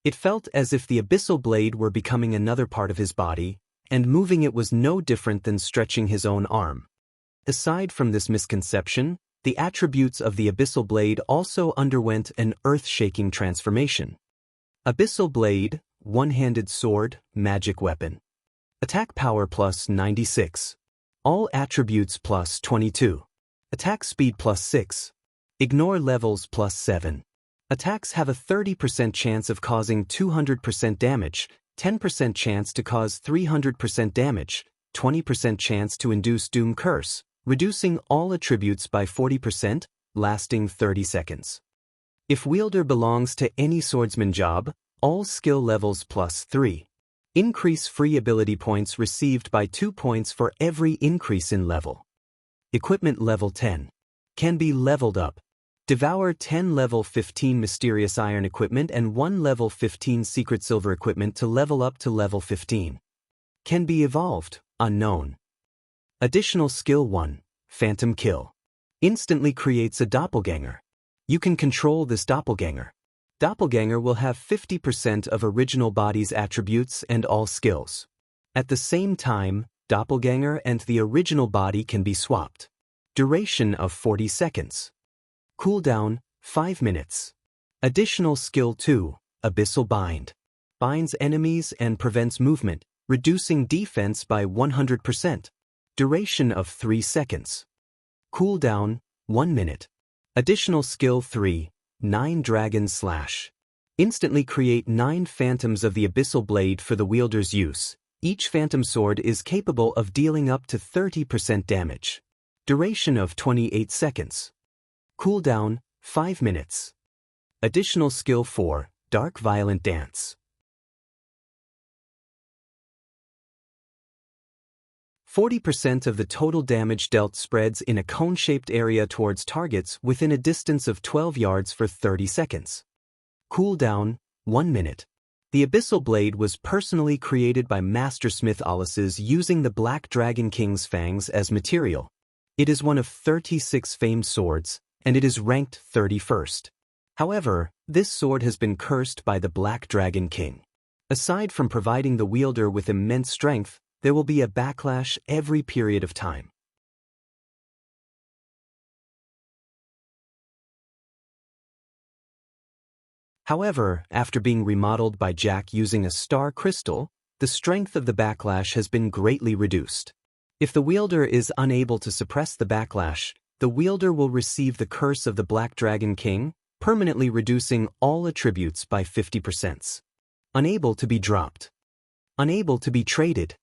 It felt as if the Abyssal Blade were becoming another part of his body, and moving it was no different than stretching his own arm. Aside from this misconception, the attributes of the Abyssal Blade also underwent an earth-shaking transformation. Abyssal Blade, one-handed sword, magic weapon. Attack power plus 96. All attributes plus 22. Attack speed plus 6. Ignore levels plus 7. Attacks have a 30% chance of causing 200% damage, 10% chance to cause 300% damage, 20% chance to induce Doom Curse, reducing all attributes by 40%, lasting 30 seconds. If wielder belongs to any swordsman job, all skill levels plus 3. Increase free ability points received by 2 points for every increase in level. Equipment level 10. Can be leveled up. Devour 10 level 15 mysterious iron equipment and 1 level 15 secret silver equipment to level up to level 15. Can be evolved, unknown. Additional skill 1, Phantom Kill. Instantly creates a doppelganger. You can control this doppelganger. Doppelganger will have 50% of original body's attributes and all skills. At the same time, doppelganger and the original body can be swapped. Duration of 40 seconds. Cooldown, 5 minutes. Additional skill 2, Abyssal Bind. Binds enemies and prevents movement, reducing defense by 100%. Duration of 3 seconds. Cooldown, 1 minute. Additional skill 3, 9 Dragon Slash. Instantly create 9 phantoms of the Abyssal Blade for the wielder's use. Each phantom sword is capable of dealing up to 30% damage. Duration of 28 seconds. Cooldown, 5 minutes. Additional skill 4, Dark Violent Dance. 40% of the total damage dealt spreads in a cone-shaped area towards targets within a distance of 12 yards for 30 seconds. Cooldown, 1 minute. The Abyssal Blade was personally created by Mastersmith Alice's using the Black Dragon King's fangs as material. It is one of 36 famed swords, and it is ranked 31st. However, this sword has been cursed by the Black Dragon King. Aside from providing the wielder with immense strength, there will be a backlash every period of time. However, after being remodeled by Jack using a star crystal, the strength of the backlash has been greatly reduced. If the wielder is unable to suppress the backlash, the wielder will receive the curse of the Black Dragon King, permanently reducing all attributes by 50%. Unable to be dropped. Unable to be traded.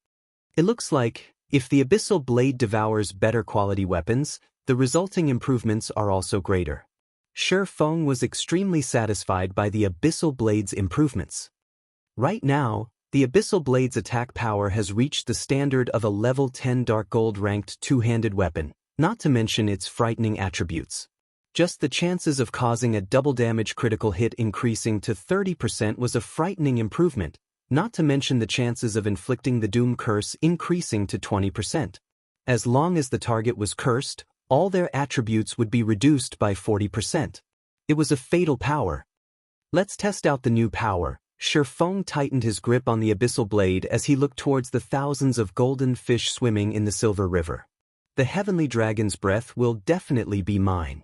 It looks like, if the Abyssal Blade devours better quality weapons, the resulting improvements are also greater. Shi Feng was extremely satisfied by the Abyssal Blade's improvements. Right now, the Abyssal Blade's attack power has reached the standard of a level 10 Dark Gold ranked two-handed weapon, not to mention its frightening attributes. Just the chances of causing a double damage critical hit increasing to 30% was a frightening improvement, not to mention the chances of inflicting the Doom Curse increasing to 20%. As long as the target was cursed, all their attributes would be reduced by 40%. It was a fatal power. Let's test out the new power. Shi Feng tightened his grip on the Abyssal Blade as he looked towards the thousands of golden fish swimming in the Silver River. The Heavenly Dragon's breath will definitely be mine.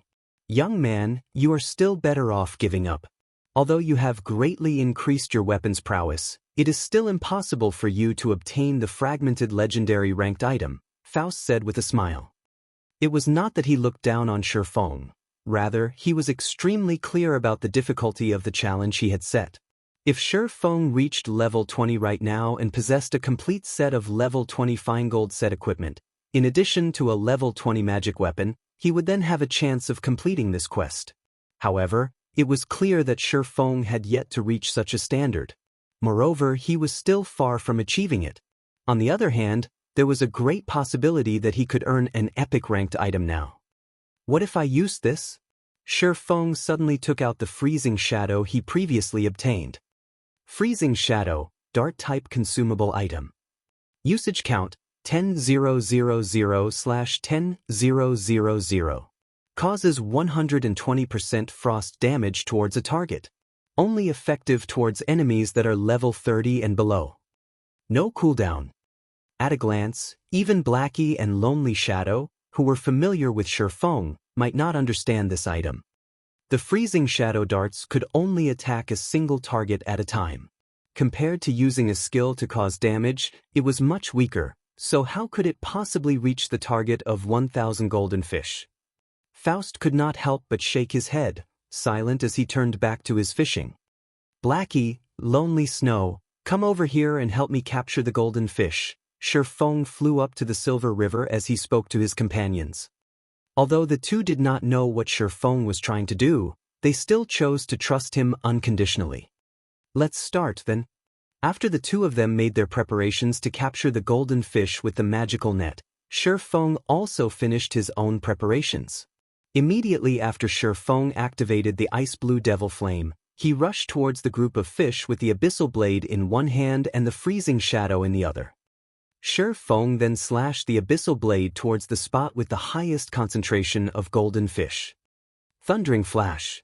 Young man, you are still better off giving up. Although you have greatly increased your weapon's prowess, it is still impossible for you to obtain the fragmented legendary ranked item, Faust said with a smile. It was not that he looked down on Shi Feng. Rather, he was extremely clear about the difficulty of the challenge he had set. If Shi Feng reached level 20 right now and possessed a complete set of level 20 fine gold set equipment, in addition to a level 20 magic weapon, he would then have a chance of completing this quest. However, it was clear that Shi Feng had yet to reach such a standard. Moreover, he was still far from achieving it. On the other hand, there was a great possibility that he could earn an epic ranked item now. What if I used this? Shi Feng suddenly took out the freezing shadow he previously obtained. Freezing Shadow, Dart-type consumable item. Usage count, 10,000/10,000. Causes 120% frost damage towards a target. Only effective towards enemies that are level 30 and below. No cooldown. At a glance, even Blackie and Lonely Shadow, who were familiar with Shi Feng, might not understand this item. The freezing shadow darts could only attack a single target at a time. Compared to using a skill to cause damage, it was much weaker, so how could it possibly reach the target of 1,000 golden fish? Faust could not help but shake his head, silent as he turned back to his fishing. Blackie, Lonely Snow, come over here and help me capture the golden fish. Shi Feng flew up to the Silver River as he spoke to his companions. Although the two did not know what Shi Feng was trying to do, they still chose to trust him unconditionally. Let's start then. After the two of them made their preparations to capture the golden fish with the magical net, Shi Feng also finished his own preparations. Immediately after Shi Feng activated the ice blue devil flame, he rushed towards the group of fish with the abyssal blade in one hand and the freezing shadow in the other. Shi Feng then slashed the abyssal blade towards the spot with the highest concentration of golden fish. Thundering flash.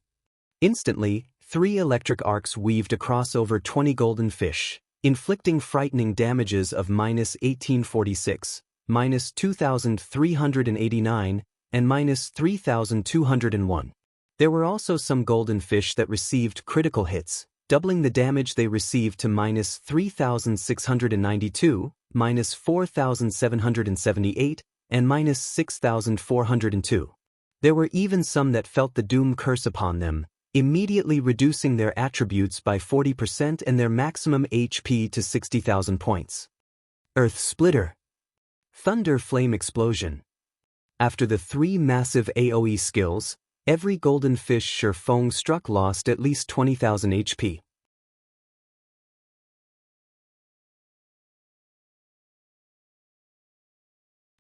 Instantly, 3 electric arcs weaved across over 20 golden fish, inflicting frightening damages of -1846, -2389, and -3201. There were also some golden fish that received critical hits, doubling the damage they received to -3692, -4778, and -6402. There were even some that felt the doom curse upon them, immediately reducing their attributes by 40% and their maximum HP to 60,000 points. Earth Splitter. Thunder Flame Explosion. After the 3 massive AoE skills, every golden fish Shi Feng struck lost at least 20,000 HP.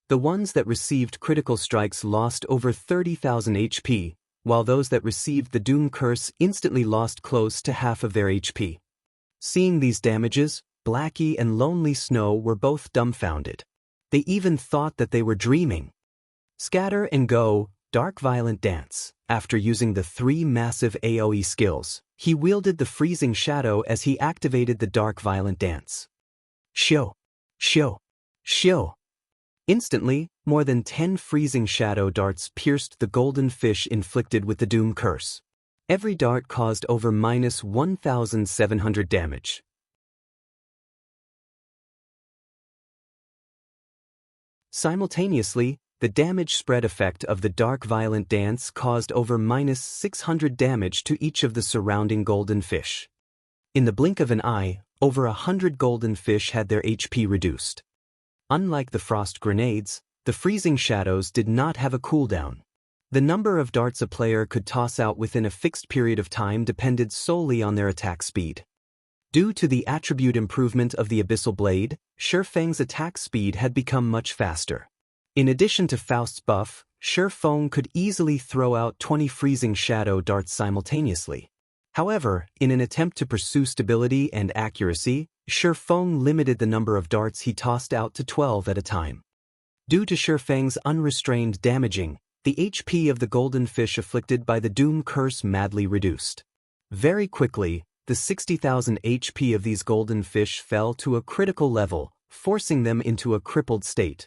The ones that received critical strikes lost over 30,000 HP, while those that received the Doom Curse instantly lost close to half of their HP. Seeing these damages, Blackie and Lonely Snow were both dumbfounded. They even thought that they were dreaming. Scatter and Go, Dark Violent Dance. After using the 3 massive AoE skills, he wielded the Freezing Shadow as he activated the Dark Violent Dance. Shio! Shio! Shio! Instantly, more than 10 freezing shadow darts pierced the golden fish inflicted with the Doom Curse. Every dart caused over minus 1,700 damage. Simultaneously, the damage spread effect of the dark violent dance caused over minus 600 damage to each of the surrounding golden fish. In the blink of an eye, over 100 golden fish had their HP reduced. Unlike the frost grenades, the freezing shadows did not have a cooldown. The number of darts a player could toss out within a fixed period of time depended solely on their attack speed. Due to the attribute improvement of the Abyssal Blade, Shifeng's attack speed had become much faster. In addition to Faust's buff, Shifeng could easily throw out 20 freezing shadow darts simultaneously. However, in an attempt to pursue stability and accuracy, Shifeng limited the number of darts he tossed out to 12 at a time. Due to Shifeng's unrestrained damaging, the HP of the golden fish afflicted by the Doom Curse madly reduced. Very quickly, the 60,000 HP of these golden fish fell to a critical level, forcing them into a crippled state.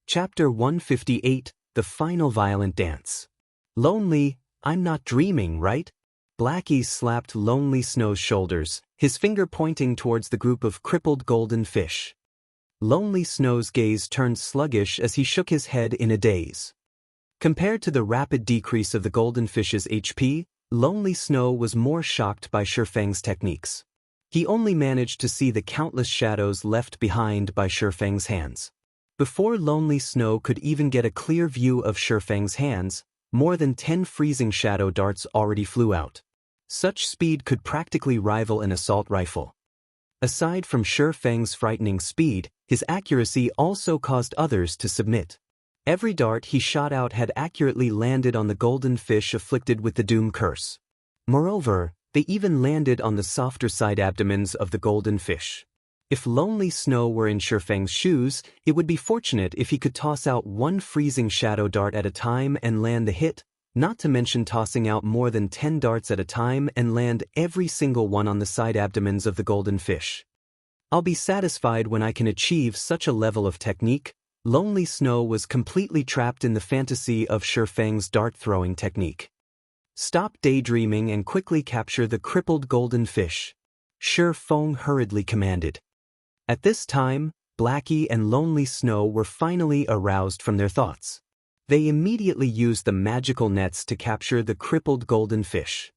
Chapter 158, The Final Violent Dance. Lonely, I'm not dreaming, right? Blackie slapped Lonely Snow's shoulders, his finger pointing towards the group of crippled golden fish. Lonely Snow's gaze turned sluggish as he shook his head in a daze. Compared to the rapid decrease of the golden fish's HP, Lonely Snow was more shocked by Shifeng's techniques. He only managed to see the countless shadows left behind by Shifeng's hands. Before Lonely Snow could even get a clear view of Shifeng's hands, more than 10 freezing shadow darts already flew out. Such speed could practically rival an assault rifle. Aside from Shifeng's frightening speed, his accuracy also caused others to submit. Every dart he shot out had accurately landed on the golden fish afflicted with the Doom Curse. Moreover, they even landed on the softer side abdomens of the golden fish. If Lonely Snow were in Shifeng's shoes, it would be fortunate if he could toss out one freezing shadow dart at a time and land the hit, not to mention tossing out more than 10 darts at a time and land every single one on the side abdomens of the golden fish. I'll be satisfied when I can achieve such a level of technique. Lonely Snow was completely trapped in the fantasy of Shifeng's dart-throwing technique. Stop daydreaming and quickly capture the crippled golden fish, Shifeng hurriedly commanded. At this time, Blackie and Lonely Snow were finally aroused from their thoughts. They immediately used the magical nets to capture the crippled golden fish.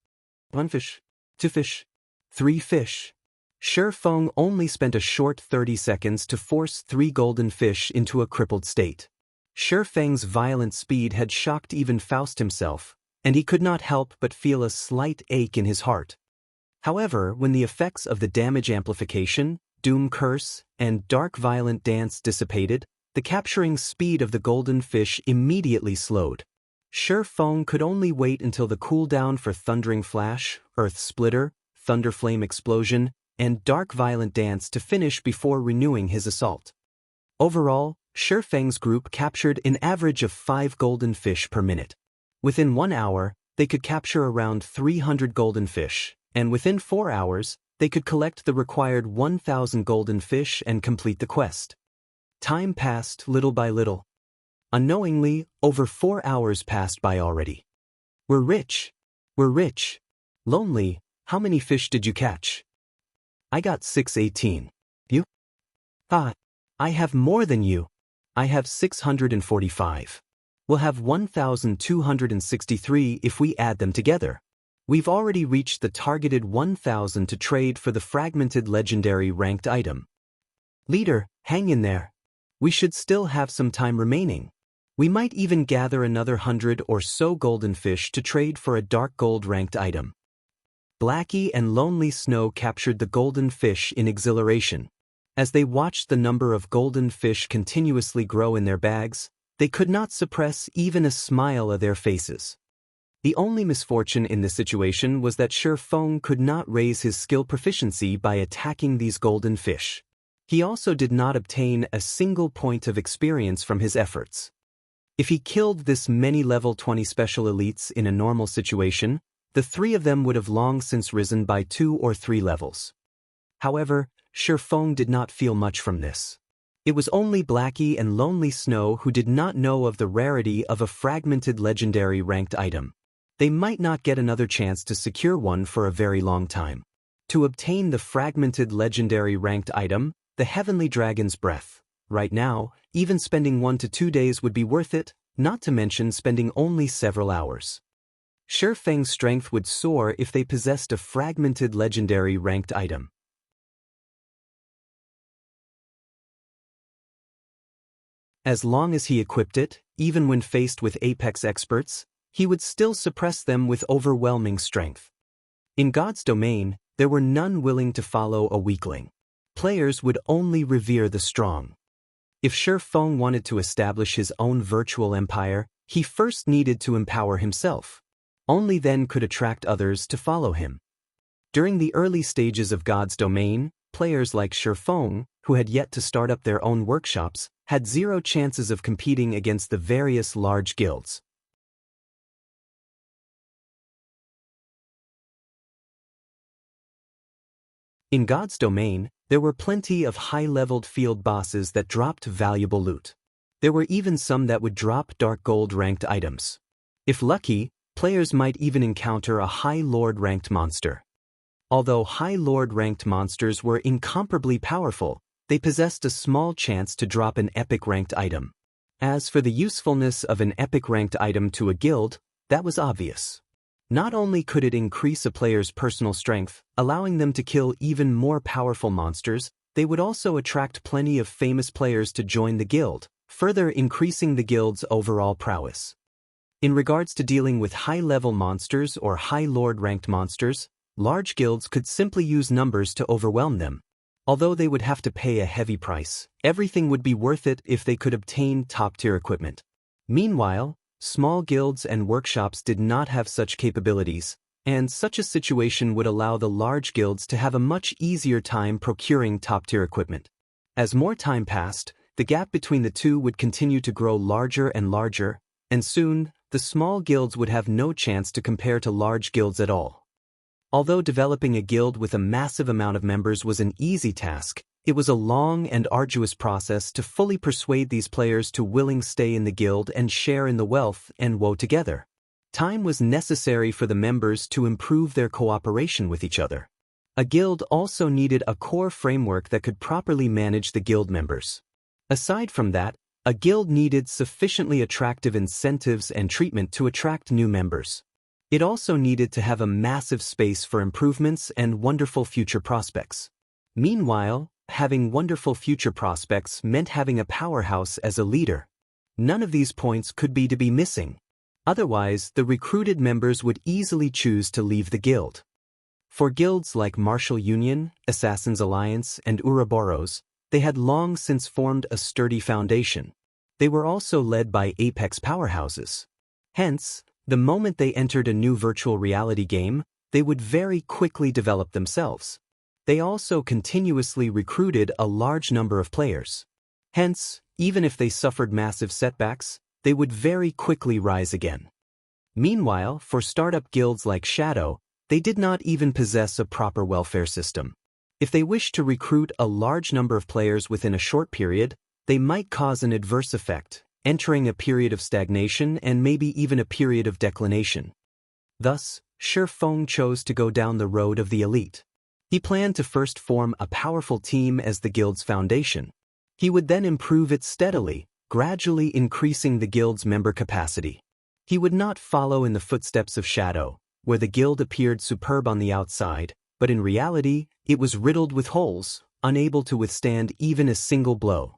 1 fish, 2 fish, 3 fish. Shifeng only spent a short 30 seconds to force 3 golden fish into a crippled state. Shifeng's violent speed had shocked even Faust himself, and he could not help but feel a slight ache in his heart. However, when the effects of the damage amplification, Doom Curse, and Dark Violent Dance dissipated, the capturing speed of the golden fish immediately slowed. Shifeng could only wait until the cooldown for Thundering Flash, Earth Splitter, Thunderflame Explosion, and Dark Violent Dance to finish before renewing his assault. Overall, Shifeng's group captured an average of 5 golden fish per minute. Within 1 hour, they could capture around 300 golden fish, and within 4 hours, they could collect the required 1,000 golden fish and complete the quest. Time passed little by little. Unknowingly, over 4 hours passed by already. We're rich. We're rich. Lonely, how many fish did you catch? I got 618. You? Ah, I have more than you. I have 645. We'll have 1,263 if we add them together. We've already reached the targeted 1,000 to trade for the fragmented legendary ranked item. Leader, hang in there. We should still have some time remaining. We might even gather another 100 or so golden fish to trade for a dark gold ranked item. Blackie and Lonely Snow captured the golden fish in exhilaration. As they watched the number of golden fish continuously grow in their bags, they could not suppress even a smile of their faces. The only misfortune in this situation was that Shifeng could not raise his skill proficiency by attacking these golden fish. He also did not obtain a single point of experience from his efforts. If he killed this many level 20 special elites in a normal situation, the 3 of them would have long since risen by 2 or 3 levels. However, Feng did not feel much from this. It was only Blackie and Lonely Snow who did not know of the rarity of a fragmented legendary ranked item. They might not get another chance to secure one for a very long time. To obtain the fragmented legendary ranked item, the Heavenly Dragon's Breath, right now, even spending 1 to 2 days would be worth it, not to mention spending only several hours. Feng's strength would soar if they possessed a fragmented legendary ranked item. As long as he equipped it, even when faced with apex experts, he would still suppress them with overwhelming strength. In God's domain, there were none willing to follow a weakling. Players would only revere the strong. If Feng wanted to establish his own virtual empire, he first needed to empower himself. Only then could attract others to follow him. During the early stages of God's domain, players like Feng, who had yet to start up their own workshops, had zero chances of competing against the various large guilds. In God's domain, there were plenty of high-leveled field bosses that dropped valuable loot. There were even some that would drop dark gold ranked items. If lucky, players might even encounter a High Lord ranked monster. Although High Lord ranked monsters were incomparably powerful, they possessed a small chance to drop an epic ranked item. As for the usefulness of an epic ranked item to a guild, that was obvious. Not only could it increase a player's personal strength, allowing them to kill even more powerful monsters, they would also attract plenty of famous players to join the guild, further increasing the guild's overall prowess. In regards to dealing with high-level monsters or High Lord-ranked monsters, large guilds could simply use numbers to overwhelm them. Although they would have to pay a heavy price, everything would be worth it if they could obtain top-tier equipment. Meanwhile, small guilds and workshops did not have such capabilities, and such a situation would allow the large guilds to have a much easier time procuring top-tier equipment. As more time passed, the gap between the two would continue to grow larger and larger, and soon, the small guilds would have no chance to compare to large guilds at all. Although developing a guild with a massive amount of members was an easy task, it was a long and arduous process to fully persuade these players to willing stay in the guild and share in the wealth and woe together. Time was necessary for the members to improve their cooperation with each other. A guild also needed a core framework that could properly manage the guild members. Aside from that, a guild needed sufficiently attractive incentives and treatment to attract new members. It also needed to have a massive space for improvements and wonderful future prospects. Meanwhile, having wonderful future prospects meant having a powerhouse as a leader. None of these points could be missing. Otherwise, the recruited members would easily choose to leave the guild. For guilds like Martial Union, Assassin's Alliance, and Ouroboros, they had long since formed a sturdy foundation. They were also led by apex powerhouses. Hence, the moment they entered a new virtual reality game, they would very quickly develop themselves. They also continuously recruited a large number of players. Hence, even if they suffered massive setbacks, they would very quickly rise again. Meanwhile, for startup guilds like Shadow, they did not even possess a proper welfare system. If they wished to recruit a large number of players within a short period, they might cause an adverse effect, entering a period of stagnation and maybe even a period of declination. Thus, Feng chose to go down the road of the elite. He planned to first form a powerful team as the guild's foundation. He would then improve it steadily, gradually increasing the guild's member capacity. He would not follow in the footsteps of Shadow, where the guild appeared superb on the outside, but in reality, it was riddled with holes, unable to withstand even a single blow.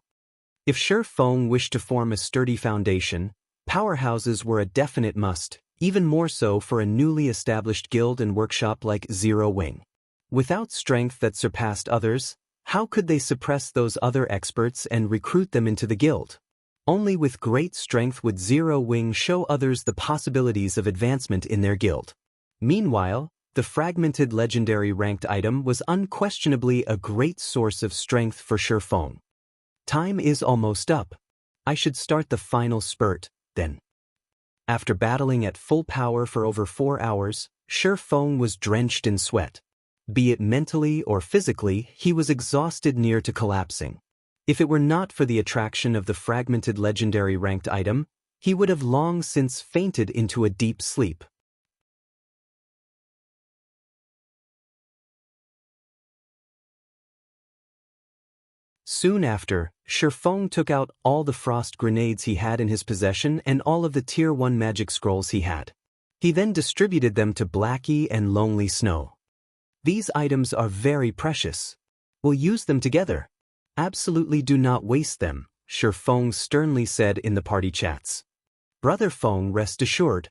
If Feng wished to form a sturdy foundation, powerhouses were a definite must, even more so for a newly established guild and workshop like Zero Wing. Without strength that surpassed others, how could they suppress those other experts and recruit them into the guild? Only with great strength would Zero Wing show others the possibilities of advancement in their guild. Meanwhile, the fragmented legendary ranked item was unquestionably a great source of strength for Feng. Time is almost up. I should start the final spurt, then. After battling at full power for over 4 hours, Feng was drenched in sweat. Be it mentally or physically, he was exhausted near to collapsing. If it were not for the attraction of the fragmented legendary ranked item, he would have long since fainted into a deep sleep. Soon after, Shifeng took out all the frost grenades he had in his possession and all of the Tier 1 magic scrolls he had. He then distributed them to Blackie and Lonely Snow. These items are very precious. We'll use them together. Absolutely do not waste them, Shifeng sternly said in the party chats. Brother Feng, rest assured.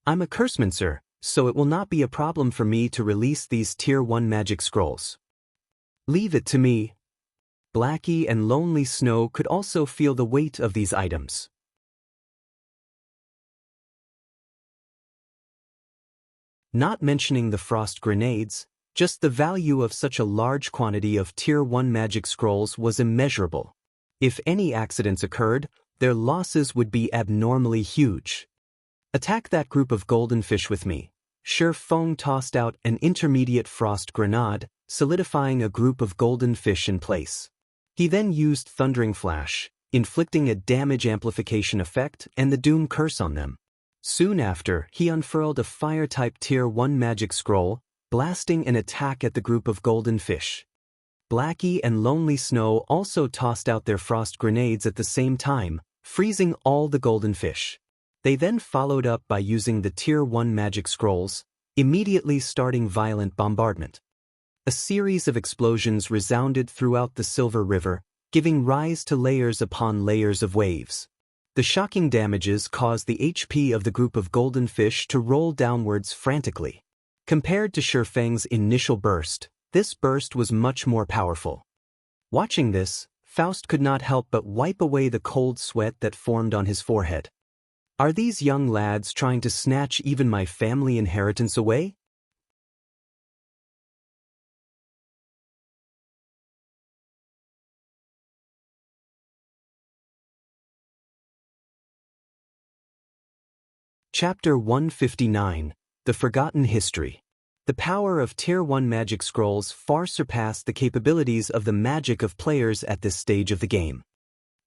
I'm a cursemancer, so it will not be a problem for me to release these Tier 1 magic scrolls. Leave it to me. Blackie and Lonely Snow could also feel the weight of these items. Not mentioning the frost grenades, just the value of such a large quantity of Tier 1 magic scrolls was immeasurable. If any accidents occurred, their losses would be abnormally huge. Attack that group of golden fish with me. Shifeng tossed out an intermediate frost grenade, solidifying a group of golden fish in place. He then used Thundering Flash, inflicting a damage amplification effect and the Doom Curse on them. Soon after, he unfurled a Fire-type Tier 1 magic scroll, blasting an attack at the group of golden fish. Blackie and Lonely Snow also tossed out their frost grenades at the same time, freezing all the golden fish. They then followed up by using the Tier 1 magic scrolls, immediately starting violent bombardment. A series of explosions resounded throughout the Silver River, giving rise to layers upon layers of waves. The shocking damages caused the HP of the group of golden fish to roll downwards frantically. Compared to Shifeng's initial burst, this burst was much more powerful. Watching this, Faust could not help but wipe away the cold sweat that formed on his forehead. Are these young lads trying to snatch even my family inheritance away? Chapter 159, The Forgotten History. The power of Tier 1 magic scrolls far surpassed the capabilities of the magic of players at this stage of the game.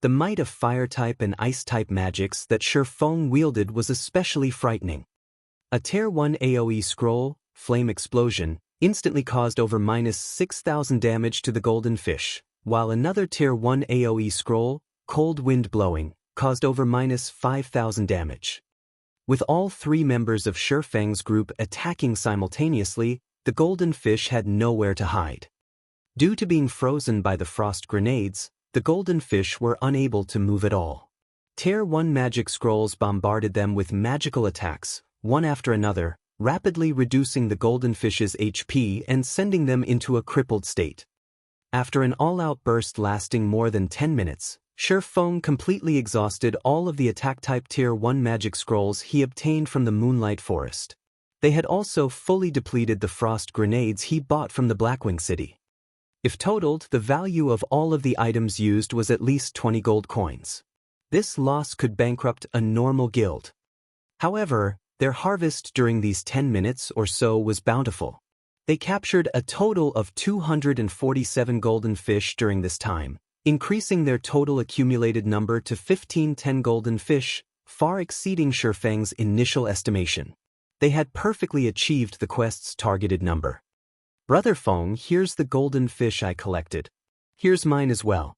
The might of Fire-type and Ice-type magics that Shifeng wielded was especially frightening. A Tier 1 AoE scroll, Flame Explosion, instantly caused over -6,000 damage to the golden fish, while another Tier 1 AoE scroll, Cold Wind Blowing, caused over -5,000 damage. With all three members of Shifeng's group attacking simultaneously, the golden fish had nowhere to hide. Due to being frozen by the frost grenades, the golden fish were unable to move at all. Tier 1 magic scrolls bombarded them with magical attacks, one after another, rapidly reducing the golden fish's HP and sending them into a crippled state. After an all-out burst lasting more than 10 minutes, Shifeng completely exhausted all of the attack-type Tier 1 magic scrolls he obtained from the Moonlight Forest. They had also fully depleted the frost grenades he bought from the Blackwing City. If totaled, the value of all of the items used was at least 20 gold coins. This loss could bankrupt a normal guild. However, their harvest during these 10 minutes or so was bountiful. They captured a total of 247 golden fish during this time, increasing their total accumulated number to 1510 golden fish, far exceeding Shifeng's initial estimation. They had perfectly achieved the quest's targeted number. Brother Feng, here's the golden fish I collected. Here's mine as well.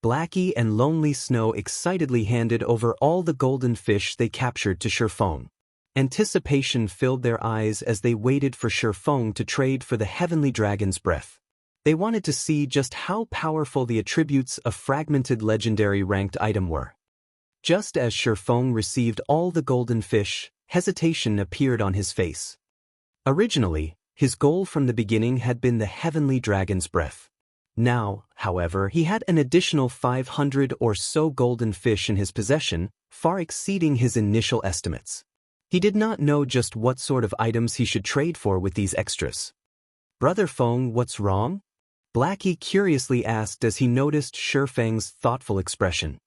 Blackie and Lonely Snow excitedly handed over all the golden fish they captured to Shifeng. Anticipation filled their eyes as they waited for Shifeng to trade for the heavenly dragon's breath. They wanted to see just how powerful the attributes of fragmented legendary ranked item were. Just as Shifeng received all the golden fish, hesitation appeared on his face. Originally, his goal from the beginning had been the heavenly dragon's breath. Now, however, he had an additional 500 or so golden fish in his possession, far exceeding his initial estimates. He did not know just what sort of items he should trade for with these extras. Brother Feng, what's wrong? Blackie curiously asked as he noticed Shifeng's thoughtful expression.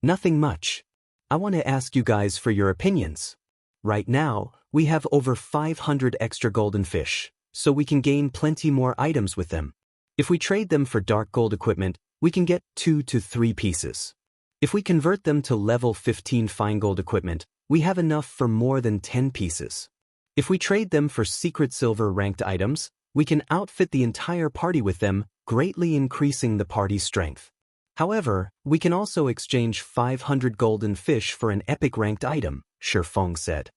Nothing much. I want to ask you guys for your opinions. Right now, we have over 500 extra golden fish. so we can gain plenty more items with them. If we trade them for dark gold equipment, we can get 2 to 3 pieces. If we convert them to level 15 fine gold equipment, we have enough for more than 10 pieces. If we trade them for secret silver ranked items, we can outfit the entire party with them, greatly increasing the party's strength. However, we can also exchange 500 golden fish for an epic ranked item, Shifeng said.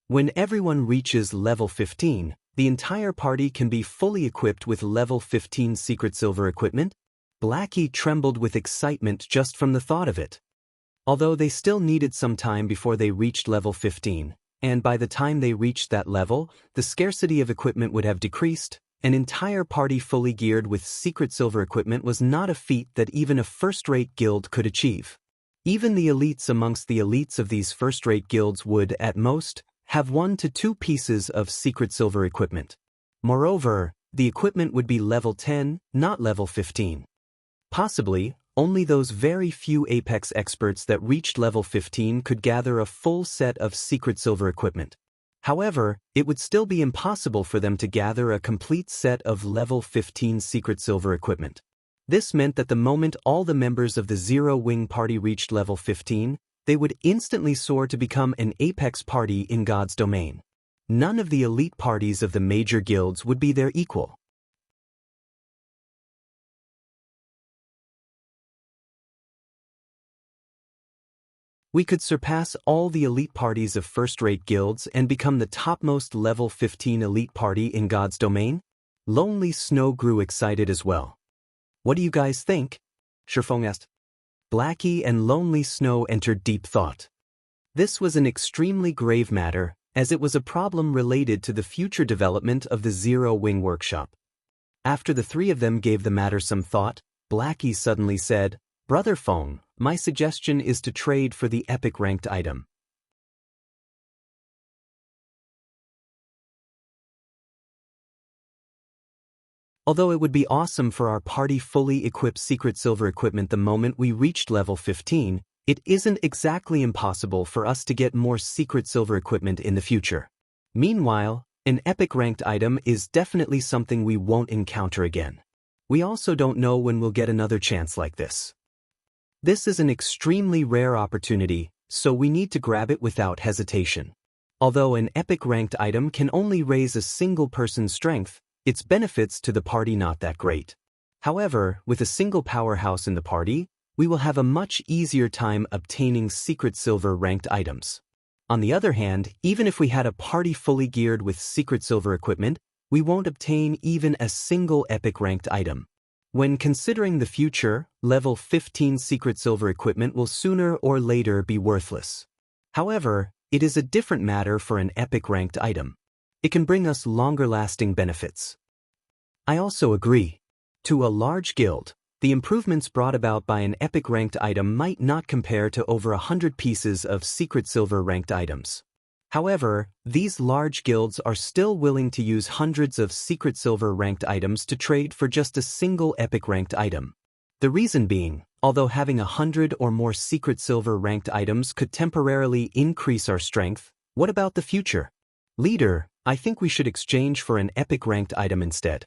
When everyone reaches level 15, the entire party can be fully equipped with level 15 secret silver equipment. Blackie trembled with excitement just from the thought of it. Although they still needed some time before they reached level 15, and by the time they reached that level, the scarcity of equipment would have decreased. An entire party fully geared with secret silver equipment was not a feat that even a first-rate guild could achieve. Even the elites amongst the elites of these first-rate guilds would, at most, have 1 to 2 pieces of secret silver equipment. Moreover, the equipment would be level 10, not level 15. Possibly, only those very few Apex experts that reached level 15 could gather a full set of secret silver equipment. However, it would still be impossible for them to gather a complete set of level 15 secret silver equipment. This meant that the moment all the members of the Zero Wing party reached level 15, they would instantly soar to become an Apex party in God's domain. None of the elite parties of the major guilds would be their equal. We could surpass all the elite parties of first-rate guilds and become the topmost level 15 elite party in God's domain? Lonely Snow grew excited as well. What do you guys think? Shifeng asked. Blackie and Lonely Snow entered deep thought. This was an extremely grave matter, as it was a problem related to the future development of the Zero Wing workshop. After the three of them gave the matter some thought, Blackie suddenly said, "Brother Feng, my suggestion is to trade for the epic ranked item." Although it would be awesome for our party fully equipped secret silver equipment the moment we reached level 15, it isn't exactly impossible for us to get more secret silver equipment in the future. Meanwhile, an epic ranked item is definitely something we won't encounter again. We also don't know when we'll get another chance like this. This is an extremely rare opportunity, so we need to grab it without hesitation. Although an epic ranked item can only raise a single person's strength, its benefits to the party not that great. However, with a single powerhouse in the party, we will have a much easier time obtaining secret silver ranked items. On the other hand, even if we had a party fully geared with secret silver equipment, we won't obtain even a single epic ranked item. When considering the future, level 15 secret silver equipment will sooner or later be worthless. However, it is a different matter for an epic ranked item. It can bring us longer-lasting benefits. I also agree. To a large guild, the improvements brought about by an epic ranked item might not compare to over 100 pieces of secret silver ranked items. However, these large guilds are still willing to use hundreds of secret silver ranked items to trade for just a single epic ranked item. The reason being, although having 100 or more secret silver ranked items could temporarily increase our strength, what about the future? Leader, I think we should exchange for an epic ranked item instead.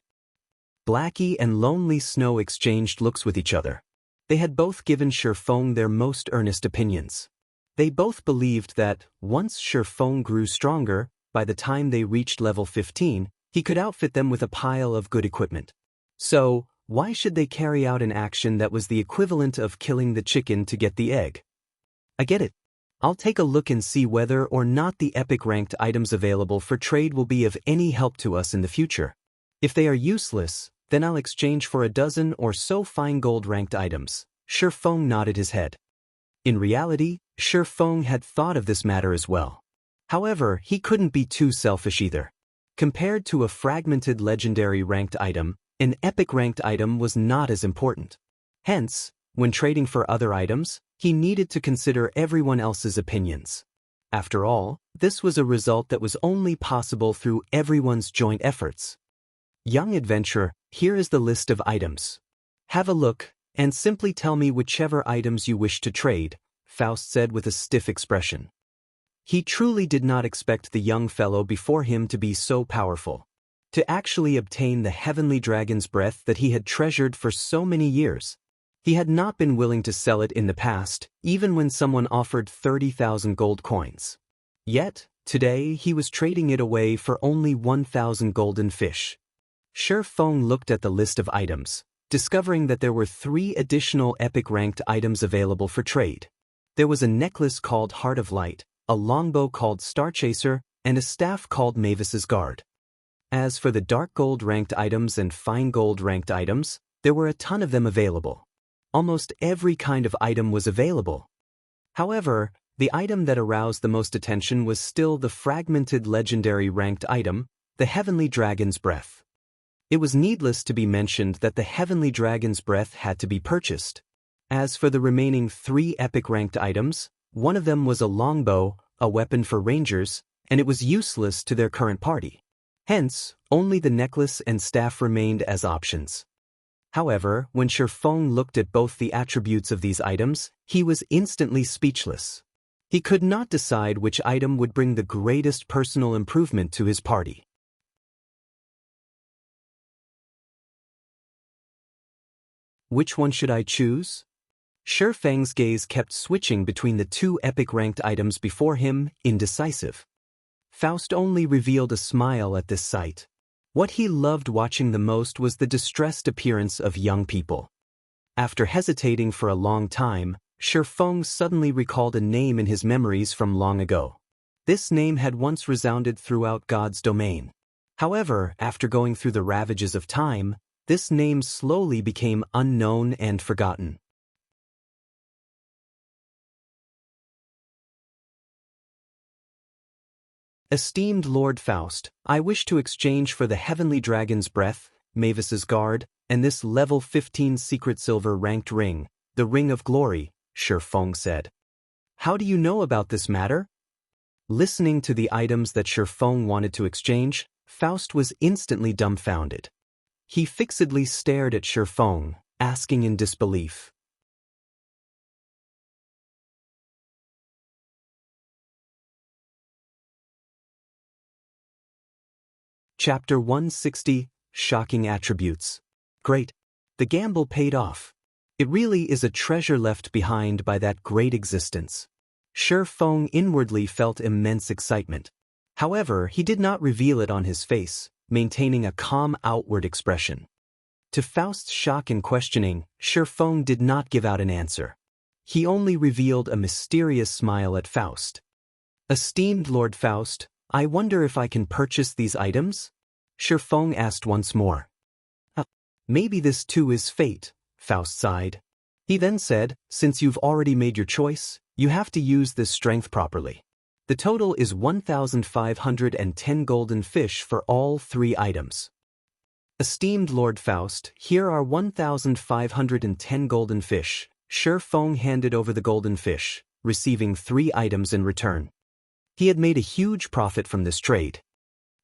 Blackie and Lonely Snow exchanged looks with each other. They had both given Shifeng their most earnest opinions. They both believed that, once Shifeng grew stronger, by the time they reached level 15, he could outfit them with a pile of good equipment. So, why should they carry out an action that was the equivalent of killing the chicken to get the egg? I get it. I'll take a look and see whether or not the epic ranked items available for trade will be of any help to us in the future. If they are useless, then I'll exchange for a dozen or so fine gold ranked items. Shifeng nodded his head. In reality, Shifeng had thought of this matter as well. However, he couldn't be too selfish either. Compared to a fragmented legendary ranked item, an epic ranked item was not as important. Hence, when trading for other items, he needed to consider everyone else's opinions. After all, this was a result that was only possible through everyone's joint efforts. Young adventurer, here is the list of items. Have a look, and simply tell me whichever items you wish to trade, Faust said with a stiff expression. He truly did not expect the young fellow before him to be so powerful. to actually obtain the heavenly dragon's breath that he had treasured for so many years. He had not been willing to sell it in the past, even when someone offered 30,000 gold coins. Yet, today he was trading it away for only 1,000 golden fish. Shi Feng looked at the list of items, discovering that there were 3 additional epic-ranked items available for trade. There was a necklace called Heart of Light, a longbow called Star Chaser, and a staff called Mavis's Guard. As for the dark gold-ranked items and fine gold-ranked items, there were a ton of them available. Almost every kind of item was available. However, the item that aroused the most attention was still the fragmented legendary ranked item, the Heavenly Dragon's Breath. It was needless to be mentioned that the Heavenly Dragon's Breath had to be purchased. As for the remaining 3 epic ranked items, one of them was a longbow, a weapon for rangers, and it was useless to their current party. Hence, only the necklace and staff remained as options. However, when Shi Feng looked at both the attributes of these items, he was instantly speechless. He could not decide which item would bring the greatest personal improvement to his party. Which one should I choose? Shi Feng's gaze kept switching between the 2 epic-ranked items before him, indecisive. Faust only revealed a smile at this sight. What he loved watching the most was the distressed appearance of young people. After hesitating for a long time, Shi Feng suddenly recalled a name in his memories from long ago. This name had once resounded throughout God's domain. However, after going through the ravages of time, this name slowly became unknown and forgotten. Esteemed Lord Faust, I wish to exchange for the Heavenly Dragon's Breath, Mavis's Guard, and this level 15 secret silver ranked ring, the Ring of Glory, Shi Feng said. How do you know about this matter? Listening to the items that Shi Feng wanted to exchange, Faust was instantly dumbfounded. He fixedly stared at Shi Feng, asking in disbelief. Chapter 160, Shocking Attributes. Great. The gamble paid off. It really is a treasure left behind by that great existence. Shi Feng inwardly felt immense excitement. However, he did not reveal it on his face, maintaining a calm outward expression. To Faust's shock and questioning, Shi Feng did not give out an answer. He only revealed a mysterious smile at Faust. Esteemed Lord Faust, I wonder if I can purchase these items? Shi Feng asked once more. Maybe this too is fate, Faust sighed. He then said, since you've already made your choice, you have to use this strength properly. The total is 1,510 golden fish for all 3 items. Esteemed Lord Faust, here are 1,510 golden fish. Shi Feng handed over the golden fish, receiving 3 items in return. He had made a huge profit from this trade.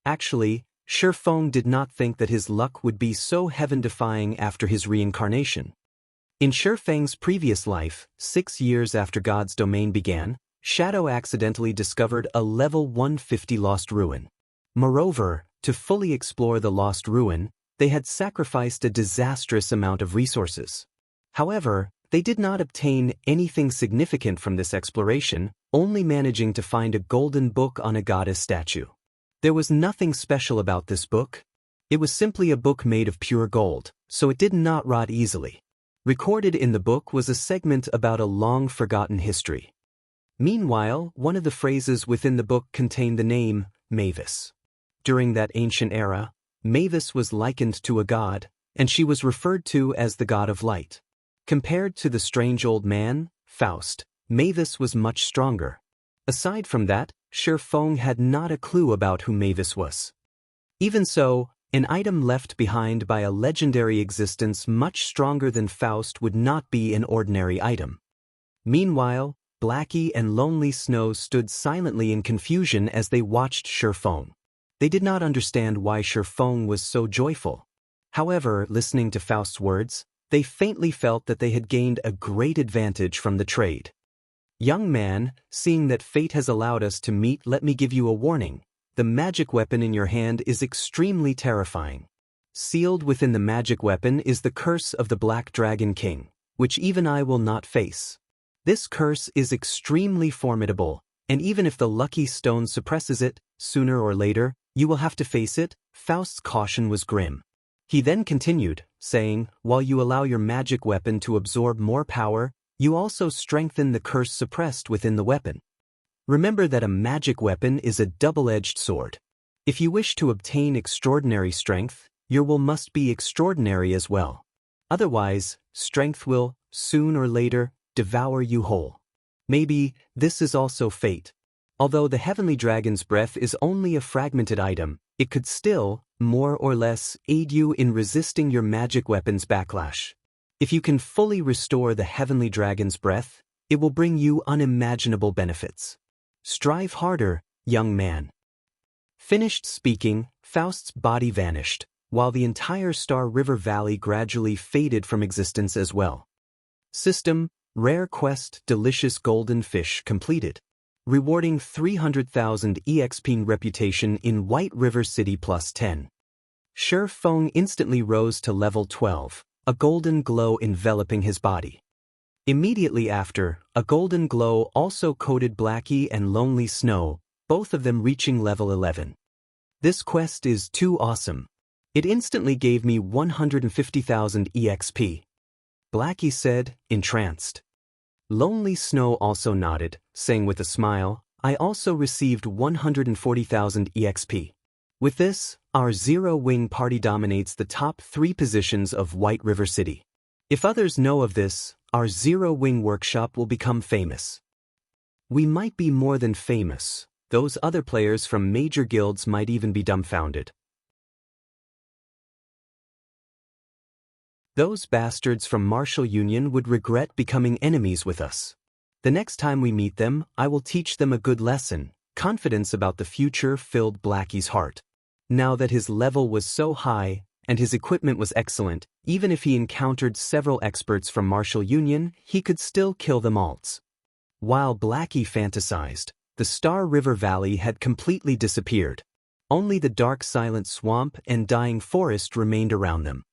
Actually, Shi Feng did not think that his luck would be so heaven-defying after his reincarnation. In Shi Feng's previous life, 6 years after God's domain began, Shadow accidentally discovered a level 150 lost ruin. Moreover, to fully explore the lost ruin, they had sacrificed a disastrous amount of resources. However, they did not obtain anything significant from this exploration, only managing to find a golden book on a goddess statue. There was nothing special about this book. It was simply a book made of pure gold, so it did not rot easily. Recorded in the book was a segment about a long-forgotten history. Meanwhile, one of the phrases within the book contained the name, Mavis. During that ancient era, Mavis was likened to a god, and she was referred to as the god of light. Compared to the strange old man, Faust, Mavis was much stronger. Aside from that, Shi Feng had not a clue about who Mavis was. Even so, an item left behind by a legendary existence much stronger than Faust would not be an ordinary item. Meanwhile, Blackie and Lonely Snow stood silently in confusion as they watched Shi Feng. They did not understand why Shi Feng was so joyful. However, listening to Faust's words, they faintly felt that they had gained a great advantage from the trade. Young man, seeing that fate has allowed us to meet, let me give you a warning. The the magic weapon in your hand is extremely terrifying. Sealed within the magic weapon is the curse of the Black Dragon King, which even I will not face. This curse is extremely formidable, and even if the lucky stone suppresses it, sooner or later, you will have to face it. Faust's caution was grim. He then continued, saying, while you allow your magic weapon to absorb more power, you also strengthen the curse suppressed within the weapon. Remember that a magic weapon is a double-edged sword. If you wish to obtain extraordinary strength, your will must be extraordinary as well. Otherwise, strength will, soon or later, devour you whole. Maybe this is also fate. Although the Heavenly Dragon's breath is only a fragmented item, it could still, more or less, aid you in resisting your magic weapon's backlash. If you can fully restore the Heavenly Dragon's breath, it will bring you unimaginable benefits. Strive harder, young man. Finished speaking, Faust's body vanished, while the entire Star River Valley gradually faded from existence as well. System: Rare Quest Delicious Golden Fish completed. Rewarding 300,000 EXP reputation in White River City +10. Shi Feng instantly rose to level 12, a golden glow enveloping his body. Immediately after, a golden glow also coated Blackie and Lonely Snow, both of them reaching level 11. This quest is too awesome. It instantly gave me 150,000 EXP. Blackie said, entranced. Lonely Snow also nodded, saying with a smile, I also received 140,000 EXP. With this, our Zero-Wing party dominates the top 3 positions of White River City. If others know of this, our Zero-Wing workshop will become famous. We might be more than famous. Those other players from major guilds might even be dumbfounded. Those bastards from Martial Union would regret becoming enemies with us. The next time we meet them, I will teach them a good lesson. Confidence about the future filled Blackie's heart. Now that his level was so high, and his equipment was excellent, even if he encountered several experts from Martial Union, he could still kill them all. While Blackie fantasized, the Star River Valley had completely disappeared. Only the dark silent swamp and dying forest remained around them.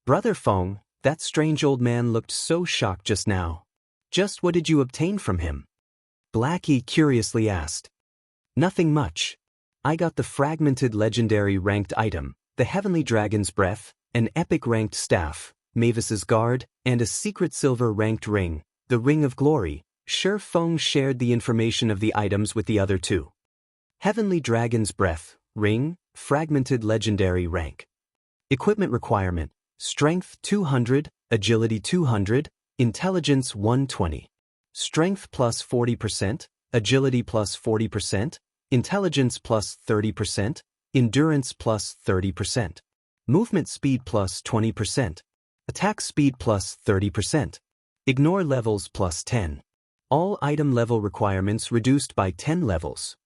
Brother Feng, that strange old man looked so shocked just now. Just what did you obtain from him? Blackie curiously asked. Nothing much. I got the fragmented legendary ranked item, the Heavenly Dragon's Breath, an epic ranked staff, Mavis's Guard, and a secret silver ranked ring, the Ring of Glory. Shi Feng shared the information of the items with the other two. Heavenly Dragon's Breath, ring, fragmented legendary rank. Equipment requirement: Strength 200, Agility 200, Intelligence 120. Strength plus 40%, Agility plus 40%, Intelligence plus 30%, Endurance plus 30%. Movement speed plus 20%. Attack speed plus 30%. Ignore levels plus 10. All item level requirements reduced by 10 levels.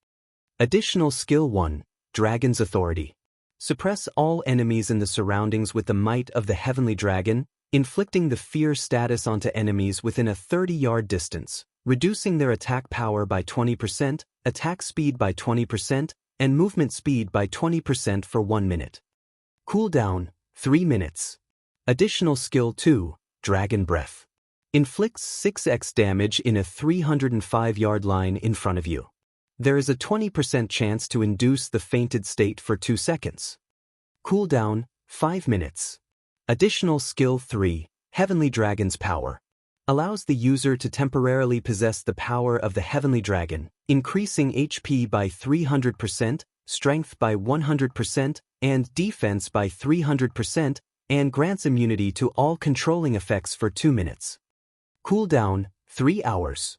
Additional skill 1, Dragon's Authority. Suppress all enemies in the surroundings with the might of the Heavenly Dragon, inflicting the fear status onto enemies within a 30-yard distance, reducing their attack power by 20%, attack speed by 20%, and movement speed by 20% for 1 minute. Cooldown, 3 minutes. Additional skill 2, Dragon Breath. Inflicts 6x damage in a 305-yard line in front of you. There is a 20% chance to induce the fainted state for 2 seconds. Cooldown, 5 minutes. Additional skill 3, Heavenly Dragon's Power. Allows the user to temporarily possess the power of the Heavenly Dragon, increasing HP by 300%, strength by 100%, and defense by 300%, and grants immunity to all controlling effects for 2 minutes. Cooldown, 3 hours.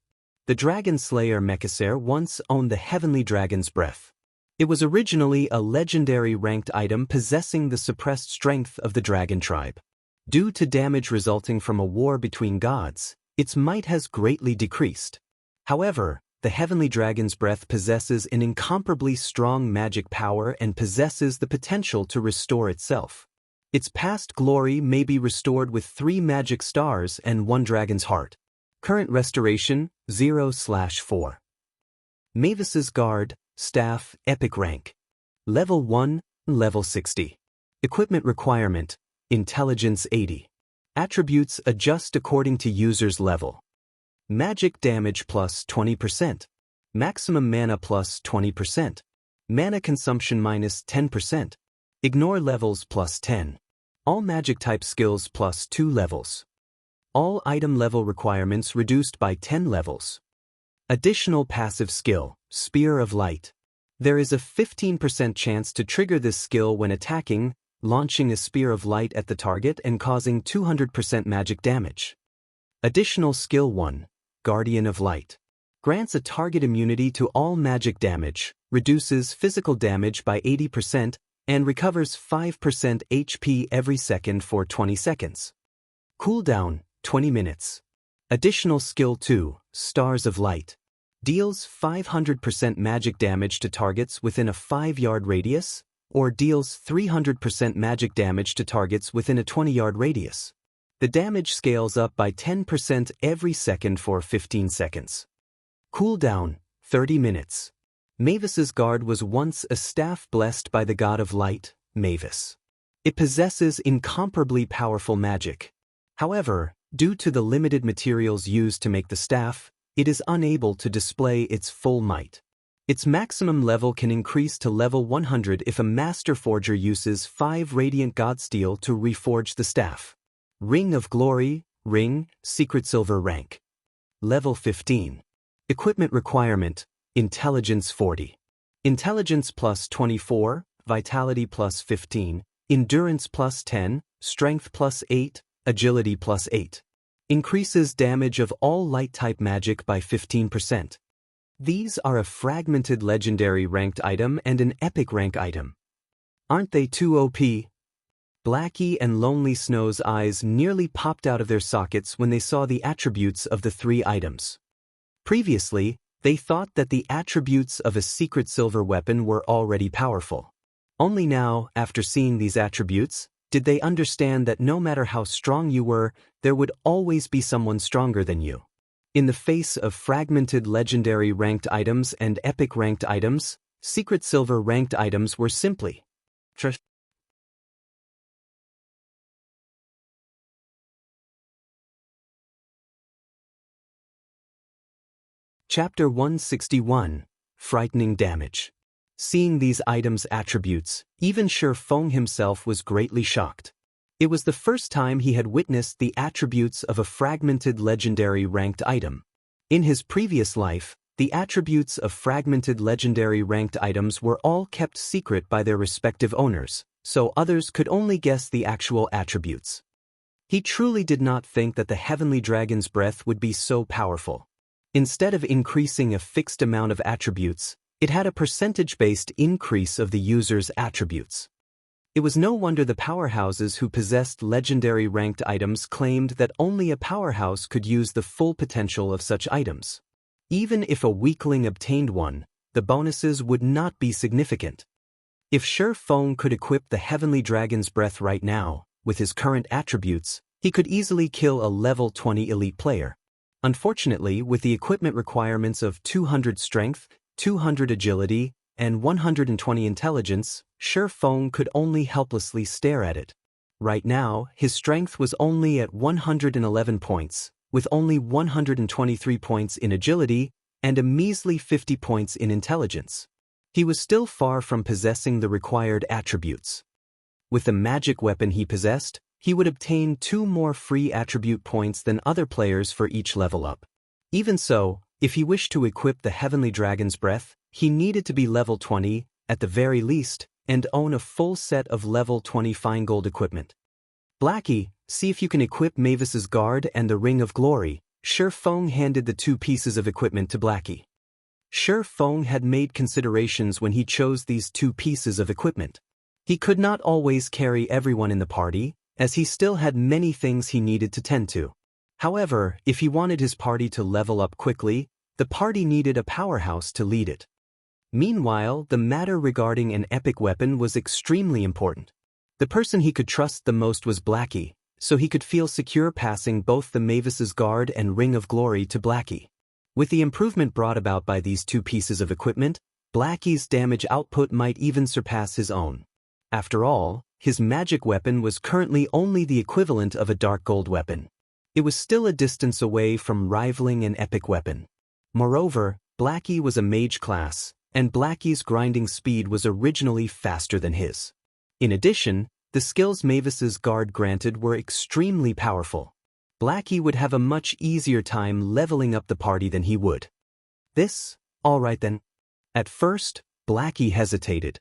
The Dragon Slayer Mechasaur once owned the Heavenly Dragon's Breath. It was originally a legendary ranked item possessing the suppressed strength of the Dragon Tribe. Due to damage resulting from a war between gods, its might has greatly decreased. However, the Heavenly Dragon's Breath possesses an incomparably strong magic power and possesses the potential to restore itself. Its past glory may be restored with 3 magic stars and 1 dragon's heart. Current restoration, 0/4. Mavis's Guard, Staff, Epic Rank. Level 1, Level 60. Equipment Requirement, Intelligence 80. Attributes adjust according to user's level. Magic damage plus 20%. Maximum mana plus 20%. Mana consumption minus 10%. Ignore levels plus 10. All magic type skills plus 2 levels. All item level requirements reduced by 10 levels. Additional passive skill, Spear of Light. There is a 15% chance to trigger this skill when attacking, launching a Spear of Light at the target and causing 200% magic damage. Additional skill 1, Guardian of Light. Grants a target immunity to all magic damage, reduces physical damage by 80%, and recovers 5% HP every second for 20 seconds. Cooldown, 20 minutes. Additional skill 2, Stars of Light. Deals 500% magic damage to targets within a 5-yard radius, or deals 300% magic damage to targets within a 20-yard radius. The damage scales up by 10% every second for 15 seconds. Cooldown, 30 minutes. Mavis's Guard was once a staff blessed by the god of light, Mavis. It possesses incomparably powerful magic. However, due to the limited materials used to make the staff, it is unable to display its full might. Its maximum level can increase to level 100 if a master forger uses 5 radiant godsteel to reforge the staff. Ring of Glory, Ring, Secret Silver Rank. Level 15. Equipment Requirement, Intelligence 40. Intelligence plus 24, Vitality plus 15, Endurance plus 10, Strength plus 8, Agility plus 8. Increases damage of all light-type magic by 15%. These are a fragmented legendary ranked item and an epic rank item. Aren't they too OP? Blackie and Lonely Snow's eyes nearly popped out of their sockets when they saw the attributes of the 3 items. Previously, they thought that the attributes of a secret silver weapon were already powerful. Only now, after seeing these attributes, did they understand that no matter how strong you were, there would always be someone stronger than you. In the face of fragmented legendary ranked items and epic ranked items, secret silver ranked items were simply trash. Chapter 161, Frightening Damage. Seeing these items' attributes, even Shi Feng himself was greatly shocked. It was the first time he had witnessed the attributes of a fragmented legendary ranked item. In his previous life, the attributes of fragmented legendary ranked items were all kept secret by their respective owners, so others could only guess the actual attributes. He truly did not think that the Heavenly Dragon's breath would be so powerful. Instead of increasing a fixed amount of attributes, it had a percentage-based increase of the user's attributes. It was no wonder the powerhouses who possessed legendary ranked items claimed that only a powerhouse could use the full potential of such items. Even if a weakling obtained one, the bonuses would not be significant. If Shi Feng could equip the Heavenly Dragon's breath right now, with his current attributes, he could easily kill a level 20 elite player. Unfortunately, with the equipment requirements of 200 strength, 200 agility, and 120 intelligence, Shi Feng could only helplessly stare at it. Right now, his strength was only at 111 points, with only 123 points in agility and a measly 50 points in intelligence. He was still far from possessing the required attributes. With the magic weapon he possessed, he would obtain 2 more free attribute points than other players for each level up. Even so, if he wished to equip the Heavenly Dragon's breath, he needed to be level 20, at the very least, and own a full set of level 20 fine gold equipment. Blackie, see if you can equip Mavis's Guard and the Ring of Glory. Shi Feng handed the 2 pieces of equipment to Blackie. Shi Feng had made considerations when he chose these 2 pieces of equipment. He could not always carry everyone in the party, as he still had many things he needed to tend to. However, if he wanted his party to level up quickly, the party needed a powerhouse to lead it. Meanwhile, the matter regarding an epic weapon was extremely important. The person he could trust the most was Blackie, so he could feel secure passing both the Mavis's Guard and Ring of Glory to Blackie. With the improvement brought about by these two pieces of equipment, Blackie's damage output might even surpass his own. After all, his magic weapon was currently only the equivalent of a dark gold weapon. It was still a distance away from rivaling an epic weapon. Moreover, Blackie was a mage class, and Blackie's grinding speed was originally faster than his. In addition, the skills Mavis's guard granted were extremely powerful. Blackie would have a much easier time leveling up the party than he would. All right then. At first, Blackie hesitated.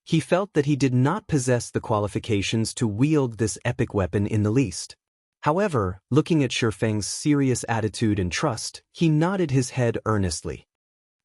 He felt that he did not possess the qualifications to wield this epic weapon in the least. However, looking at Shifeng's serious attitude and trust, he nodded his head earnestly.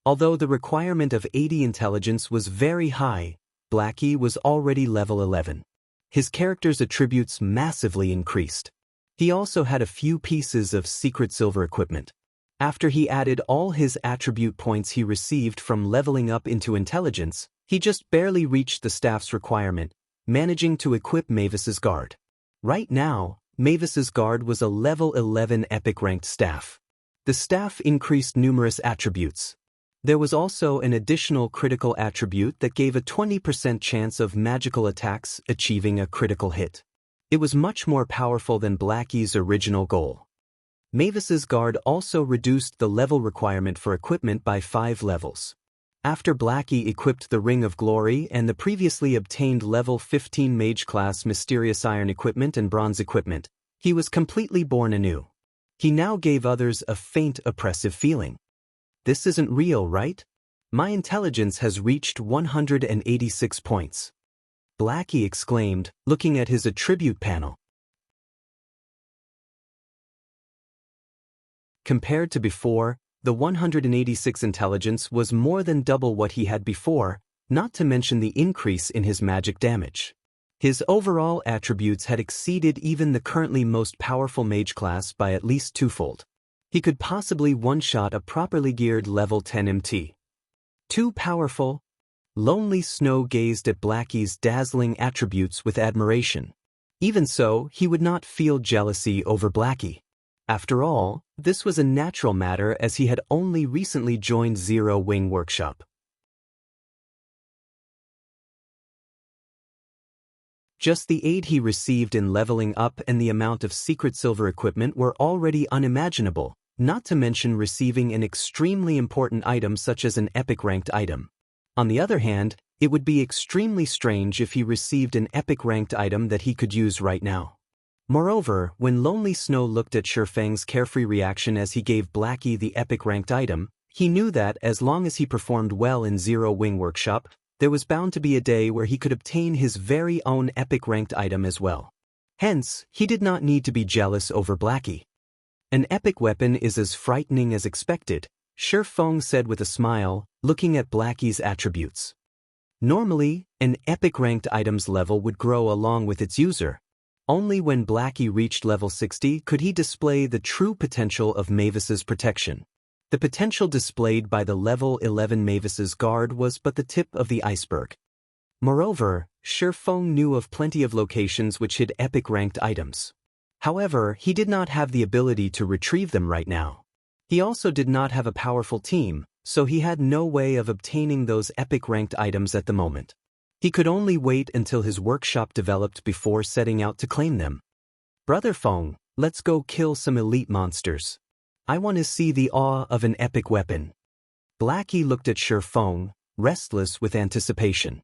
Although the requirement of 80 intelligence was very high, Blackie was already level 11. His character's attributes massively increased. He also had a few pieces of secret silver equipment. After he added all his attribute points he received from leveling up into intelligence, he just barely reached the staff's requirement, managing to equip Mavis's guard. Right now, Mavis's guard was a level 11 epic-ranked staff. The staff increased numerous attributes. There was also an additional critical attribute that gave a 20% chance of magical attacks achieving a critical hit. It was much more powerful than Blackie's original goal. Mavis's guard also reduced the level requirement for equipment by 5 levels. After Blackie equipped the Ring of Glory and the previously obtained level 15 mage class mysterious iron equipment and bronze equipment, he was completely born anew. He now gave others a faint oppressive feeling. This isn't real, right? My intelligence has reached 186 points. Blackie exclaimed, looking at his attribute panel. Compared to before, the 186 intelligence was more than double what he had before, not to mention the increase in his magic damage. His overall attributes had exceeded even the currently most powerful mage class by at least twofold. He could possibly one-shot a properly geared level 10 MT. Too powerful? Lonely Snow gazed at Blackie's dazzling attributes with admiration. Even so, he would not feel jealousy over Blackie. After all, this was a natural matter as he had only recently joined Zero Wing Workshop. Just the aid he received in leveling up and the amount of secret silver equipment were already unimaginable, not to mention receiving an extremely important item such as an epic-ranked item. On the other hand, it would be extremely strange if he received an epic-ranked item that he could use right now. Moreover, when Lonely Snow looked at Shifeng's carefree reaction as he gave Blackie the epic-ranked item, he knew that as long as he performed well in Zero Wing Workshop, there was bound to be a day where he could obtain his very own epic-ranked item as well. Hence, he did not need to be jealous over Blackie. An epic weapon is as frightening as expected, Shifeng said with a smile, looking at Blackie's attributes. Normally, an epic-ranked item's level would grow along with its user. Only when Blackie reached level 60 could he display the true potential of Mavis's protection. The potential displayed by the level 11 Mavis's guard was but the tip of the iceberg. Moreover, Shifeng knew of plenty of locations which hid epic-ranked items. However, he did not have the ability to retrieve them right now. He also did not have a powerful team, so he had no way of obtaining those epic-ranked items at the moment. He could only wait until his workshop developed before setting out to claim them. Brother Feng, let's go kill some elite monsters. I want to see the awe of an epic weapon. Blackie looked at Shifeng, restless with anticipation.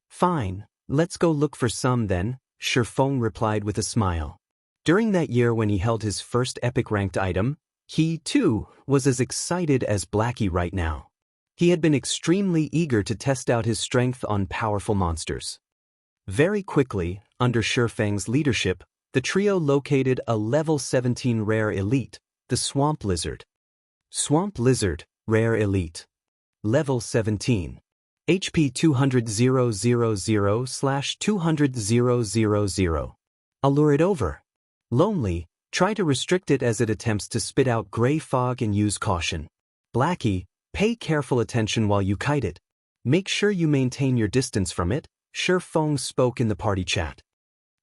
Fine, let's go look for some then, Shifeng replied with a smile. During that year when he held his first epic-ranked item, he, too, was as excited as Blackie right now. He had been extremely eager to test out his strength on powerful monsters. Very quickly, under Shifeng's leadership, the trio located a level 17 rare elite, the Swamp Lizard. Swamp Lizard, rare elite. Level 17. HP 200,000/200,000. I'll lure it over. Lonely, try to restrict it as it attempts to spit out gray fog and use caution. Blackie, pay careful attention while you kite it. Make sure you maintain your distance from it, Shifeng spoke in the party chat.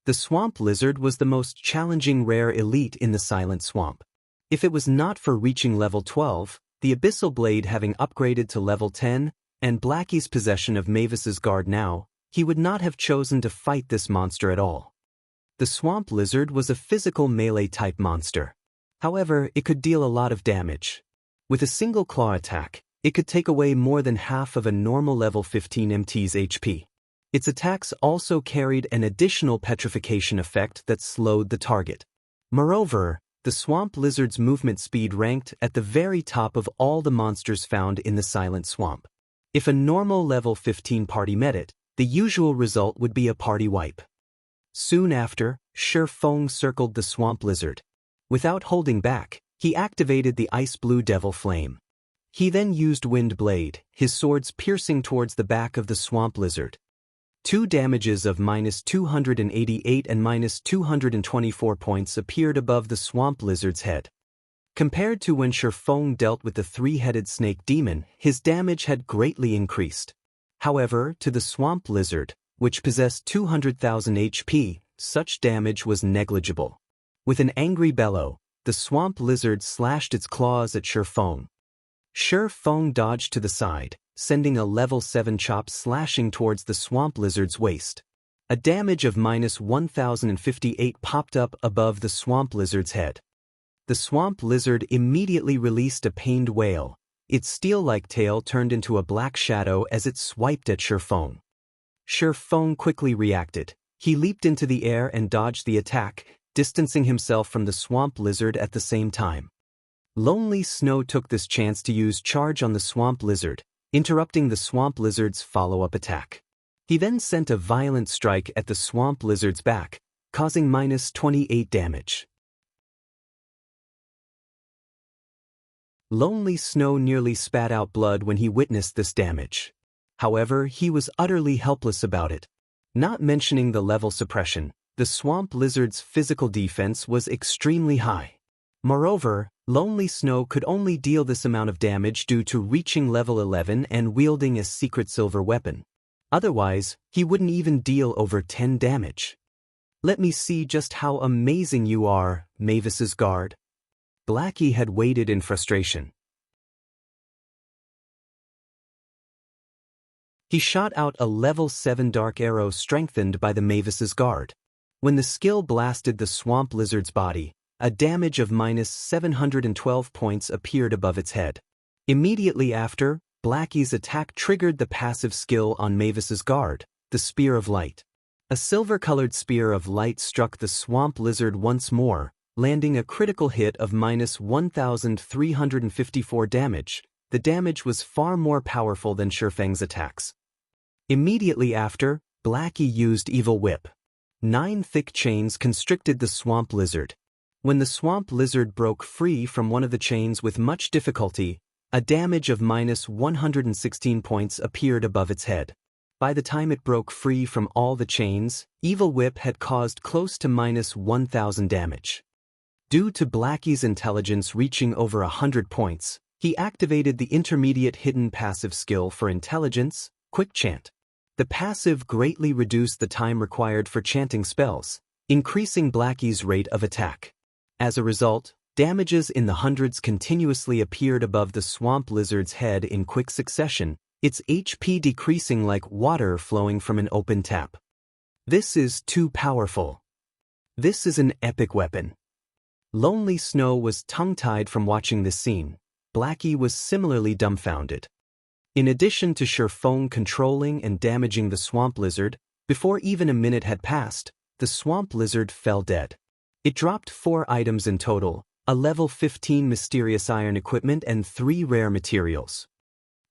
The Swamp Lizard was the most challenging rare elite in the Silent Swamp. If it was not for reaching level 12, the Abyssal Blade having upgraded to level 10, and Blackie's possession of Mavis's guard now, he would not have chosen to fight this monster at all. The Swamp Lizard was a physical melee-type monster. However, it could deal a lot of damage. With a single claw attack, it could take away more than half of a normal level 15 MT's HP. Its attacks also carried an additional petrification effect that slowed the target. Moreover, the Swamp Lizard's movement speed ranked at the very top of all the monsters found in the Silent Swamp. If a normal level 15 party met it, the usual result would be a party wipe. Soon after, Shi Feng circled the Swamp Lizard. Without holding back, he activated the Ice Blue Devil Flame. He then used Wind Blade, his swords piercing towards the back of the Swamp Lizard. 2 damages of -288 and -224 points appeared above the Swamp Lizard's head. Compared to when Shi Feng dealt with the 3-headed snake demon, his damage had greatly increased. However, to the Swamp Lizard, which possessed 200,000 HP, such damage was negligible. With an angry bellow, the Swamp Lizard slashed its claws at Shi Feng. Shi Feng dodged to the side, sending a level 7 chop slashing towards the Swamp Lizard's waist. A damage of -1058 popped up above the Swamp Lizard's head. The Swamp Lizard immediately released a pained wail. Its steel-like tail turned into a black shadow as it swiped at Shi Feng. Shi Feng quickly reacted. He leaped into the air and dodged the attack, distancing himself from the Swamp Lizard at the same time. Lonely Snow took this chance to use Charge on the Swamp Lizard, interrupting the Swamp Lizard's follow-up attack. He then sent a violent strike at the Swamp Lizard's back, causing -28 damage. Lonely Snow nearly spat out blood when he witnessed this damage. However, he was utterly helpless about it. Not mentioning the level suppression, the Swamp Lizard's physical defense was extremely high. Moreover, Lonely Snow could only deal this amount of damage due to reaching level 11 and wielding a secret silver weapon. Otherwise, he wouldn't even deal over 10 damage. "Let me see just how amazing you are, Mavis's guard." Blackie had waited in frustration. He shot out a level 7 dark arrow strengthened by the Mavis's guard. When the skill blasted the Swamp Lizard's body, a damage of -712 points appeared above its head. Immediately after, Blackie's attack triggered the passive skill on Mavis's guard, the Spear of Light. A silver-colored Spear of Light struck the Swamp Lizard once more, landing a critical hit of -1,354 damage. The damage was far more powerful than Shi Feng's attacks. Immediately after, Blackie used Evil Whip. 9 thick chains constricted the Swamp Lizard. When the Swamp Lizard broke free from one of the chains with much difficulty, a damage of -116 points appeared above its head. By the time it broke free from all the chains, Evil Whip had caused close to -1,000 damage. Due to Blackie's intelligence reaching over 100 points, he activated the intermediate hidden passive skill for intelligence, Quick Chant. The passive greatly reduced the time required for chanting spells, increasing Blackie's rate of attack. As a result, damages in the hundreds continuously appeared above the Swamp Lizard's head in quick succession, its HP decreasing like water flowing from an open tap. This is too powerful. This is an epic weapon. Lonely Snow was tongue-tied from watching this scene. Blackie was similarly dumbfounded. In addition to Shi Feng controlling and damaging the Swamp Lizard, before even a minute had passed, the Swamp Lizard fell dead. It dropped 4 items in total, a level 15 mysterious iron equipment and 3 rare materials.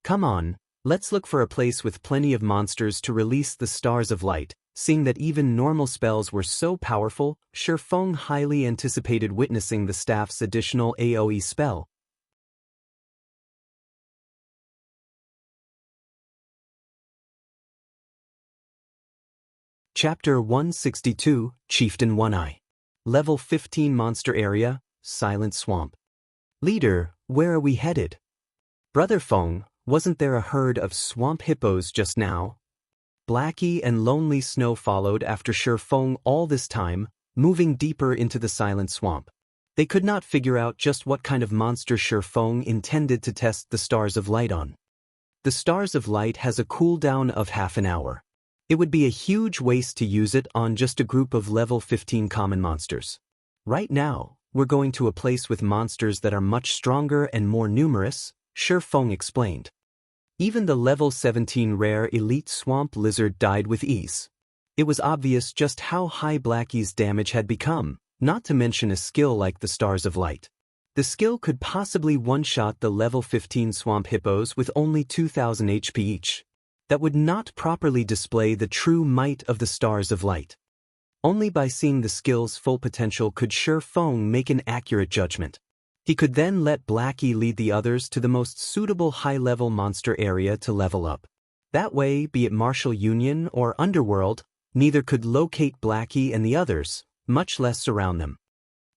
"Come on, let's look for a place with plenty of monsters to release the Stars of Light." Seeing that even normal spells were so powerful, Shi Feng highly anticipated witnessing the staff's additional AoE spell. Chapter 162, Chieftain One-Eye. Level 15 Monster Area, Silent Swamp. "Leader, where are we headed?" "Brother Feng, wasn't there a herd of swamp hippos just now?" Blackie and Lonely Snow followed after Shi Feng all this time, moving deeper into the Silent Swamp. They could not figure out just what kind of monster Shifeng intended to test the Stars of Light on. The Stars of Light has a cooldown of half an hour. It would be a huge waste to use it on just a group of level 15 common monsters. Right now, we're going to a place with monsters that are much stronger and more numerous, Shifeng explained. Even the level 17 rare elite swamp lizard died with ease. It was obvious just how high Blackie's damage had become, not to mention a skill like the Stars of Light. The skill could possibly one-shot the level 15 swamp hippos with only 2000 HP each. That would not properly display the true might of the Stars of Light. Only by seeing the skill's full potential could Shifeng make an accurate judgment. He could then let Blackie lead the others to the most suitable high-level monster area to level up. That way, be it Martial Union or Underworld, neither could locate Blackie and the others, much less surround them.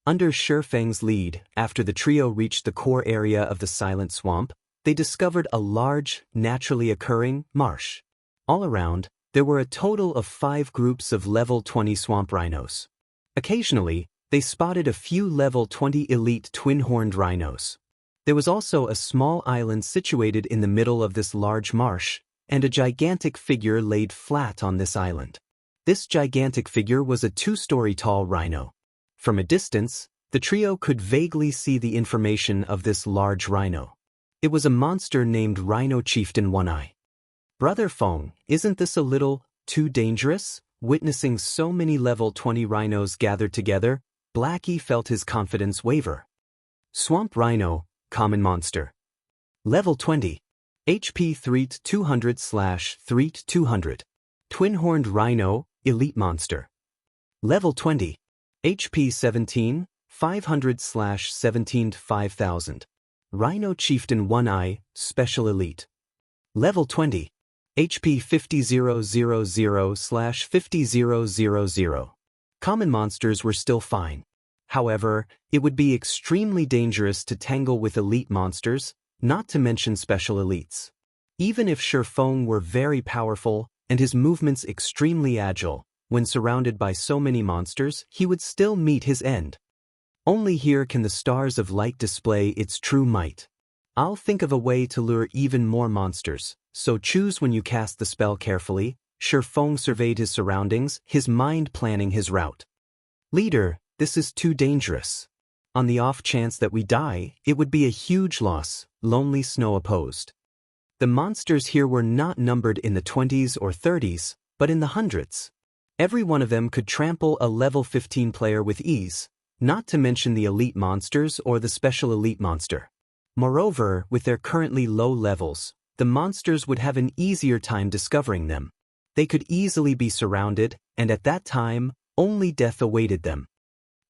Under Shifeng's lead, after the trio reached the core area of the Silent Swamp, they discovered a large, naturally occurring marsh. All around, there were a total of 5 groups of level 20 swamp rhinos. Occasionally, they spotted a few level 20 elite twin-horned rhinos. There was also a small island situated in the middle of this large marsh, and a gigantic figure laid flat on this island. This gigantic figure was a 2-story tall rhino. From a distance, the trio could vaguely see the information of this large rhino. It was a monster named Rhino Chieftain One-Eye. Brother Feng, isn't this a little too dangerous? Witnessing so many level 20 rhinos gathered together, Blackie felt his confidence waver. Swamp Rhino, common monster. Level 20. HP 3-200/3-200. Twin-horned rhino, elite monster. Level 20. HP 17, 500/17-5000. Rhino Chieftain One-Eye, Special Elite. Level 20. HP 50,000/50,000. Common monsters were still fine. However, it would be extremely dangerous to tangle with elite monsters, not to mention special elites. Even if Shifeng were very powerful and his movements extremely agile, when surrounded by so many monsters, he would still meet his end. Only here can the Stars of Light display its true might. I'll think of a way to lure even more monsters, so choose when you cast the spell carefully. Shifeng surveyed his surroundings, his mind planning his route. Leader, this is too dangerous. On the off chance that we die, it would be a huge loss, Lonely Snow opposed. The monsters here were not numbered in the 20s or 30s, but in the hundreds. Every one of them could trample a level 15 player with ease, not to mention the elite monsters or the special elite monster. Moreover, with their currently low levels, the monsters would have an easier time discovering them. They could easily be surrounded, and at that time, only death awaited them.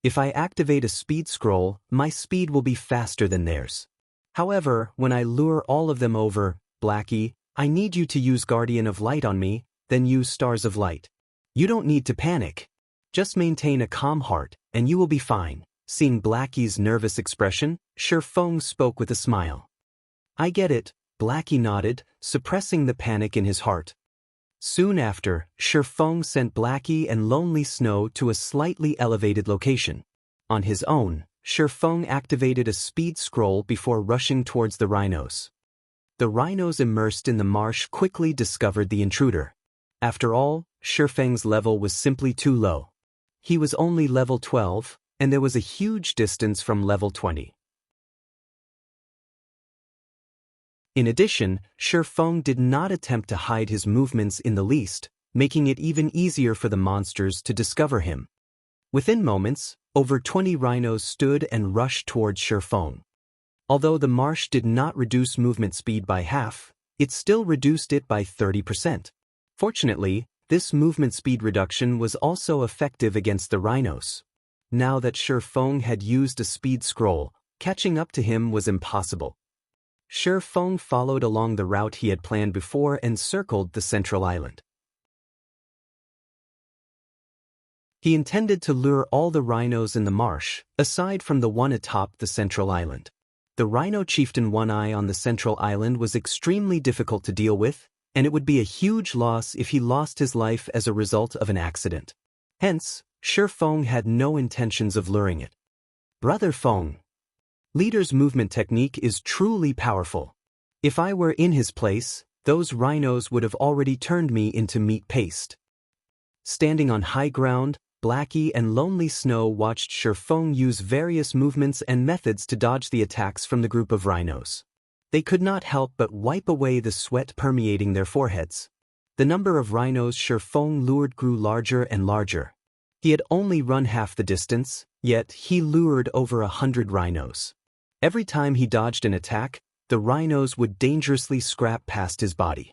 If I activate a speed scroll, my speed will be faster than theirs. However, when I lure all of them over, Blackie, I need you to use Guardian of Light on me, then use Stars of Light. You don't need to panic. Just maintain a calm heart, and you will be fine. Seeing Blackie's nervous expression, Shifeng spoke with a smile. I get it, Blackie nodded, suppressing the panic in his heart. Soon after, Shifeng sent Blackie and Lonely Snow to a slightly elevated location. On his own, Shifeng activated a speed scroll before rushing towards the rhinos. The rhinos immersed in the marsh quickly discovered the intruder. After all, Shifeng's level was simply too low. He was only level 12, and there was a huge distance from level 20. In addition, Shifeng did not attempt to hide his movements in the least, making it even easier for the monsters to discover him. Within moments, over 20 rhinos stood and rushed towards Shifeng. Although the marsh did not reduce movement speed by half, it still reduced it by 30%. Fortunately, this movement speed reduction was also effective against the rhinos. Now that Shifeng had used a speed scroll, catching up to him was impossible. Shifeng followed along the route he had planned before and circled the central island. He intended to lure all the rhinos in the marsh, aside from the one atop the central island. The Rhino Chieftain One-Eye on the central island was extremely difficult to deal with, and it would be a huge loss if he lost his life as a result of an accident. Hence, Shifeng had no intentions of luring it. Brother Feng. Leader's movement technique is truly powerful. If I were in his place, those rhinos would have already turned me into meat paste. Standing on high ground, Blackie and Lonely Snow watched Shifeng use various movements and methods to dodge the attacks from the group of rhinos. They could not help but wipe away the sweat permeating their foreheads. The number of rhinos Shifeng lured grew larger and larger. He had only run half the distance, yet he lured over 100 rhinos. Every time he dodged an attack, the rhinos would dangerously scrap past his body.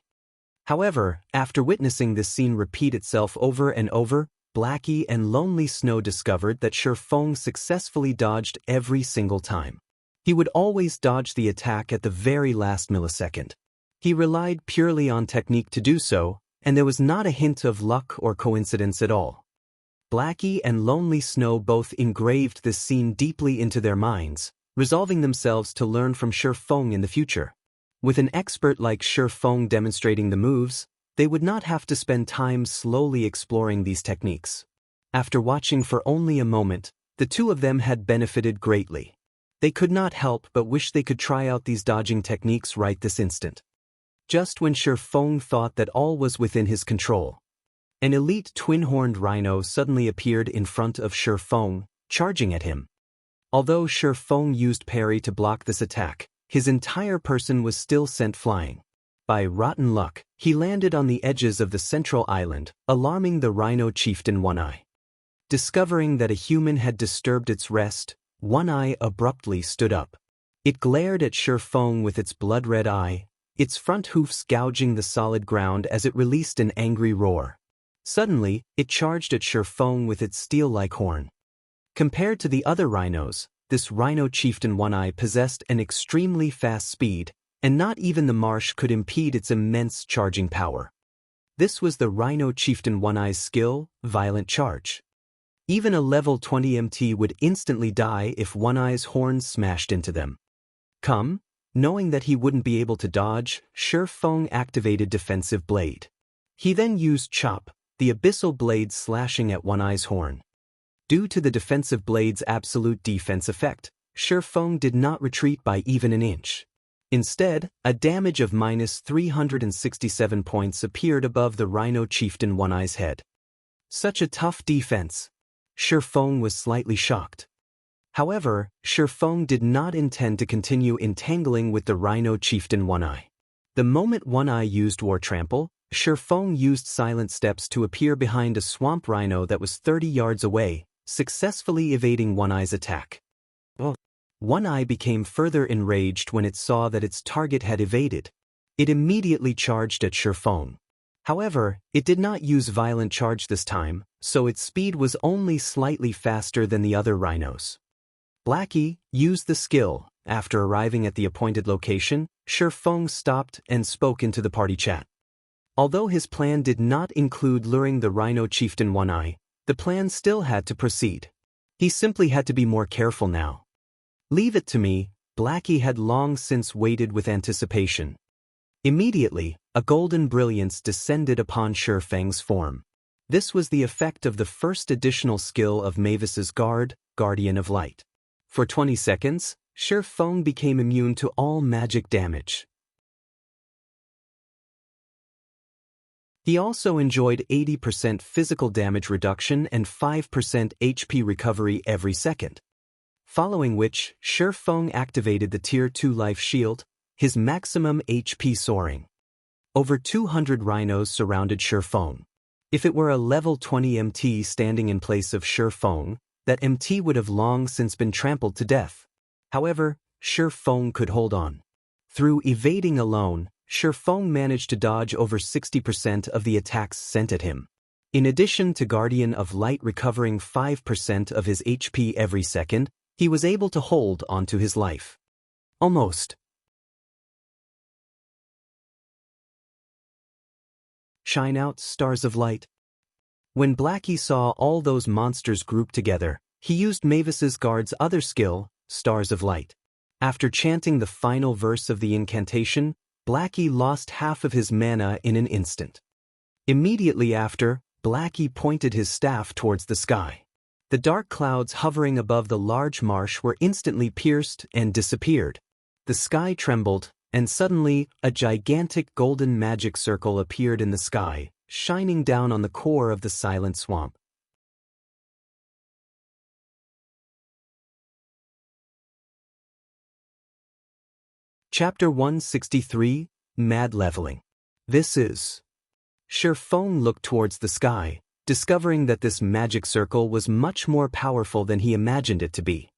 However, after witnessing this scene repeat itself over and over, Blackie and Lonely Snow discovered that Shifeng successfully dodged every single time. He would always dodge the attack at the very last millisecond. He relied purely on technique to do so, and there was not a hint of luck or coincidence at all. Blackie and Lonely Snow both engraved this scene deeply into their minds, resolving themselves to learn from Shifeng in the future. With an expert like Shifeng demonstrating the moves, they would not have to spend time slowly exploring these techniques. After watching for only a moment, the two of them had benefited greatly. They could not help but wish they could try out these dodging techniques right this instant. Just when Shifeng thought that all was within his control, an elite twin-horned rhino suddenly appeared in front of Shifeng, charging at him. Although Shifeng used parry to block this attack, his entire person was still sent flying. By rotten luck, he landed on the edges of the central island, alarming the rhino chieftain One Eye. Discovering that a human had disturbed its rest, One Eye abruptly stood up. It glared at Shifeng with its blood-red eye, its front hoofs gouging the solid ground as it released an angry roar. Suddenly, it charged at Shifeng with its steel-like horn. Compared to the other rhinos, this rhino chieftain One Eye possessed an extremely fast speed, and not even the marsh could impede its immense charging power. This was the rhino chieftain One Eye's skill, Violent Charge. Even a level 20 MT would instantly die if One Eye's horns smashed into them. Knowing that he wouldn't be able to dodge, Shifeng activated Defensive Blade. He then used Chop, the abyssal blade slashing at One Eye's horn. Due to the Defensive Blade's absolute defense effect, Shifeng did not retreat by even an inch. Instead, a damage of -367 points appeared above the rhino chieftain One Eye's head. Such a tough defense. Shifeng was slightly shocked. However, Shifeng did not intend to continue entangling with the rhino chieftain One Eye. The moment One Eye used War Trample, Shifeng used Silent Steps to appear behind a swamp rhino that was 30 yards away, successfully evading One Eye's attack. One Eye became further enraged when it saw that its target had evaded. It immediately charged at Shifeng. However, it did not use Violent Charge this time, so its speed was only slightly faster than the other rhinos. Blackie used the skill. After arriving at the appointed location, Shifeng stopped and spoke into the party chat. Although his plan did not include luring the rhino chieftain One Eye, the plan still had to proceed. He simply had to be more careful now. Leave it to me, Blackie had long since waited with anticipation. Immediately, a golden brilliance descended upon Shifeng's form. This was the effect of the first additional skill of Mavis's Guard, Guardian of Light. For 20 seconds, Shifeng became immune to all magic damage. He also enjoyed 80% physical damage reduction and 5% HP recovery every second. Following which, Shifeng activated the Tier 2 Life Shield, his maximum HP soaring. Over 200 rhinos surrounded Shifeng. If it were a level 20 MT standing in place of Shifeng, that MT would have long since been trampled to death. However, Shifeng could hold on. Through evading alone, Shifeng managed to dodge over 60% of the attacks sent at him. In addition to Guardian of Light recovering 5% of his HP every second, he was able to hold onto his life. Almost. Shine out, stars of light. When Blackie saw all those monsters grouped together, he used Mavis's Guard's other skill, Stars of Light. After chanting the final verse of the incantation, Blackie lost half of his mana in an instant. Immediately after, Blackie pointed his staff towards the sky. The dark clouds hovering above the large marsh were instantly pierced and disappeared. The sky trembled, and suddenly, a gigantic golden magic circle appeared in the sky, shining down on the core of the silent swamp. Chapter 163, Mad Leveling. This is. Shifeng looked towards the sky, discovering that this magic circle was much more powerful than he imagined it to be.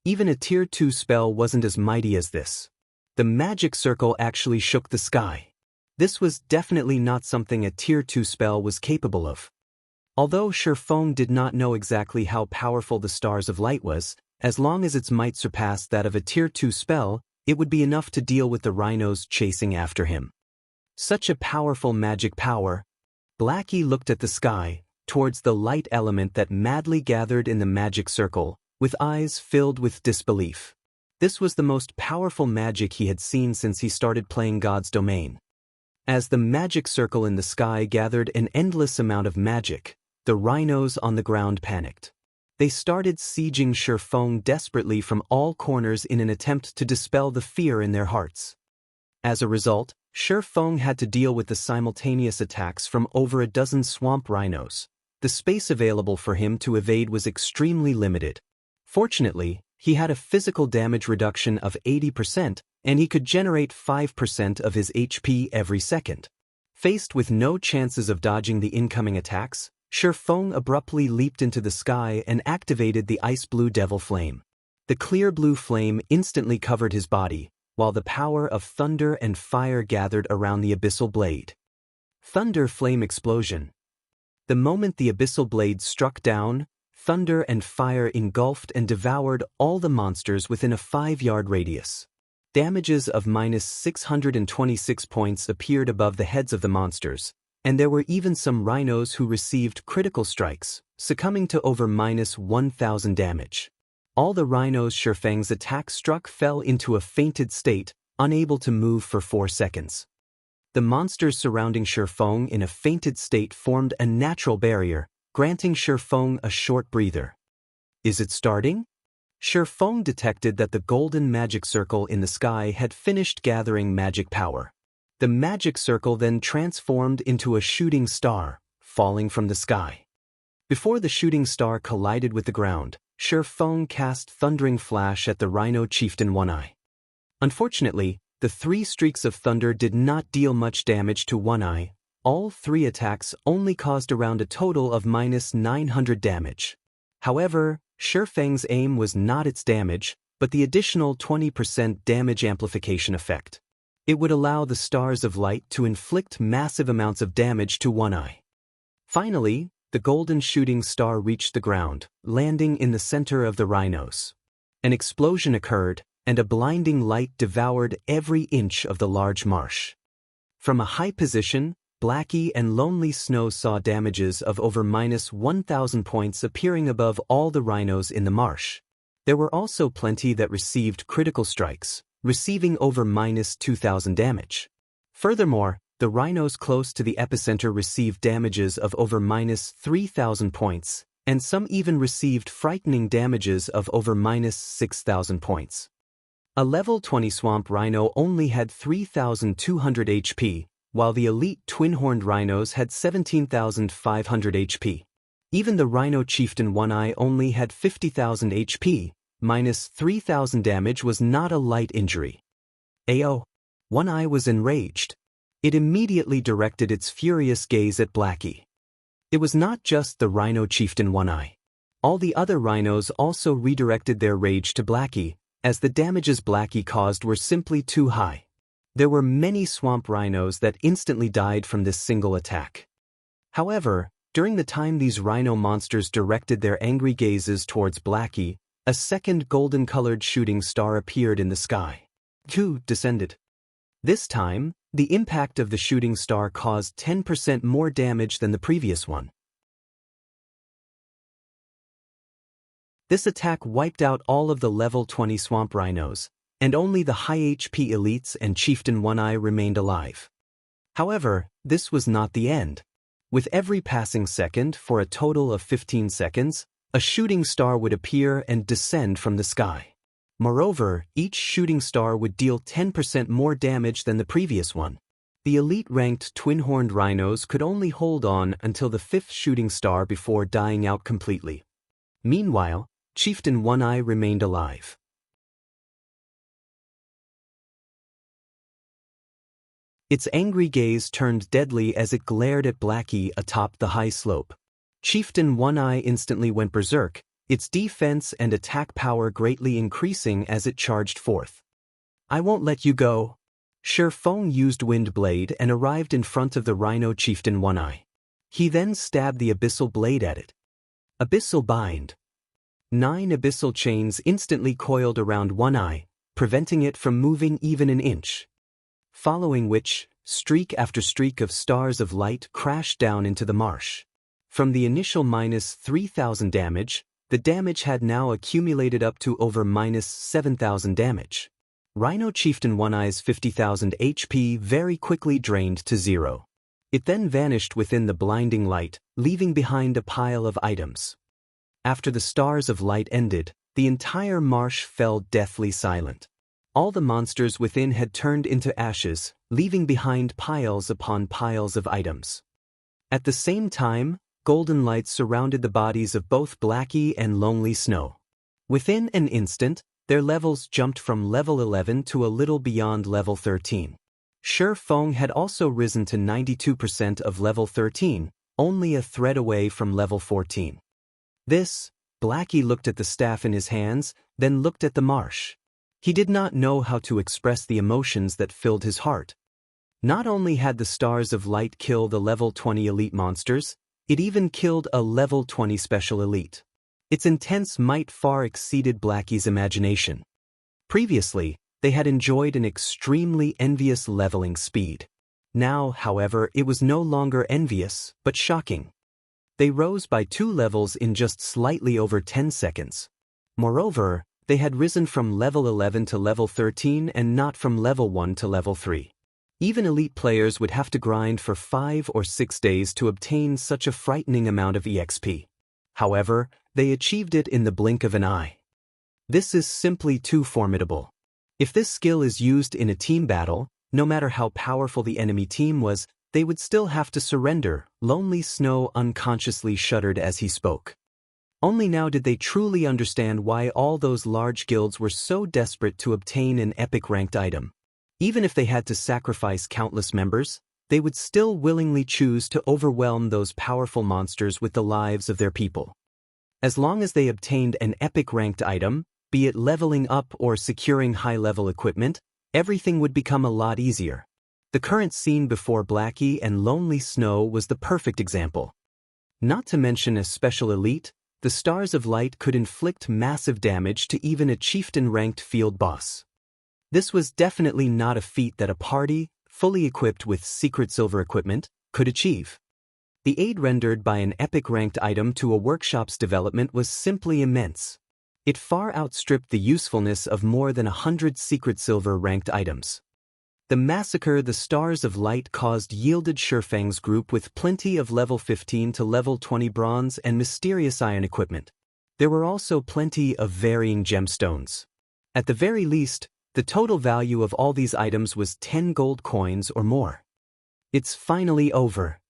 Even a Tier 2 spell wasn't as mighty as this. The magic circle actually shook the sky. This was definitely not something a Tier 2 spell was capable of. Although Shifeng did not know exactly how powerful the Stars of Light was, as long as its might surpassed that of a Tier 2 spell, it would be enough to deal with the rhinos chasing after him. Such a powerful magic power. Blackie looked at the sky, towards the light element that madly gathered in the magic circle, with eyes filled with disbelief. This was the most powerful magic he had seen since he started playing God's Domain. As the magic circle in the sky gathered an endless amount of magic, the rhinos on the ground panicked. They started sieging Shifeng desperately from all corners in an attempt to dispel the fear in their hearts. As a result, Shifeng had to deal with the simultaneous attacks from over a dozen swamp rhinos. The space available for him to evade was extremely limited. Fortunately, he had a physical damage reduction of 80%, and he could generate 5% of his HP every second. Faced with no chances of dodging the incoming attacks, Shifeng abruptly leaped into the sky and activated the ice blue devil flame. The clear blue flame instantly covered his body, while the power of thunder and fire gathered around the abyssal blade. Thunder flame explosion. The moment the abyssal blade struck down, thunder and fire engulfed and devoured all the monsters within a 5-yard radius. Damages of -626 points appeared above the heads of the monsters, and there were even some rhinos who received critical strikes, succumbing to over -1,000 damage. All the rhinos Shifeng's attack struck fell into a fainted state, unable to move for 4 seconds. The monsters surrounding Shifeng in a fainted state formed a natural barrier, granting Shifeng a short breather. Is it starting? Shifeng detected that the golden magic circle in the sky had finished gathering magic power. The magic circle then transformed into a shooting star, falling from the sky. Before the shooting star collided with the ground, Shifeng cast Thundering Flash at the Rhino Chieftain One Eye. Unfortunately, the 3 streaks of thunder did not deal much damage to One Eye. All 3 attacks only caused around a total of -900 damage. However, Shifeng's aim was not its damage, but the additional 20% damage amplification effect. It would allow the Stars of Light to inflict massive amounts of damage to One Eye. Finally, the golden shooting star reached the ground, landing in the center of the rhinos. An explosion occurred, and a blinding light devoured every inch of the large marsh. From a high position, Blackie and Lonely Snow saw damages of over -1,000 points appearing above all the rhinos in the marsh. There were also plenty that received critical strikes, receiving over -2,000 damage. Furthermore, the rhinos close to the epicenter received damages of over -3,000 points, and some even received frightening damages of over -6,000 points. A level 20 swamp rhino only had 3,200 HP, while the elite twin-horned rhinos had 17,500 HP. Even the Rhino Chieftain One Eye only had 50,000 HP, -3,000 damage was not a light injury. Ayo! One Eye was enraged. It immediately directed its furious gaze at Blackie. It was not just the Rhino Chieftain One Eye. All the other rhinos also redirected their rage to Blackie, as the damages Blackie caused were simply too high. There were many swamp rhinos that instantly died from this single attack. However, during the time these rhino monsters directed their angry gazes towards Blackie, a second golden-colored shooting star appeared in the sky. Two descended. This time, the impact of the shooting star caused 10% more damage than the previous one. This attack wiped out all of the level 20 swamp rhinos, and only the high HP elites and Chieftain One Eye remained alive. However, this was not the end. With every passing second for a total of 15 seconds, A shooting star would appear and descend from the sky. Moreover, each shooting star would deal 10% more damage than the previous one. The elite-ranked twin-horned rhinos could only hold on until the 5th shooting star before dying out completely. Meanwhile, Chieftain One-Eye remained alive. Its angry gaze turned deadly as it glared at Blackie atop the high slope. Chieftain One-Eye instantly went berserk, its defense and attack power greatly increasing as it charged forth. "I won't let you go." Shi Feng used Wind Blade and arrived in front of the Rhino Chieftain One-Eye. He then stabbed the Abyssal Blade at it. Abyssal Bind. 9 abyssal chains instantly coiled around One-Eye, preventing it from moving even an inch. Following which, streak after streak of stars of light crashed down into the marsh. From the initial -3,000 damage, the damage had now accumulated up to over -7,000 damage. Rhino Chieftain One-Eye's 50,000 HP very quickly drained to 0. It then vanished within the blinding light, leaving behind a pile of items. After the stars of light ended, the entire marsh fell deathly silent. All the monsters within had turned into ashes, leaving behind piles upon piles of items. At the same time, golden lights surrounded the bodies of both Blackie and Lonely Snow. Within an instant, their levels jumped from level 11 to a little beyond level 13. Shi Feng had also risen to 92% of level 13, only a thread away from level 14. Blackie looked at the staff in his hands, then looked at the marsh. He did not know how to express the emotions that filled his heart. Not only had the stars of light kill the level 20 elite monsters, it even killed a level 20 special elite. Its intense might far exceeded Blackie's imagination. Previously, they had enjoyed an extremely envious leveling speed. Now, however, it was no longer envious, but shocking. They rose by 2 levels in just slightly over 10 seconds. Moreover, they had risen from level 11 to level 13 and not from level 1 to level 3. Even elite players would have to grind for 5 or 6 days to obtain such a frightening amount of EXP. However, they achieved it in the blink of an eye. This is simply too formidable. If this skill is used in a team battle, no matter how powerful the enemy team was, they would still have to surrender. Lonely Snow unconsciously shuddered as he spoke. Only now did they truly understand why all those large guilds were so desperate to obtain an epic ranked item. Even if they had to sacrifice countless members, they would still willingly choose to overwhelm those powerful monsters with the lives of their people. As long as they obtained an epic ranked item, be it leveling up or securing high-level equipment, everything would become a lot easier. The current scene before Blackie and Lonely Snow was the perfect example. Not to mention a special elite, the stars of light could inflict massive damage to even a chieftain-ranked field boss. This was definitely not a feat that a party, fully equipped with secret silver equipment, could achieve. The aid rendered by an epic-ranked item to a workshop's development was simply immense. It far outstripped the usefulness of more than 100 secret silver-ranked items. The massacre the Stars of Light caused yielded Shi Feng's group with plenty of level 15 to level 20 bronze and mysterious iron equipment. There were also plenty of varying gemstones. At the very least, the total value of all these items was 10 gold coins or more. It's finally over.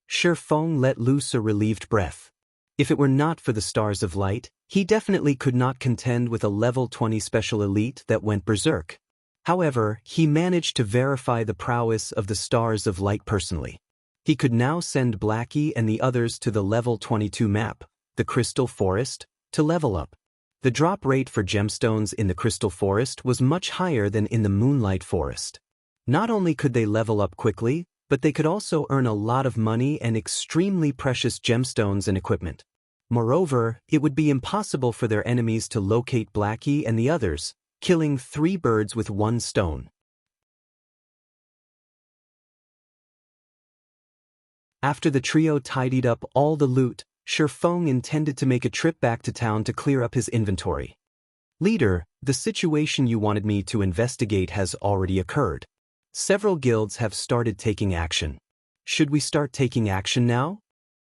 Shi Feng let loose a relieved breath. If it were not for the Stars of Light, he definitely could not contend with a level 20 special elite that went berserk. However, he managed to verify the prowess of the Stars of Light personally. He could now send Blackie and the others to the level 22 map, the Crystal Forest, to level up. The drop rate for gemstones in the Crystal Forest was much higher than in the Moonlight Forest. Not only could they level up quickly, but they could also earn a lot of money and extremely precious gemstones and equipment. Moreover, it would be impossible for their enemies to locate Blackie and the others, killing 3 birds with 1 stone. After the trio tidied up all the loot, Shi Feng intended to make a trip back to town to clear up his inventory. "Leader, the situation you wanted me to investigate has already occurred. Several guilds have started taking action. Should we start taking action now?"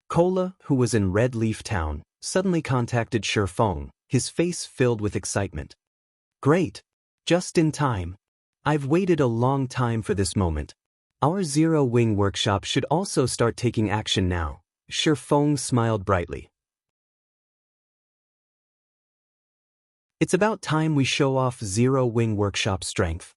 Kola, who was in Red Leaf Town, suddenly contacted Shifeng, his face filled with excitement. Great! Just in time. I've waited a long time for this moment. Our Zero Wing workshop should also start taking action now. Shifeng smiled brightly. It's about time we show off Zero Wing workshop strength.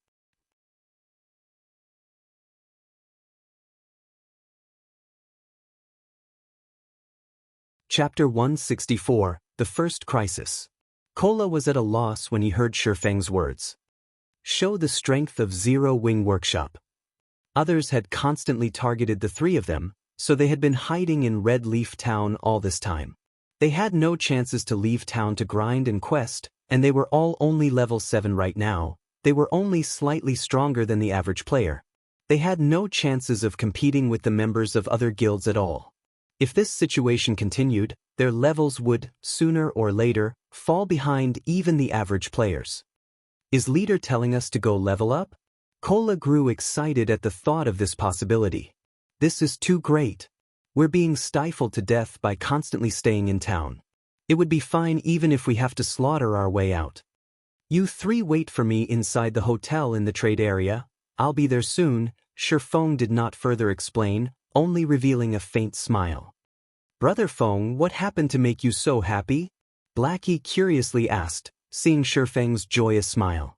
Chapter 164, The First Crisis. Kola was at a loss when he heard Shifeng's words. Show the strength of Zero Wing workshop. Others had constantly targeted the three of them, so they had been hiding in Red Leaf Town all this time. They had no chances to leave town to grind and quest, and they were all only level 7 right now. They were only slightly stronger than the average player. They had no chances of competing with the members of other guilds at all. If this situation continued, their levels would, sooner or later, fall behind even the average players. Is leader telling us to go level up? Kola grew excited at the thought of this possibility. This is too great. We're being stifled to death by constantly staying in town. It would be fine even if we have to slaughter our way out. You three wait for me inside the hotel in the trade area. I'll be there soon. Shifeng did not further explain, only revealing a faint smile. Brother Feng, what happened to make you so happy? Blackie curiously asked, seeing Shifeng's joyous smile.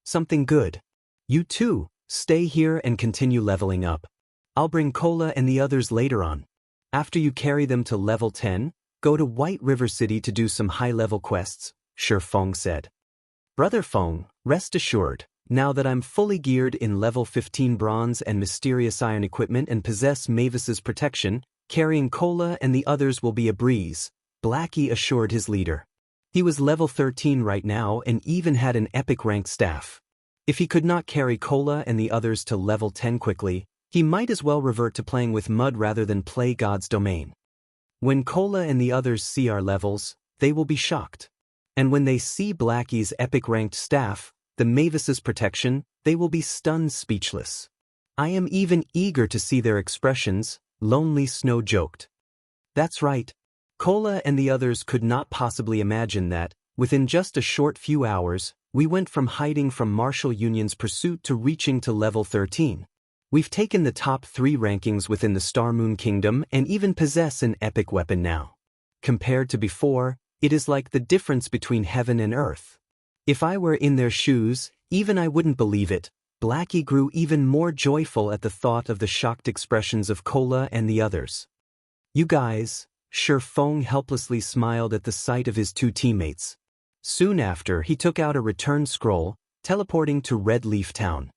Something good. You too, stay here and continue leveling up. I'll bring Kola and the others later on. After you carry them to level 10, go to White River City to do some high-level quests, Shifeng said. Brother Feng, rest assured, now that I'm fully geared in level 15 bronze and mysterious iron equipment and possess Mavis's protection, carrying Kola and the others will be a breeze, Blackie assured his leader. He was level 13 right now and even had an epic-ranked staff. If he could not carry Kola and the others to level 10 quickly, he might as well revert to playing with mud rather than play God's domain. When Kola and the others see our levels, they will be shocked. And when they see Blackie's epic-ranked staff, the Mavis's protection, they will be stunned speechless. I am even eager to see their expressions, Lonely Snow joked. That's right. Kola and the others could not possibly imagine that, within just a short few hours, we went from hiding from Martial Union's pursuit to reaching to level 13. We've taken the top 3 rankings within the Star Moon Kingdom and even possess an epic weapon now. Compared to before, it is like the difference between heaven and earth. If I were in their shoes, even I wouldn't believe it. Blackie grew even more joyful at the thought of the shocked expressions of Kola and the others. You guys, Shifeng helplessly smiled at the sight of his 2 teammates. Soon after, he took out a return scroll, teleporting to Red Leaf Town.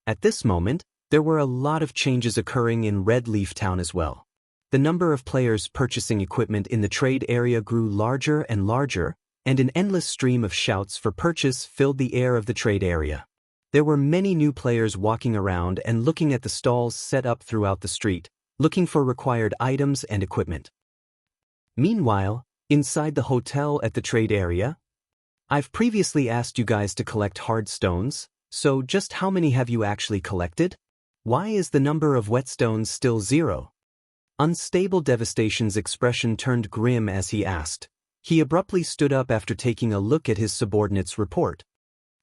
At this moment, there were a lot of changes occurring in Red Leaf Town as well. The number of players purchasing equipment in the trade area grew larger and larger, and an endless stream of shouts for purchase filled the air of the trade area. There were many new players walking around and looking at the stalls set up throughout the street, looking for required items and equipment. Meanwhile, inside the hotel at the trade area, I've previously asked you guys to collect hard stones, so just how many have you actually collected? Why is the number of whetstones still 0? Unstable Devastation's expression turned grim as he asked. He abruptly stood up after taking a look at his subordinate's report.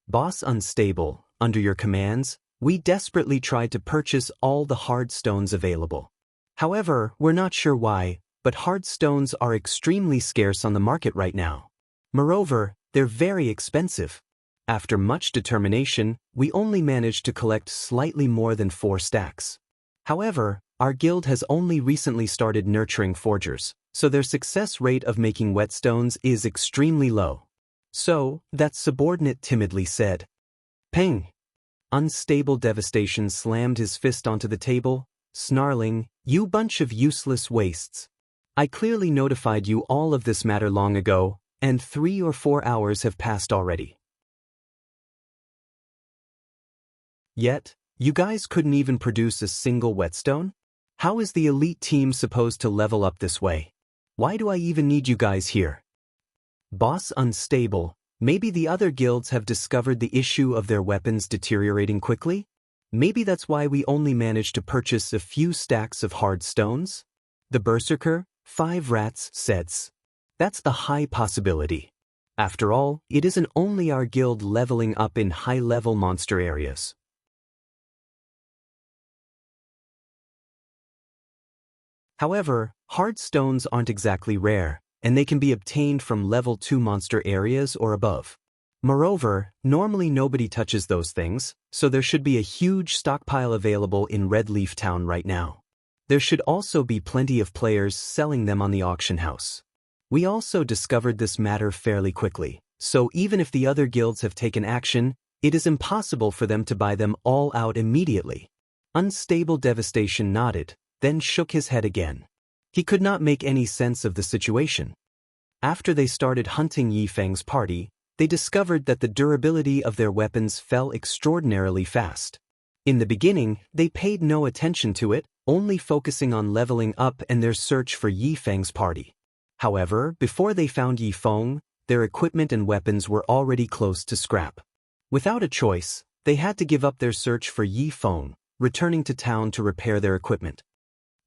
Boss Unstable, under your commands, we desperately tried to purchase all the hard stones available. However, we're not sure why, but hard stones are extremely scarce on the market right now. Moreover, they're very expensive. After much determination, we only managed to collect slightly more than 4 stacks. However, our guild has only recently started nurturing forgers, so their success rate of making whetstones is extremely low. So, that subordinate timidly said. Ping! Unstable Devastation slammed his fist onto the table, snarling, "You bunch of useless wastes. I clearly notified you all of this matter long ago, and 3 or 4 hours have passed already. Yet, you guys couldn't even produce a single whetstone? How is the elite team supposed to level up this way? Why do I even need you guys here?" Boss Unstable, maybe the other guilds have discovered the issue of their weapons deteriorating quickly? Maybe that's why we only managed to purchase a few stacks of hard stones? The Berserker, 5 Rats, says. That's the high possibility. After all, it isn't only our guild leveling up in high-level monster areas. However, hard stones aren't exactly rare, and they can be obtained from level 2 monster areas or above. Moreover, normally nobody touches those things, so there should be a huge stockpile available in Red Leaf Town right now. There should also be plenty of players selling them on the auction house. We also discovered this matter fairly quickly, so even if the other guilds have taken action, it is impossible for them to buy them all out immediately. Unstable Devastation nodded, then shook his head again. He could not make any sense of the situation. After they started hunting Yifeng's party, they discovered that the durability of their weapons fell extraordinarily fast. In the beginning, they paid no attention to it, only focusing on leveling up and their search for Yifeng's party. However, before they found Yifeng, their equipment and weapons were already close to scrap. Without a choice, they had to give up their search for Yifeng, returning to town to repair their equipment.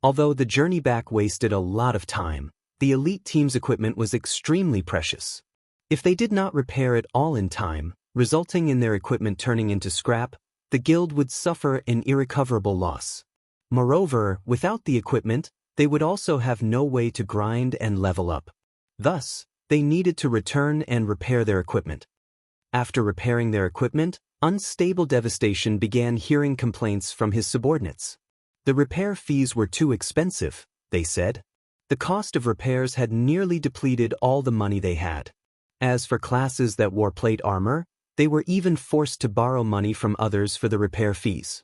Although the journey back wasted a lot of time, the elite team's equipment was extremely precious. If they did not repair it all in time, resulting in their equipment turning into scrap, the guild would suffer an irrecoverable loss. Moreover, without the equipment, they would also have no way to grind and level up. Thus, they needed to return and repair their equipment. After repairing their equipment, Unstable Devastation began hearing complaints from his subordinates. The repair fees were too expensive, they said. The cost of repairs had nearly depleted all the money they had. As for classes that wore plate armor, they were even forced to borrow money from others for the repair fees.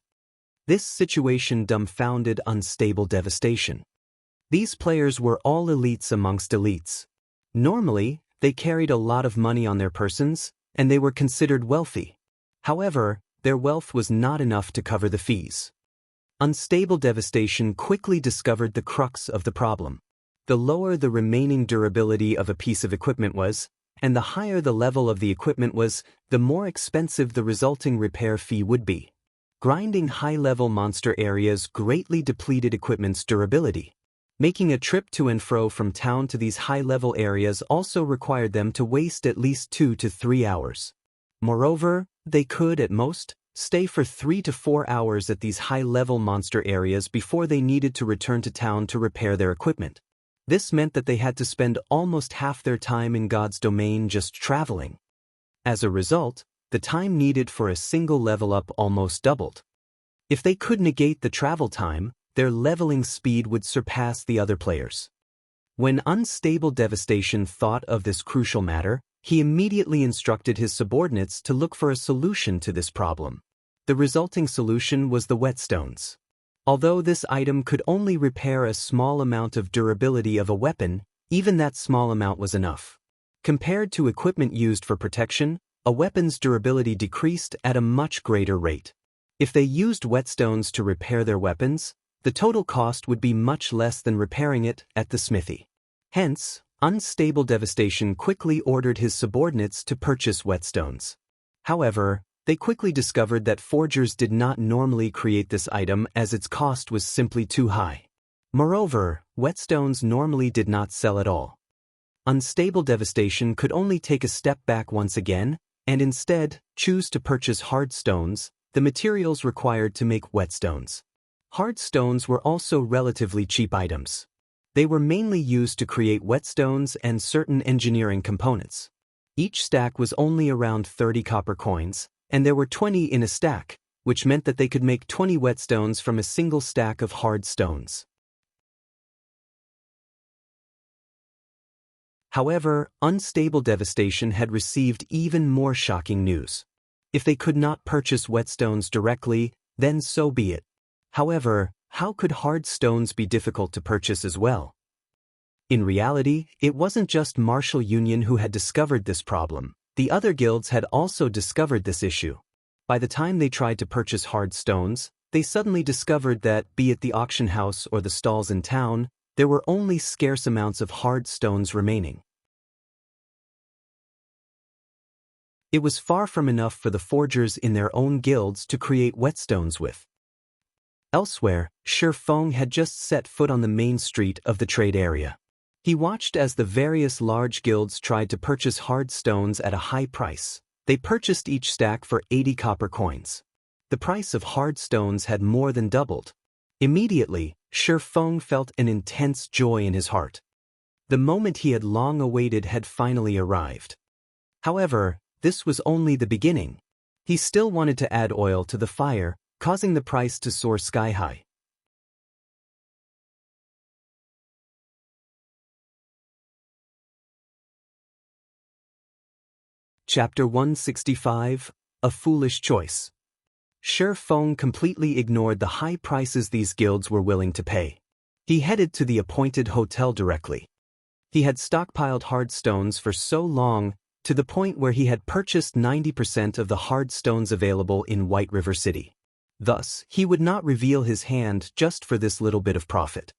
This situation dumbfounded Unstable Devastation. These players were all elites amongst elites. Normally, they carried a lot of money on their persons, and they were considered wealthy. However, their wealth was not enough to cover the fees. Unstable Devastation quickly discovered the crux of the problem. The lower the remaining durability of a piece of equipment was, and the higher the level of the equipment was, the more expensive the resulting repair fee would be. Grinding high-level monster areas greatly depleted equipment's durability. Making a trip to and fro from town to these high-level areas also required them to waste at least 2 to 3 hours. Moreover, they could, at most, stay for 3 to 4 hours at these high-level monster areas before they needed to return to town to repair their equipment. This meant that they had to spend almost half their time in God's domain just traveling. As a result, the time needed for a single level up almost doubled. If they could negate the travel time, their leveling speed would surpass the other players. When Unstable Devastation thought of this crucial matter, he immediately instructed his subordinates to look for a solution to this problem. The resulting solution was the whetstones. Although this item could only repair a small amount of durability of a weapon, even that small amount was enough. Compared to equipment used for protection, a weapon's durability decreased at a much greater rate. If they used whetstones to repair their weapons, the total cost would be much less than repairing it at the smithy. Hence, Unstable Devastation quickly ordered his subordinates to purchase whetstones. However, they quickly discovered that forgers did not normally create this item as its cost was simply too high. Moreover, whetstones normally did not sell at all. Unstable Devastation could only take a step back once again, and instead choose to purchase hard stones, the materials required to make whetstones. Hard stones were also relatively cheap items. They were mainly used to create whetstones and certain engineering components. Each stack was only around 30 copper coins, and there were 20 in a stack, which meant that they could make 20 whetstones from a single stack of hard stones. However, Unstable Devastation had received even more shocking news. If they could not purchase whetstones directly, then so be it. However, how could hard stones be difficult to purchase as well? In reality, it wasn't just Martial Union who had discovered this problem. The other guilds had also discovered this issue. By the time they tried to purchase hard stones, they suddenly discovered that, be it the auction house or the stalls in town, there were only scarce amounts of hard stones remaining. It was far from enough for the forgers in their own guilds to create whetstones with. Elsewhere, Xianxia had just set foot on the main street of the trade area. He watched as the various large guilds tried to purchase hard stones at a high price. They purchased each stack for 80 copper coins. The price of hard stones had more than doubled. Immediately, Shi Feng felt an intense joy in his heart. The moment he had long awaited had finally arrived. However, this was only the beginning. He still wanted to add oil to the fire, causing the price to soar sky-high. Chapter 165, A Foolish Choice. Shi Feng completely ignored the high prices these guilds were willing to pay. He headed to the appointed hotel directly. He had stockpiled hard stones for so long, to the point where he had purchased 90% of the hard stones available in White River City. Thus, he would not reveal his hand just for this little bit of profit.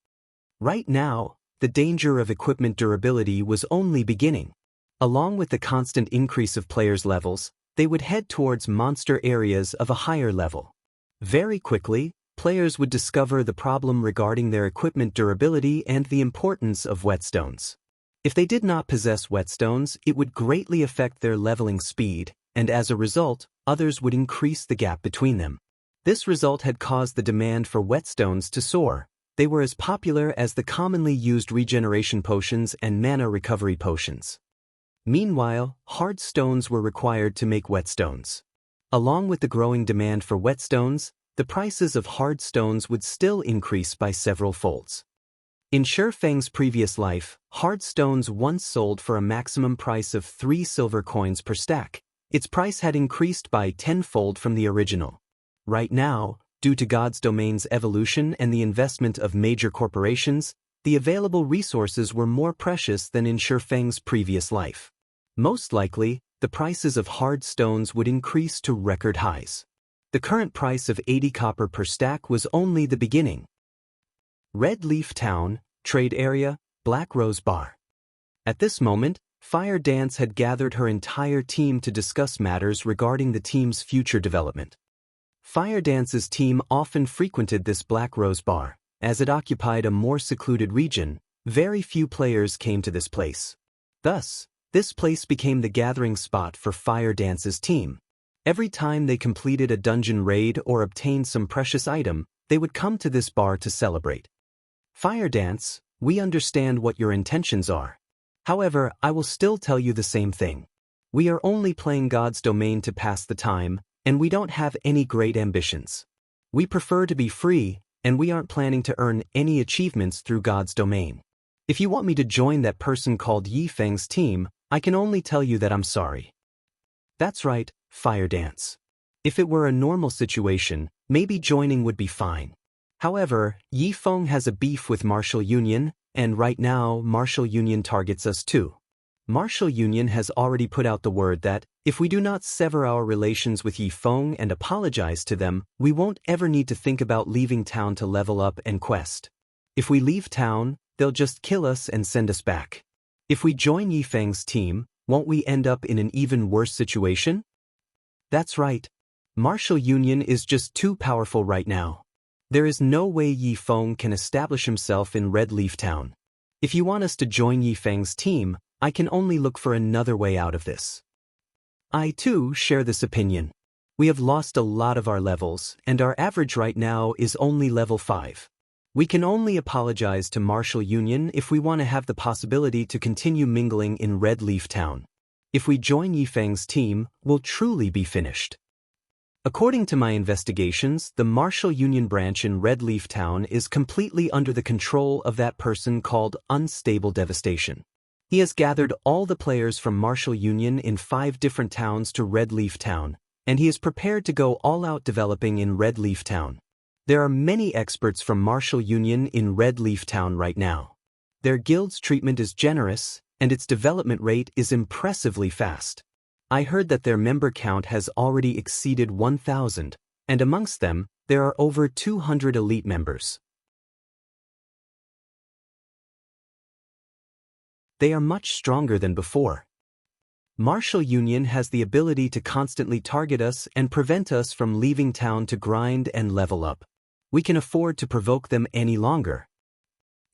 Right now, the danger of equipment durability was only beginning. Along with the constant increase of players' levels, they would head towards monster areas of a higher level. Very quickly, players would discover the problem regarding their equipment durability and the importance of whetstones. If they did not possess whetstones, it would greatly affect their leveling speed, and as a result, others would increase the gap between them. This result had caused the demand for whetstones to soar. They were as popular as the commonly used regeneration potions and mana recovery potions. Meanwhile, hard stones were required to make whetstones. Along with the growing demand for whetstones, the prices of hard stones would still increase by several folds. In Shi Feng's previous life, hard stones once sold for a maximum price of 3 silver coins per stack. Its price had increased by 10-fold from the original. Right now, due to God's domain's evolution and the investment of major corporations, the available resources were more precious than in Shi Feng's previous life. Most likely, the prices of hard stones would increase to record highs. The current price of 80 copper per stack was only the beginning. Red Leaf Town, Trade Area, Black Rose Bar. At this moment, Fire Dance had gathered her entire team to discuss matters regarding the team's future development. Fire Dance's team often frequented this Black Rose Bar. As it occupied a more secluded region, very few players came to this place. Thus, this place became the gathering spot for Fire Dance's team. Every time they completed a dungeon raid or obtained some precious item, they would come to this bar to celebrate. Fire Dance, we understand what your intentions are. However, I will still tell you the same thing. We are only playing God's domain to pass the time, and we don't have any great ambitions. We prefer to be free, and we aren't planning to earn any achievements through God's domain. If you want me to join that person called Yi Feng's team, I can only tell you that I'm sorry. That's right, Fire Dance. If it were a normal situation, maybe joining would be fine. However, Yi Feng has a beef with Martial Union, and right now Martial Union targets us too. Martial Union has already put out the word that, if we do not sever our relations with Yi Feng and apologize to them, we won't ever need to think about leaving town to level up and quest. If we leave town, they'll just kill us and send us back. If we join Yi Feng's team, won't we end up in an even worse situation? That's right. Martial Union is just too powerful right now. There is no way Yi Feng can establish himself in Red Leaf Town. If you want us to join Yi Feng's team, I can only look for another way out of this. I too share this opinion. We have lost a lot of our levels, and our average right now is only level 5. We can only apologize to Martial Union if we want to have the possibility to continue mingling in Red Leaf Town. If we join Yi Feng's team, we'll truly be finished. According to my investigations, the Martial Union branch in Red Leaf Town is completely under the control of that person called Unstable Devastation. He has gathered all the players from Martial Union in 5 different towns to Red Leaf Town, and he is prepared to go all out developing in Red Leaf Town. There are many experts from Martial Union in Red Leaf Town right now. Their guild's treatment is generous, and its development rate is impressively fast. I heard that their member count has already exceeded 1,000, and amongst them, there are over 200 elite members. They are much stronger than before. Martial Union has the ability to constantly target us and prevent us from leaving town to grind and level up. We can afford to provoke them any longer.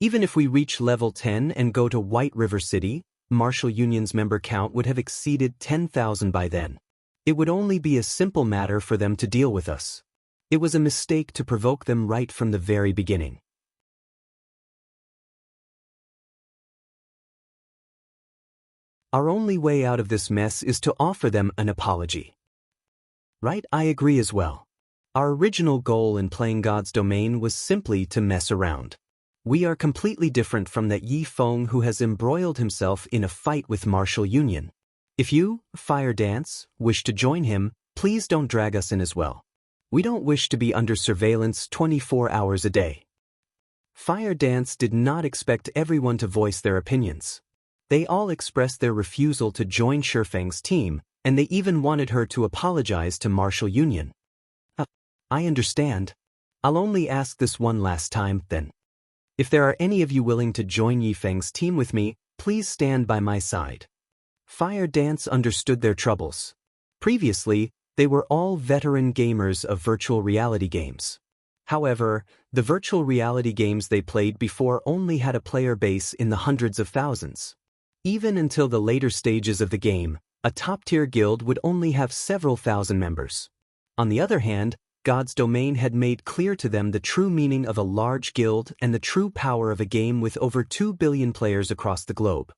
Even if we reach level 10 and go to White River City, Martial Union's member count would have exceeded 10,000 by then. It would only be a simple matter for them to deal with us. It was a mistake to provoke them right from the very beginning. Our only way out of this mess is to offer them an apology. Right, I agree as well. Our original goal in playing God's Domain was simply to mess around. We are completely different from that Yi Feng who has embroiled himself in a fight with Martial Union. If you, Fire Dance, wish to join him, please don't drag us in as well. We don't wish to be under surveillance 24 hours a day. Fire Dance did not expect everyone to voice their opinions. They all expressed their refusal to join Shifeng's team, and they even wanted her to apologize to Martial Union. I understand. I'll only ask this one last time, then. If there are any of you willing to join Yifeng's team with me, please stand by my side. Fire Dance understood their troubles. Previously, they were all veteran gamers of virtual reality games. However, the virtual reality games they played before only had a player base in the hundreds of thousands. Even until the later stages of the game, a top-tier guild would only have several thousand members. On the other hand, God's Domain had made clear to them the true meaning of a large guild and the true power of a game with over 2 billion players across the globe.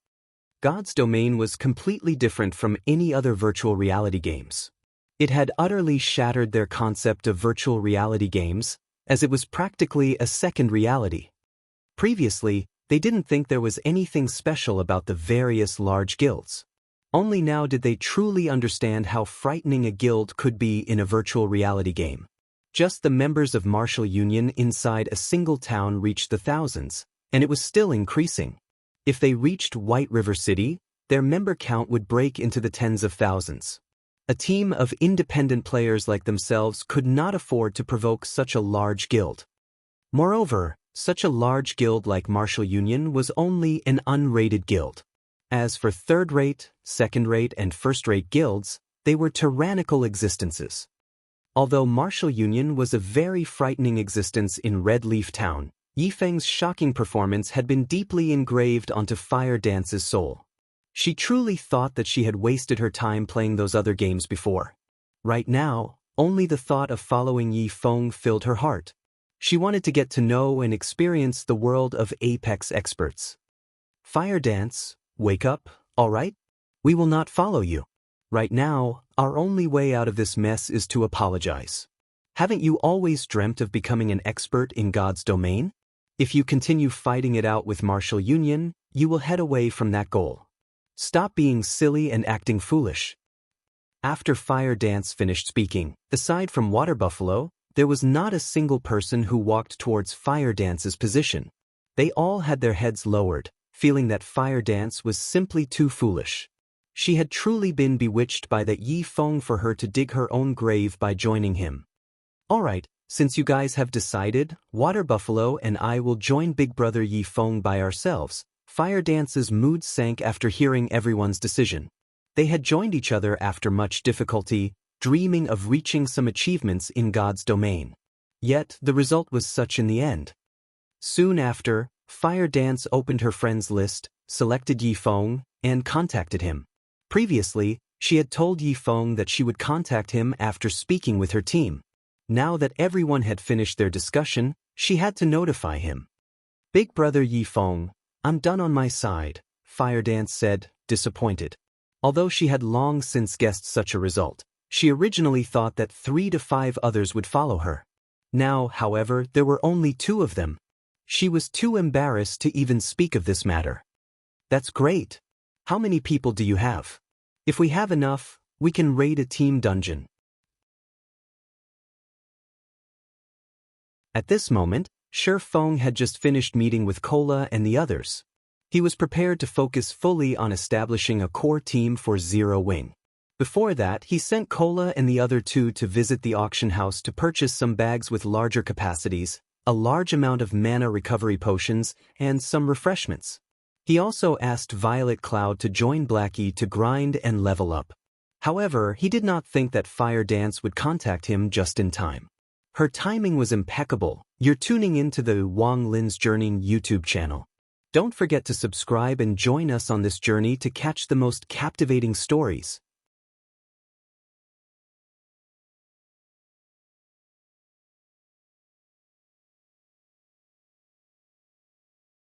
God's Domain was completely different from any other virtual reality games. It had utterly shattered their concept of virtual reality games, as it was practically a second reality. Previously, they didn't think there was anything special about the various large guilds. Only now did they truly understand how frightening a guild could be in a virtual reality game. Just the members of Martial Union inside a single town reached the thousands, and it was still increasing. If they reached White River City, their member count would break into the tens of thousands. A team of independent players like themselves could not afford to provoke such a large guild. Moreover, such a large guild like Martial Union was only an unrated guild. As for third-rate, second-rate, and first-rate guilds, they were tyrannical existences. Although Martial Union was a very frightening existence in Red Leaf Town, Yifeng's shocking performance had been deeply engraved onto Fire Dance's soul. She truly thought that she had wasted her time playing those other games before. Right now, only the thought of following Yi Feng filled her heart. She wanted to get to know and experience the world of Apex experts. Fire Dance, wake up, all right? We will not follow you. Right now, our only way out of this mess is to apologize. Haven't you always dreamt of becoming an expert in God's Domain? If you continue fighting it out with Martial Union, you will head away from that goal. Stop being silly and acting foolish. After Fire Dance finished speaking, aside from Water Buffalo, there was not a single person who walked towards Fire Dance's position. They all had their heads lowered, feeling that Fire Dance was simply too foolish. She had truly been bewitched by that Yi Feng for her to dig her own grave by joining him. Alright, since you guys have decided, Water Buffalo and I will join Big Brother Yi Feng by ourselves. Fire Dance's mood sank after hearing everyone's decision. They had joined each other after much difficulty, dreaming of reaching some achievements in God's Domain. Yet, the result was such in the end. Soon after, Fire Dance opened her friends list, selected Yi Feng, and contacted him. Previously, she had told Yi Feng that she would contact him after speaking with her team. Now that everyone had finished their discussion, she had to notify him. Big Brother Yi Feng, I'm done on my side, Fire Dance said, disappointed. Although she had long since guessed such a result, she originally thought that 3 to 5 others would follow her. Now, however, there were only 2 of them. She was too embarrassed to even speak of this matter. That's great. How many people do you have? If we have enough, we can raid a team dungeon. At this moment, Shifeng had just finished meeting with Cola and the others. He was prepared to focus fully on establishing a core team for Zero Wing. Before that, he sent Cola and the other 2 to visit the auction house to purchase some bags with larger capacities, a large amount of mana recovery potions, and some refreshments. He also asked Violet Cloud to join Blackie to grind and level up. However, he did not think that Fire Dance would contact him just in time. Her timing was impeccable, You're tuning into the Wang Lin's Journey YouTube channel. Don't forget to subscribe and join us on this journey to catch the most captivating stories.